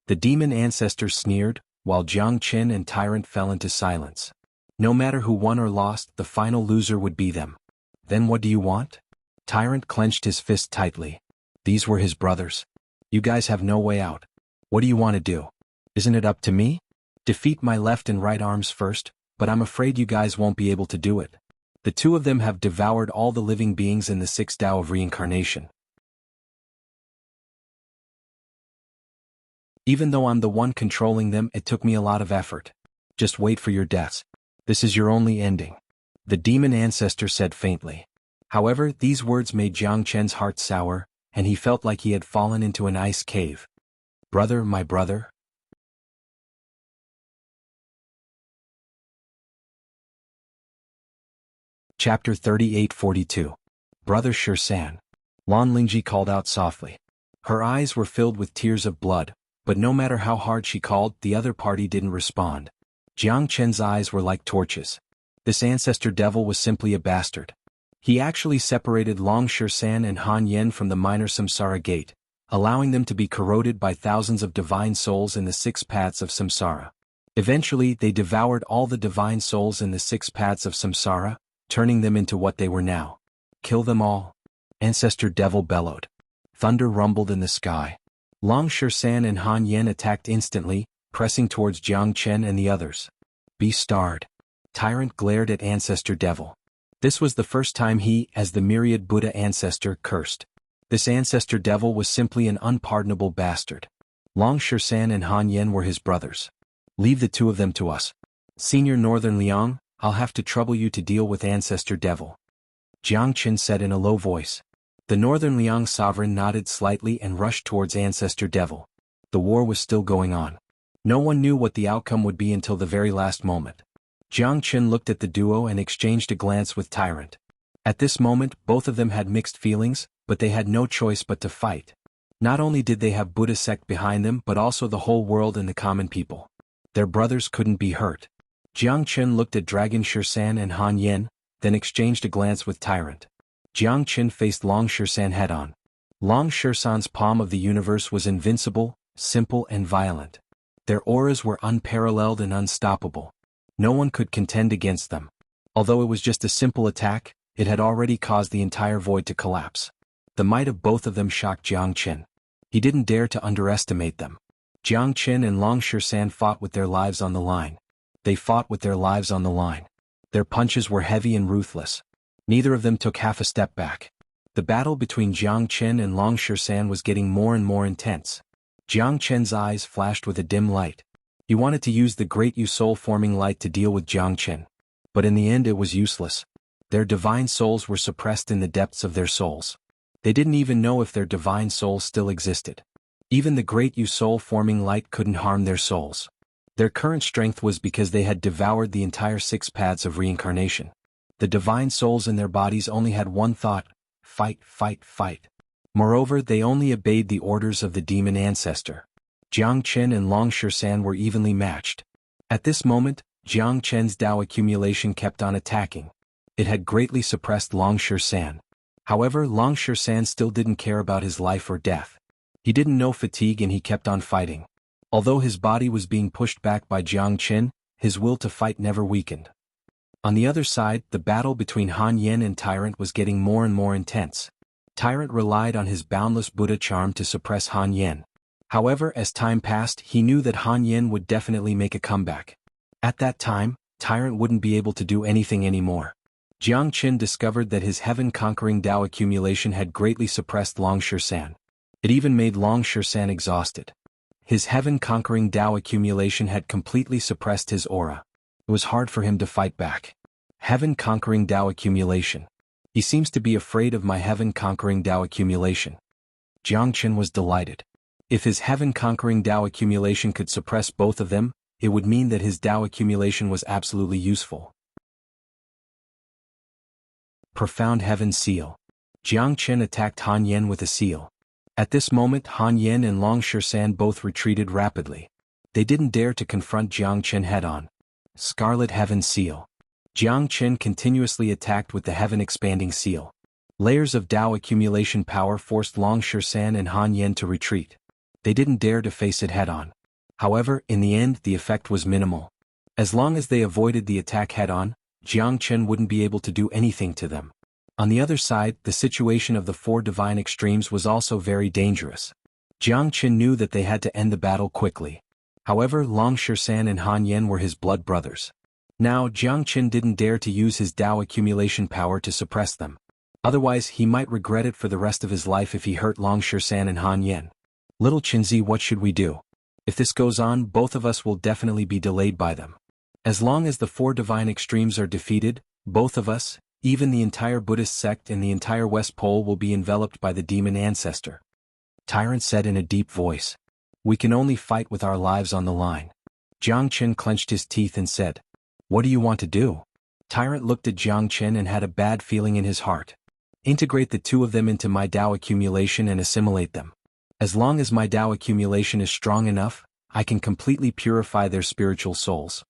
The demon ancestor sneered, while Jiang Qin and Tyrant fell into silence. No matter who won or lost, the final loser would be them. Then what do you want? Tyrant clenched his fist tightly. These were his brothers. You guys have no way out. What do you want to do? Isn't it up to me? Defeat my left and right arms first, but I'm afraid you guys won't be able to do it. The 2 of them have devoured all the living beings in the 6 Tao of reincarnation. Even though I'm the one controlling them, it took me a lot of effort. Just wait for your deaths. This is your only ending. The demon ancestor said faintly. However, these words made Jiang Qin's heart sour, and he felt like he had fallen into an ice cave. Brother, my brother. Chapter 38-42. Brother Shisan. Lan Lingji called out softly. Her eyes were filled with tears of blood, but no matter how hard she called, the other party didn't respond. Jiang Chen's eyes were like torches. This ancestor devil was simply a bastard. He actually separated Long Shisan and Han Yen from the minor samsara gate, allowing them to be corroded by thousands of divine souls in the 6 paths of samsara. Eventually, they devoured all the divine souls in the 6 paths of samsara, turning them into what they were now. Kill them all. Ancestor devil bellowed. Thunder rumbled in the sky. Long Shisan and Han Yen attacked instantly, pressing towards Jiang Chen and the others. Be starred. Tyrant glared at ancestor devil. This was the first time he, as the myriad Buddha ancestor, cursed. This ancestor devil was simply an unpardonable bastard. Long Shisan and Han Yen were his brothers. Leave the 2 of them to us. Senior Northern Liang, I'll have to trouble you to deal with ancestor devil. Jiang Chen said in a low voice. The Northern Liang sovereign nodded slightly and rushed towards ancestor devil. The war was still going on. No one knew what the outcome would be until the very last moment. Jiang Chen looked at the duo and exchanged a glance with Tyrant. At this moment, both of them had mixed feelings, but they had no choice but to fight. Not only did they have Buddha sect behind them but also the whole world and the common people. Their brothers couldn't be hurt. Jiang Chen looked at Dragon Shisan and Han Yen, then exchanged a glance with Tyrant. Jiang Chen faced Long Shisan head-on. Long Shisan's palm of the universe was invincible, simple and violent. Their auras were unparalleled and unstoppable. No one could contend against them. Although it was just a simple attack, it had already caused the entire void to collapse. The might of both of them shocked Jiang Chen. He didn't dare to underestimate them. Jiang Chen and Long Shisan fought with their lives on the line. They fought with their lives on the line. Their punches were heavy and ruthless. Neither of them took half a step back. The battle between Jiang Chen and Long Shisan was getting more and more intense. Jiang Chen's eyes flashed with a dim light. He wanted to use the great soul-forming light to deal with Jiang Chen. But in the end it was useless. Their divine souls were suppressed in the depths of their souls. They didn't even know if their divine souls still existed. Even the great soul-forming light couldn't harm their souls. Their current strength was because they had devoured the entire 6 paths of reincarnation. The divine souls in their bodies only had one thought: fight, fight, fight. Moreover, they only obeyed the orders of the demon ancestor. Jiang Chen and Long Shisan were evenly matched. At this moment, Jiang Chen's Dao accumulation kept on attacking. It had greatly suppressed Long Shisan. However, Long Shisan still didn't care about his life or death. He didn't know fatigue and he kept on fighting. Although his body was being pushed back by Jiang Chen, his will to fight never weakened. On the other side, the battle between Han Yen and Tyrant was getting more and more intense. Tyrant relied on his boundless Buddha charm to suppress Han Yen. However, as time passed, he knew that Han Yen would definitely make a comeback. At that time, Tyrant wouldn't be able to do anything anymore. Jiang Chen discovered that his heaven-conquering Dao accumulation had greatly suppressed Long Shisan. It even made Long Shisan exhausted. His heaven-conquering Dao accumulation had completely suppressed his aura. It was hard for him to fight back. Heaven-conquering Dao accumulation. He seems to be afraid of my heaven-conquering Dao accumulation. Jiang Chen was delighted. If his heaven-conquering Dao accumulation could suppress both of them, it would mean that his Dao accumulation was absolutely useful. Profound Heaven Seal. Jiang Chen attacked Han Yen with a seal. At this moment, Han Yen and Long Shisan both retreated rapidly. They didn't dare to confront Jiang Chen head-on. Scarlet Heaven Seal. Jiang Chen continuously attacked with the heaven-expanding seal. Layers of Dao accumulation power forced Long Shisan and Han Yen to retreat. They didn't dare to face it head-on. However, in the end, the effect was minimal. As long as they avoided the attack head-on, Jiang Chen wouldn't be able to do anything to them. On the other side, the situation of the 4 divine extremes was also very dangerous. Jiang Chen knew that they had to end the battle quickly. However, Long Shisan and Han Yen were his blood brothers. Now, Jiang Chen didn't dare to use his Dao accumulation power to suppress them. Otherwise, he might regret it for the rest of his life if he hurt Long Shisan and Han Yen. Little Qinzi, what should we do? If this goes on, both of us will definitely be delayed by them. As long as the 4 divine extremes are defeated, both of us, even the entire Buddhist sect and the entire West Pole will be enveloped by the demon ancestor. Tyrant said in a deep voice. We can only fight with our lives on the line. Jiang Chen clenched his teeth and said, What do you want to do? Tyrant looked at Jiang Chen and had a bad feeling in his heart. Integrate the 2 of them into my Dao accumulation and assimilate them. As long as my Tao accumulation is strong enough, I can completely purify their spiritual souls.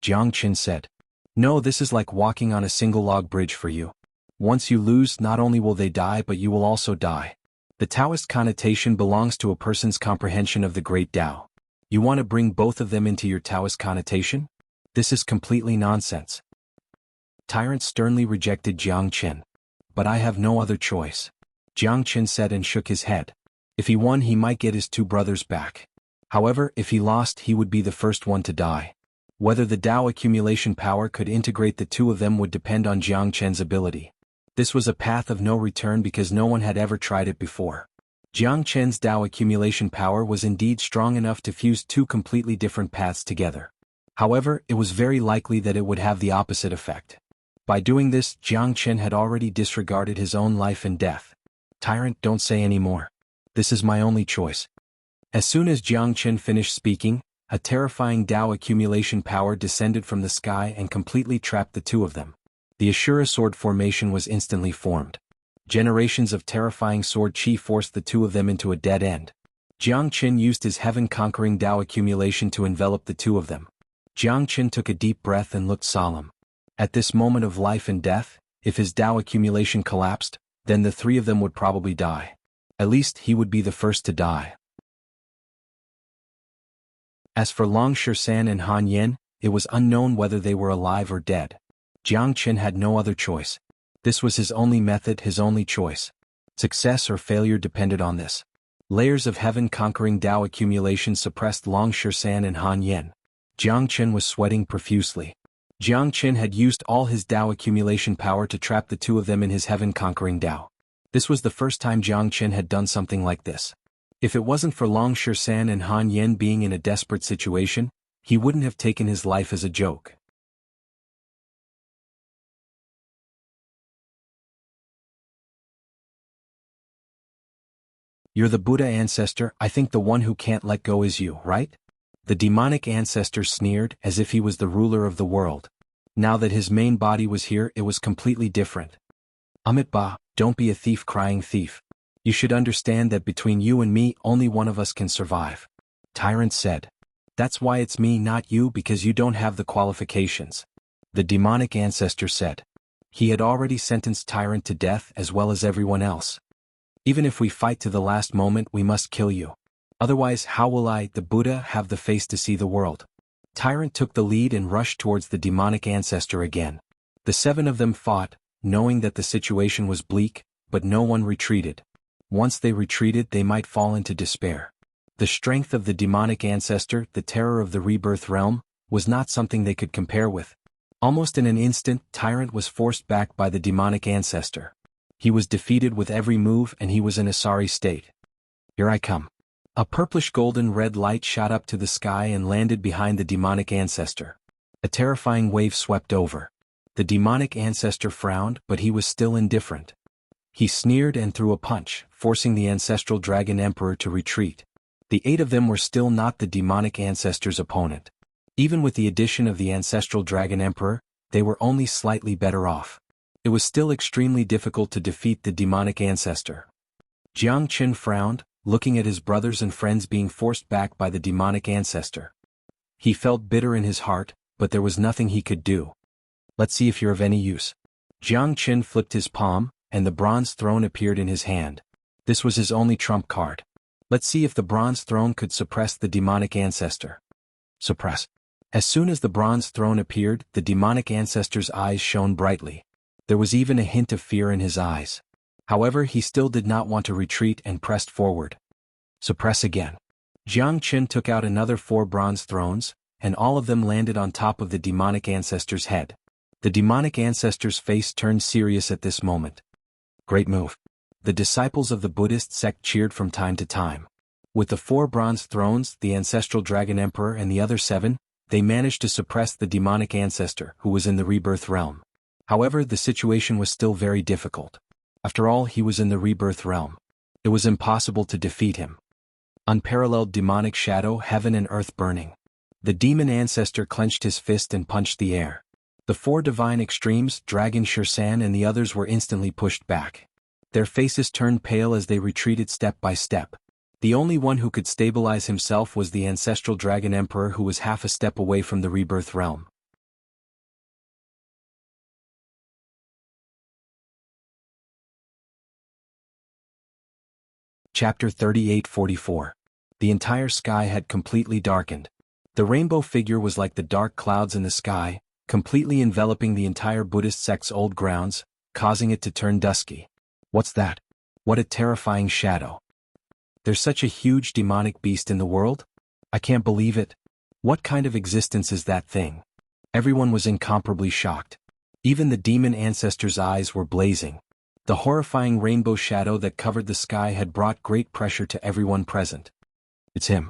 Jiang Qin said. No, this is like walking on a single log bridge for you. Once you lose, not only will they die but you will also die. The Taoist connotation belongs to a person's comprehension of the great Tao. You want to bring both of them into your Taoist connotation? This is completely nonsense. Tyrant sternly rejected Jiang Qin. But I have no other choice. Jiang Qin said and shook his head. If he won, he might get his two brothers back. However, if he lost, he would be the first one to die. Whether the Tao accumulation power could integrate the two of them would depend on Jiang Qin's ability. This was a path of no return because no one had ever tried it before. Jiang Qin's Tao accumulation power was indeed strong enough to fuse two completely different paths together. However, it was very likely that it would have the opposite effect. By doing this, Jiang Qin had already disregarded his own life and death. Tyrant, don't say any more. This is my only choice. As soon as Jiang Qin finished speaking, a terrifying Tao accumulation power descended from the sky and completely trapped the two of them. The Ashura sword formation was instantly formed. Generations of terrifying sword chi forced the two of them into a dead end. Jiang Qin used his heaven-conquering Tao accumulation to envelop the two of them. Jiang Qin took a deep breath and looked solemn. At this moment of life and death, if his Tao accumulation collapsed, then the three of them would probably die. At least he would be the first to die. As for Long Shisan and Han Yin, it was unknown whether they were alive or dead. Jiang Qin had no other choice. This was his only method, his only choice. Success or failure depended on this. Layers of heaven-conquering Tao accumulation suppressed Long Shisan and Han Yin. Jiang Qin was sweating profusely. Jiang Qin had used all his Tao accumulation power to trap the two of them in his heaven-conquering Tao. This was the first time Jiang Qin had done something like this. If it wasn't for Long Shisan and Han Yin being in a desperate situation, he wouldn't have taken his life as a joke. You're the Buddha ancestor. I think the one who can't let go is you, right? The demonic ancestor sneered as if he was the ruler of the world. Now that his main body was here, it was completely different. Amitabha, don't be a thief crying thief. You should understand that between you and me, only one of us can survive. Tyrant said. That's why it's me, not you, because you don't have the qualifications. The demonic ancestor said. He had already sentenced Tyrant to death as well as everyone else. Even if we fight to the last moment, we must kill you. Otherwise, how will I, the Buddha, have the face to see the world? Tyrant took the lead and rushed towards the demonic ancestor again. The seven of them fought, knowing that the situation was bleak, but no one retreated. Once they retreated, they might fall into despair. The strength of the demonic ancestor, the terror of the rebirth realm, was not something they could compare with. Almost in an instant, Tyrant was forced back by the demonic ancestor. He was defeated with every move and he was in a sorry state. Here I come. A purplish golden red light shot up to the sky and landed behind the demonic ancestor. A terrifying wave swept over. The demonic ancestor frowned, but he was still indifferent. He sneered and threw a punch, forcing the ancestral dragon emperor to retreat. The 8 of them were still not the demonic ancestor's opponent. Even with the addition of the ancestral dragon emperor, they were only slightly better off. It was still extremely difficult to defeat the demonic ancestor. Jiang Qin frowned, looking at his brothers and friends being forced back by the demonic ancestor. He felt bitter in his heart, but there was nothing he could do. Let's see if you're of any use. Jiang Qin flipped his palm, and the bronze throne appeared in his hand. This was his only trump card. Let's see if the bronze throne could suppress the demonic ancestor. Suppress. As soon as the bronze throne appeared, the demonic ancestor's eyes shone brightly. There was even a hint of fear in his eyes. However, he still did not want to retreat and pressed forward. Suppress again. Jiang Qin took out another 4 bronze thrones, and all of them landed on top of the demonic ancestor's head. The demonic ancestor's face turned serious at this moment. Great move. The disciples of the Buddhist sect cheered from time to time. With the 4 bronze thrones, the ancestral dragon emperor and the other 7, they managed to suppress the demonic ancestor who was in the rebirth realm. However, the situation was still very difficult. After all, he was in the rebirth realm. It was impossible to defeat him. Unparalleled demonic shadow, heaven and earth burning. The demon ancestor clenched his fist and punched the air. The 4 divine extremes, Dragon Shisan and the others were instantly pushed back. Their faces turned pale as they retreated step by step. The only one who could stabilize himself was the ancestral dragon emperor, who was half a step away from the rebirth realm. Chapter 3844. The entire sky had completely darkened. The rainbow figure was like the dark clouds in the sky, completely enveloping the entire Buddhist sect's old grounds, causing it to turn dusky. What's that? What a terrifying shadow. There's such a huge demonic beast in the world? I can't believe it. What kind of existence is that thing? Everyone was incomparably shocked. Even the demon ancestor's eyes were blazing. The horrifying rainbow shadow that covered the sky had brought great pressure to everyone present. It's him.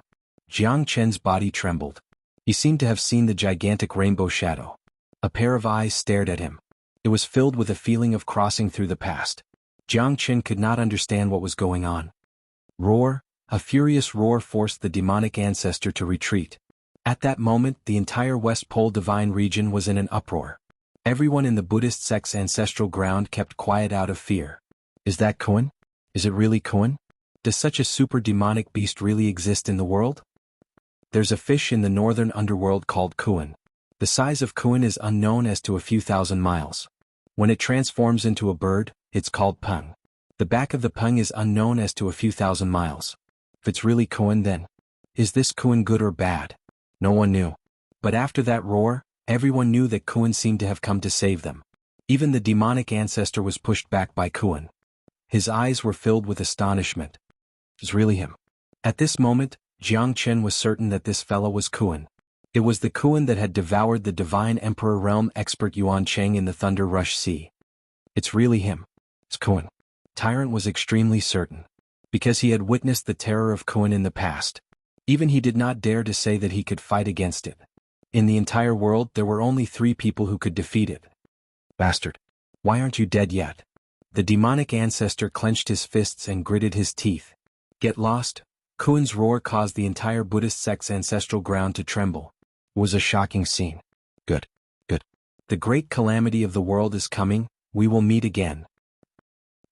Jiang Chen's body trembled. He seemed to have seen the gigantic rainbow shadow. A pair of eyes stared at him. It was filled with a feeling of crossing through the past. Jiang Chen could not understand what was going on. Roar! A furious roar forced the demonic ancestor to retreat. At that moment, the entire West Pole divine region was in an uproar. Everyone in the Buddhist sect's ancestral ground kept quiet out of fear. Is that Xuan? Is it really Xuan? Does such a super demonic beast really exist in the world? There's a fish in the northern underworld called Xuan. The size of Xuan is unknown as to a few thousand miles. When it transforms into a bird, it's called Peng. The back of the Peng is unknown as to a few thousand miles. If it's really Xuan, then is this Xuan good or bad? No one knew. But after that roar, everyone knew that Xuan seemed to have come to save them. Even the demonic ancestor was pushed back by Xuan. His eyes were filled with astonishment. It's really him. At this moment, Jiang Chen was certain that this fellow was Xuan. It was the Xuan that had devoured the divine emperor realm expert Yuan Cheng in the Thunder Rush Sea. It's really him. It's Xuan. Tyrant was extremely certain. Because he had witnessed the terror of Xuan in the past. Even he did not dare to say that he could fight against it. In the entire world, there were only 3 people who could defeat it. Bastard. Why aren't you dead yet? The demonic ancestor clenched his fists and gritted his teeth. Get lost? Xuan's roar caused the entire Buddhist sect's ancestral ground to tremble. It was a shocking scene. Good. Good. The great calamity of the world is coming, we will meet again.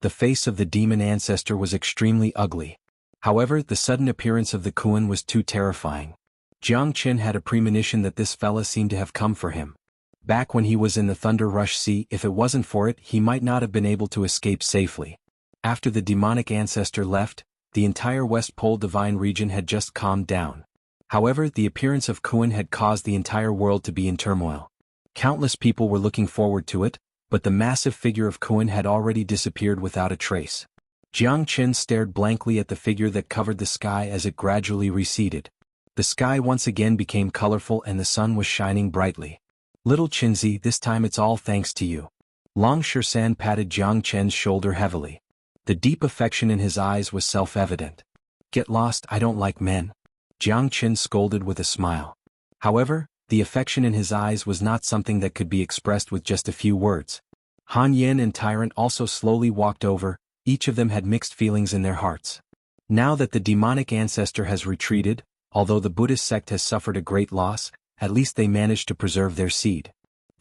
The face of the demon ancestor was extremely ugly. However, the sudden appearance of the Xuan was too terrifying. Jiang Chen had a premonition that this fella seemed to have come for him. Back when he was in the Thunder Rush Sea, if it wasn't for it, he might not have been able to escape safely. After the demonic ancestor left, the entire West Pole divine region had just calmed down. However, the appearance of Xuan had caused the entire world to be in turmoil. Countless people were looking forward to it, but the massive figure of Xuan had already disappeared without a trace. Jiang Chen stared blankly at the figure that covered the sky as it gradually receded. The sky once again became colorful and the sun was shining brightly. Little Qinzi, this time it's all thanks to you. Long Shisan patted Jiang Chen's shoulder heavily. The deep affection in his eyes was self-evident. Get lost, I don't like men. Jiang Chen scolded with a smile. However, the affection in his eyes was not something that could be expressed with just a few words. Han Yin and Tyrant also slowly walked over, each of them had mixed feelings in their hearts. Now that the demonic ancestor has retreated, although the Buddhist sect has suffered a great loss, at least they managed to preserve their seed.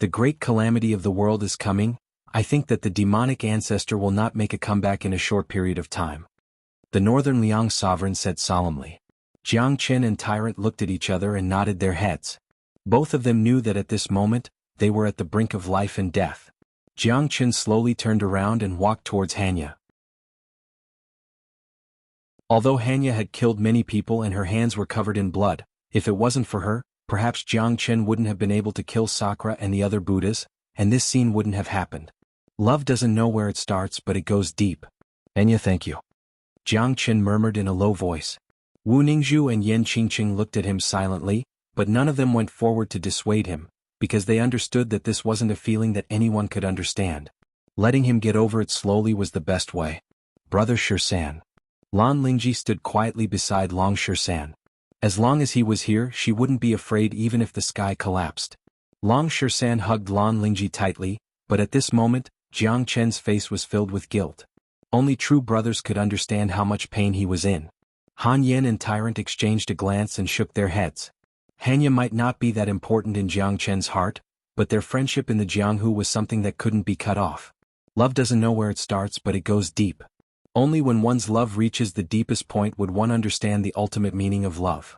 The great calamity of the world is coming. I think that the demonic ancestor will not make a comeback in a short period of time. The Northern Liang sovereign said solemnly. Jiang Chen and Tyrant looked at each other and nodded their heads. Both of them knew that at this moment, they were at the brink of life and death. Jiang Chen slowly turned around and walked towards Hanya. Although Hanya had killed many people and her hands were covered in blood, if it wasn't for her, perhaps Jiang Chen wouldn't have been able to kill Sakura and the other Buddhas, and this scene wouldn't have happened. Love doesn't know where it starts, but it goes deep. Hanya, thank you. Jiang Chen murmured in a low voice. Wu Ningzhu and Yan Qingqing looked at him silently, but none of them went forward to dissuade him, because they understood that this wasn't a feeling that anyone could understand. Letting him get over it slowly was the best way. Brother Shisan. Lan Lingji stood quietly beside Long Shisan. As long as he was here, she wouldn't be afraid even if the sky collapsed. Long Shisan hugged Lan Lingji tightly, but at this moment, Jiang Chen's face was filled with guilt. Only true brothers could understand how much pain he was in. Han Yen and Tyrant exchanged a glance and shook their heads. Hanya might not be that important in Jiang Chen's heart, but their friendship in the Jianghu was something that couldn't be cut off. Love doesn't know where it starts, but it goes deep. Only when one's love reaches the deepest point would one understand the ultimate meaning of love.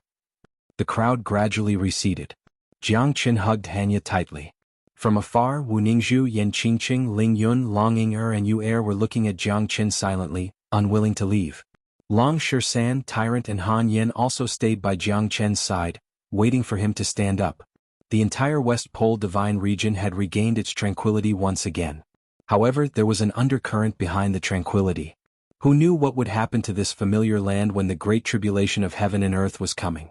The crowd gradually receded. Jiang Qin hugged Hanya tightly. From afar, Wu Ningzhu, Yan Qingqing, Ling Yun, Long Ying'er and Yu Er were looking at Jiang Qin silently, unwilling to leave. Long Shisan, Tyrant and Han Yen also stayed by Jiang Qin's side, waiting for him to stand up. The entire West Pole Divine region had regained its tranquility once again. However, there was an undercurrent behind the tranquility. Who knew what would happen to this familiar land when the great tribulation of heaven and earth was coming?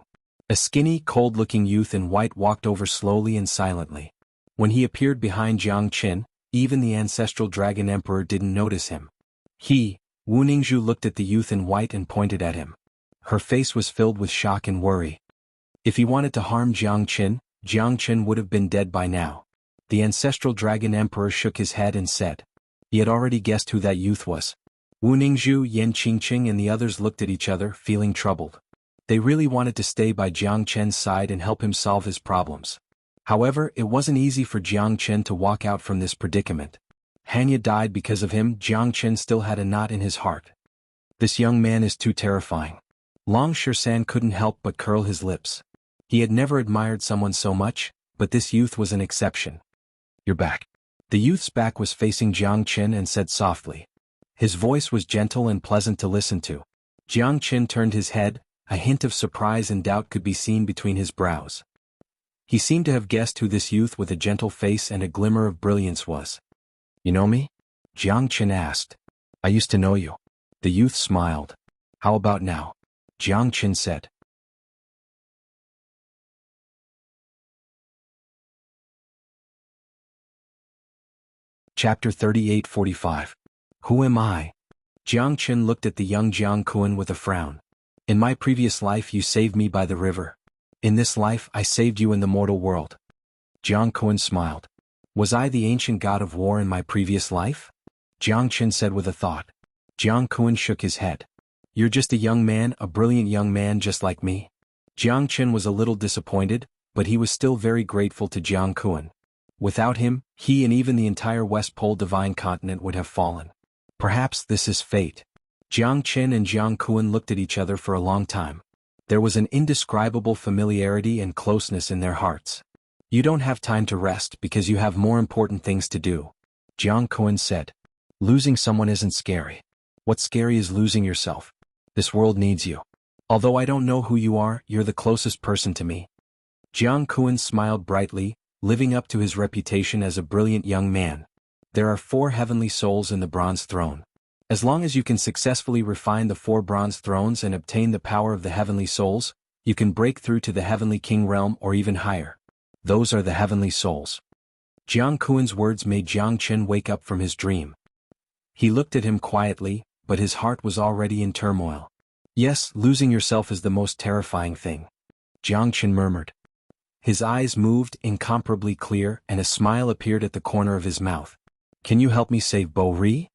A skinny, cold-looking youth in white walked over slowly and silently. When he appeared behind Jiang Qin, even the ancestral dragon emperor didn't notice him. Wu Ningzhu looked at the youth in white and pointed at him. Her face was filled with shock and worry. If he wanted to harm Jiang Qin would have been dead by now. The ancestral dragon emperor shook his head and said. He had already guessed who that youth was. Wu Ningzhu, Yan Qingqing and the others looked at each other, feeling troubled. They really wanted to stay by Jiang Qin's side and help him solve his problems. However, it wasn't easy for Jiang Qin to walk out from this predicament. Hanya died because of him. Jiang Qin still had a knot in his heart. This young man is too terrifying. Long Shisan couldn't help but curl his lips. He had never admired someone so much, but this youth was an exception. You're back. The youth's back was facing Jiang Qin and said softly. His voice was gentle and pleasant to listen to. Jiang Qin turned his head, a hint of surprise and doubt could be seen between his brows. He seemed to have guessed who this youth with a gentle face and a glimmer of brilliance was. You know me? Jiang Qin asked. I used to know you. The youth smiled. How about now? Jiang Qin said. Chapter 38:45. Who am I? Jiang Qin looked at the young Jianghuan with a frown. In my previous life you saved me by the river. In this life I saved you in the mortal world. Jianghuan smiled. Was I the ancient god of war in my previous life? Jiang Qin said with a thought. Jianghuan shook his head. You're just a young man, a brilliant young man just like me. Jiang Qin was a little disappointed, but he was still very grateful to Jianghuan. Without him, he and even the entire West Pole Divine Continent would have fallen. Perhaps this is fate. Jiang Qin and Jianghuan looked at each other for a long time. There was an indescribable familiarity and closeness in their hearts. You don't have time to rest because you have more important things to do. Jianghuan said. Losing someone isn't scary. What's scary is losing yourself. This world needs you. Although I don't know who you are, you're the closest person to me. Jianghuan smiled brightly, living up to his reputation as a brilliant young man. There are 4 heavenly souls in the bronze throne. As long as you can successfully refine the 4 bronze thrones and obtain the power of the heavenly souls, you can break through to the heavenly king realm or even higher. Those are the heavenly souls. Jianghuan's words made Jiang Qin wake up from his dream. He looked at him quietly, but his heart was already in turmoil. Yes, losing yourself is the most terrifying thing. Jiang Qin murmured. His eyes moved, incomparably clear, and a smile appeared at the corner of his mouth. Can you help me save Bo Ri?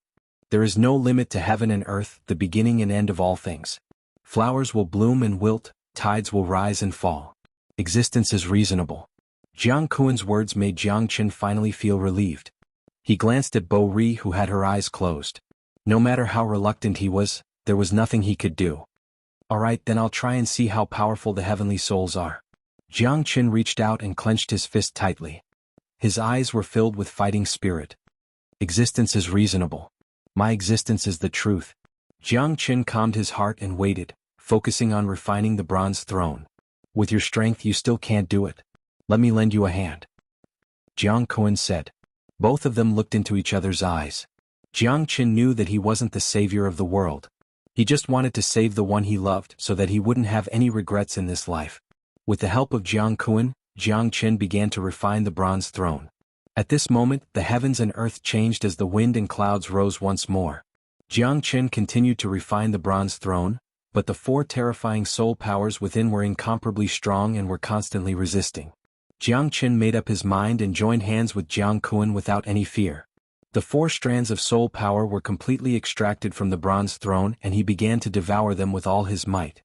There is no limit to heaven and earth, the beginning and end of all things. Flowers will bloom and wilt, tides will rise and fall. Existence is reasonable. Jianghuan's words made Jiang Qin finally feel relieved. He glanced at Bo Ri who had her eyes closed. No matter how reluctant he was, there was nothing he could do. Alright, then I'll try and see how powerful the heavenly souls are. Jiang Qin reached out and clenched his fist tightly. His eyes were filled with fighting spirit. Existence is reasonable. My existence is the truth. Jiang Qin calmed his heart and waited, focusing on refining the bronze throne. With your strength you still can't do it. Let me lend you a hand. Jianghuan said. Both of them looked into each other's eyes. Jiang Qin knew that he wasn't the savior of the world. He just wanted to save the one he loved so that he wouldn't have any regrets in this life. With the help of Jianghuan, Jiang Qin began to refine the bronze throne. At this moment, the heavens and earth changed as the wind and clouds rose once more. Jiang Qin continued to refine the bronze throne, but the 4 terrifying soul powers within were incomparably strong and were constantly resisting. Jiang Qin made up his mind and joined hands with Jianghuan without any fear. The 4 strands of soul power were completely extracted from the bronze throne and he began to devour them with all his might.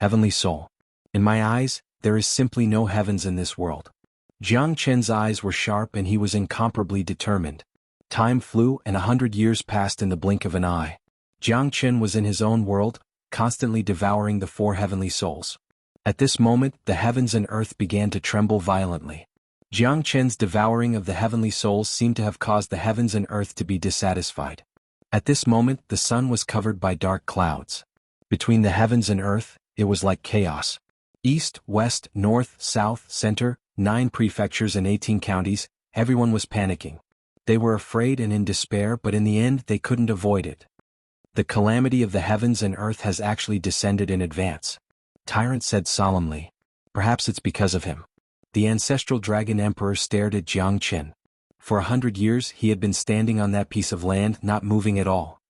Heavenly soul. In my eyes, there is simply no heavens in this world. Jiang Qin's eyes were sharp and he was incomparably determined. Time flew and 100 years passed in the blink of an eye. Jiang Qin was in his own world, constantly devouring the four heavenly souls. At this moment, the heavens and earth began to tremble violently. Jiang Qin's devouring of the heavenly souls seemed to have caused the heavens and earth to be dissatisfied. At this moment, the sun was covered by dark clouds. Between the heavens and earth, it was like chaos. East, west, north, south, center, 9 prefectures and 18 counties, everyone was panicking. They were afraid and in despair, but in the end they couldn't avoid it. The calamity of the heavens and earth has actually descended in advance. Tyrant said solemnly. Perhaps it's because of him. The ancestral dragon emperor stared at Jiang Qin. For 100 years he had been standing on that piece of land, not moving at all.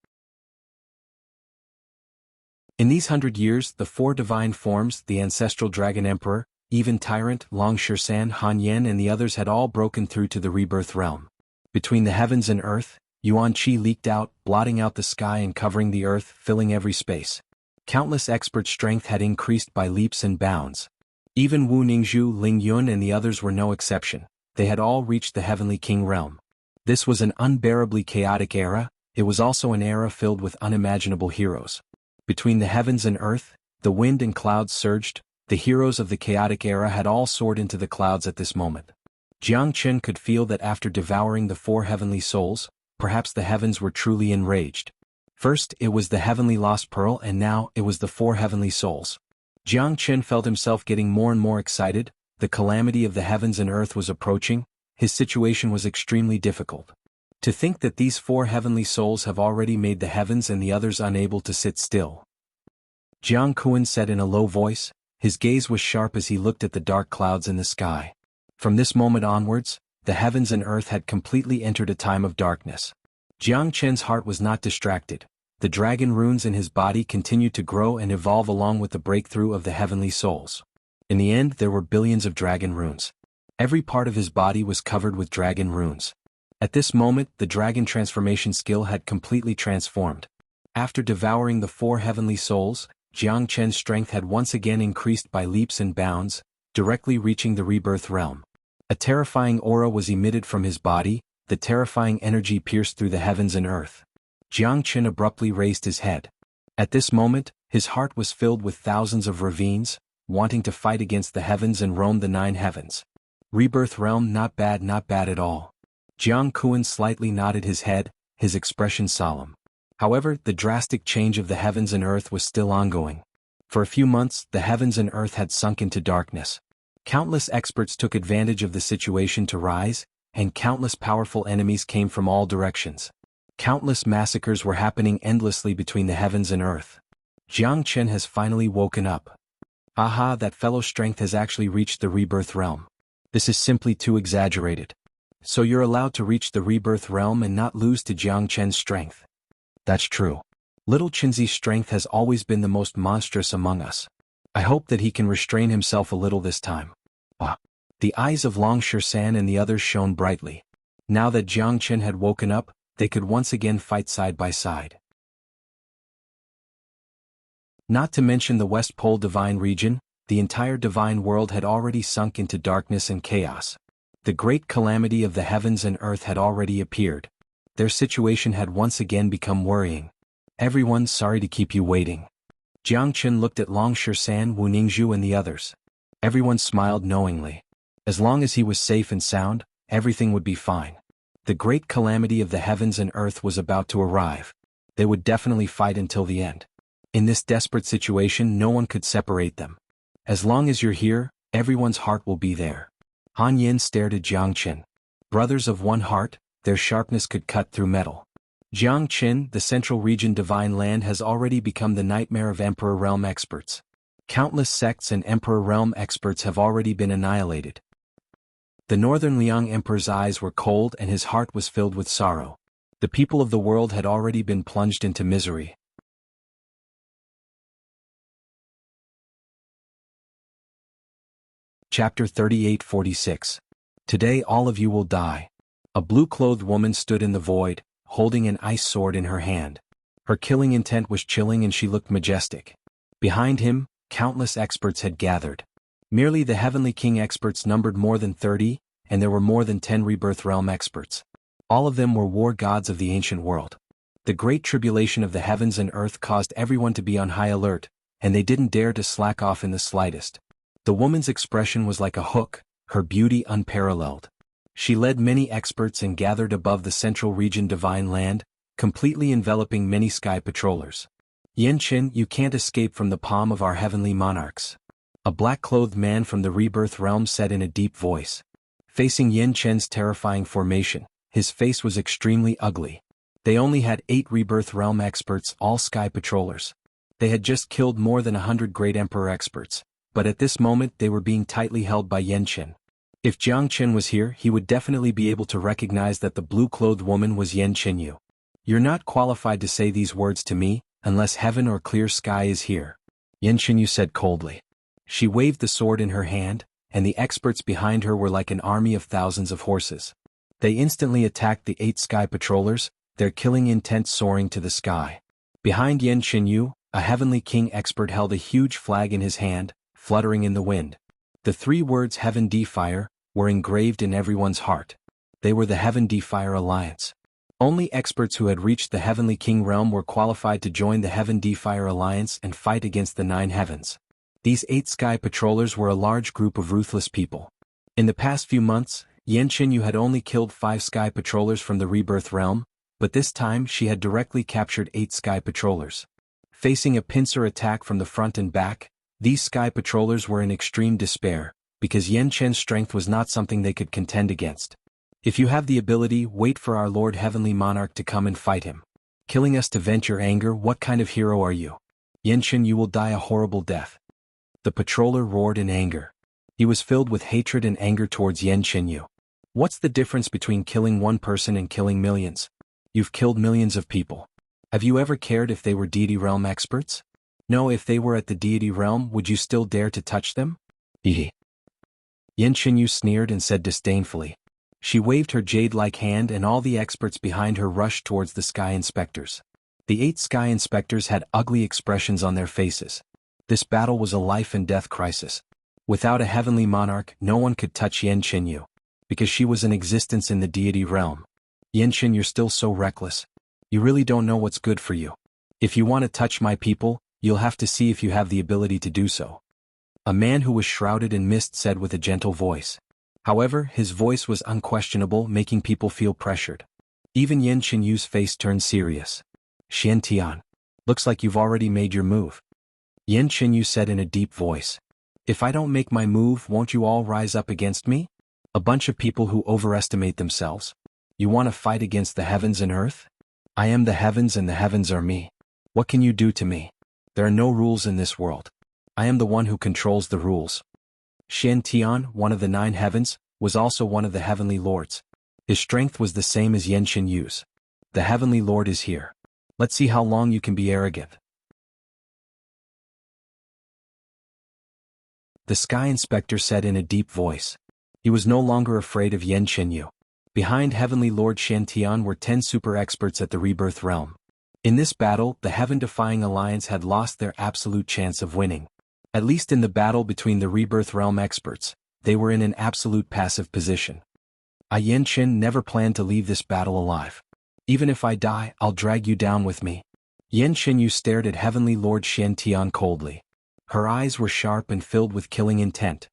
In these 100 years, the 4 divine forms, the ancestral dragon emperor, even Tyrant, Long Shisan, Han Yan and the others had all broken through to the rebirth realm. Between the heavens and earth, Yuan Qi leaked out, blotting out the sky and covering the earth, filling every space. Countless expert strength had increased by leaps and bounds. Even Wu Ningzhu, Ling Yun and the others were no exception. They had all reached the heavenly king realm. This was an unbearably chaotic era. It was also an era filled with unimaginable heroes. Between the heavens and earth, the wind and clouds surged. The heroes of the chaotic era had all soared into the clouds at this moment. Jiang Qin could feel that after devouring the 4 heavenly souls, perhaps the heavens were truly enraged. First it was the heavenly lost pearl and now it was the 4 heavenly souls. Jiang Qin felt himself getting more and more excited. The calamity of the heavens and earth was approaching. His situation was extremely difficult. To think that these 4 heavenly souls have already made the heavens and the others unable to sit still. Jiang Kuan said in a low voice. His gaze was sharp as he looked at the dark clouds in the sky. From this moment onwards, the heavens and earth had completely entered a time of darkness. Jiang Qin's heart was not distracted. The dragon runes in his body continued to grow and evolve along with the breakthrough of the heavenly souls. In the end there were billions of dragon runes. Every part of his body was covered with dragon runes. At this moment the dragon transformation skill had completely transformed. After devouring the 4 heavenly souls, Jiang Qin's strength had once again increased by leaps and bounds, directly reaching the rebirth realm. A terrifying aura was emitted from his body. The terrifying energy pierced through the heavens and earth. Jiang Qin abruptly raised his head. At this moment, his heart was filled with thousands of ravines, wanting to fight against the heavens and roam the 9 heavens. Rebirth realm, not bad at all. Jiang Kuan slightly nodded his head, his expression solemn. However, the drastic change of the heavens and earth was still ongoing. For a few months, the heavens and earth had sunk into darkness. Countless experts took advantage of the situation to rise, and countless powerful enemies came from all directions. Countless massacres were happening endlessly between the heavens and earth. Jiang Qin has finally woken up. Aha, that fellow strength has actually reached the rebirth realm. This is simply too exaggerated. So you're allowed to reach the rebirth realm and not lose to Jiang Qin's strength. That's true. Little Qinzi's strength has always been the most monstrous among us. I hope that he can restrain himself a little this time. Ah. The eyes of Long Shisan and the others shone brightly. Now that Jiang Qin had woken up, they could once again fight side by side. Not to mention the West Pole Divine region, the entire divine world had already sunk into darkness and chaos. The great calamity of the heavens and earth had already appeared. Their situation had once again become worrying. Everyone, sorry to keep you waiting. Jiang Qin looked at Long Shisan, Wu Ningzhu and the others. Everyone smiled knowingly. As long as he was safe and sound, everything would be fine. The great calamity of the heavens and earth was about to arrive. They would definitely fight until the end. In this desperate situation no one could separate them. As long as you're here, everyone's heart will be there. Han Yin stared at Jiang Qin. Brothers of one heart, their sharpness could cut through metal. Jiang Qin, the central region divine land has already become the nightmare of Emperor Realm experts. Countless sects and Emperor Realm experts have already been annihilated. The Northern Liang Emperor's eyes were cold and his heart was filled with sorrow. The people of the world had already been plunged into misery. Chapter 38-46. Today all of you will die. A blue-clothed woman stood in the void, holding an ice sword in her hand. Her killing intent was chilling and she looked majestic. Behind him, countless experts had gathered. Merely the Heavenly King experts numbered more than 30, and there were more than 10 Rebirth Realm experts. All of them were war gods of the ancient world. The great tribulation of the heavens and earth caused everyone to be on high alert, and they didn't dare to slack off in the slightest. The woman's expression was like a hook, her beauty unparalleled. She led many experts and gathered above the central region divine land, completely enveloping many sky patrollers. Xianxia, you can't escape from the palm of our heavenly monarchs. A black-clothed man from the rebirth realm said in a deep voice. Facing Xianxia's terrifying formation, his face was extremely ugly. They only had 8 rebirth realm experts, all sky patrollers. They had just killed more than 100 great emperor experts, but at this moment they were being tightly held by Xianxia. If Jianghu was here, he would definitely be able to recognize that the blue-clothed woman was Xianxia. You're not qualified to say these words to me, unless heaven or clear sky is here, Xianxia said coldly. She waved the sword in her hand, and the experts behind her were like an army of thousands of horses. They instantly attacked the 8 sky patrollers, their killing intent soaring to the sky. Behind Xianxia, a heavenly king expert held a huge flag in his hand, fluttering in the wind. The 3 words Heaven Defier were engraved in everyone's heart. They were the Heaven Defier Alliance. Only experts who had reached the Heavenly King realm were qualified to join the Heaven Defier Alliance and fight against the 9 heavens. These 8 sky patrollers were a large group of ruthless people. In the past few months, Xianxia had only killed 5 sky patrollers from the rebirth realm, but this time she had directly captured 8 sky patrollers. Facing a pincer attack from the front and back, these sky patrollers were in extreme despair, because Xianxia's strength was not something they could contend against. If you have the ability, wait for our Lord Heavenly Monarch to come and fight him. Killing us to vent your anger, what kind of hero are you? Xianxia, you will die a horrible death. The patroller roared in anger. He was filled with hatred and anger towards Xianxia. What's the difference between killing one person and killing millions? You've killed millions of people. Have you ever cared if they were deity realm experts? No, if they were at the deity realm, would you still dare to touch them? Hehe. Xianxia sneered and said disdainfully. She waved her jade-like hand and all the experts behind her rushed towards the sky inspectors. The 8 sky inspectors had ugly expressions on their faces. This battle was a life-and-death crisis. Without a heavenly monarch, no one could touch Xianxia, because she was in existence in the deity realm. Xianxia, you're still so reckless. You really don't know what's good for you. If you want to touch my people, you'll have to see if you have the ability to do so. A man who was shrouded in mist said with a gentle voice. However, his voice was unquestionable, making people feel pressured. Even Xianxia's face turned serious. Xiantian. Looks like you've already made your move. Xianxia said in a deep voice. If I don't make my move, won't you all rise up against me? A bunch of people who overestimate themselves. You want to fight against the heavens and earth? I am the heavens and the heavens are me. What can you do to me? There are no rules in this world. I am the one who controls the rules. Xiantian, one of the 9 heavens, was also one of the heavenly lords. His strength was the same as Xianxia's. The heavenly lord is here. Let's see how long you can be arrogant. The sky inspector said in a deep voice. He was no longer afraid of Xianxia. Behind Heavenly Lord Xiantian were 10 super experts at the rebirth realm. In this battle, the Heaven-defying alliance had lost their absolute chance of winning. At least in the battle between the rebirth realm experts, they were in an absolute passive position. Xianxia never planned to leave this battle alive. Even if I die, I'll drag you down with me. Xianxia stared at Heavenly Lord Xiantian coldly. Her eyes were sharp and filled with killing intent.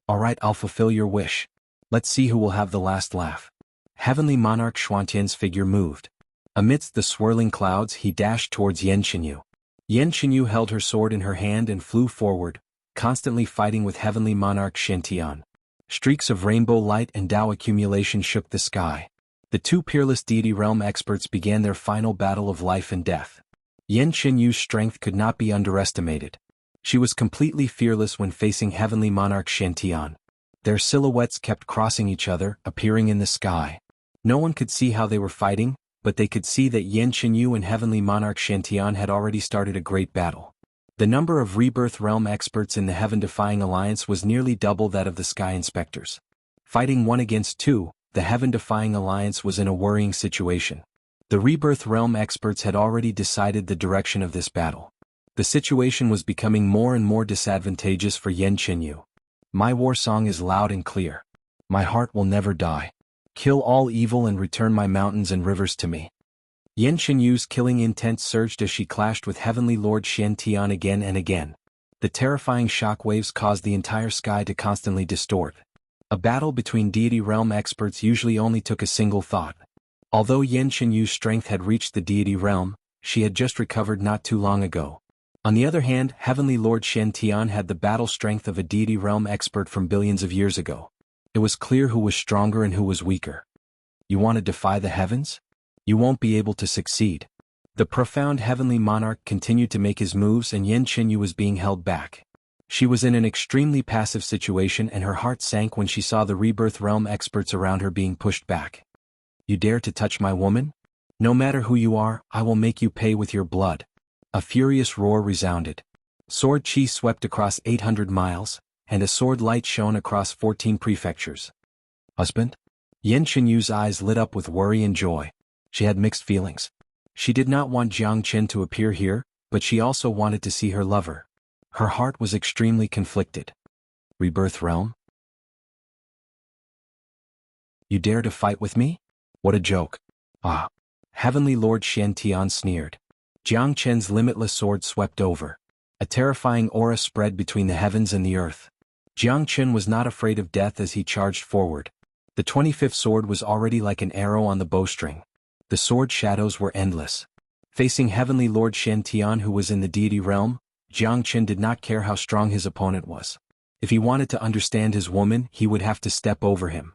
Alright, I'll fulfill your wish. Let's see who will have the last laugh. Heavenly Monarch Xuantian's figure moved. Amidst the swirling clouds, he dashed towards Xianxia. Xianxia held her sword in her hand and flew forward, constantly fighting with Heavenly Monarch Xiantian. Streaks of rainbow light and Tao accumulation shook the sky. The 2 peerless deity realm experts began their final battle of life and death. Xianxia's strength could not be underestimated. She was completely fearless when facing Heavenly Monarch Xiantian. Their silhouettes kept crossing each other, appearing in the sky. No one could see how they were fighting, but they could see that Xianxia and Heavenly Monarch Xiantian had already started a great battle. The number of rebirth realm experts in the Heaven-defying alliance was nearly double that of the sky inspectors. Fighting 1 against 2, the Heaven-defying alliance was in a worrying situation. The rebirth realm experts had already decided the direction of this battle. The situation was becoming more and more disadvantageous for Xianxia. My war song is loud and clear. My heart will never die. Kill all evil and return my mountains and rivers to me. Yan Qinyu's killing intent surged as she clashed with Heavenly Lord Xiantian again and again. The terrifying shockwaves caused the entire sky to constantly distort. A battle between deity realm experts usually only took a single thought. Although Yan Qinyu's strength had reached the deity realm, she had just recovered not too long ago. On the other hand, Heavenly Lord Xiantian had the battle strength of a deity realm expert from billions of years ago. It was clear who was stronger and who was weaker. You want to defy the heavens? You won't be able to succeed. The profound heavenly monarch continued to make his moves and Yan Qinyu was being held back. She was in an extremely passive situation and her heart sank when she saw the rebirth realm experts around her being pushed back. You dare to touch my woman? No matter who you are, I will make you pay with your blood. A furious roar resounded. Sword chi swept across 800 miles, and a sword light shone across 14 prefectures. Husband? Yan Qinyu's eyes lit up with worry and joy. She had mixed feelings. She did not want Jiang Chen to appear here, but she also wanted to see her lover. Her heart was extremely conflicted. Rebirth realm? You dare to fight with me? What a joke. Ah. Heavenly Lord Xiantian sneered. Jiang Chen's limitless sword swept over. A terrifying aura spread between the heavens and the earth. Jiang Chen was not afraid of death as he charged forward. The 25th sword was already like an arrow on the bowstring. The sword shadows were endless. Facing Heavenly Lord Xiantian who was in the deity realm, Jiang Chen did not care how strong his opponent was. If he wanted to understand his woman, he would have to step over him.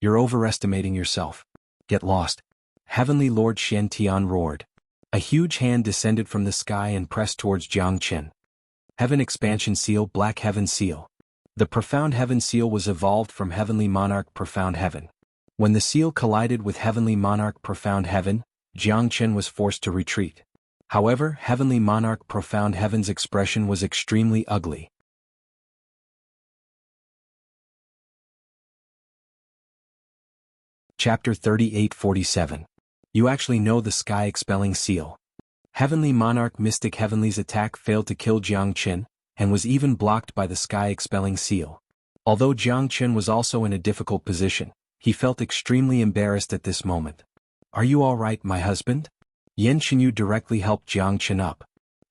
You're overestimating yourself. Get lost. Heavenly Lord Xiantian roared. A huge hand descended from the sky and pressed towards Jiang Chen. Heaven Expansion Seal, Black Heaven Seal. The Profound Heaven Seal was evolved from Heavenly Monarch Profound Heaven. When the seal collided with Heavenly Monarch Profound Heaven, Jiang Chen was forced to retreat. However, Heavenly Monarch Profound Heaven's expression was extremely ugly. Chapter 3847. You actually know the sky-expelling seal. Heavenly Monarch Mystic Heavenly's attack failed to kill Jiang Chen, and was even blocked by the sky-expelling seal. Although Jiang Chen was also in a difficult position, he felt extremely embarrassed at this moment. Are you all right, my husband? Yan Qinyue directly helped Jiang Chen up.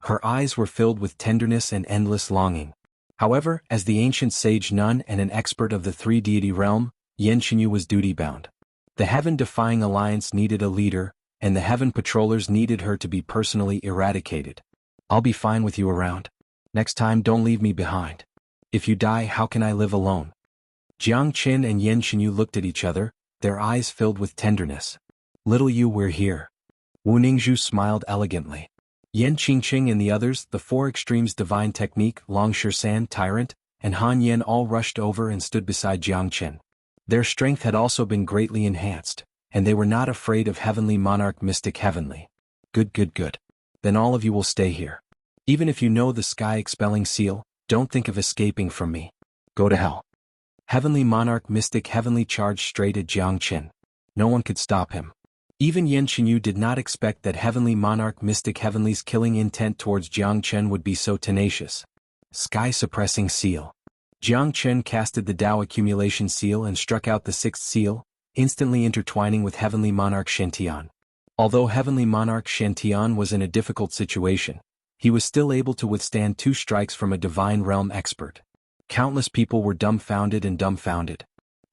Her eyes were filled with tenderness and endless longing. However, as the ancient sage nun and an expert of the three deity realm, Yan Qinyue was duty-bound. The heaven-defying alliance needed a leader, and the heaven patrollers needed her to be personally eradicated. I'll be fine with you around. Next time don't leave me behind. If you die, how can I live alone? Jiang Chen and Yan Qinyue looked at each other, their eyes filled with tenderness. Little you, we're here. Wu Ningzhu smiled elegantly. Yan Qingqing and the others, the four extremes divine technique, Long Shisan, Tyrant, and Han Yan all rushed over and stood beside Jiang Chen. Their strength had also been greatly enhanced, and they were not afraid of Heavenly Monarch Mystic Heavenly. Good. Then all of you will stay here. Even if you know the sky-expelling seal, don't think of escaping from me. Go to hell. Heavenly Monarch Mystic Heavenly charged straight at Jiang Chen. No one could stop him. Even Yan Qinyue did not expect that Heavenly Monarch Mystic Heavenly's killing intent towards Jiang Chen would be so tenacious. Sky-suppressing seal. Jiang Chen casted the Dao accumulation seal and struck out the sixth seal, instantly intertwining with Heavenly Monarch Xiantian. Although Heavenly Monarch Xiantian was in a difficult situation, he was still able to withstand two strikes from a divine realm expert. Countless people were dumbfounded.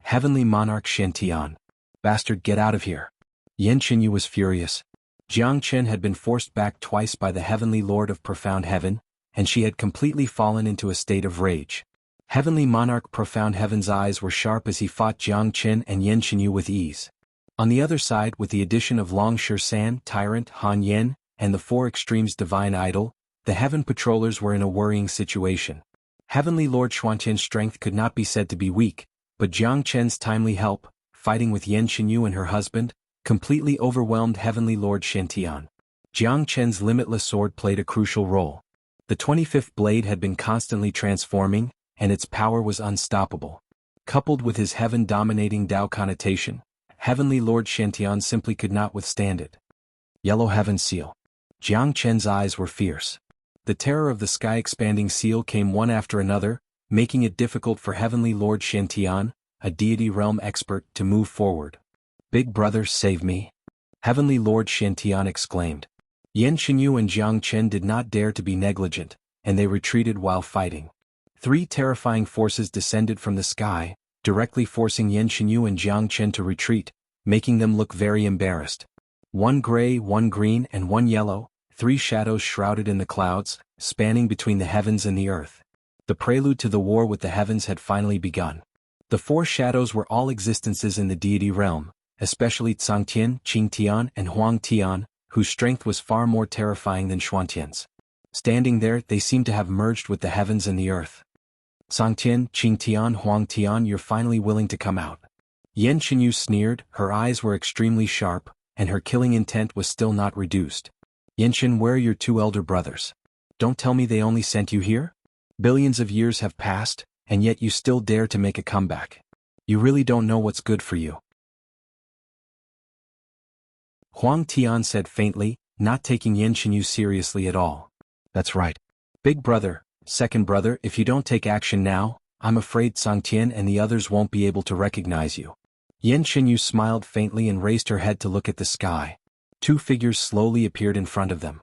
Heavenly Monarch Xiantian. Bastard, get out of here. Yan Qinyue was furious. Jiang Chen had been forced back twice by the Heavenly Lord of Profound Heaven, and she had completely fallen into a state of rage. Heavenly Monarch Profound Heaven's eyes were sharp as he fought Jiang Chen and Yan Qinyue with ease. On the other side, with the addition of Long Shisan, Tyrant, Han Yan, and the four extremes divine idol, the heaven patrollers were in a worrying situation. Heavenly Lord Xuanhuan's strength could not be said to be weak, but Jiang Chen's timely help, fighting with Yan Qinyue and her husband, completely overwhelmed Heavenly Lord Xiantian. Jiang Chen's limitless sword played a crucial role. The 25th blade had been constantly transforming, and its power was unstoppable. Coupled with his heaven-dominating Dao connotation, Heavenly Lord Xiantian simply could not withstand it. Yellow Heaven Seal. Jiang Chen's eyes were fierce. The terror of the sky-expanding seal came one after another, making it difficult for Heavenly Lord Xiantian, a deity realm expert, to move forward. Big brother, save me. Heavenly Lord Xiantian exclaimed. Yan Xinyu and Jiang Chen did not dare to be negligent, and they retreated while fighting. 3 terrifying forces descended from the sky, directly forcing Yan Xinyu and Jiang Chen to retreat, making them look very embarrassed. 1 gray, 1 green, and 1 yellow, 3 shadows shrouded in the clouds, spanning between the heavens and the earth. The prelude to the war with the heavens had finally begun. The 4 shadows were all existences in the deity realm, especially Tsangtian, Qingtian, and Huangtian, whose strength was far more terrifying than Xuantian's. Standing there, they seemed to have merged with the heavens and the earth. Tsangtian, Qingtian, Huangtian, you're finally willing to come out. Yan Xinyu sneered, her eyes were extremely sharp, and her killing intent was still not reduced. Yanxin, where are your 2 elder brothers? Don't tell me they only sent you here? Billions of years have passed, and yet you still dare to make a comeback. You really don't know what's good for you. Huang Tian said faintly, not taking Yan Xinyu seriously at all. That's right. Big brother, second brother, if you don't take action now, I'm afraid Tsangtian and the others won't be able to recognize you. Yan Xinyu smiled faintly and raised her head to look at the sky. 2 figures slowly appeared in front of them.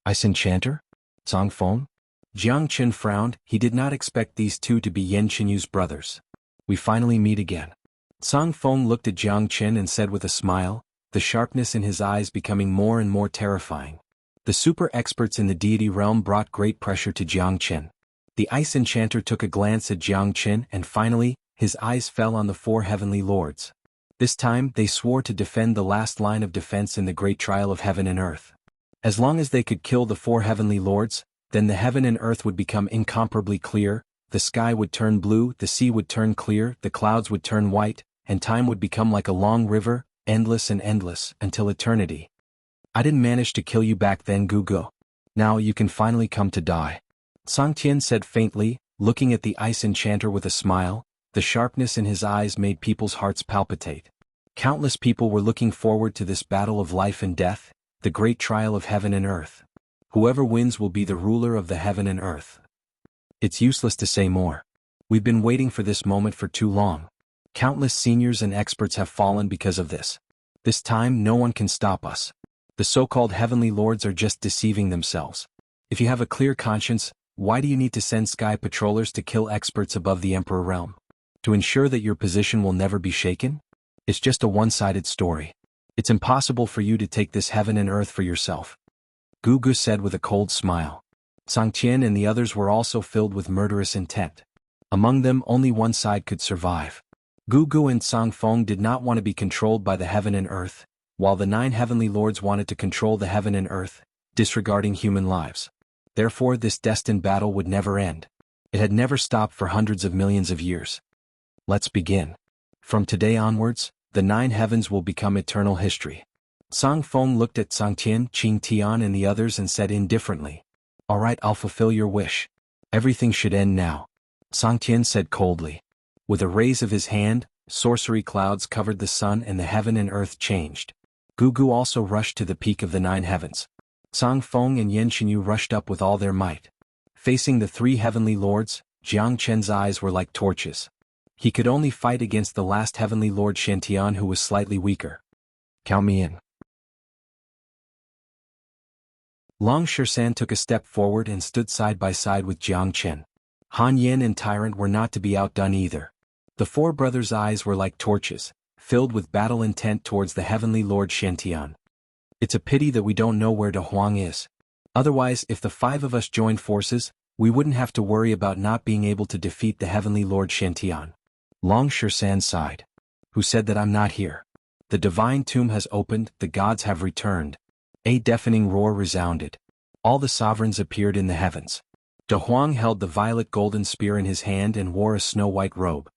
Ice Enchanter? Zhang Feng? Jiang Chen frowned, he did not expect these 2 to be Yan Xinyu's brothers. We finally meet again. Zhang Feng looked at Jiang Chen and said with a smile, the sharpness in his eyes becoming more and more terrifying. The super experts in the deity realm brought great pressure to Jiang Chen. The Ice Enchanter took a glance at Jiang Chen and finally, his eyes fell on the 4 heavenly lords. This time, they swore to defend the last line of defense in the great trial of heaven and earth. As long as they could kill the 4 heavenly lords, then the heaven and earth would become incomparably clear, the sky would turn blue, the sea would turn clear, the clouds would turn white, and time would become like a long river, endless and endless, until eternity. I didn't manage to kill you back then, Gugu. Now you can finally come to die. Tsangtian said faintly, looking at the Ice Enchanter with a smile. The sharpness in his eyes made people's hearts palpitate. Countless people were looking forward to this battle of life and death, the great trial of heaven and earth. Whoever wins will be the ruler of the heaven and earth. It's useless to say more. We've been waiting for this moment for too long. Countless seniors and experts have fallen because of this. This time no one can stop us. The so-called heavenly lords are just deceiving themselves. If you have a clear conscience, why do you need to send sky patrollers to kill experts above the Emperor realm? To ensure that your position will never be shaken? It's just a one-sided story. It's impossible for you to take this heaven and earth for yourself. Gugu said with a cold smile. Tsangtian and the others were also filled with murderous intent. Among them only one side could survive. Gugu and Zhang Feng did not want to be controlled by the heaven and earth, while the 9 heavenly lords wanted to control the heaven and earth, disregarding human lives. Therefore this destined battle would never end. It had never stopped for hundreds of millions of years. Let's begin. From today onwards, the 9 heavens will become eternal history. Zhang Feng looked at Tsangtian, Qingtian and the others and said indifferently, all right, I'll fulfill your wish. Everything should end now. Tsangtian said coldly. With a raise of his hand, sorcery clouds covered the sun and the heaven and earth changed. Gugu also rushed to the peak of the 9 heavens. Zhang Feng and Yan Xinyu rushed up with all their might. Facing the 3 heavenly lords, Jiang Chen's eyes were like torches. He could only fight against the last heavenly lord Xiantian, who was slightly weaker. Count me in. Long Shersan took a step forward and stood side by side with Jiang Chen. Han Yin and Tyrant were not to be outdone either. The 4 brothers' eyes were like torches, filled with battle intent towards the heavenly lord Xiantian. It's a pity that we don't know where De Huang is. Otherwise, if the 5 of us joined forces, we wouldn't have to worry about not being able to defeat the heavenly lord Xiantian. Long Shersan sighed. Who said that I'm not here? The divine tomb has opened, the gods have returned. A deafening roar resounded. All the sovereigns appeared in the heavens. De Huang held the violet golden spear in his hand and wore a snow-white robe.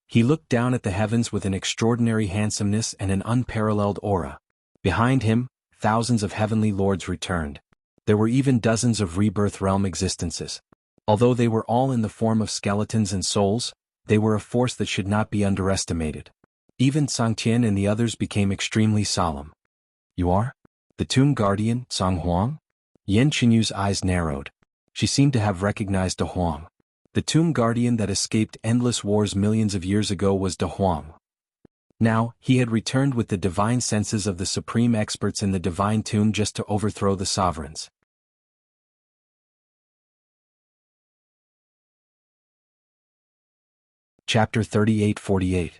He looked down at the heavens with an extraordinary handsomeness and an unparalleled aura. Behind him, thousands of heavenly lords returned. There were even dozens of rebirth realm existences. Although they were all in the form of skeletons and souls, they were a force that should not be underestimated. Even Tsangtian and the others became extremely solemn. You are? The tomb guardian, xuanhuan? Yan Qinyu's eyes narrowed. She seemed to have recognized De Huang. The tomb guardian that escaped endless wars millions of years ago was De Huang. Now, he had returned with the divine senses of the supreme experts in the divine tomb just to overthrow the sovereigns. Chapter 38-48.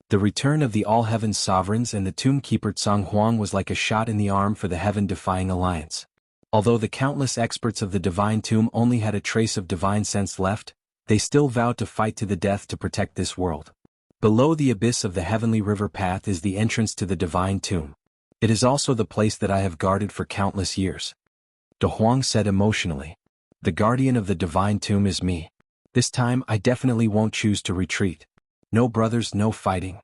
The return of the all-heaven sovereigns and the tomb-keeper Xuanhuan was like a shot in the arm for the heaven-defying alliance. Although the countless experts of the divine tomb only had a trace of divine sense left, they still vowed to fight to the death to protect this world. Below the abyss of the heavenly river path is the entrance to the divine tomb. It is also the place that I have guarded for countless years. De Huang said emotionally. The guardian of the divine tomb is me. This time I definitely won't choose to retreat. No brothers, no fighting.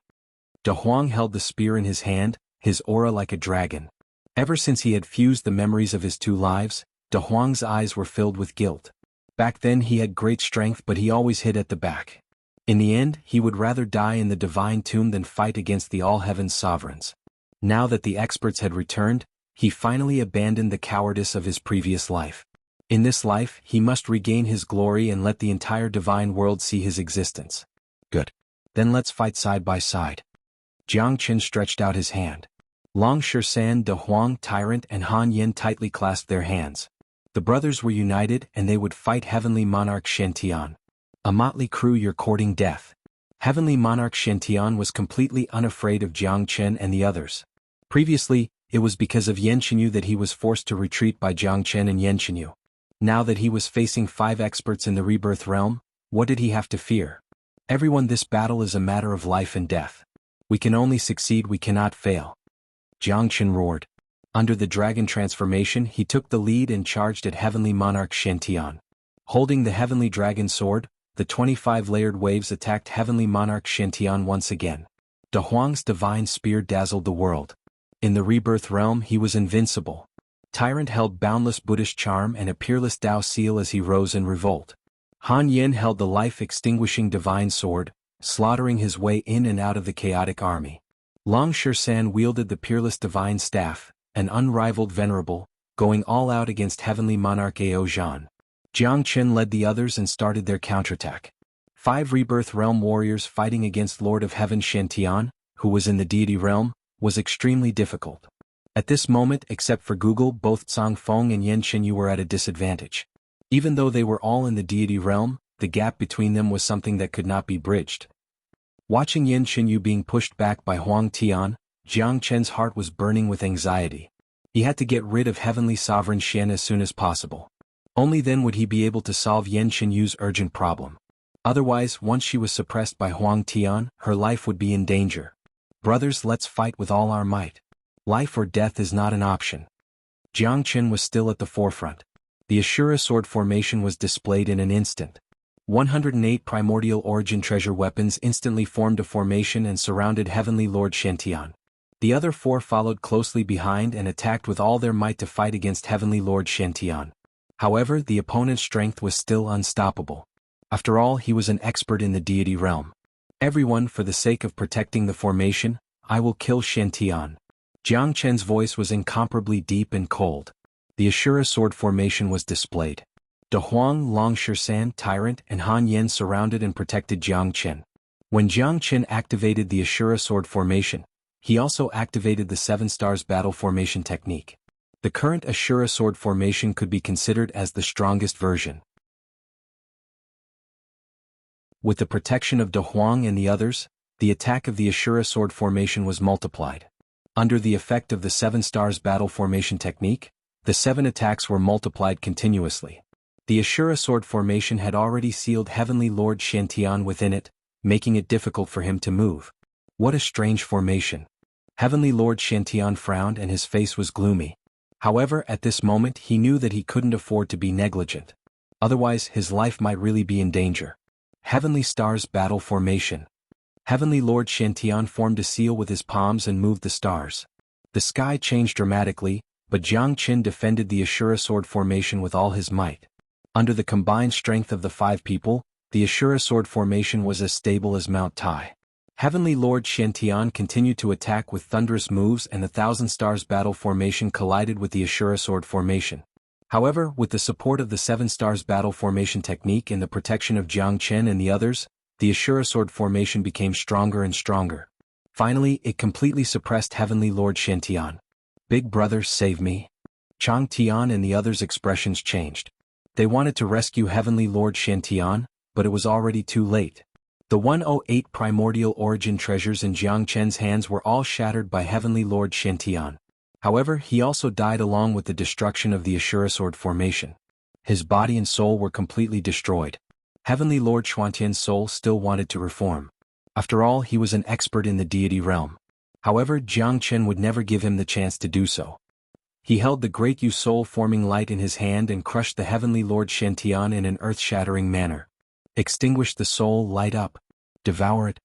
De Huang held the spear in his hand, his aura like a dragon. Ever since he had fused the memories of his two lives, De Huang's eyes were filled with guilt. Back then he had great strength, but he always hid at the back. In the end, he would rather die in the divine tomb than fight against the all-heaven sovereigns. Now that the experts had returned, he finally abandoned the cowardice of his previous life. In this life, he must regain his glory and let the entire divine world see his existence. Good. Then let's fight side by side. Jiang Qin stretched out his hand. Long Shisan, De Huang, Tyrant, and Han Yin tightly clasped their hands. The brothers were united and they would fight Heavenly Monarch Xiantian. A motley crew, you're courting death. Heavenly Monarch Xiantian was completely unafraid of Jiang Qin and the others. Previously, it was because of Yanqinyu that he was forced to retreat by Jiang Qin and Yanqinyu. Now that he was facing 5 experts in the rebirth realm, what did he have to fear? Everyone, this battle is a matter of life and death. We can only succeed, we cannot fail. Jiang Qin roared. Under the dragon transformation, he took the lead and charged at Heavenly Monarch Xiantian. Holding the Heavenly Dragon Sword, the 25-layered waves attacked Heavenly Monarch Xiantian once again. De Huang's divine spear dazzled the world. In the rebirth realm, he was invincible. Tyrant held boundless Buddhist charm and a peerless Tao seal as he rose in revolt. Han Yin held the life-extinguishing divine sword, slaughtering his way in and out of the chaotic army. Long Shisan wielded the peerless divine staff, an unrivaled venerable, going all out against Heavenly Monarch Ao Zhan. Jiang Qin led the others and started their counterattack. 5 rebirth realm warriors fighting against Lord of Heaven Xiantian, who was in the deity realm, was extremely difficult. At this moment, except for Google, both Cangfeng and Yanqinyu were at a disadvantage. Even though they were all in the deity realm, the gap between them was something that could not be bridged. Watching Yanqinyu being pushed back by Huang Tian, Jiang Chen's heart was burning with anxiety. He had to get rid of Heavenly Sovereign Xian as soon as possible. Only then would he be able to solve Yanqinyu's urgent problem. Otherwise, once she was suppressed by Huang Tian, her life would be in danger. Brothers, let's fight with all our might. Life or death is not an option. Jiang Qin was still at the forefront. The Ashura sword formation was displayed in an instant. 108 primordial origin treasure weapons instantly formed a formation and surrounded Heavenly Lord Xiantian. The other 4 followed closely behind and attacked with all their might to fight against Heavenly Lord Xiantian. However, the opponent's strength was still unstoppable. After all, he was an expert in the deity realm. Everyone, for the sake of protecting the formation, I will kill Xiantian. Jiang Chen's voice was incomparably deep and cold. The Ashura sword formation was displayed. De Huang, Long Shisan, Tyrant, and Han Yin surrounded and protected Jiang Qin. When Jiang Qin activated the Ashura sword formation, he also activated the 7 stars battle formation technique. The current Ashura sword formation could be considered as the strongest version. With the protection of De Huang and the others, the attack of the Ashura sword formation was multiplied. Under the effect of the 7 stars battle formation technique, the 7 attacks were multiplied continuously. The Ashura sword formation had already sealed Heavenly Lord Xiantian within it, making it difficult for him to move. What a strange formation. Heavenly Lord Xiantian frowned and his face was gloomy. However, at this moment he knew that he couldn't afford to be negligent. Otherwise, his life might really be in danger. Heavenly Stars battle formation. Heavenly Lord Xiantian formed a seal with his palms and moved the stars. The sky changed dramatically, but Jiang Qin defended the Ashura sword formation with all his might. Under the combined strength of the 5 people, the Ashura sword formation was as stable as Mount Tai. Heavenly Lord Xiantian continued to attack with thunderous moves and the 1000 Stars battle formation collided with the Ashura sword formation. However, with the support of the 7 stars battle formation technique and the protection of Jiang Qin and the others, the Ashura sword formation became stronger and stronger. Finally, it completely suppressed Heavenly Lord Xiantian. Big brother, save me. Chang Tian and the others' expressions changed. They wanted to rescue Heavenly Lord Xiantian, but it was already too late. The 108 primordial origin treasures in Jiang Chen's hands were all shattered by Heavenly Lord Xiantian. However, he also died along with the destruction of the Ashura sword formation. His body and soul were completely destroyed. Heavenly Lord Xuantian's soul still wanted to reform. After all, he was an expert in the deity realm. However, Jiang Chen would never give him the chance to do so. He held the great Yu soul-forming light in his hand and crushed the Heavenly Lord Xiantian in an earth-shattering manner. Extinguish the soul, light up. Devour it.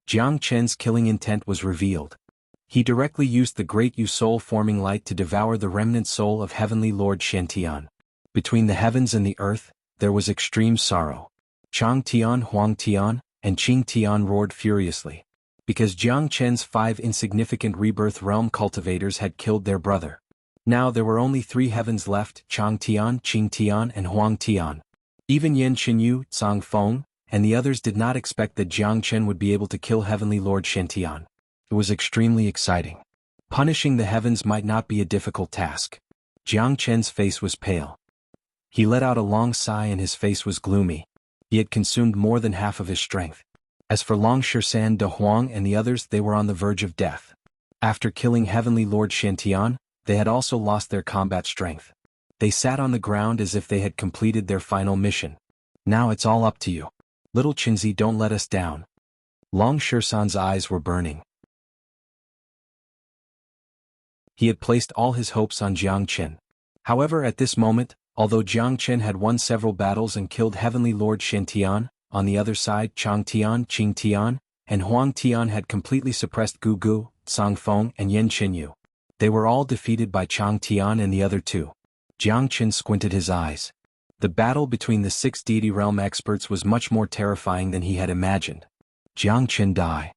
Jiang Chen's killing intent was revealed. He directly used the great Yu soul-forming light to devour the remnant soul of Heavenly Lord Xiantian. Between the heavens and the earth, there was extreme sorrow. Chang Tian, Huang Tian, and Qing Tian roared furiously. Because Jiang Chen's 5 insignificant rebirth realm cultivators had killed their brother. Now there were only 3 heavens left, Chang Tian, Qing Tian and Huang Tian. Even Yan Qinyu, Zhang Feng, and the others did not expect that Jiang Chen would be able to kill Heavenly Lord Xiantian. It was extremely exciting. Punishing the heavens might not be a difficult task. Jiang Chen's face was pale. He let out a long sigh and his face was gloomy. He had consumed more than half of his strength. As for Long Shirshan De Huang and the others, they were on the verge of death. After killing Heavenly Lord Xiantian, they had also lost their combat strength. They sat on the ground as if they had completed their final mission. Now it's all up to you. Little Qinzi, don't let us down. Long Shirshan's eyes were burning. He had placed all his hopes on Jiang Chen. However, at this moment, although Jiang Chen had won several battles and killed Heavenly Lord Xiantian, on the other side Chang Tian, Qing Tian, and Huang Tian had completely suppressed Gu Gu, Zhang Feng and Yan Qinyu. They were all defeated by Chang Tian and the other 2. Jiang Chen squinted his eyes. The battle between the 6 deity realm experts was much more terrifying than he had imagined. Jiang Chen died.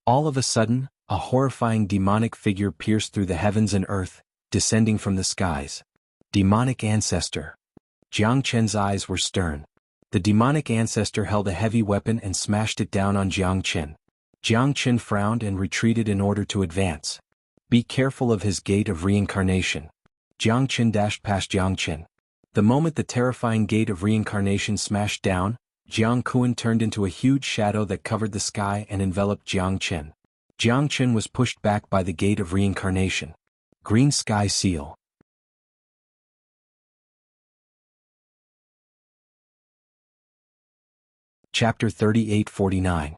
All of a sudden, a horrifying demonic figure pierced through the heavens and earth, descending from the skies. Demonic ancestor. Jiang Chen's eyes were stern. The demonic ancestor held a heavy weapon and smashed it down on Jiang Chen. Jiang Chen frowned and retreated in order to advance. Be careful of his gate of reincarnation. Jiang Chen dashed past Jiang Chen. The moment the terrifying gate of reincarnation smashed down, Jiang Kuan turned into a huge shadow that covered the sky and enveloped Jiang Chen. Jiang Chen was pushed back by the gate of reincarnation. Green Sky Seal. Chapter 38-49.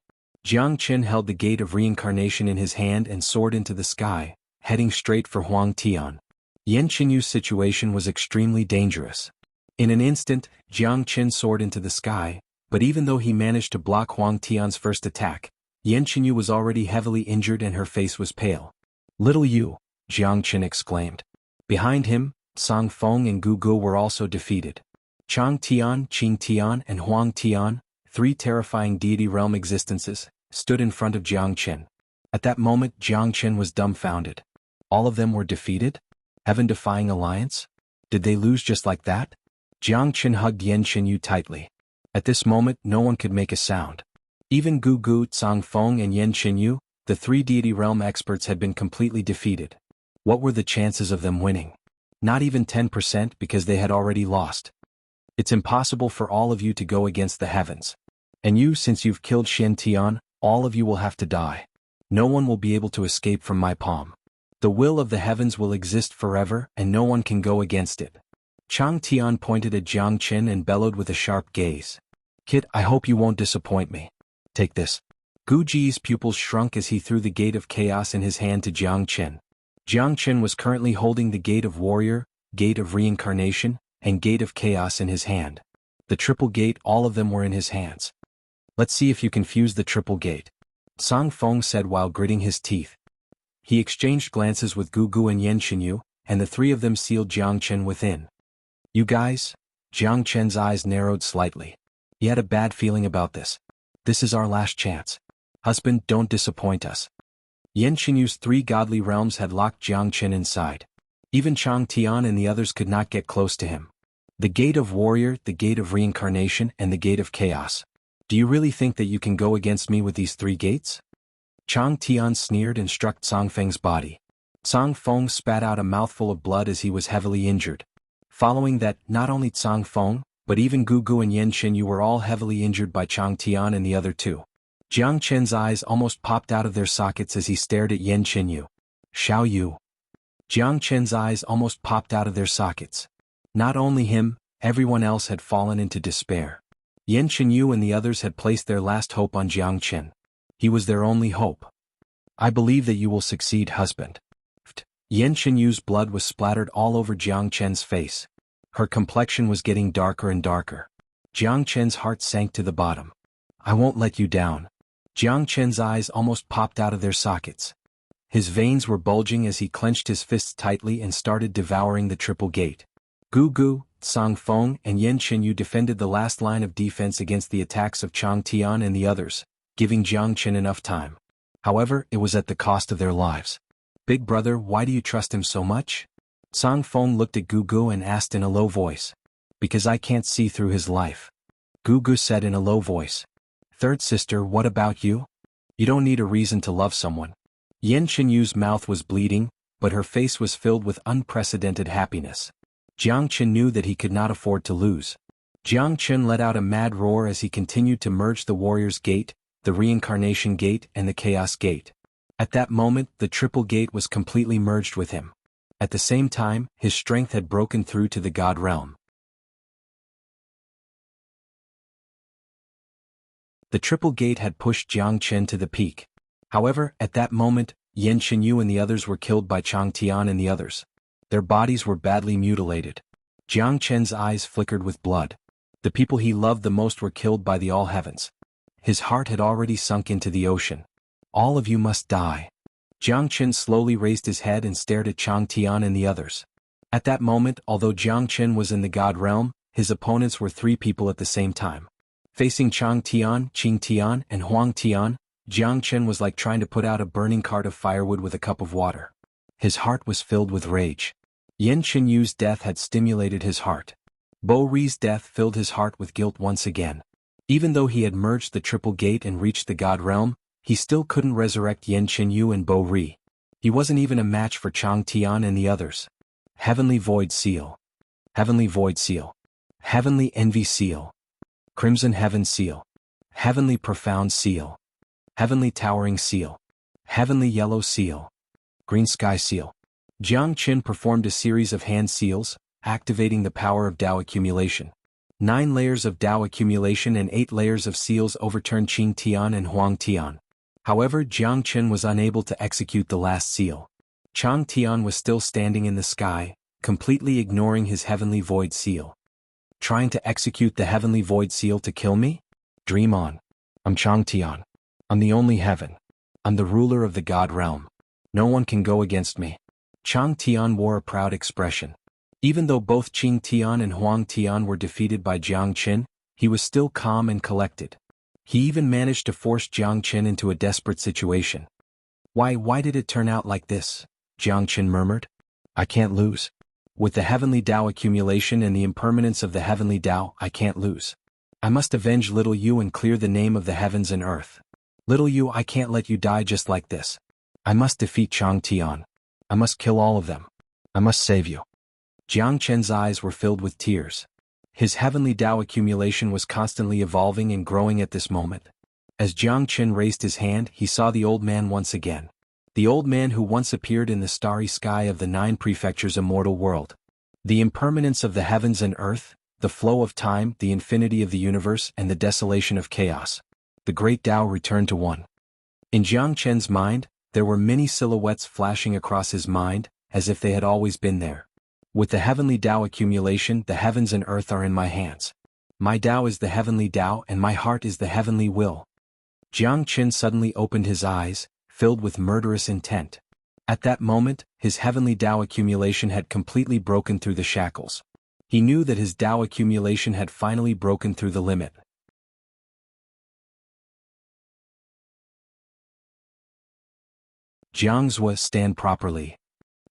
Jiang Chen held the gate of reincarnation in his hand and soared into the sky, heading straight for Huang Tian. Yan Qinyu's situation was extremely dangerous. In an instant, Jiang Chen soared into the sky, but even though he managed to block Huang Tian's first attack, Yan Qinyu was already heavily injured and her face was pale. Little you, Jiang Chen exclaimed. Behind him, Zhang Feng and Gu Gu were also defeated. Chang Tian, Qing Tian and Huang Tian, 3 terrifying deity realm existences, stood in front of Jiang Chen. At that moment Jiang Chen was dumbfounded. All of them were defeated? Heaven-defying alliance? Did they lose just like that? Jiang Chen hugged Yan Qinyu tightly. At this moment no one could make a sound. Even Gu Gu, Zhang Feng and Yan Qinyu, the 3 deity realm experts had been completely defeated. What were the chances of them winning? Not even 10% because they had already lost. It's impossible for all of you to go against the heavens. And you, since you've killed Xiantian, all of you will have to die. No one will be able to escape from my palm. The will of the heavens will exist forever and no one can go against it. Chang Tian pointed at Jiang Chen and bellowed with a sharp gaze. Kid, I hope you won't disappoint me. Take this. Gu Ji's pupils shrunk as he threw the gate of chaos in his hand to Jiang Chen. Jiang Chen was currently holding the gate of warrior, gate of reincarnation, and gate of chaos in his hand. The triple gate, all of them were in his hands. Let's see if you can fuse the triple gate. Zhang Feng said while gritting his teeth. He exchanged glances with Gu Gu and Yan Qinyu, and the 3 of them sealed Jiang Chen within. You guys? Jiang Chen's eyes narrowed slightly. He had a bad feeling about this. This is our last chance. Husband, don't disappoint us. Yan Qinyu's 3 godly realms had locked Jiang Chen inside. Even Chang Tian and the others could not get close to him. The gate of warrior, the gate of reincarnation, and the gate of chaos. Do you really think that you can go against me with these 3 gates? Chang Tian sneered and struck Cang Feng's body. Cang Feng spat out a mouthful of blood as he was heavily injured. Following that, not only Cang Feng, but even Gu Gu and Yan Qinyu were all heavily injured by Chang Tian and the other two. Jiang Chen's eyes almost popped out of their sockets as he stared at Yan Qinyu. Xiao Yu. Jiang Chen's eyes almost popped out of their sockets. Not only him, everyone else had fallen into despair. Yan Qinyu and the others had placed their last hope on Jiang Chen. He was their only hope. I believe that you will succeed, husband. Yan Qinyu's blood was splattered all over Jiang Chen's face. Her complexion was getting darker and darker. Jiang Chen's heart sank to the bottom. I won't let you down. Jiang Chen's eyes almost popped out of their sockets. His veins were bulging as he clenched his fists tightly and started devouring the triple gate. Gu Gu, Cang Feng and Yan Qinyu defended the last line of defense against the attacks of Chang Tian and the others, giving Jiang Chen enough time. However, it was at the cost of their lives. Big brother, why do you trust him so much? Cang Feng looked at Gu Gu and asked in a low voice. Because I can't see through his life. Gu Gu said in a low voice. Third sister, what about you? You don't need a reason to love someone. Yan Qinyu's mouth was bleeding, but her face was filled with unprecedented happiness. Jiang Chen knew that he could not afford to lose. Jiang Chen let out a mad roar as he continued to merge the Warrior's Gate, the Reincarnation Gate and the Chaos Gate. At that moment, the Triple Gate was completely merged with him. At the same time, his strength had broken through to the God realm. The Triple Gate had pushed Jiang Chen to the peak. However, at that moment, Yan Qinyu and the others were killed by Chang Tian and the others. Their bodies were badly mutilated. Jiang Chen's eyes flickered with blood. The people he loved the most were killed by the All Heavens. His heart had already sunk into the ocean. All of you must die. Jiang Chen slowly raised his head and stared at Chang Tian and the others. At that moment, although Jiang Chen was in the God realm, his opponents were three people at the same time. Facing Chang Tian, Qing Tian, and Huang Tian, Jiang Chen was like trying to put out a burning cart of firewood with a cup of water. His heart was filled with rage. Yan Qinyu's death had stimulated his heart. Bo Ri's death filled his heart with guilt once again. Even though he had merged the Triple Gate and reached the God realm, he still couldn't resurrect Yan Qinyu and Bo Ri. He wasn't even a match for Chang Tian and the others. Heavenly Void Seal. Heavenly Void Seal. Heavenly Envy Seal. Crimson Heaven Seal. Heavenly Profound Seal. Heavenly Towering Seal. Heavenly Yellow Seal. Green Sky Seal. Jiang Chen performed a series of hand seals, activating the power of Dao accumulation. 9 layers of Dao accumulation and 8 layers of seals overturned Qing Tian and Huang Tian. However, Jiang Chen was unable to execute the last seal. Chang Tian was still standing in the sky, completely ignoring his Heavenly Void Seal. Trying to execute the Heavenly Void Seal to kill me? Dream on. I'm Chang Tian. I'm the only heaven. I'm the ruler of the God realm. No one can go against me. Chang Tian wore a proud expression. Even though both Qing Tian and Huang Tian were defeated by Jiang Chen, he was still calm and collected. He even managed to force Jiang Chen into a desperate situation. Why did it turn out like this? Jiang Chen murmured. I can't lose. With the Heavenly Dao accumulation and the impermanence of the Heavenly Dao, I can't lose. I must avenge Little Yu and clear the name of the heavens and earth. Little Yu, I can't let you die just like this. I must defeat Chang Tian. I must kill all of them. I must save you. Jiang Chen's eyes were filled with tears. His Heavenly Dao accumulation was constantly evolving and growing at this moment. As Jiang Chen raised his hand, he saw the old man once again. The old man who once appeared in the starry sky of the 9 prefectures' immortal world. The impermanence of the heavens and earth, the flow of time, the infinity of the universe, and the desolation of chaos. The great Dao returned to one. In Jiang Chen's mind, there were many silhouettes flashing across his mind, as if they had always been there. With the Heavenly Dao accumulation, the heavens and earth are in my hands. My Dao is the Heavenly Dao and my heart is the Heavenly Will. Jiang Chen suddenly opened his eyes, filled with murderous intent. At that moment, his Heavenly Dao accumulation had completely broken through the shackles. He knew that his Dao accumulation had finally broken through the limit. Jiangzhua, stand properly.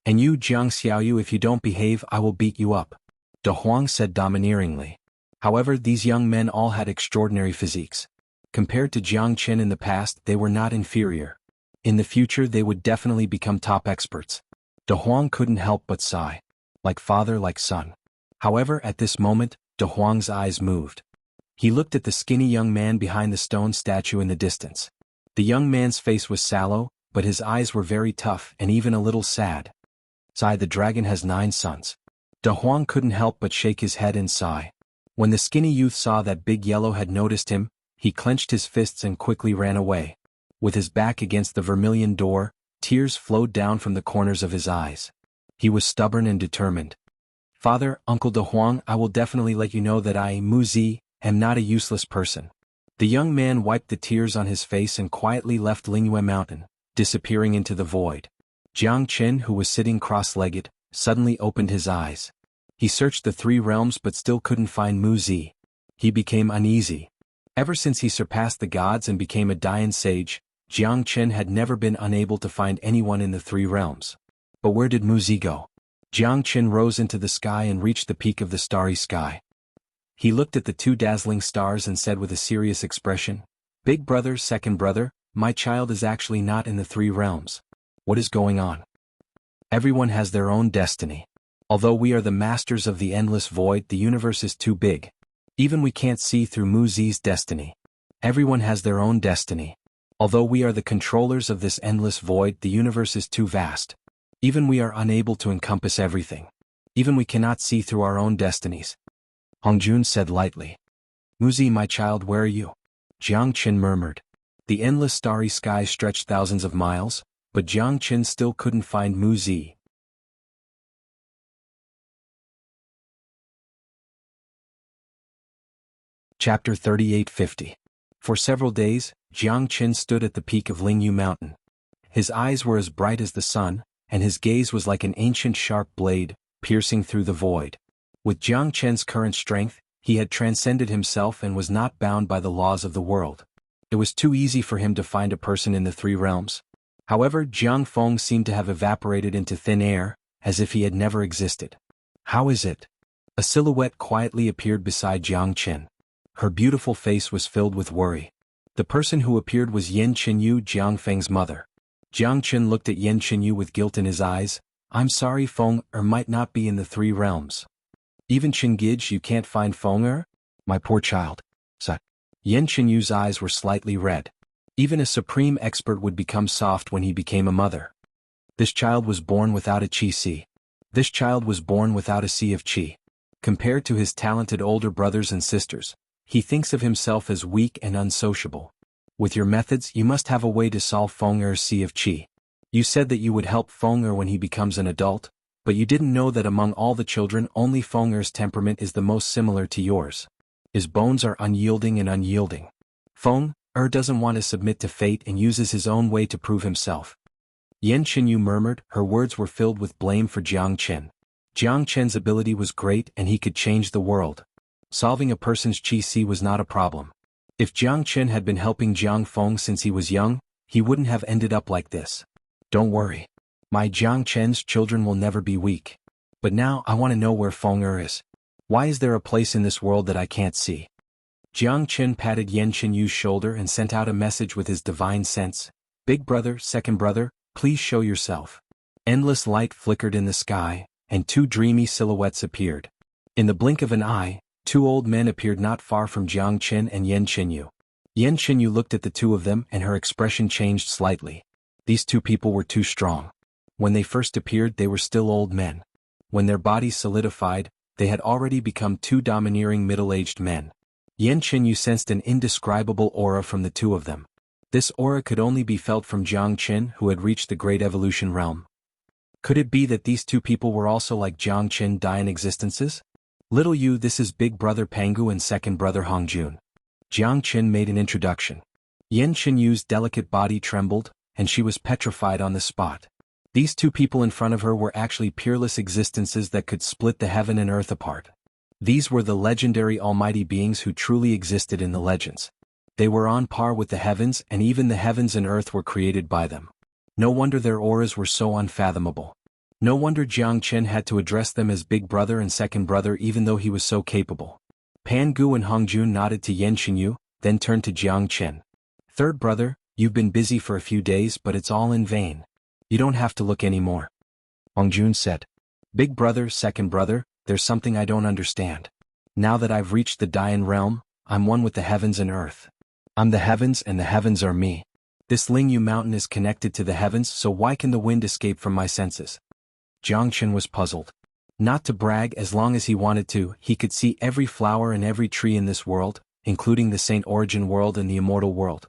And you, Jiang Xiaoyu, if you don't behave, I will beat you up. De Huang said domineeringly. However, these young men all had extraordinary physiques. Compared to Jiang Chen in the past, they were not inferior. In the future they would definitely become top experts. De Huang couldn't help but sigh. Like father, like son. However, at this moment, De Huang's eyes moved. He looked at the skinny young man behind the stone statue in the distance. The young man's face was sallow, but his eyes were very tough and even a little sad. Sigh, the dragon has 9 sons. De Huang couldn't help but shake his head and sigh. When the skinny youth saw that Big Yellow had noticed him, he clenched his fists and quickly ran away. With his back against the vermilion door, tears flowed down from the corners of his eyes. He was stubborn and determined. Father, Uncle De Huang, I will definitely let you know that I, Muzi, am not a useless person. The young man wiped the tears on his face and quietly left Lingyue Mountain, disappearing into the void. Jiang Qin, who was sitting cross-legged, suddenly opened his eyes. He searched the 3 realms but still couldn't find Muzi. He became uneasy. Ever since he surpassed the gods and became a Dayan sage, Jiang Qin had never been unable to find anyone in the 3 realms. But where did Muzi go? Jiang Qin rose into the sky and reached the peak of the starry sky. He looked at the 2 dazzling stars and said with a serious expression, Big brother, second brother, my child is actually not in the 3 realms. What is going on? Everyone has their own destiny. Although we are the masters of the endless void, the universe is too big. Even we can't see through Muzi's destiny. Everyone has their own destiny. Although we are the controllers of this endless void, the universe is too vast. Even we are unable to encompass everything. Even we cannot see through our own destinies. Hongjun said lightly. Muzi, my child, where are you? Jiang Qin murmured. The endless starry sky stretched thousands of miles, but Jiang Qin still couldn't find Muzi. Chapter 3850. For several days, Jiang Qin stood at the peak of Lingyue Mountain. His eyes were as bright as the sun, and his gaze was like an ancient sharp blade, piercing through the void. With Jiang Qin's current strength, he had transcended himself and was not bound by the laws of the world. It was too easy for him to find a person in the 3 realms. However, Jiang Feng seemed to have evaporated into thin air, as if he had never existed. How is it? A silhouette quietly appeared beside Jiang Qin. Her beautiful face was filled with worry. The person who appeared was Yen Qinyu, Jiang Feng's mother. Jiang Qin looked at Yen Qinyu with guilt in his eyes. I'm sorry, Feng might not be in the 3 realms. Even Qingij, you can't find Feng My poor child. Yen Qinyu's eyes were slightly red. Even a supreme expert would become soft when he became a mother. This child was born without a qi. This child was born without a sea of qi. Compared to his talented older brothers and sisters, he thinks of himself as weak and unsociable. With your methods, you must have a way to solve Feng'er's sea of qi. You said that you would help Feng'er when he becomes an adult, but you didn't know that among all the children only Feng'er's temperament is the most similar to yours. His bones are unyielding and unyielding. Feng'er doesn't want to submit to fate and uses his own way to prove himself. Yen Qinyu murmured. Her words were filled with blame for Jiang Qin. Jiang Qin's ability was great and he could change the world. Solving a person's qi was not a problem. If Jiang Qin had been helping Jiang Feng since he was young, he wouldn't have ended up like this. Don't worry. My Jiang Qin's children will never be weak. But now I want to know where Feng'er is. Why is there a place in this world that I can't see? Jiang Qin patted Yen Qinyu's shoulder and sent out a message with his divine sense. Big brother, second brother, please show yourself. Endless light flickered in the sky, and 2 dreamy silhouettes appeared. In the blink of an eye, 2 old men appeared not far from Jiang Qin and Yen Qinyu. Yen Qinyu looked at the 2 of them and her expression changed slightly. These 2 people were too strong. When they first appeared, they were still old men. When their bodies solidified, they had already become 2 domineering middle-aged men. Yen Qinyu sensed an indescribable aura from the 2 of them. This aura could only be felt from Jiang Qin, who had reached the Great Evolution realm. Could it be that these 2 people were also like Jiang Qin Dayan existences? Little you, this is big brother Pangu and second brother Hongjun. Jiang Qin made an introduction. Yen Qinyu's delicate body trembled, and she was petrified on the spot. These 2 people in front of her were actually peerless existences that could split the heaven and earth apart. These were the legendary almighty beings who truly existed in the legends. They were on par with the heavens, and even the heavens and earth were created by them. No wonder their auras were so unfathomable. No wonder Jiang Qin had to address them as big brother and second brother even though he was so capable. Pan Gu and Hongjun nodded to Yen Qinyu, then turned to Jiang Qin. Third brother, You've been busy for a few days, but it's all in vain. You don't have to look anymore. Hongjun said. Big brother, second brother, there's something I don't understand. Now that I've reached the Dian realm, I'm one with the heavens and earth. I'm the heavens and the heavens are me. This Lingyu mountain is connected to the heavens, so why can the wind escape from my senses? Jiangchen was puzzled. Not to brag, as long as he wanted to, he could see every flower and every tree in this world, including the Saint Origin world and the immortal world.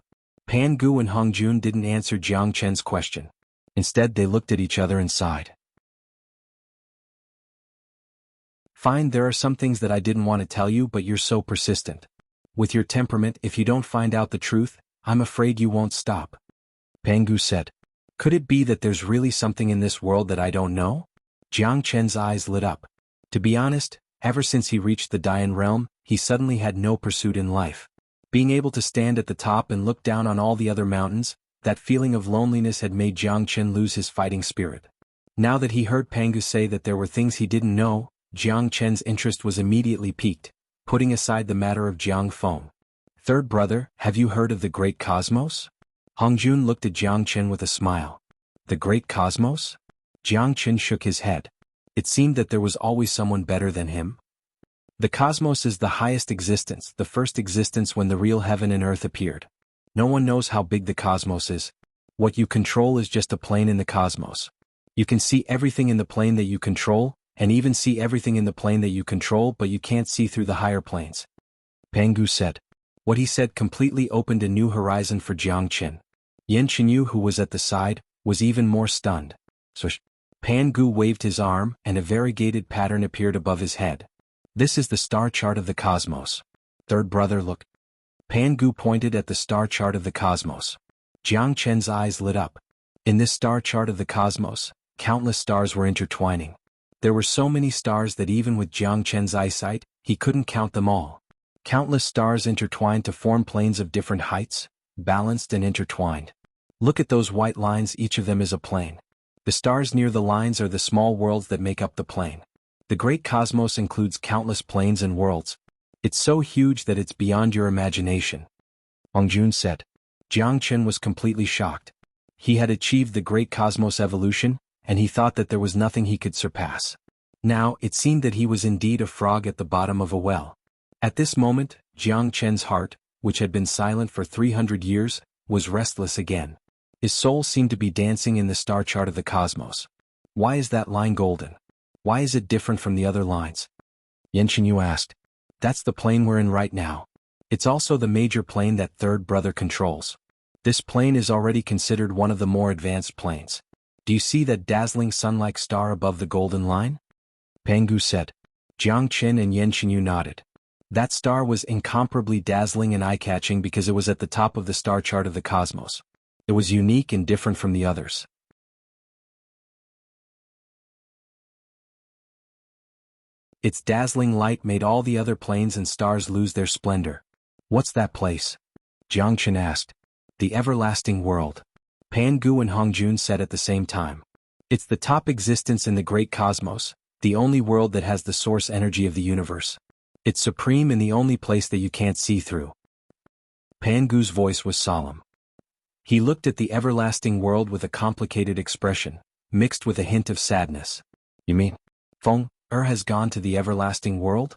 Pan Gu and Hongjun didn't answer Jiangchen's question. Instead, they looked at each other and sighed. Fine, there are some things that I didn't want to tell you, but you're so persistent. With your temperament, if you don't find out the truth, I'm afraid you won't stop. Pan Gu said. Could it be that there's really something in this world that I don't know? Jiangchen's eyes lit up. To be honest, ever since he reached the Dian realm, he suddenly had no pursuit in life. Being able to stand at the top and look down on all the other mountains, that feeling of loneliness had made Jiangchen lose his fighting spirit. Now that he heard Pan Gu say that there were things he didn't know, Jiangchen's interest was immediately piqued, putting aside the matter of Jiangfeng. Third brother, have you heard of the great cosmos? Hongjun looked at Jiangchen with a smile. The great cosmos? Jiangchen shook his head. It seemed that there was always someone better than him. The cosmos is the highest existence, the first existence when the real heaven and earth appeared. No one knows how big the cosmos is. What you control is just a plane in the cosmos. You can see everything in the plane that you control, and even see everything in the plane that you control, but you can't see through the higher planes. Pan Gu said. What he said completely opened a new horizon for Jiangchen. Yan Qinyu, who was at the side, was even more stunned. So Pan Gu waved his arm, and a variegated pattern appeared above his head. This is the star chart of the cosmos. Third brother, look. Pan Gu pointed at the star chart of the cosmos. Jiangchen's eyes lit up. In this star chart of the cosmos, countless stars were intertwining. There were so many stars that even with Jiangchen's eyesight, he couldn't count them all. Countless stars intertwined to form planes of different heights, balanced and intertwined. Look at those white lines, each of them is a plane. The stars near the lines are the small worlds that make up the plane. The great cosmos includes countless planes and worlds. It's so huge that it's beyond your imagination. Hongjun said. Jiangchen was completely shocked. He had achieved the great cosmos evolution, and he thought that there was nothing he could surpass. Now, it seemed that he was indeed a frog at the bottom of a well. At this moment, Jiangchen's heart, which had been silent for 300 years, was restless again. His soul seemed to be dancing in the star chart of the cosmos. Why is that line golden? Why is it different from the other lines? Yan Qinyu asked. That's the plane we're in right now. It's also the major plane that third brother controls. This plane is already considered one of the more advanced planes. Do you see that dazzling sun-like star above the golden line? Pan Gu said. Jiangchen and Yan Qinyu nodded. That star was incomparably dazzling and eye-catching because it was at the top of the star chart of the cosmos. It was unique and different from the others. Its dazzling light made all the other planes and stars lose their splendor. What's that place? Jiangchen asked. The everlasting world. Pan Gu and Hongjun said at the same time. It's the top existence in the great cosmos, the only world that has the source energy of the universe. It's supreme and the only place that you can't see through. Pan Gu's voice was solemn. He looked at the everlasting world with a complicated expression, mixed with a hint of sadness. You mean, Feng has gone to the everlasting world?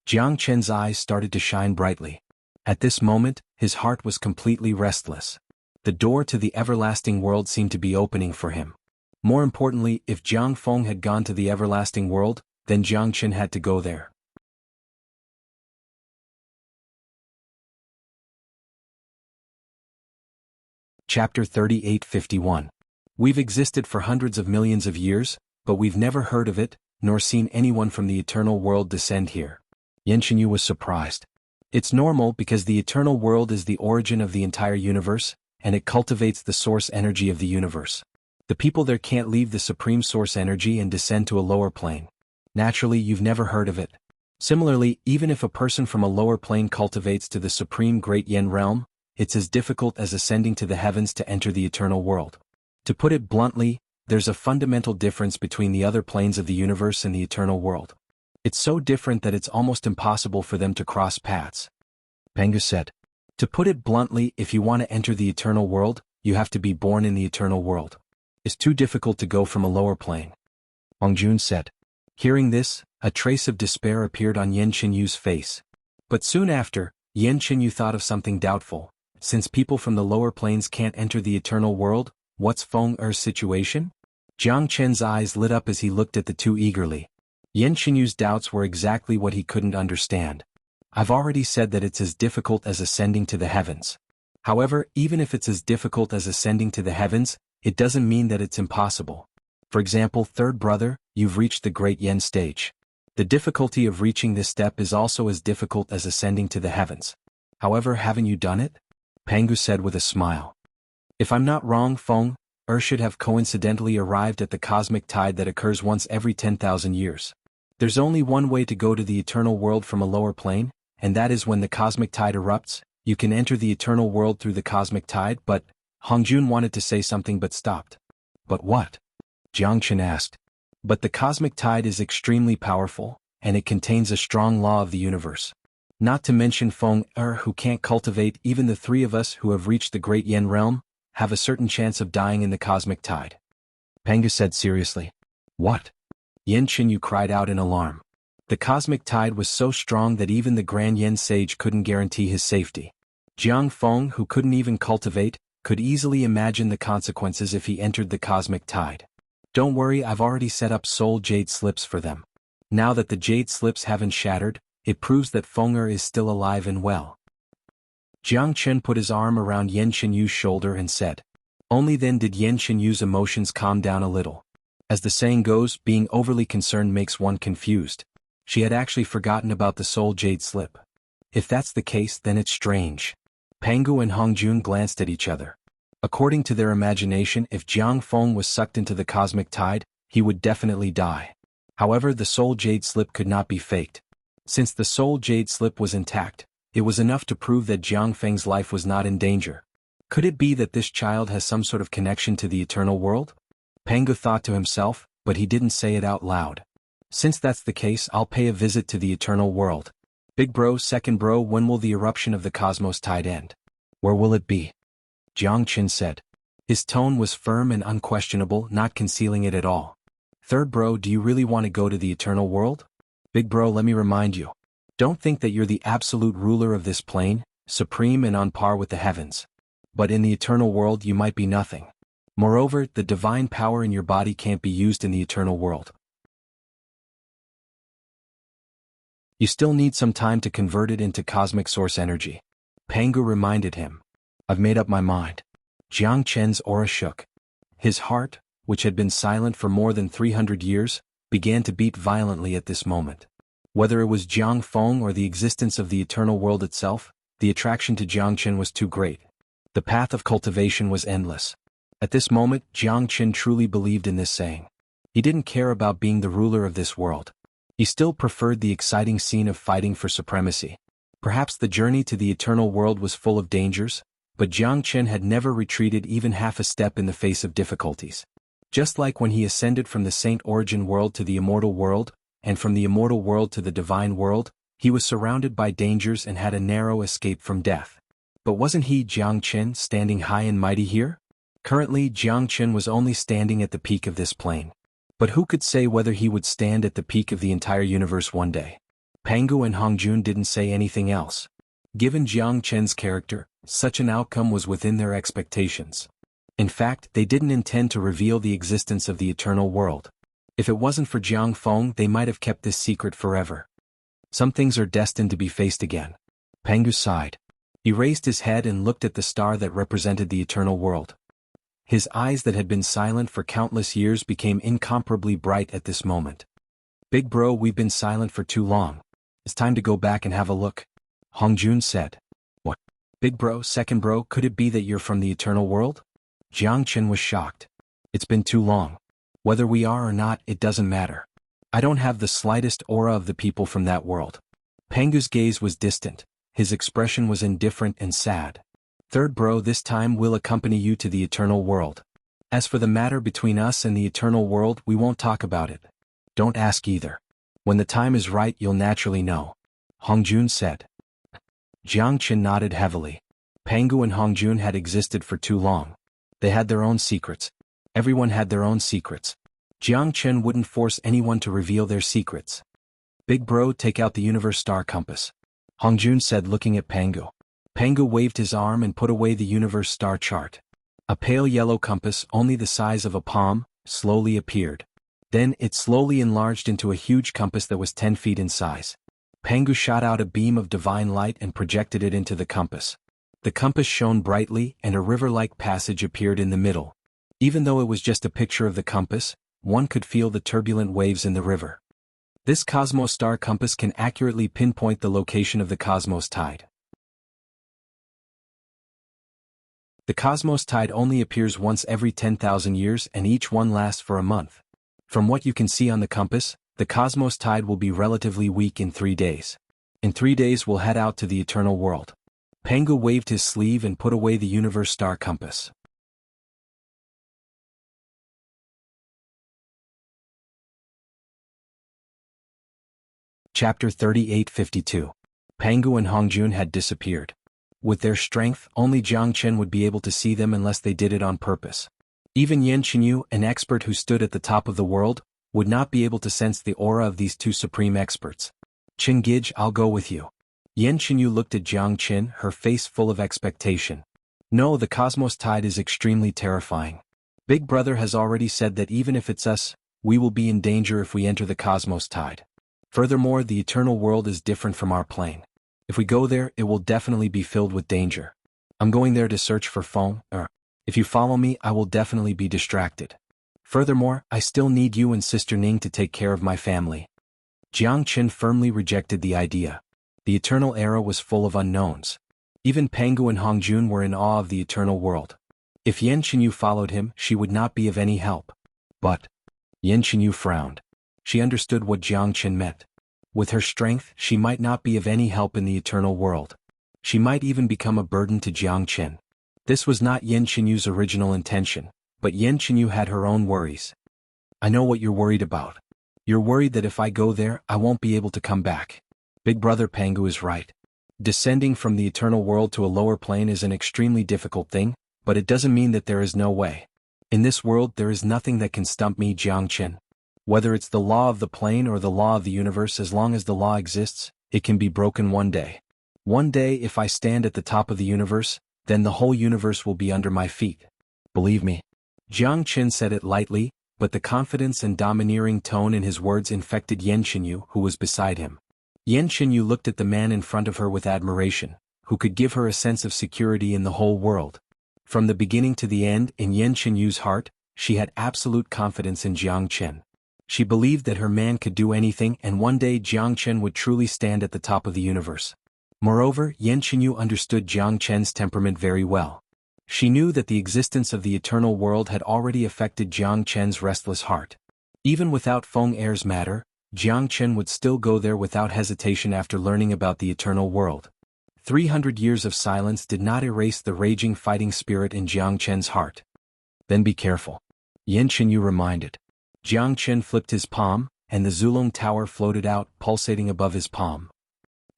Jiangchen's eyes started to shine brightly. At this moment, his heart was completely restless. The door to the everlasting world seemed to be opening for him. More importantly, if Jiang Feng had gone to the everlasting world, then Jiangchen had to go there. Chapter 3851. We've existed for hundreds of millions of years, but we've never heard of it, nor seen anyone from the eternal world descend here. Yan Qinyu was surprised. It's normal because the eternal world is the origin of the entire universe, and it cultivates the source energy of the universe. The people there can't leave the supreme source energy and descend to a lower plane. Naturally, you've never heard of it. Similarly, even if a person from a lower plane cultivates to the supreme great Yen realm, it's as difficult as ascending to the heavens to enter the eternal world. To put it bluntly, there's a fundamental difference between the other planes of the universe and the eternal world. It's so different that it's almost impossible for them to cross paths. Pan Gu said. To put it bluntly, if you want to enter the eternal world, you have to be born in the eternal world. It's too difficult to go from a lower plane. Hongjun said. Hearing this, a trace of despair appeared on Yan Qinyu's face. But soon after, Yan Qinyu thought of something doubtful. Since people from the lower planes can't enter the eternal world, what's Feng Er's situation? Jiang Chen's eyes lit up as he looked at the two eagerly. Yan Qinyu's doubts were exactly what he couldn't understand. I've already said that it's as difficult as ascending to the heavens. However, even if it's as difficult as ascending to the heavens, it doesn't mean that it's impossible. For example, third brother, you've reached the Great Yen stage. The difficulty of reaching this step is also as difficult as ascending to the heavens. However, haven't you done it? Pangu said with a smile. If I'm not wrong, Feng Er should have coincidentally arrived at the cosmic tide that occurs once every 10,000 years. There's only one way to go to the eternal world from a lower plane, and that is when the cosmic tide erupts. You can enter the eternal world through the cosmic tide, but Hongjun wanted to say something but stopped. But what? Jiang Chen asked. But the cosmic tide is extremely powerful, and it contains a strong law of the universe. Not to mention Feng Er, who can't cultivate. Even the three of us who have reached the Great Yen realm have a certain chance of dying in the cosmic tide. Pangu said seriously. What? Yan Qinyu cried out in alarm. The cosmic tide was so strong that even the Grand Yen sage couldn't guarantee his safety. Jiang Feng, who couldn't even cultivate, could easily imagine the consequences if he entered the cosmic tide. Don't worry, I've already set up soul jade slips for them. Now that the jade slips haven't shattered, it proves that Feng Er is still alive and well. Jiang Chen put his arm around Yan Qinyu's shoulder and said. Only then did Yan Qinyu's emotions calm down a little. As the saying goes, being overly concerned makes one confused. She had actually forgotten about the soul jade slip. If that's the case, then it's strange. Pangu and Hongjun glanced at each other. According to their imagination, if Jiang Feng was sucked into the cosmic tide, he would definitely die. However, the soul jade slip could not be faked. Since the soul jade slip was intact, it was enough to prove that Jiang Feng's life was not in danger. Could it be that this child has some sort of connection to the eternal world? Pangu thought to himself, but he didn't say it out loud. Since that's the case, I'll pay a visit to the eternal world. Big bro, second bro, when will the eruption of the cosmos tide end? Where will it be? Jiang Qin said. His tone was firm and unquestionable, not concealing it at all. Third bro, do you really want to go to the eternal world? Big bro, let me remind you. Don't think that you're the absolute ruler of this plane, supreme and on par with the heavens. But in the eternal world you might be nothing. Moreover, the divine power in your body can't be used in the eternal world. You still need some time to convert it into cosmic source energy. Pangu reminded him. I've made up my mind. Jiang Chen's aura shook. His heart, which had been silent for more than 300 years, began to beat violently at this moment. Whether it was Jiang Feng or the existence of the eternal world itself, the attraction to Jiang Chen was too great. The path of cultivation was endless. At this moment, Jiang Chen truly believed in this saying. He didn't care about being the ruler of this world. He still preferred the exciting scene of fighting for supremacy. Perhaps the journey to the eternal world was full of dangers, but Jiang Chen had never retreated even half a step in the face of difficulties. Just like when he ascended from the Saint Origin world to the immortal world, and from the immortal world to the divine world, he was surrounded by dangers and had a narrow escape from death. But wasn't he, Jiang Chen, standing high and mighty here? Currently, Jiang Chen was only standing at the peak of this plane. But who could say whether he would stand at the peak of the entire universe one day? Pangu and Hongjun didn't say anything else. Given Jiang Chen's character, such an outcome was within their expectations. In fact, they didn't intend to reveal the existence of the eternal world. If it wasn't for Jiang Feng, they might have kept this secret forever. Some things are destined to be faced again. Pangu sighed. He raised his head and looked at the star that represented the eternal world. His eyes that had been silent for countless years became incomparably bright at this moment. Big bro, we've been silent for too long. It's time to go back and have a look. Hongjun said. What? Big bro, second bro, could it be that you're from the eternal world? Jiang Chen was shocked. It's been too long. Whether we are or not, it doesn't matter. I don't have the slightest aura of the people from that world. Pangu's gaze was distant. His expression was indifferent and sad. Third bro, this time we'll accompany you to the eternal world. As for the matter between us and the eternal world, we won't talk about it. Don't ask either. When the time is right, you'll naturally know. Hongjun said. Jiang Chen nodded heavily. Pangu and Hongjun had existed for too long. They had their own secrets. Everyone had their own secrets. Jiangchen wouldn't force anyone to reveal their secrets. Big bro, take out the universe star compass. Hongjun said, looking at Pangu. Pangu waved his arm and put away the universe star chart. A pale yellow compass, only the size of a palm, slowly appeared. Then it slowly enlarged into a huge compass that was 10 feet in size. Pangu shot out a beam of divine light and projected it into the compass. The compass shone brightly and a river-like passage appeared in the middle. Even though it was just a picture of the compass, one could feel the turbulent waves in the river. This cosmos star compass can accurately pinpoint the location of the cosmos tide. The cosmos tide only appears once every 10,000 years and each one lasts for a month. From what you can see on the compass, the cosmos tide will be relatively weak in 3 days. In 3 days we'll head out to the eternal world. Pangu waved his sleeve and put away the universe star compass. Chapter 3852. Pangu and Hongjun had disappeared. With their strength, only Jiangchen would be able to see them unless they did it on purpose. Even Yan Qinyu, an expert who stood at the top of the world, would not be able to sense the aura of these two supreme experts. Qingij, I'll go with you. Yan Qinyu looked at Jiangchen, her face full of expectation. No, the cosmos tide is extremely terrifying. Big Brother has already said that even if it's us, we will be in danger if we enter the cosmos tide. Furthermore, the eternal world is different from our plane. If we go there, it will definitely be filled with danger. I'm going there to search for Feng. If you follow me, I will definitely be distracted. Furthermore, I still need you and Sister Ning to take care of my family. Jiangchen firmly rejected the idea. The eternal era was full of unknowns. Even Pangu and Hongjun were in awe of the eternal world. If Yan Qinyu followed him, she would not be of any help. But Yan Qinyu frowned. She understood what Jiangchen meant. With her strength, she might not be of any help in the eternal world. She might even become a burden to Jiangchen. This was not Yan Qinyu's original intention, but Yan Qinyu had her own worries. I know what you're worried about. You're worried that if I go there, I won't be able to come back. Big Brother Pangu is right. Descending from the eternal world to a lower plane is an extremely difficult thing, but it doesn't mean that there is no way. In this world there is nothing that can stump me, Jiangchen. Whether it's the law of the plane or the law of the universe, as long as the law exists, it can be broken one day. One day, if I stand at the top of the universe, then the whole universe will be under my feet. Believe me. Jiangchen said it lightly, but the confidence and domineering tone in his words infected Yan Qinyu, who was beside him. Yan Qinyu looked at the man in front of her with admiration, who could give her a sense of security in the whole world. From the beginning to the end, in Yan Qinyu's heart, she had absolute confidence in Jiangchen. She believed that her man could do anything, and one day Jiangchen would truly stand at the top of the universe. Moreover, Yan Qinyu understood Jiangchen's temperament very well. She knew that the existence of the eternal world had already affected Jiangchen's restless heart. Even without Feng Er's matter, Jiangchen would still go there without hesitation after learning about the eternal world. 300 years of silence did not erase the raging fighting spirit in Jiangchen's heart. Then be careful. Yan Qinyu reminded. Jiangchen flipped his palm, and the Zulong Tower floated out, pulsating above his palm.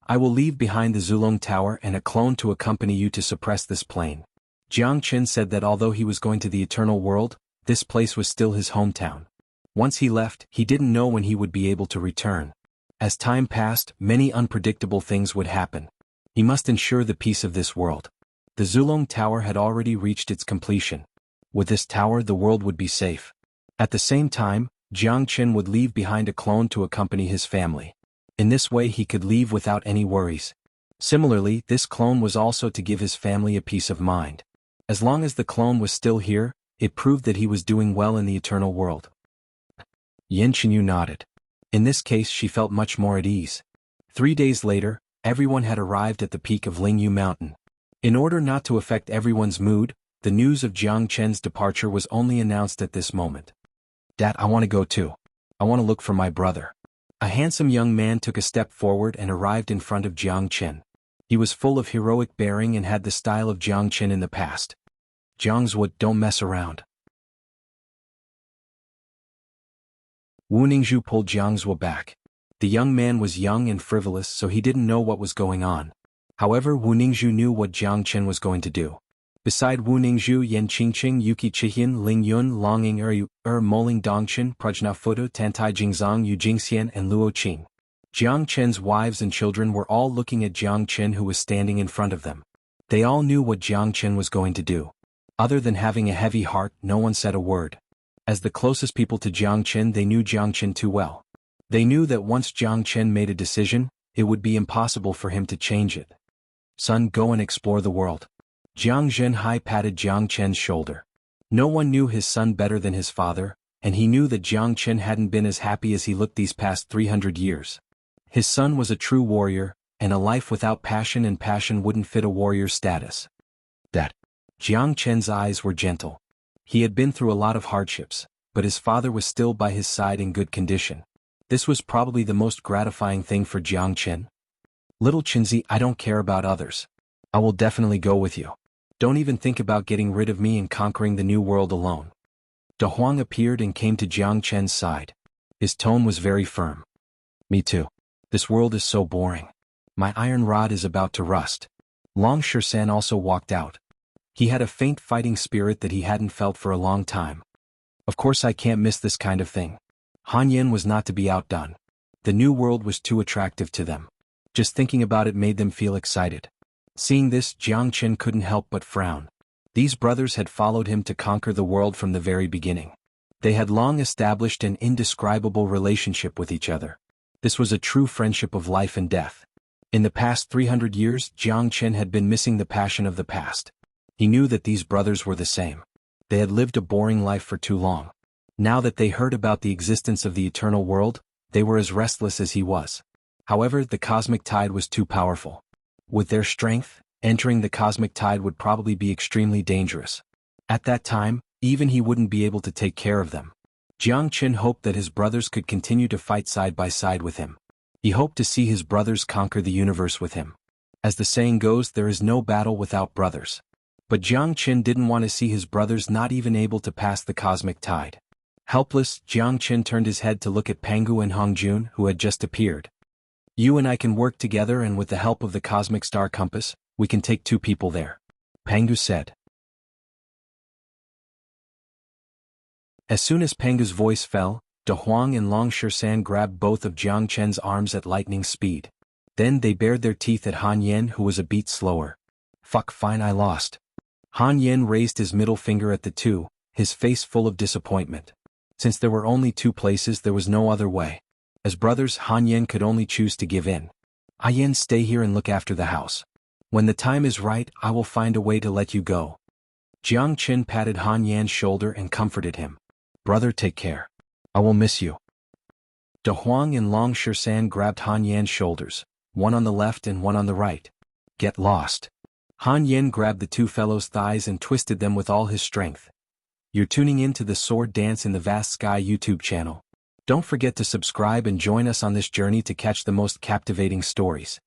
I will leave behind the Zulong Tower and a clone to accompany you to suppress this plane. Jiangchen said that although he was going to the eternal world, this place was still his hometown. Once he left, he didn't know when he would be able to return. As time passed, many unpredictable things would happen. He must ensure the peace of this world. The Zulong Tower had already reached its completion. With this tower, the world would be safe. At the same time, Jiangchen would leave behind a clone to accompany his family. In this way he could leave without any worries. Similarly, this clone was also to give his family a peace of mind. As long as the clone was still here, it proved that he was doing well in the eternal world. Yan Qinyu nodded. In this case she felt much more at ease. 3 days later, everyone had arrived at the peak of Lingyu Mountain. In order not to affect everyone's mood, the news of Jiangchen's departure was only announced at this moment. Dad, I want to go too. I want to look for my brother. A handsome young man took a step forward and arrived in front of Jiangchen. He was full of heroic bearing and had the style of Jiangchen in the past. Jiangzhu, don't mess around. Wu Ningzhu pulled Jiangzhu back. The young man was young and frivolous, so he didn't know what was going on. However, Wu Ningzhu knew what Jiang Chen was going to do. Beside Wu Ningzhu, Yan Qingqing, Yuki Chihian, Ling Yun, Longing Moling Dongchen, Prajna Fudu, Tantai Jingzong, Yu Jingxian, and Luo Qing. Jiang Chen's wives and children were all looking at Jiang Chen, who was standing in front of them. They all knew what Jiang Chen was going to do. Other than having a heavy heart, no one said a word. As the closest people to Jiang Chen, they knew Jiang Chen too well. They knew that once Jiang Chen made a decision, it would be impossible for him to change it. Son, go and explore the world. Jiang Zhenhai patted Jiang Chen's shoulder. No one knew his son better than his father, and he knew that Jiang Chen hadn't been as happy as he looked these past 300 years. His son was a true warrior, and a life without passion and passion wouldn't fit a warrior's status. That. Jiang Chen's eyes were gentle. He had been through a lot of hardships, but his father was still by his side in good condition. This was probably the most gratifying thing for Jiang Chen. Little Chenzi, I don't care about others. I will definitely go with you. Don't even think about getting rid of me and conquering the new world alone. De Huang appeared and came to Jiang Chen's side. His tone was very firm. Me too. This world is so boring. My iron rod is about to rust. Long Shisan also walked out. He had a faint fighting spirit that he hadn't felt for a long time. Of course I can't miss this kind of thing. Han Yen was not to be outdone. The new world was too attractive to them. Just thinking about it made them feel excited. Seeing this, Jiang Chen couldn't help but frown. These brothers had followed him to conquer the world from the very beginning. They had long established an indescribable relationship with each other. This was a true friendship of life and death. In the past 300 years, Jiang Chen had been missing the passion of the past. He knew that these brothers were the same. They had lived a boring life for too long. Now that they heard about the existence of the eternal world, they were as restless as he was. However, the cosmic tide was too powerful. With their strength, entering the cosmic tide would probably be extremely dangerous. At that time, even he wouldn't be able to take care of them. Jiang Chen hoped that his brothers could continue to fight side by side with him. He hoped to see his brothers conquer the universe with him. As the saying goes, there is no battle without brothers. But Jiang Chen didn't want to see his brothers not even able to pass the cosmic tide. Helpless, Jiang Chen turned his head to look at Pangu and Hongjun, who had just appeared. You and I can work together, and with the help of the cosmic star compass, we can take 2 people there. Pangu said. As soon as Pangu's voice fell, De Huang and Long Shisan grabbed both of Jiang Chen's arms at lightning speed. Then they bared their teeth at Han Yen, who was a beat slower. Fuck, fine, I lost. Han Yen raised his middle finger at the two, his face full of disappointment. Since there were only 2 places, there was no other way. As brothers, Han Yen could only choose to give in. I Yen, stay here and look after the house. When the time is right, I will find a way to let you go. Jiang Chen patted Han Yan's shoulder and comforted him. Brother, take care. I will miss you. De Huang and Long Shisan grabbed Han Yan's shoulders, one on the left and one on the right. Get lost. Han Yen grabbed the 2 fellows' thighs and twisted them with all his strength. You're tuning in to the Sword Dance in the Vast Sky YouTube channel. Don't forget to subscribe and join us on this journey to catch the most captivating stories.